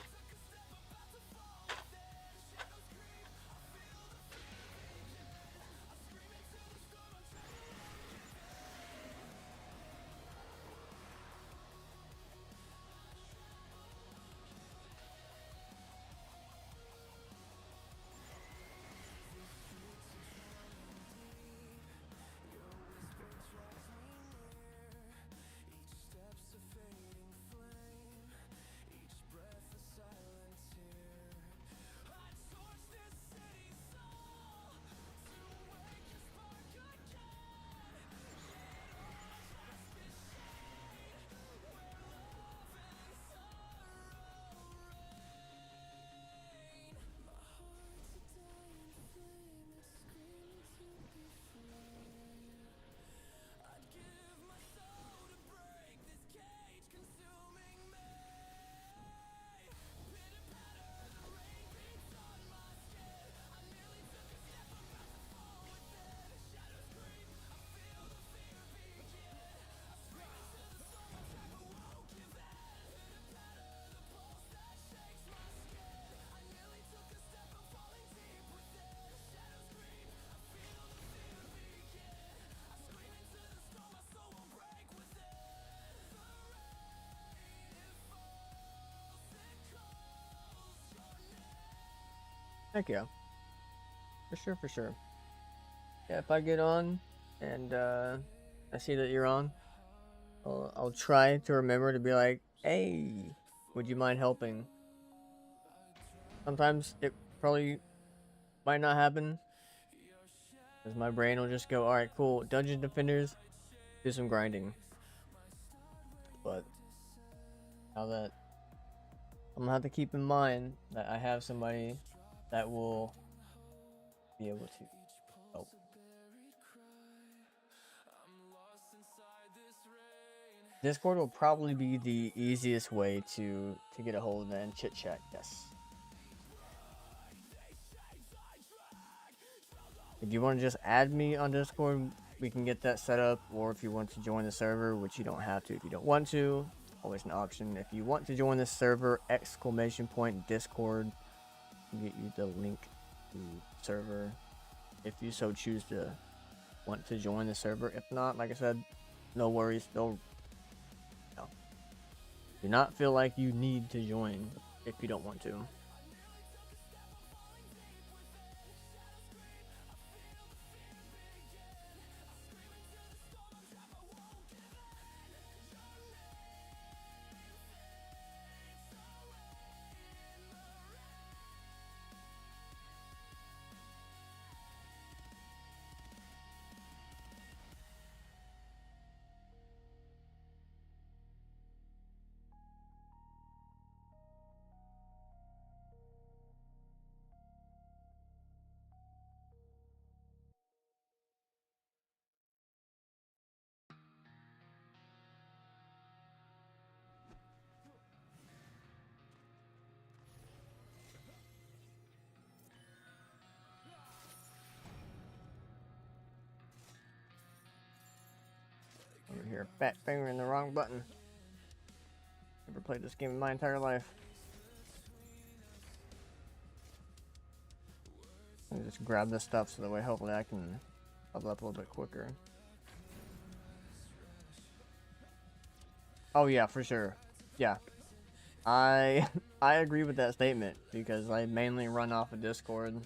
Heck yeah. For sure, for sure. Yeah, if I get on and I see that you're on, I'll try to remember to be like, hey, would you mind helping? Sometimes it probably might not happen, because my brain will just go, alright, cool, Dungeon Defenders, do some grinding. But now that I'm gonna have to keep in mind that I have somebody that will be able to help. Discord will probably be the easiest way to get a hold of it and chit chat. Yes. If you want to just add me on Discord, we can get that set up. Or if you want to join the server, which you don't have to if you don't want to, always an option. If you want to join the server, !Discord, get you the link to server if you so choose to want to join the server. If not, like I said, no worries. Do not feel like you need to join if you don't want to. Over here, fat fingering the wrong button. Never played this game in my entire life. Let me just grab this stuff so that way hopefully I can level up a little bit quicker. Oh yeah, for sure. Yeah. I agree with that statement because I mainly run off of Discord.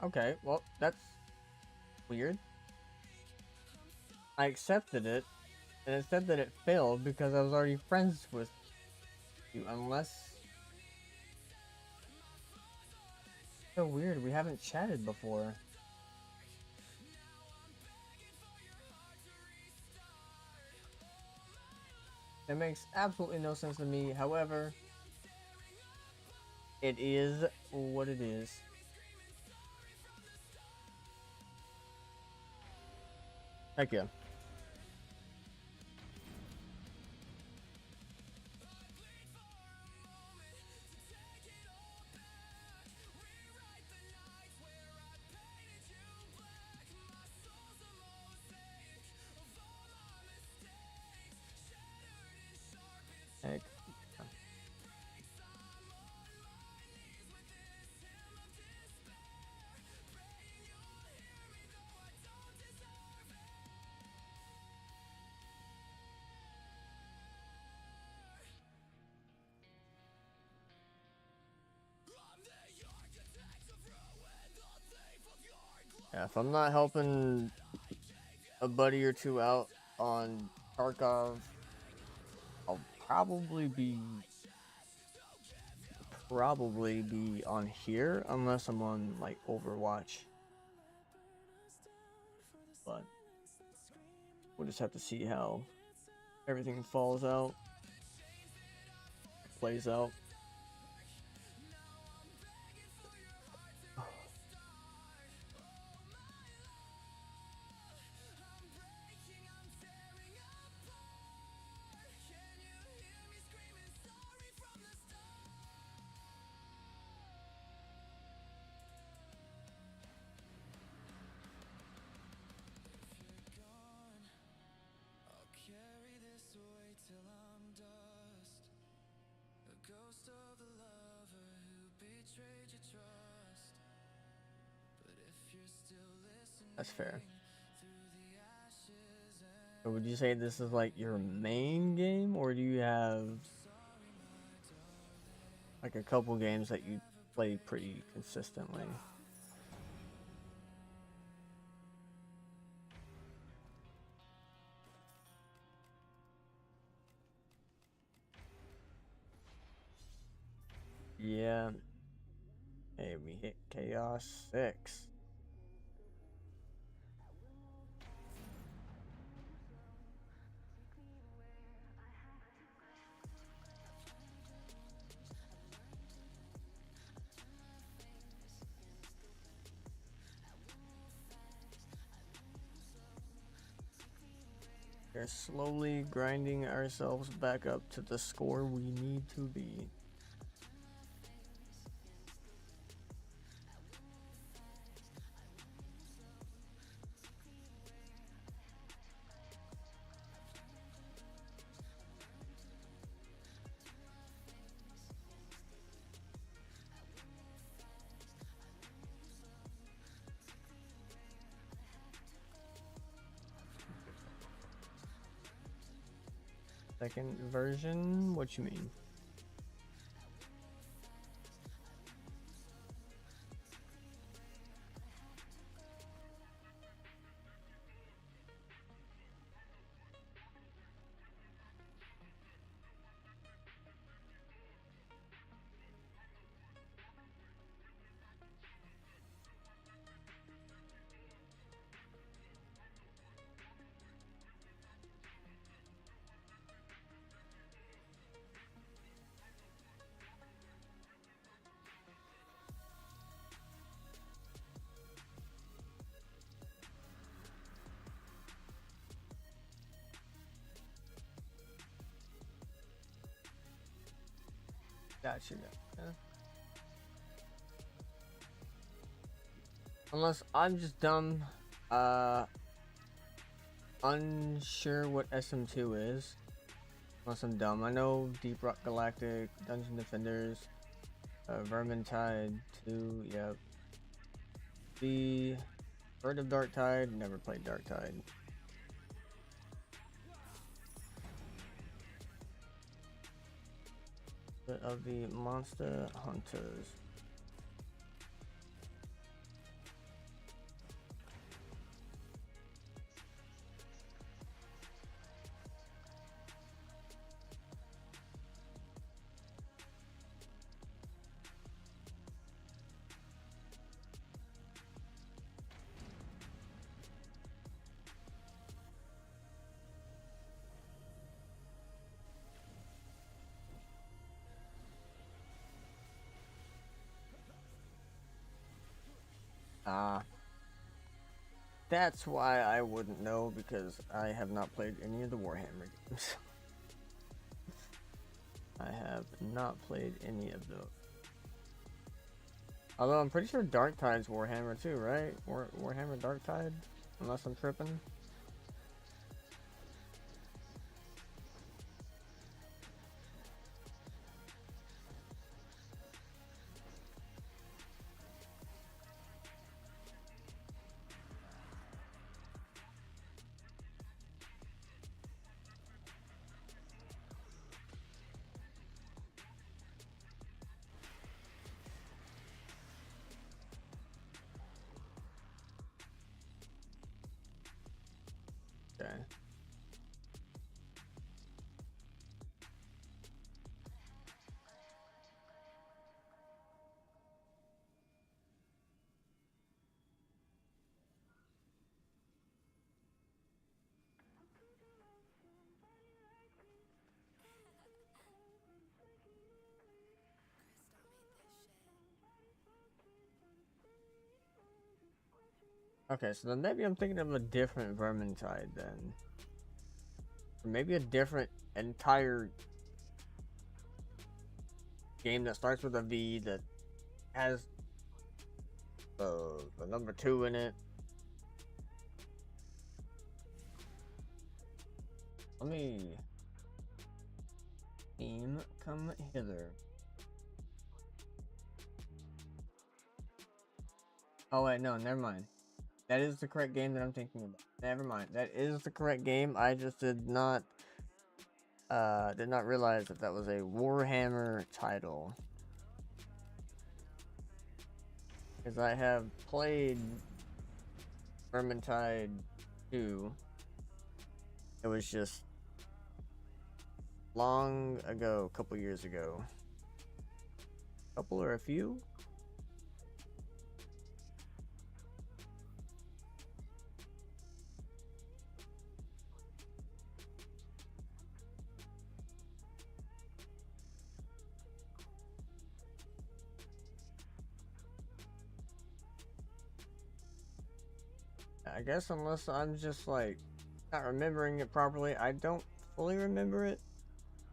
Okay, well, that's weird. I accepted it, and it said that it failed because I was already friends with you, unless... So weird, we haven't chatted before. It makes absolutely no sense to me, however, it is what it is. Heck yeah. Yeah, if I'm not helping a buddy or two out on Tarkov, I'll probably be on here unless I'm on like Overwatch. But we'll just have to see how everything falls out, plays out. That's fair. So would you say this is like your main game, or do you have like a couple games that you play pretty consistently? Yeah. Hey, we hit Chaos 6. We're slowly grinding ourselves back up to the score we need to be. Second version? What you mean? Gotcha. Gotcha. Unless I'm just dumb, unsure what SM2 is. Unless I'm dumb. I know Deep Rock Galactic, Dungeon Defenders, Vermintide 2, yep. The Bird of Darktide, never played Darktide. Of the Monster Hunters. That's why I wouldn't know, because I have not played any of the Warhammer games. I have not played any of those. Although I'm pretty sure Darktide's Warhammer too, right? Warhammer Darktide? Unless I'm tripping. Okay. Okay, so then maybe I'm thinking of a different Vermintide then. Or maybe a different entire game that starts with a V that has the number 2 in it. Let me... Team, come hither. Oh wait, no, never mind. That is the correct game that I'm thinking about. Never mind. That is the correct game. I just did not realize that that was a Warhammer title. Because I have played Vermintide 2. It was just long ago, a couple years ago. Couple or a few? I guess unless I'm just like not remembering it properly, I don't fully remember it.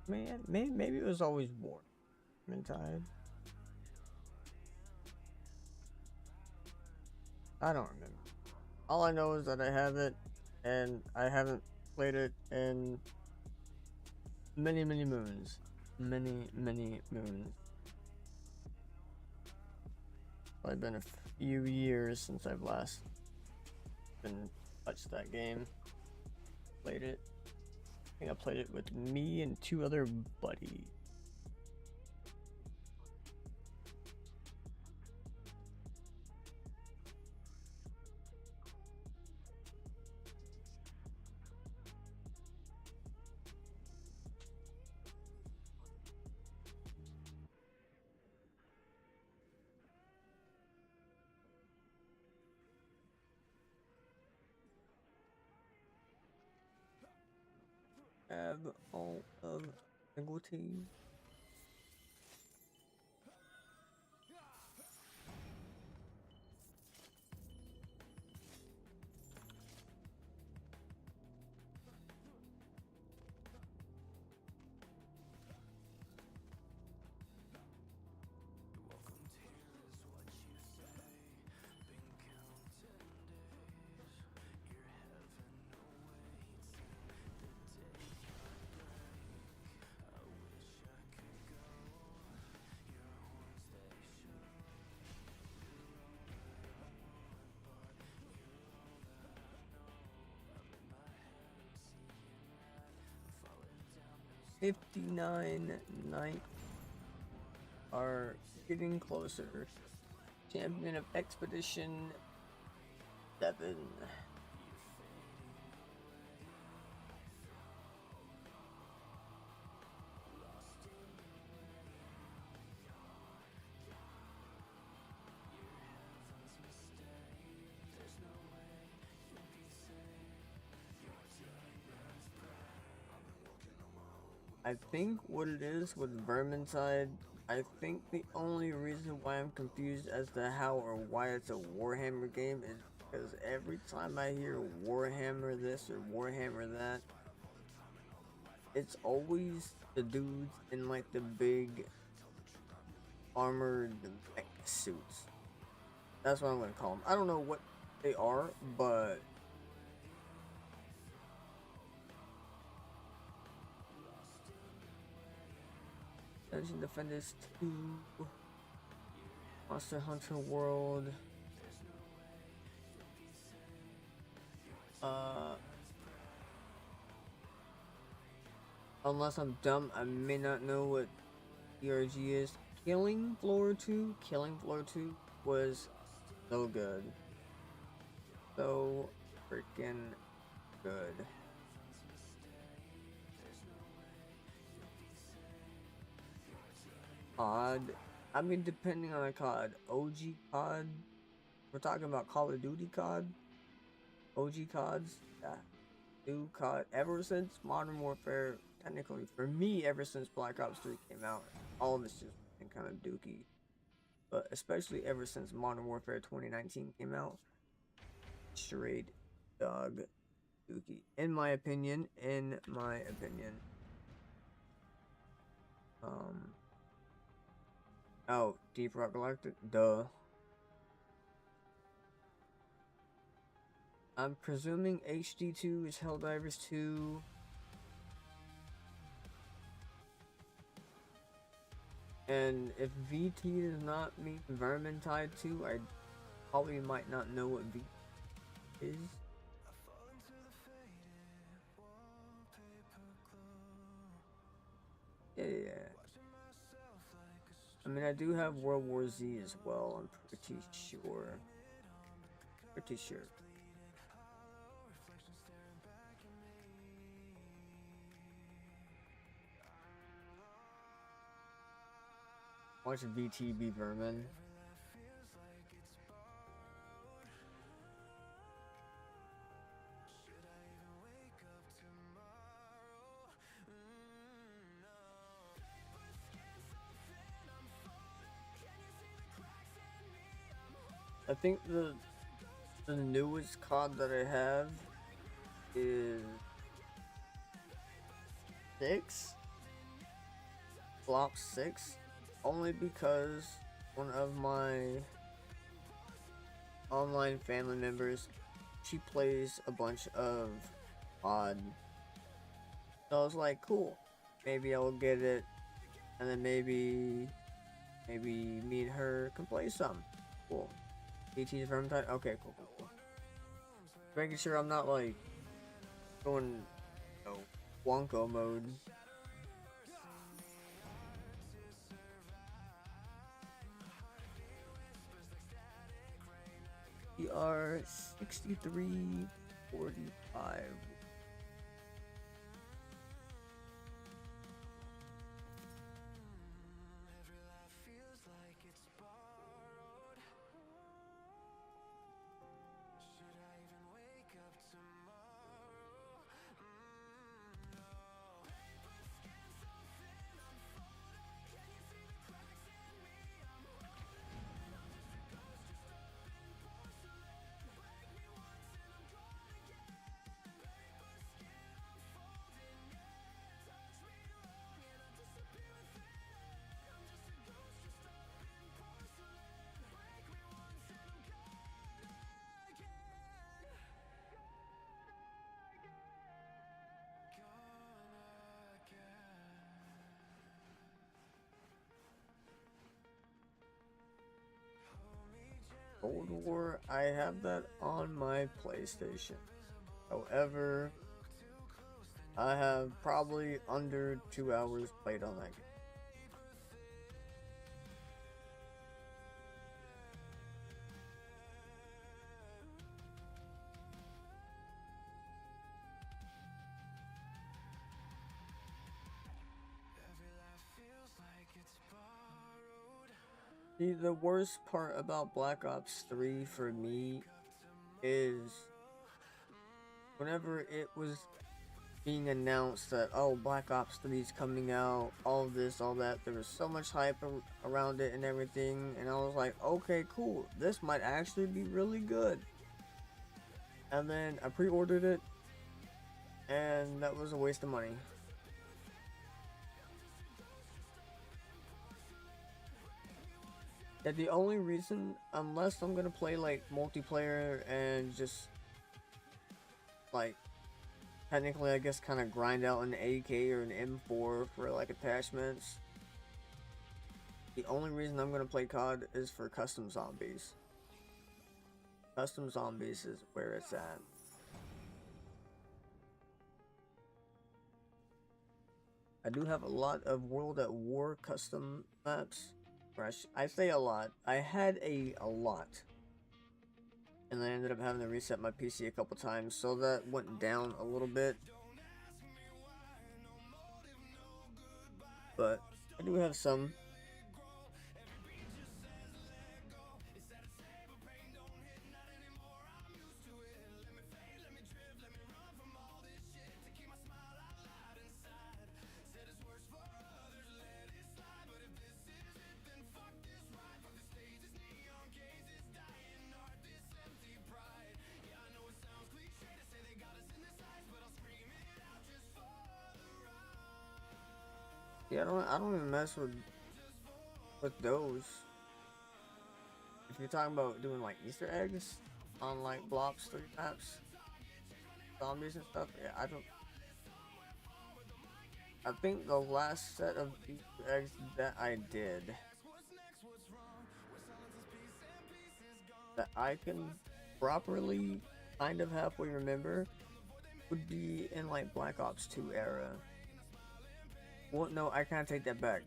I mean, maybe it was always Warmintide. I don't remember. All I know is that I have it, and I haven't played it in many moons. Many moons. Probably been a few years since I've last been touched that game. Played it. I think I played it with me and 2 other buddies. Have all of ability. '59 Knights are getting closer. Champion of Expedition 7. I think what it is with Vermintide, I think the only reason why I'm confused as to how or why it's a Warhammer game is because every time I hear Warhammer this or Warhammer that, it's always the dudes in like the big armored mech suits. That's what I'm gonna call them. I don't know what they are, but Dungeon Defenders 2, Monster Hunter World, unless I'm dumb, I may not know what ERG is. Killing Floor 2 was so good. So freaking good. COD. I mean, depending on the COD. OG COD. We're talking about Call of Duty COD. OG CODs. Yeah. New COD. Ever since Modern Warfare, technically, for me, ever since Black Ops 3 came out, all of it's just been kind of dookie. But especially ever since Modern Warfare 2019 came out, straight dog dookie. In my opinion. Oh, Deep Rock Galactic, duh. I'm presuming HD2 is Helldivers 2. And if VT does not mean Vermintide 2, I probably might not know what VT is. Yeah. I mean, I do have World War Z as well, I'm pretty sure. Watch VT be Vermin. I think the newest COD that I have is 6. Block 6. Only because one of my online family members, she plays a bunch of COD. So I was like, cool. Maybe I'll get it, and then maybe me and her can play some. Cool. BT's Vermintide? Okay, cool. Making sure I'm not like going, Wonko mode. We are 63-45. Cold War, I have that on my PlayStation. However, I have probably under 2 hours played on that game. See, the worst part about Black Ops 3 for me is whenever it was being announced that, oh, Black Ops 3 is coming out, all this, all that, there was so much hype around it and everything, and I was like, okay, cool, this might actually be really good. And then I pre-ordered it, and that was a waste of money. Yeah, the only reason, unless I'm gonna play like multiplayer and just like technically I guess kind of grind out an AK or an M4 for like attachments, the only reason I'm gonna play COD is for custom zombies. Custom zombies is where it's at. I do have a lot of World at War custom maps. I say a lot. I had a lot. And I ended up having to reset my PC a couple times, so that went down a little bit. But I do have some. Yeah, I don't even mess with those. If you're talking about doing like Easter eggs on like blocks, 3 maps, zombies and stuff, yeah, I don't. I think the last set of Easter eggs that I did that I can properly kind of halfway remember would be in like Black Ops 2 era. Well, no, I kind of take that back.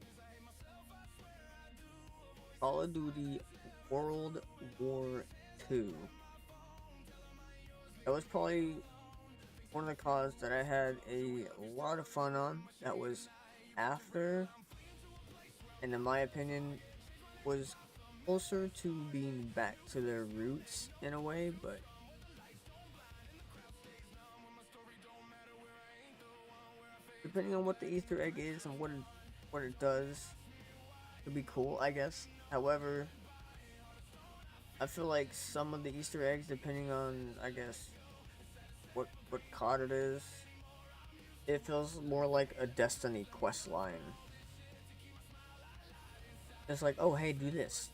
Call of Duty World War 2. That was probably one of the CODs that I had a lot of fun on. That was after, and in my opinion, was closer to being back to their roots in a way, but depending on what the Easter egg is and what it does, it'd be cool, I guess. However, I feel like some of the Easter eggs, depending on, I guess, what COD it is, it feels more like a Destiny quest line. It's like, oh hey, do this.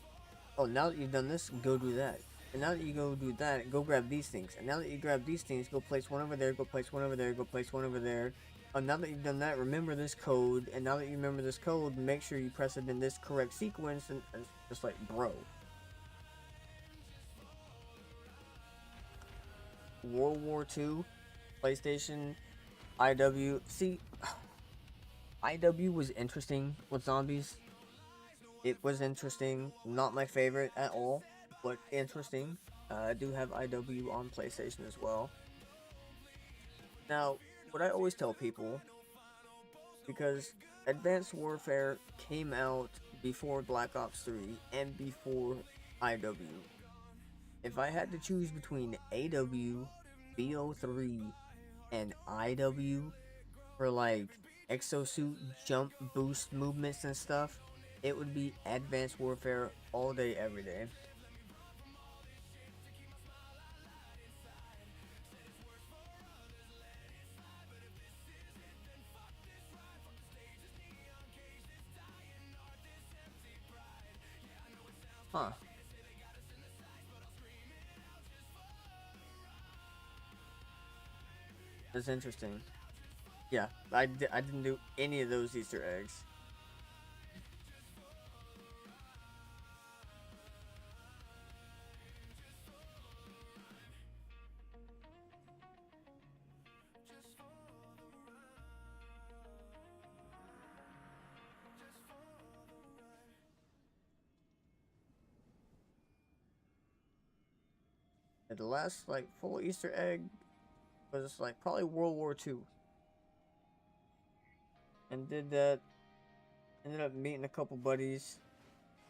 Oh, now that you've done this, go do that. And now that you go do that, go grab these things. And now that you grab these things, go place one over there, go place one over there, go place one over there. Oh, now that you've done that, remember this code. And now that you remember this code, make sure you press it in this correct sequence. And it's just like, bro. World War II, PlayStation, IW. See, IW was interesting with zombies. It was interesting. Not my favorite at all, but interesting. I do have IW on PlayStation as well. Now, what I always tell people, because Advanced Warfare came out before Black Ops 3 and before IW. If I had to choose between AW, BO3, and IW for like exosuit jump boost movements and stuff, it would be Advanced Warfare all day, every day. Huh. That's interesting. Yeah, I didn't do any of those Easter eggs. And the last like full Easter egg was like probably World War II, and did that. Ended up meeting a couple buddies.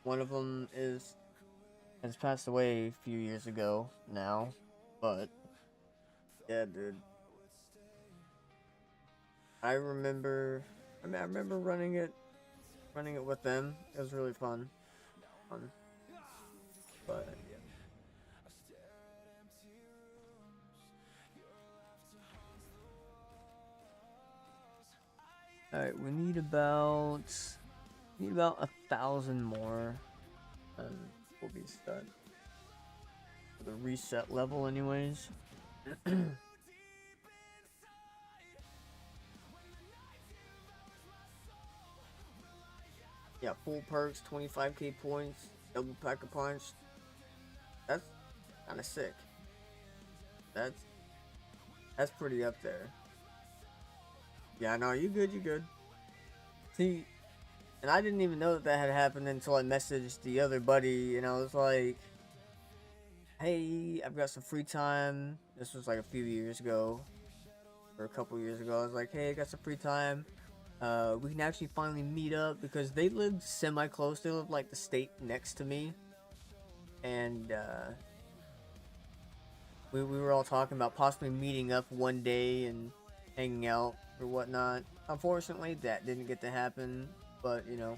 One of them has passed away a few years ago now, but yeah, dude. I remember. I remember running it with them. It was really fun. Fun, but yeah. All right, we need about 1,000 more, and we'll be set for the reset level, anyways. Yeah, full perks, 25k points, double pack a punch. That's kind of sick. That's that's pretty up there. Yeah, no, you good, you good. See, and I didn't even know that that had happened until I messaged the other buddy, and I was like, "Hey, I've got some free time." This was like a few years ago, or a couple years ago. I was like, "Hey, I got some free time. We can actually finally meet up because they lived semi close. They lived like the state next to me, and we were all talking about possibly meeting up one day and hanging out or whatnot. Unfortunately, that didn't get to happen, but you know,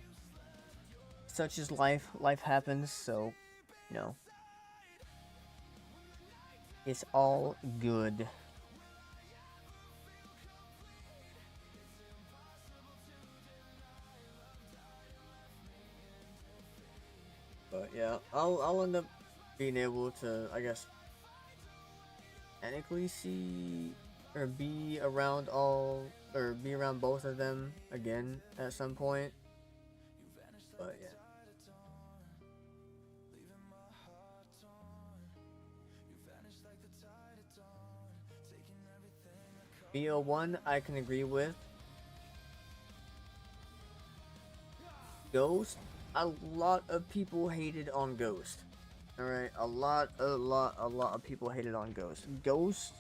such is life. Life happens, so you know, it's all good. But yeah, I'll end up being able to, I guess, technically see or be around be around both of them again at some point. But yeah. BO1 I can agree with. Ghost, a lot of people hated on Ghost. Alright, a lot of people hated on Ghost. Ghost,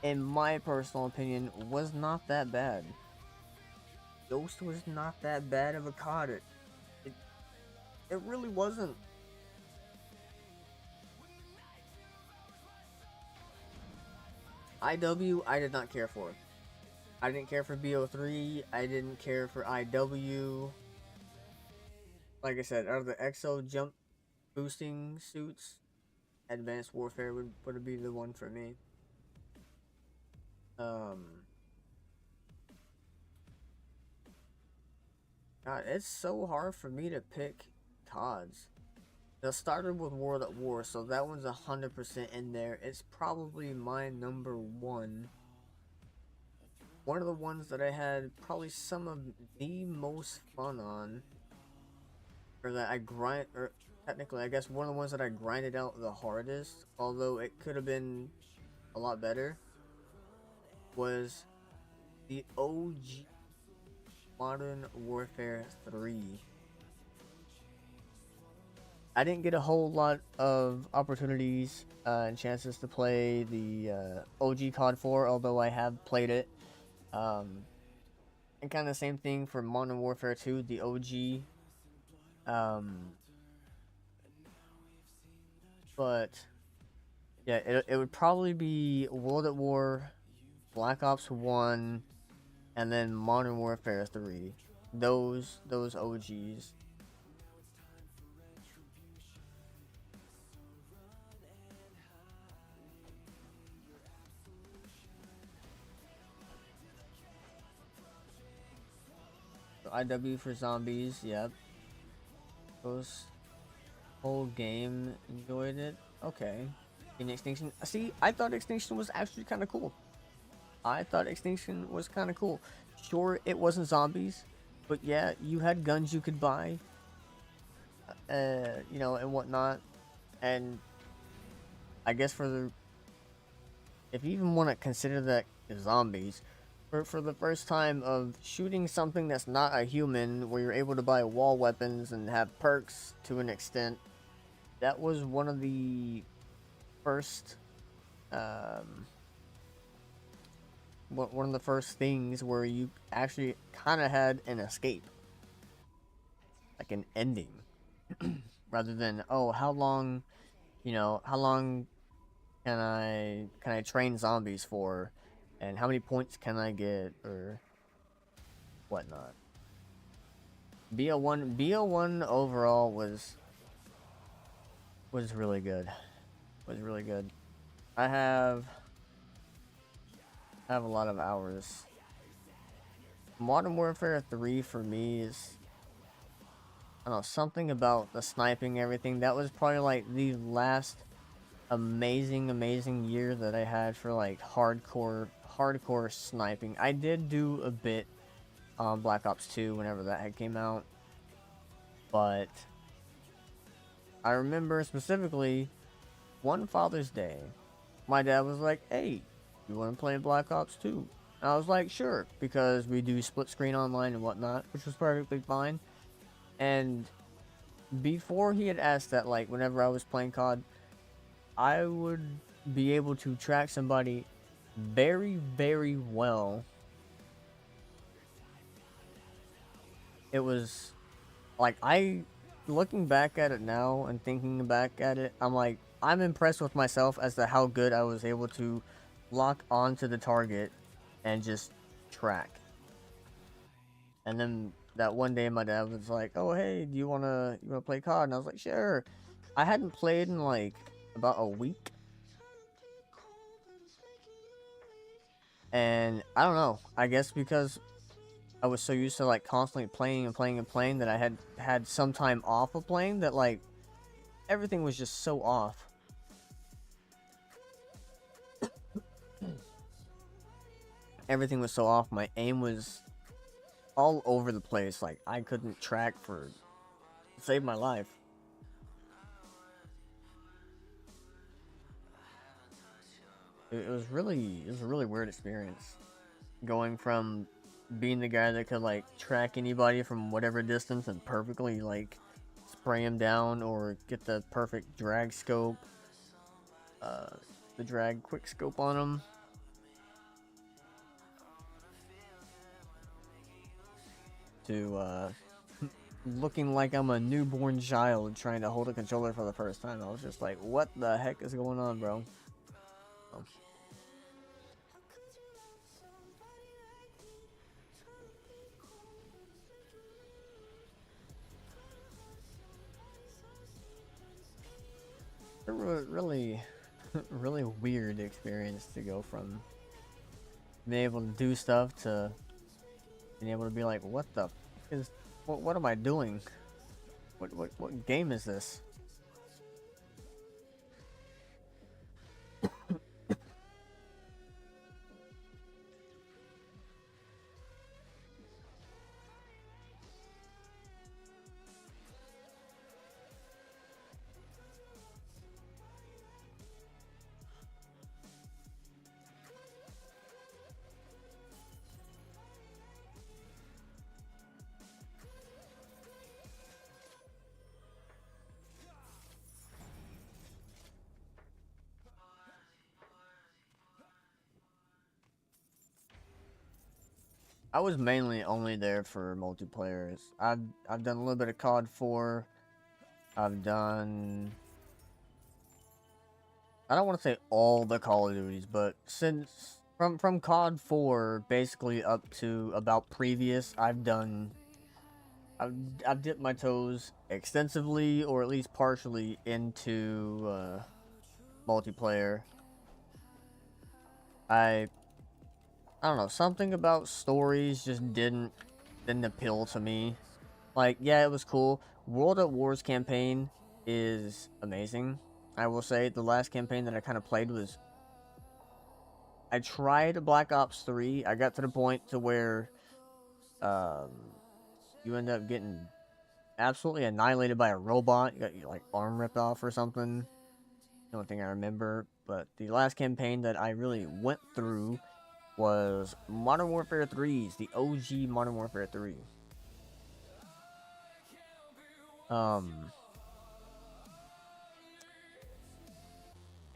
in my personal opinion, was not that bad. Ghost was not that bad of a COD. It really wasn't. IW, I did not care for. I didn't care for BO3. I didn't care for IW. Like I said, out of the EXO jump boosting suits, Advanced Warfare would be the one for me. God, it's so hard for me to pick CODs. It started with World at War, so that one's 100% in there. It's probably my number one. One of the ones that I had probably some of the most fun on, or that I or technically, I guess one of the ones that I grinded out the hardest, although it could have been a lot better, was the OG Modern Warfare 3. I didn't get a whole lot of opportunities and chances to play the OG COD 4, although I have played it. And kind of the same thing for Modern Warfare 2, the OG. But yeah, it would probably be World at War, Black Ops 1, and then Modern Warfare 3. Those OGs. IW for zombies, yep. Those whole game, enjoyed it. Okay. In Extinction, see, I thought Extinction was actually kind of cool. I thought Extinction was kind of cool. Sure, it wasn't zombies, but yeah, you had guns you could buy, you know, and whatnot. And I guess if you even want to consider that zombies, for the first time of shooting something that's not a human, where you're able to buy wall weapons and have perks to an extent, that was one of the first, one of the first things where you actually kind of had an escape, like an ending, rather than, oh, how long can I train zombies for, and how many points can I get, or whatnot. BO1 overall was really good. Was really good. I have a lot of hours. Modern Warfare 3 for me is, I don't know, something about the sniping, everything. That was probably like the last amazing year that I had for like hardcore sniping. I did do a bit on Black Ops 2 whenever that had came out, but I remember specifically one Father's Day, my dad was like, "Hey, you want to play Black Ops 2?" And I was like, "Sure," because we do split screen online and whatnot, which was perfectly fine. And before he had asked that, like, whenever I was playing COD, I would be able to track somebody very well. It was like, looking back at it now and thinking back at it, I'm like, I'm impressed with myself as to how good I was able to lock onto the target and just track. And then that one day my dad was like, "Oh, hey, do you wanna play COD?" And I was like, "Sure." I hadn't played in like about a week. And I don't know, I guess because I was so used to like constantly playing that I had some time off of playing, that like everything was just so off. Everything was so off. My aim was all over the place. Like, I couldn't track for save my life. It was a really weird experience. Going from being the guy that could like track anybody from whatever distance and perfectly like spray him down or get the perfect drag scope, the drag quick scope on him, to looking like I'm a newborn child trying to hold a controller for the first time. I was just like, what the heck is going on, bro? Oh. It was really, really weird experience to go from being able to do stuff to being able to be like, what the f is, what am I doing? What game is this? I was mainly only there for multiplayers. I've done a little bit of COD 4. I've done, I don't want to say all the Call of Duties, but since from COD 4 basically up to about previous, I've dipped my toes extensively or at least partially into multiplayer. I don't know, something about stories just didn't appeal to me. Like, yeah, it was cool. World at War's campaign is amazing. I will say the last campaign that I kind of played was, I tried Black Ops 3. I got to the point to where you end up getting absolutely annihilated by a robot. You got your like arm ripped off or something. The only thing I remember. But the last campaign that I really went through was Modern Warfare 3's, the OG Modern Warfare 3.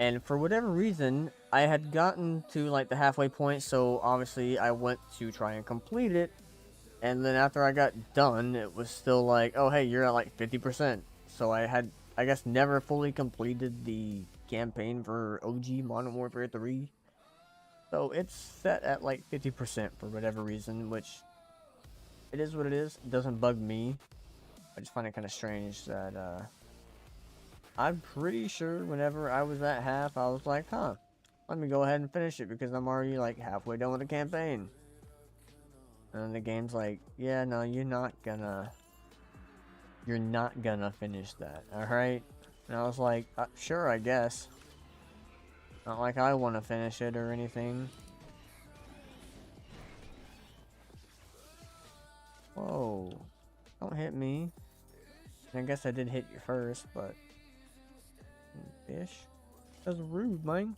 And for whatever reason, I had gotten to like the halfway point, so obviously I went to try and complete it. And then after I got done, it was still like, oh hey, you're at like 50%. So I had, I guess, never fully completed the campaign for OG Modern Warfare 3. So it's set at like 50% for whatever reason, which it is what it is. It doesn't bug me. I just find it kind of strange that I'm pretty sure whenever I was at half, I was like, huh, let me go ahead and finish it because I'm already like halfway done with the campaign. And then the game's like, yeah, no, you're not gonna finish that, alright? And I was like, sure, I guess. Not like I want to finish it or anything. Whoa. Don't hit me. I guess I did hit you first, but... Fish? That's rude, man.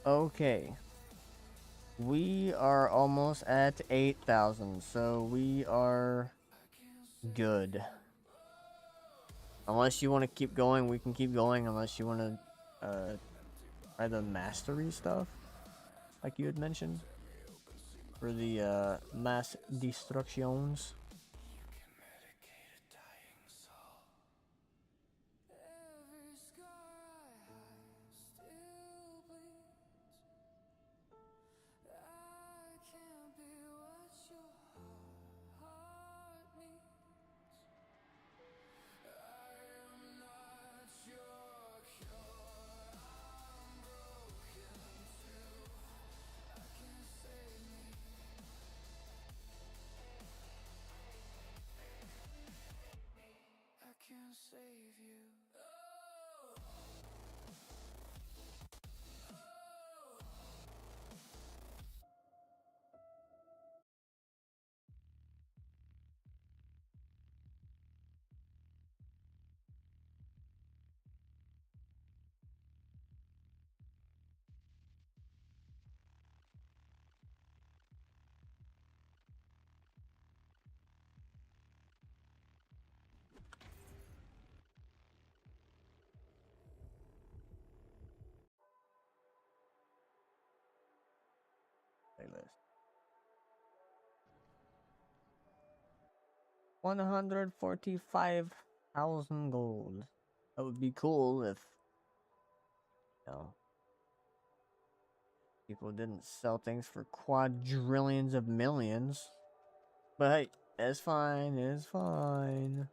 Okay. We are almost at 8,000, so we are good. Unless you want to keep going, we can keep going. Unless you want to try the mastery stuff, like you had mentioned, for the mass destructions. Playlist. 145,000 gold. That would be cool if, you know, people didn't sell things for quadrillions of millions. But hey, it's fine, it's fine.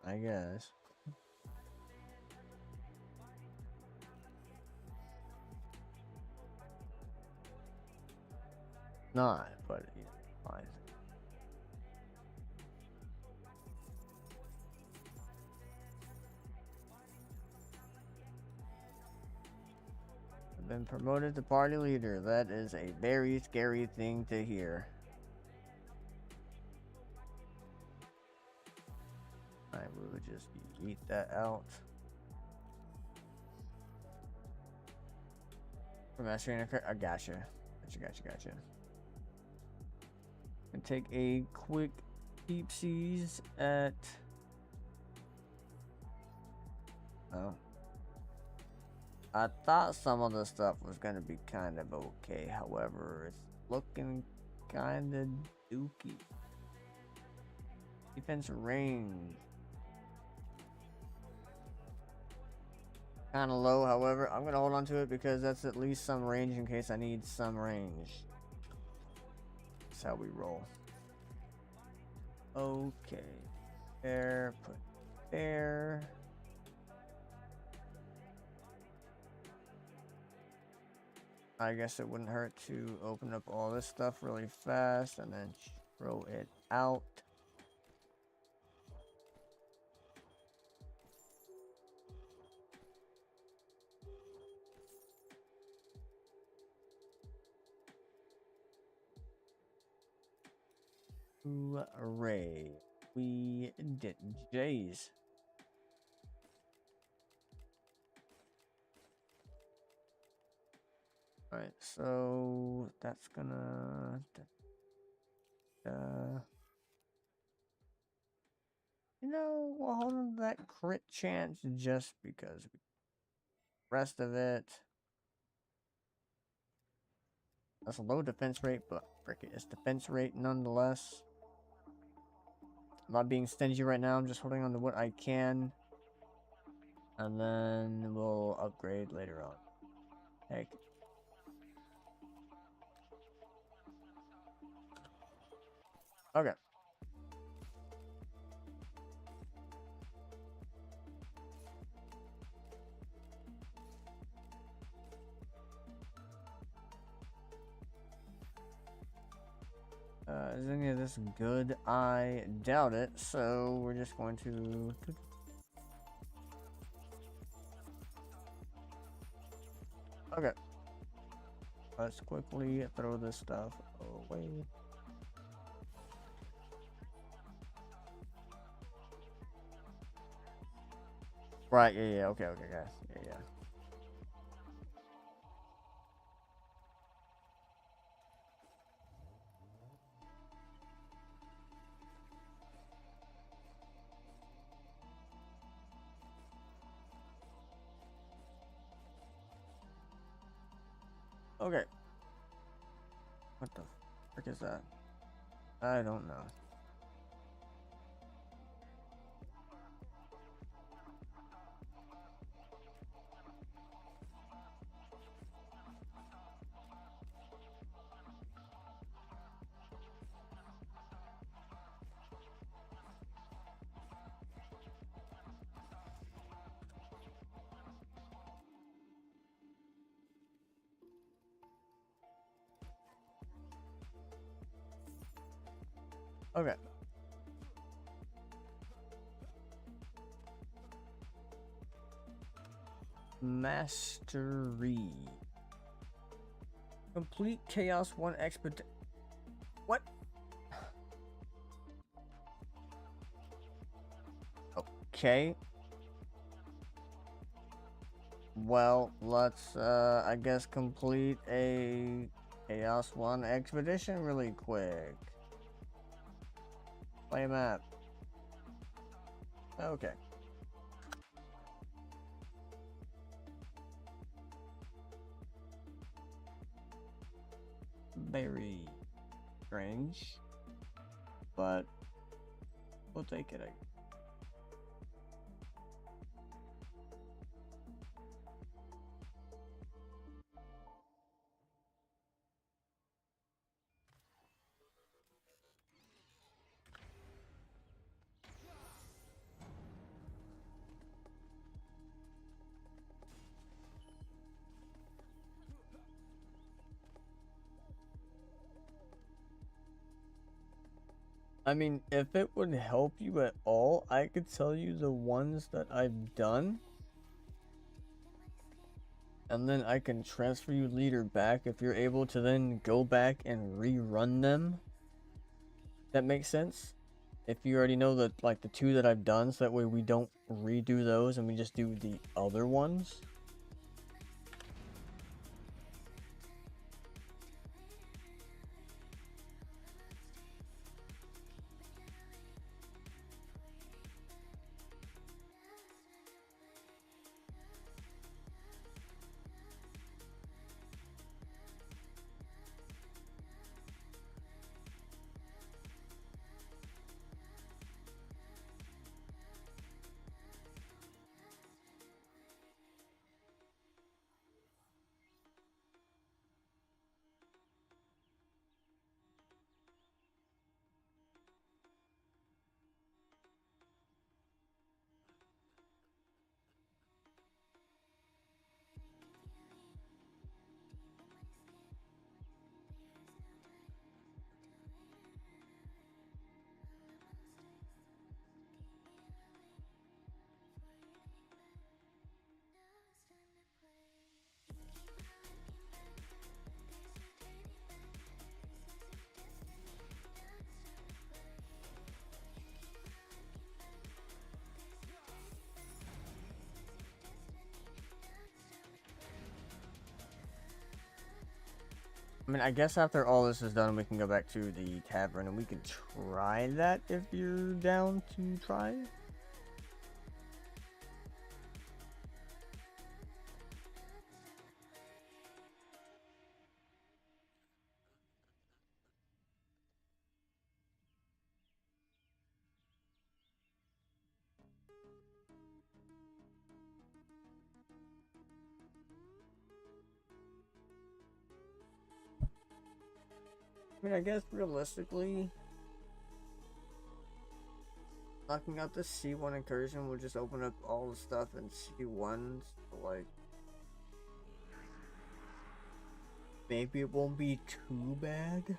I guess. Not, but yeah, fine. I've been promoted to party leader. That is a very scary thing to hear. Alright, we would just eat that out. For mastering a I gotcha. Gotcha. And take a quick peepsies at. Oh. I thought some of the stuff was gonna be kind of okay. However, it's looking kind of dookie. Defense range. Kind of low, however, I'm gonna hold on to it because that's at least some range in case I need some range. That's how we roll. Okay. There, put there. I guess it wouldn't hurt to open up all this stuff really fast and then throw it out. Hooray. We did J's. Alright, so that's gonna you know, we'll hold on to that crit chance just because. Rest of it. That's a low defense rate, but frick it, it's defense rate nonetheless. I'm not being stingy right now, I'm just holding on to what I can. And then we'll upgrade later on. Heck. Okay. Is any of this good? I doubt it, so we're just going to... Okay. Let's quickly throw this stuff away. Right, yeah, okay, guys. Yeah. Okay. What the frick is that? I don't know. Okay. Mastery. Complete Chaos 1 expedition. What? Okay. Well, let's, I guess complete a Chaos 1 expedition really quick. Play map. Okay. very strange, but we'll take it. I mean, if it would help you at all, I could tell you the ones that I've done. And then I can transfer you leader back if you're able to then go back and rerun them. That makes sense? If you already know that, like, the 2 that I've done, so that way we don't redo those and we just do the other ones. I mean, I guess after all this is done, we can go back to the tavern and we can try that if you're down to try. I mean, I guess realistically, knocking out the C1 incursion will just open up all the stuff in C1s. So, like, maybe it won't be too bad.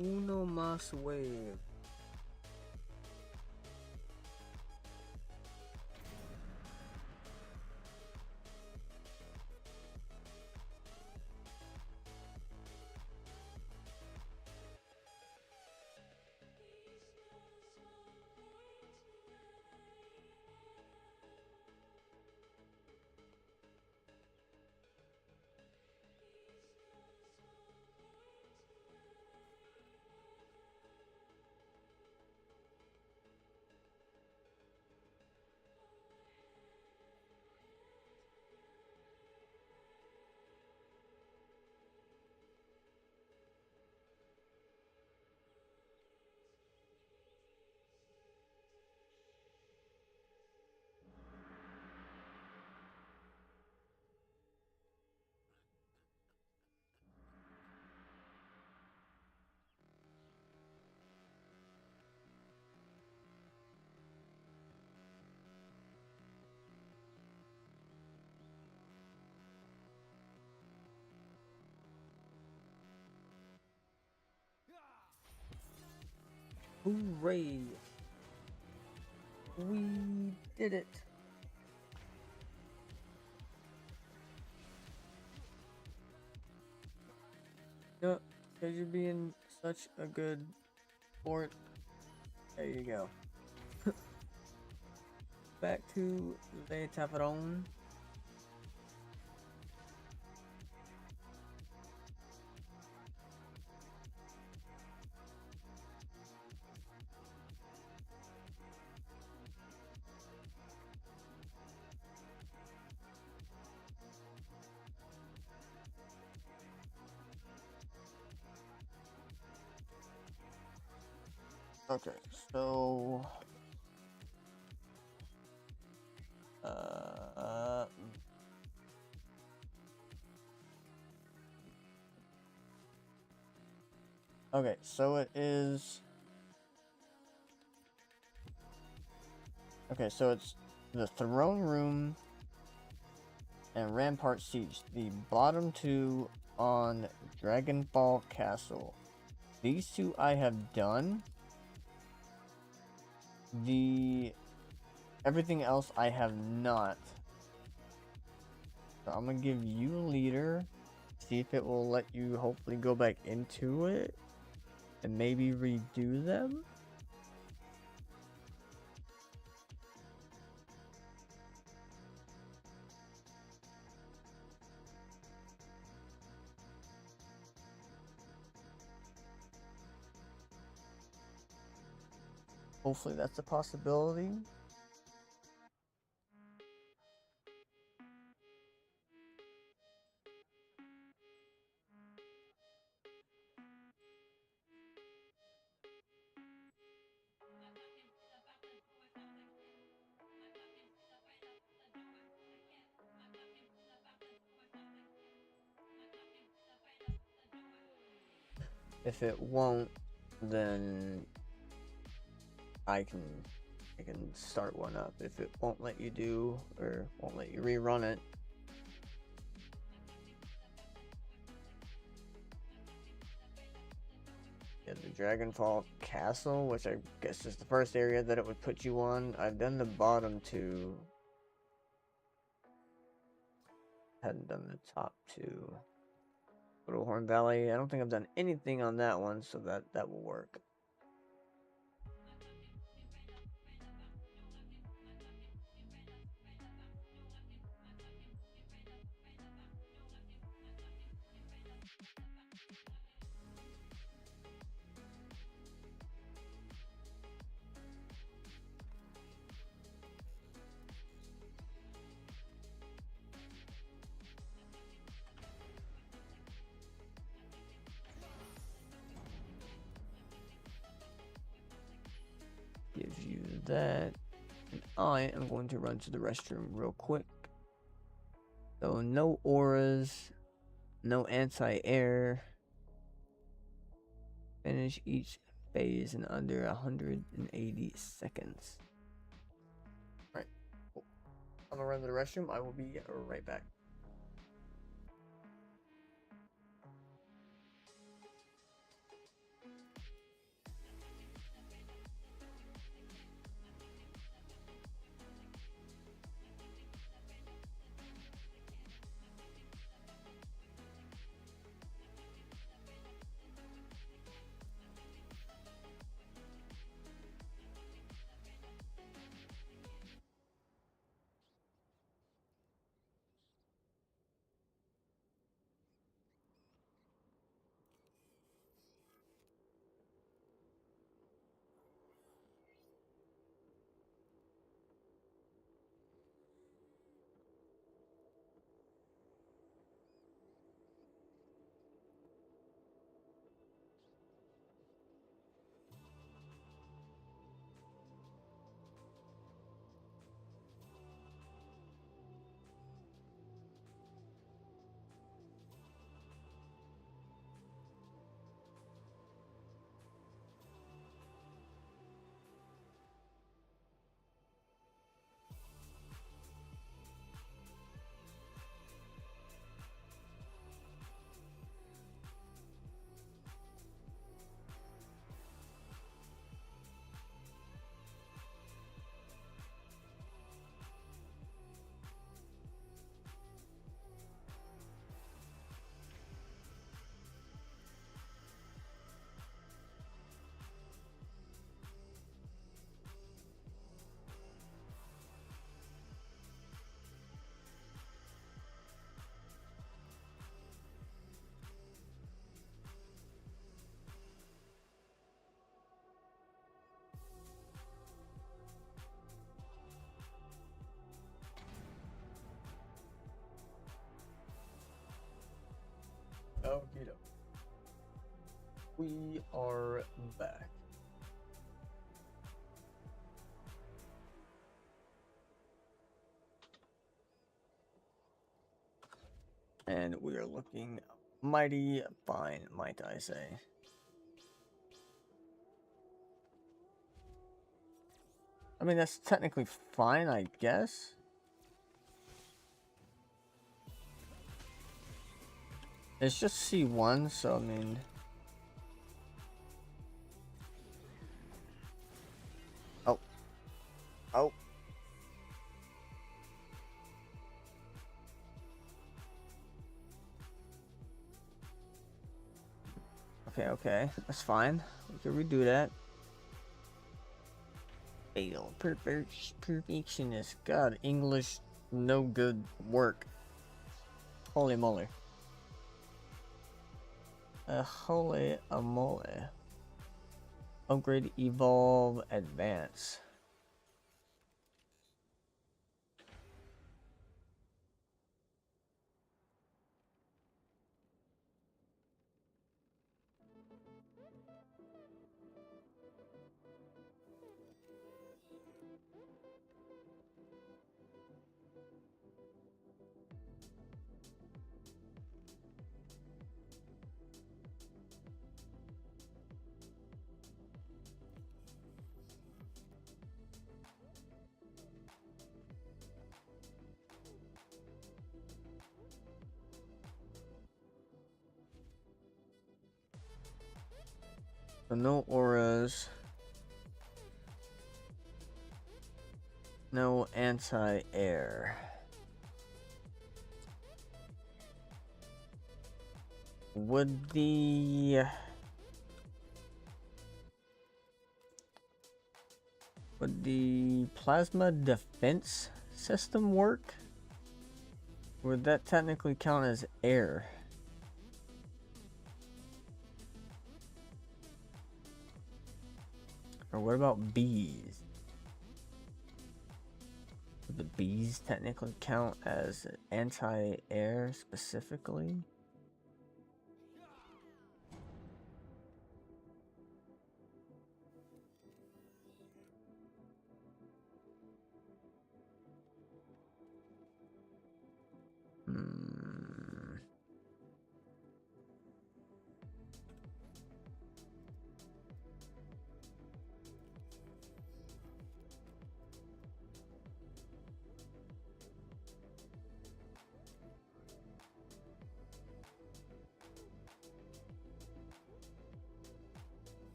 Uno más wave. Hooray! We did it! No, because you're being such a good sport. There you go. Back to the tavern. Okay, so okay, so it is. Okay, so it's the throne room and Rampart Siege, the bottom two on Dragonfall Castle. These two I have done. Everything else I have not. So I'm gonna give you a leader, see if it will let you hopefully go back into it and maybe redo them. Hopefully that's a possibility. If it won't, then I can start one up. If it won't let you do or won't let you rerun it, yeah, the Dragonfall Castle, which I guess is the first area that it would put you on. I've done the bottom two. Hadn't done the top two. Little Horn Valley. I don't think I've done anything on that one, so that will work. Give you that. And I am going to run to the restroom real quick. So no auras, no anti-air. Finish each phase in under 180 seconds. Alright, cool. I'm gonna run to the restroom. I will be right back. We are back. And we are looking mighty fine, might I say. I mean, that's technically fine, I guess. It's just C1, so I mean... Oh. Oh. Okay, that's fine. We can redo that. Fatal. Perfectionist. God, English, no good work. Holy moly. Holy moly. Upgrade, evolve, advance. So no auras. No anti-air. Would the plasma defense system work? Would that technically count as air? Or what about bees? Would the bees technically count as anti-air specifically?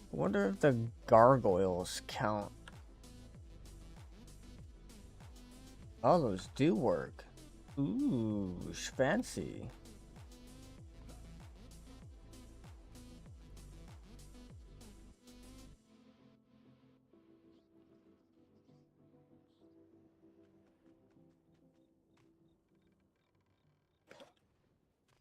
I wonder if the gargoyles count. Oh, those do work. Ooh, fancy.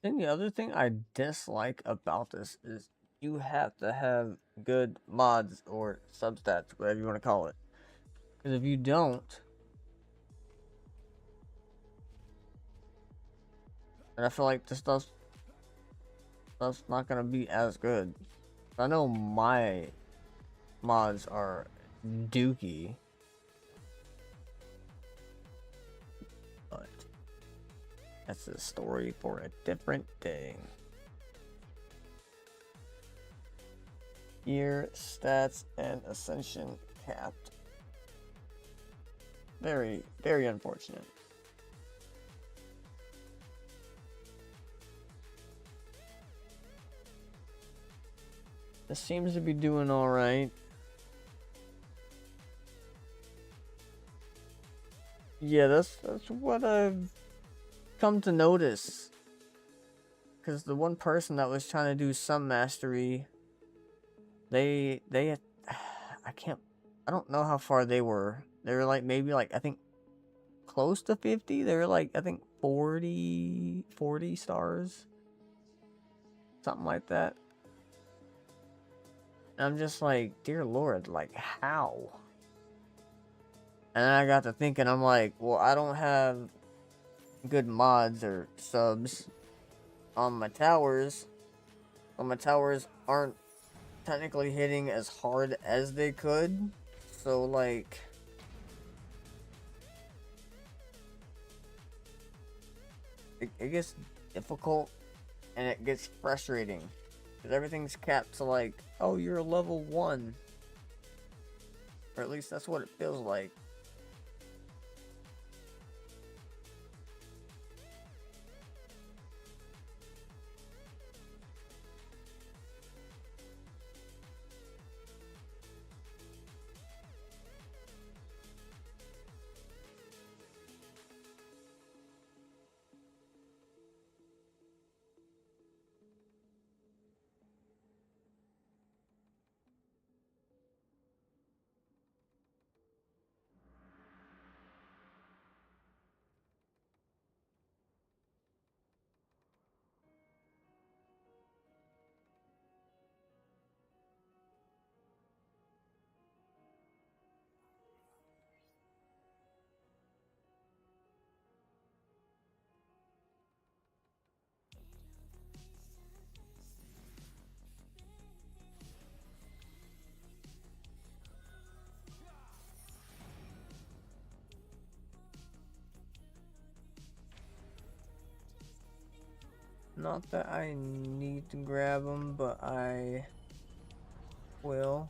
And the other thing I dislike about this is you have to have good mods or substats, whatever you want to call it. Because if you don't, and I feel like this stuff's not gonna be as good. I know my mods are dookie, but that's a story for a different day. Gear, stats, and ascension capped. Very, very unfortunate. This seems to be doing alright. Yeah, that's what I've come to notice. Because the one person that was trying to do some mastery, they I can't I don't know how far they were. They were like maybe like I think close to 50. They were like I think 40 stars. Something like that. And I'm just like, dear Lord, like how? And then I got to thinking, I'm like, well, I don't have good mods or subs on my towers. Well, my towers aren't technically hitting as hard as they could. So like it gets difficult and it gets frustrating. Because everything's capped to like, oh, you're a level 1. Or at least that's what it feels like. Not that I need to grab them, but I will.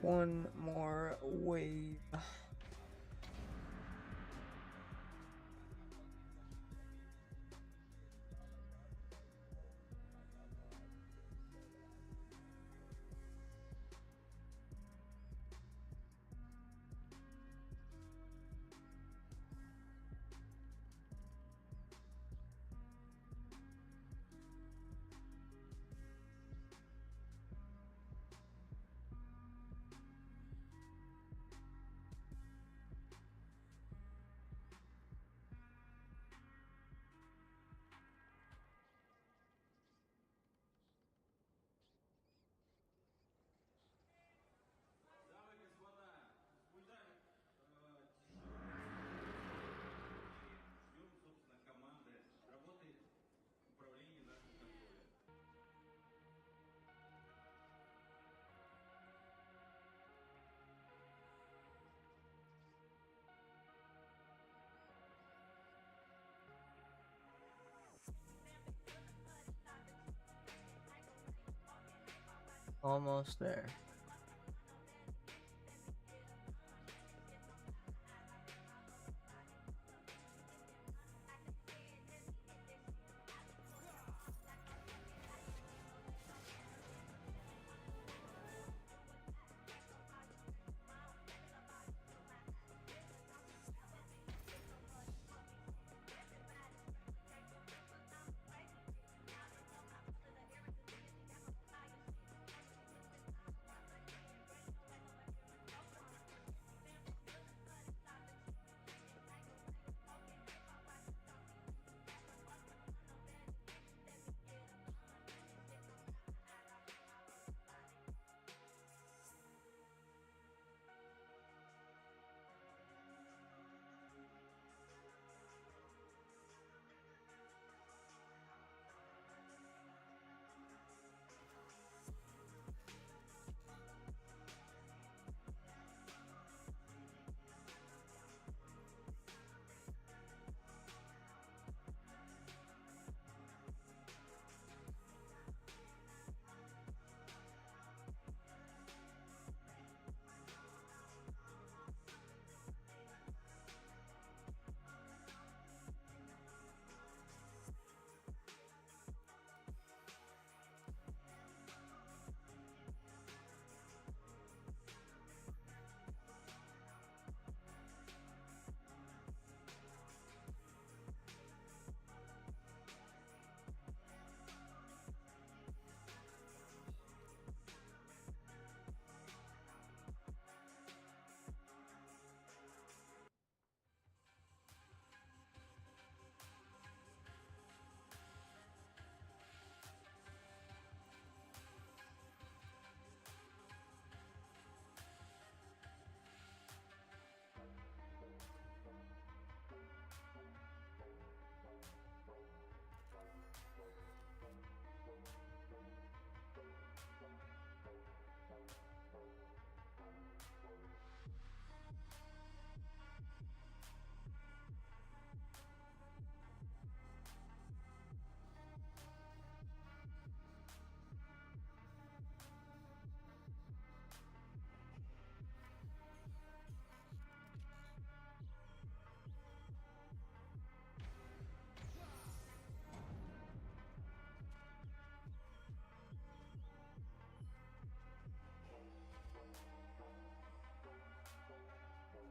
one more wave. Almost there.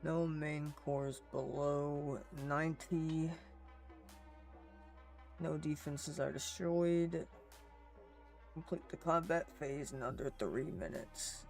No main cores below 90. No defenses are destroyed. Complete the combat phase in under 3 minutes.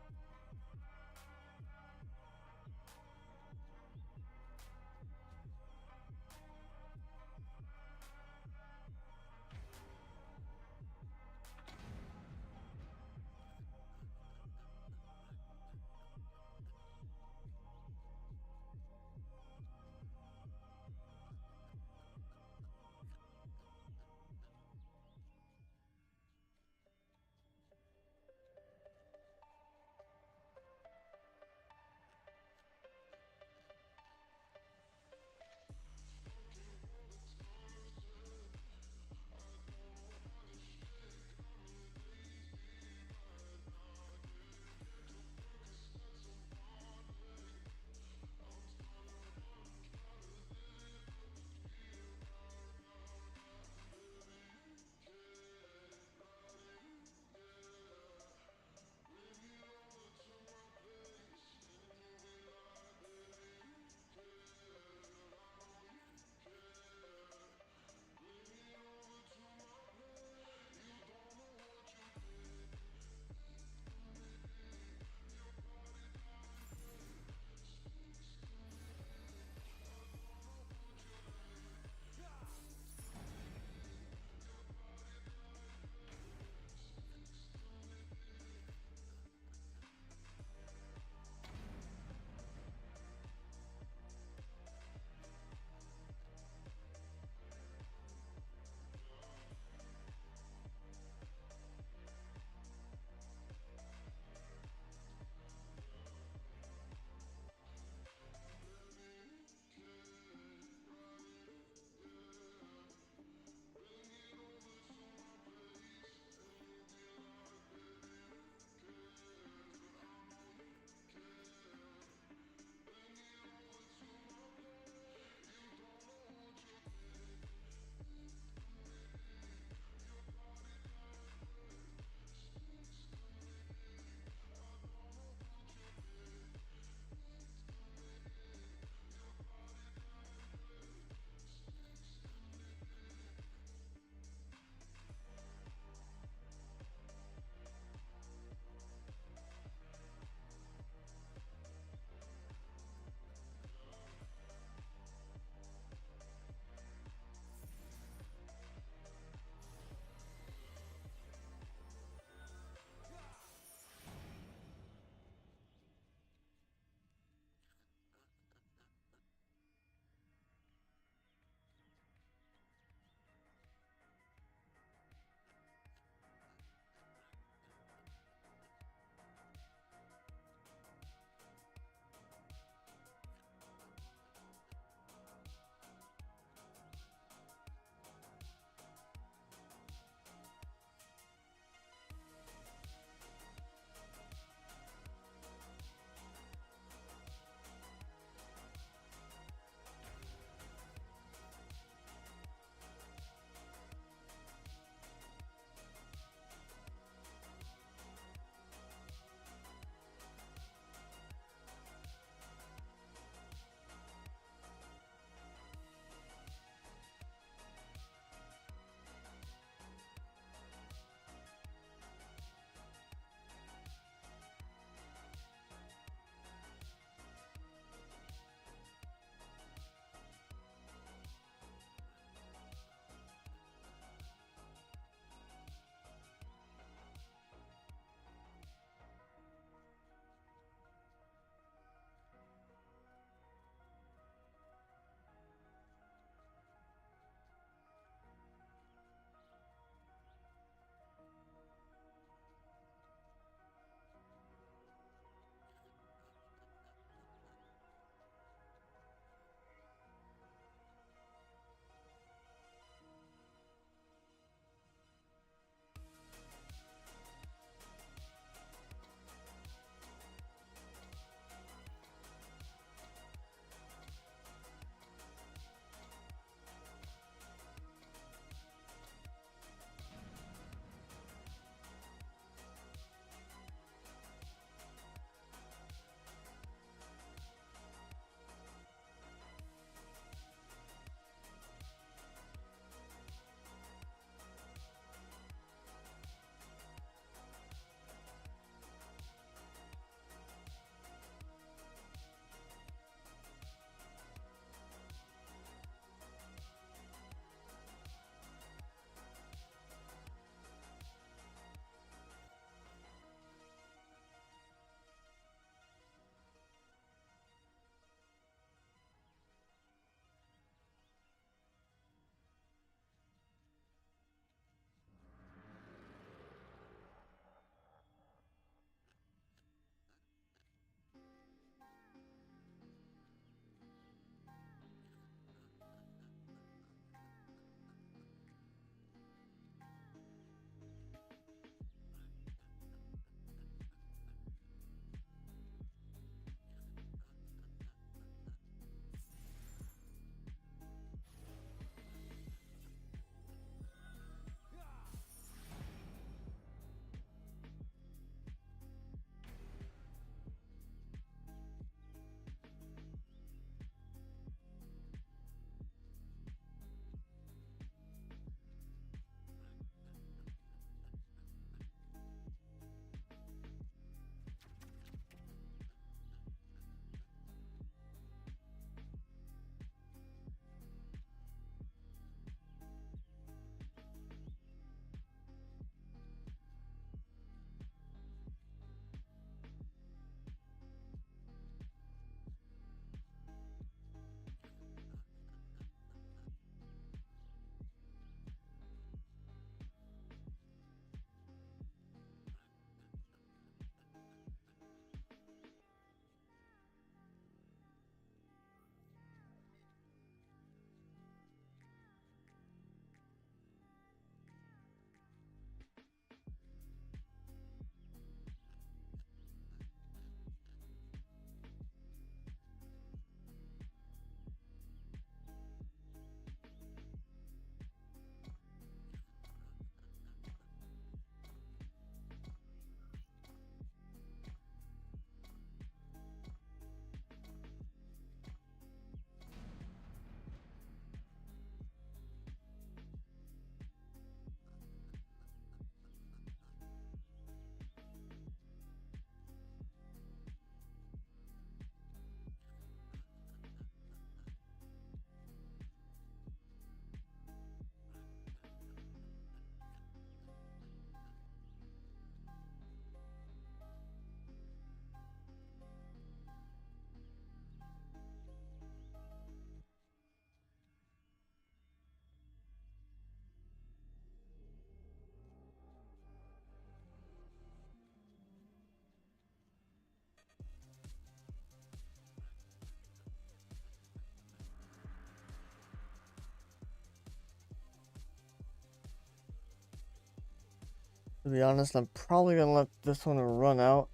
To be honest, I'm probably gonna let this one run out,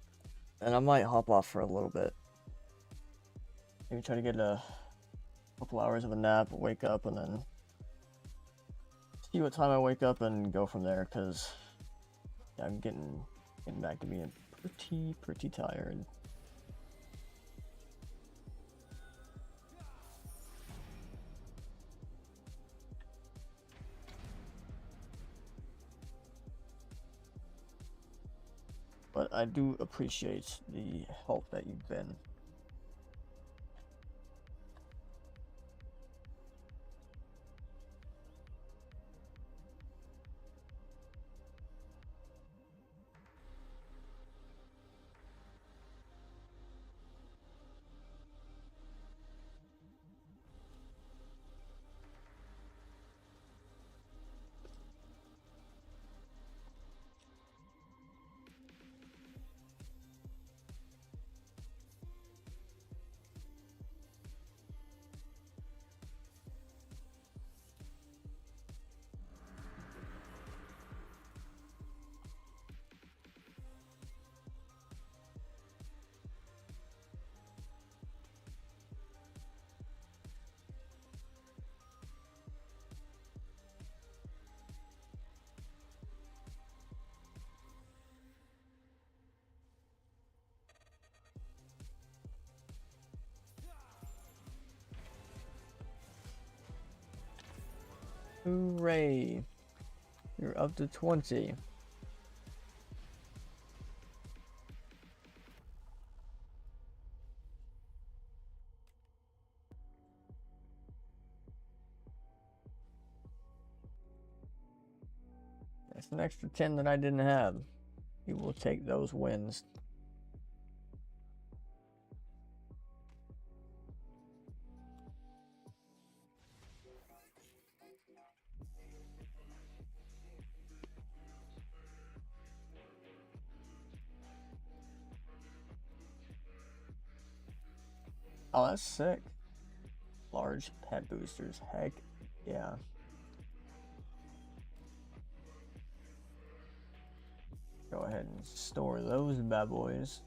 and I might hop off for a little bit. Maybe try to get a couple hours of a nap, wake up, and then see what time I wake up and go from there. Cause yeah, I'm getting back to being pretty tired. But I do appreciate the help that you've been. Hooray! You're up to 20. That's an extra 10 that I didn't have. You will take those wins. Oh, that's sick. Large pet boosters. Heck yeah. Go ahead and store those bad boys.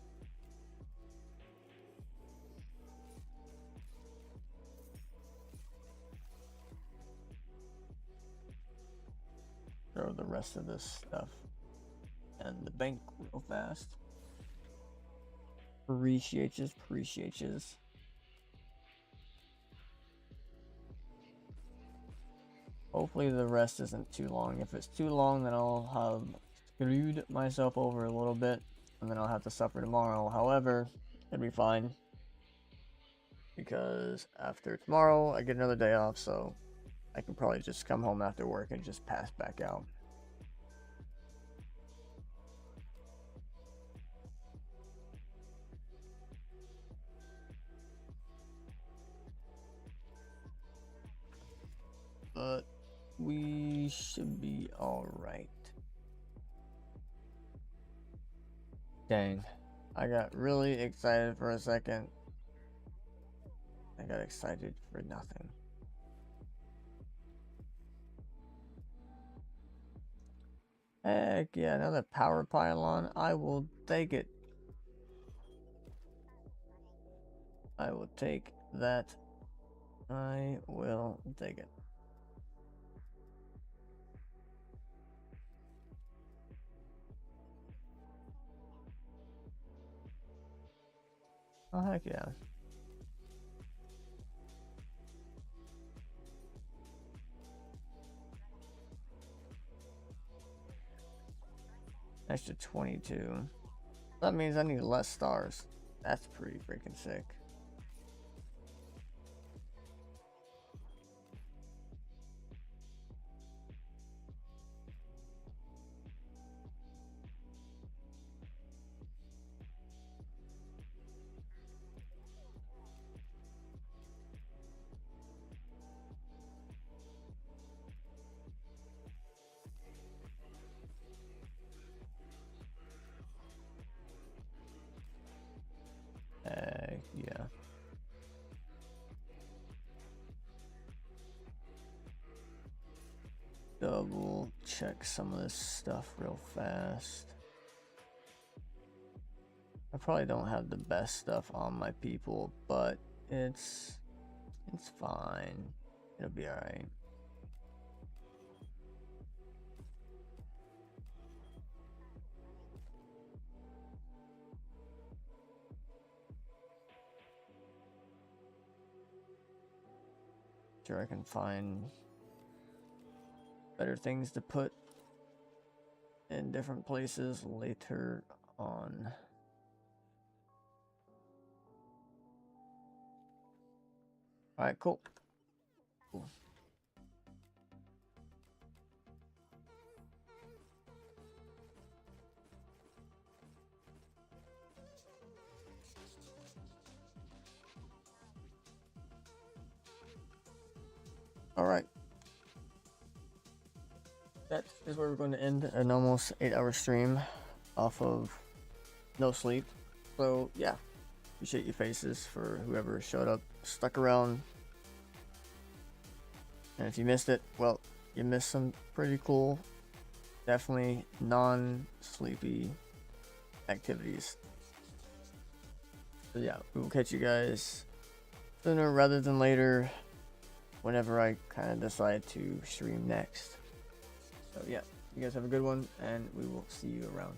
Throw the rest of this stuff and the bank real fast. Appreciate you. Hopefully the rest isn't too long. If it's too long, then I'll have screwed myself over a little bit, and then I'll have to suffer tomorrow. However, it'll be fine, because after tomorrow, I get another day off, so I can probably just come home after work and just pass back out. But we should be alright. Dang, I got really excited for a second. I got excited for nothing. Heck yeah, another power pylon. I will take it. I will take that. I will take it. Oh, heck yeah. Extra 22. That means I need less stars. That's pretty freaking sick. Yeah. Double check check some of this stuff real fast. I probably don't have the best stuff on my people, but it's fine. It'll be alright. Sure, I can find better things to put in different places later on. Alright, cool. Alright. That is where we're going to end an almost 8-hour stream off of no sleep. So, yeah. Appreciate your faces for whoever showed up, stuck around. And if you missed it, well, you missed some pretty cool, definitely non-sleepy activities. So yeah, we will catch you guys sooner rather than later, whenever I kind of decide to stream next. So yeah, you guys have a good one, and we will see you around.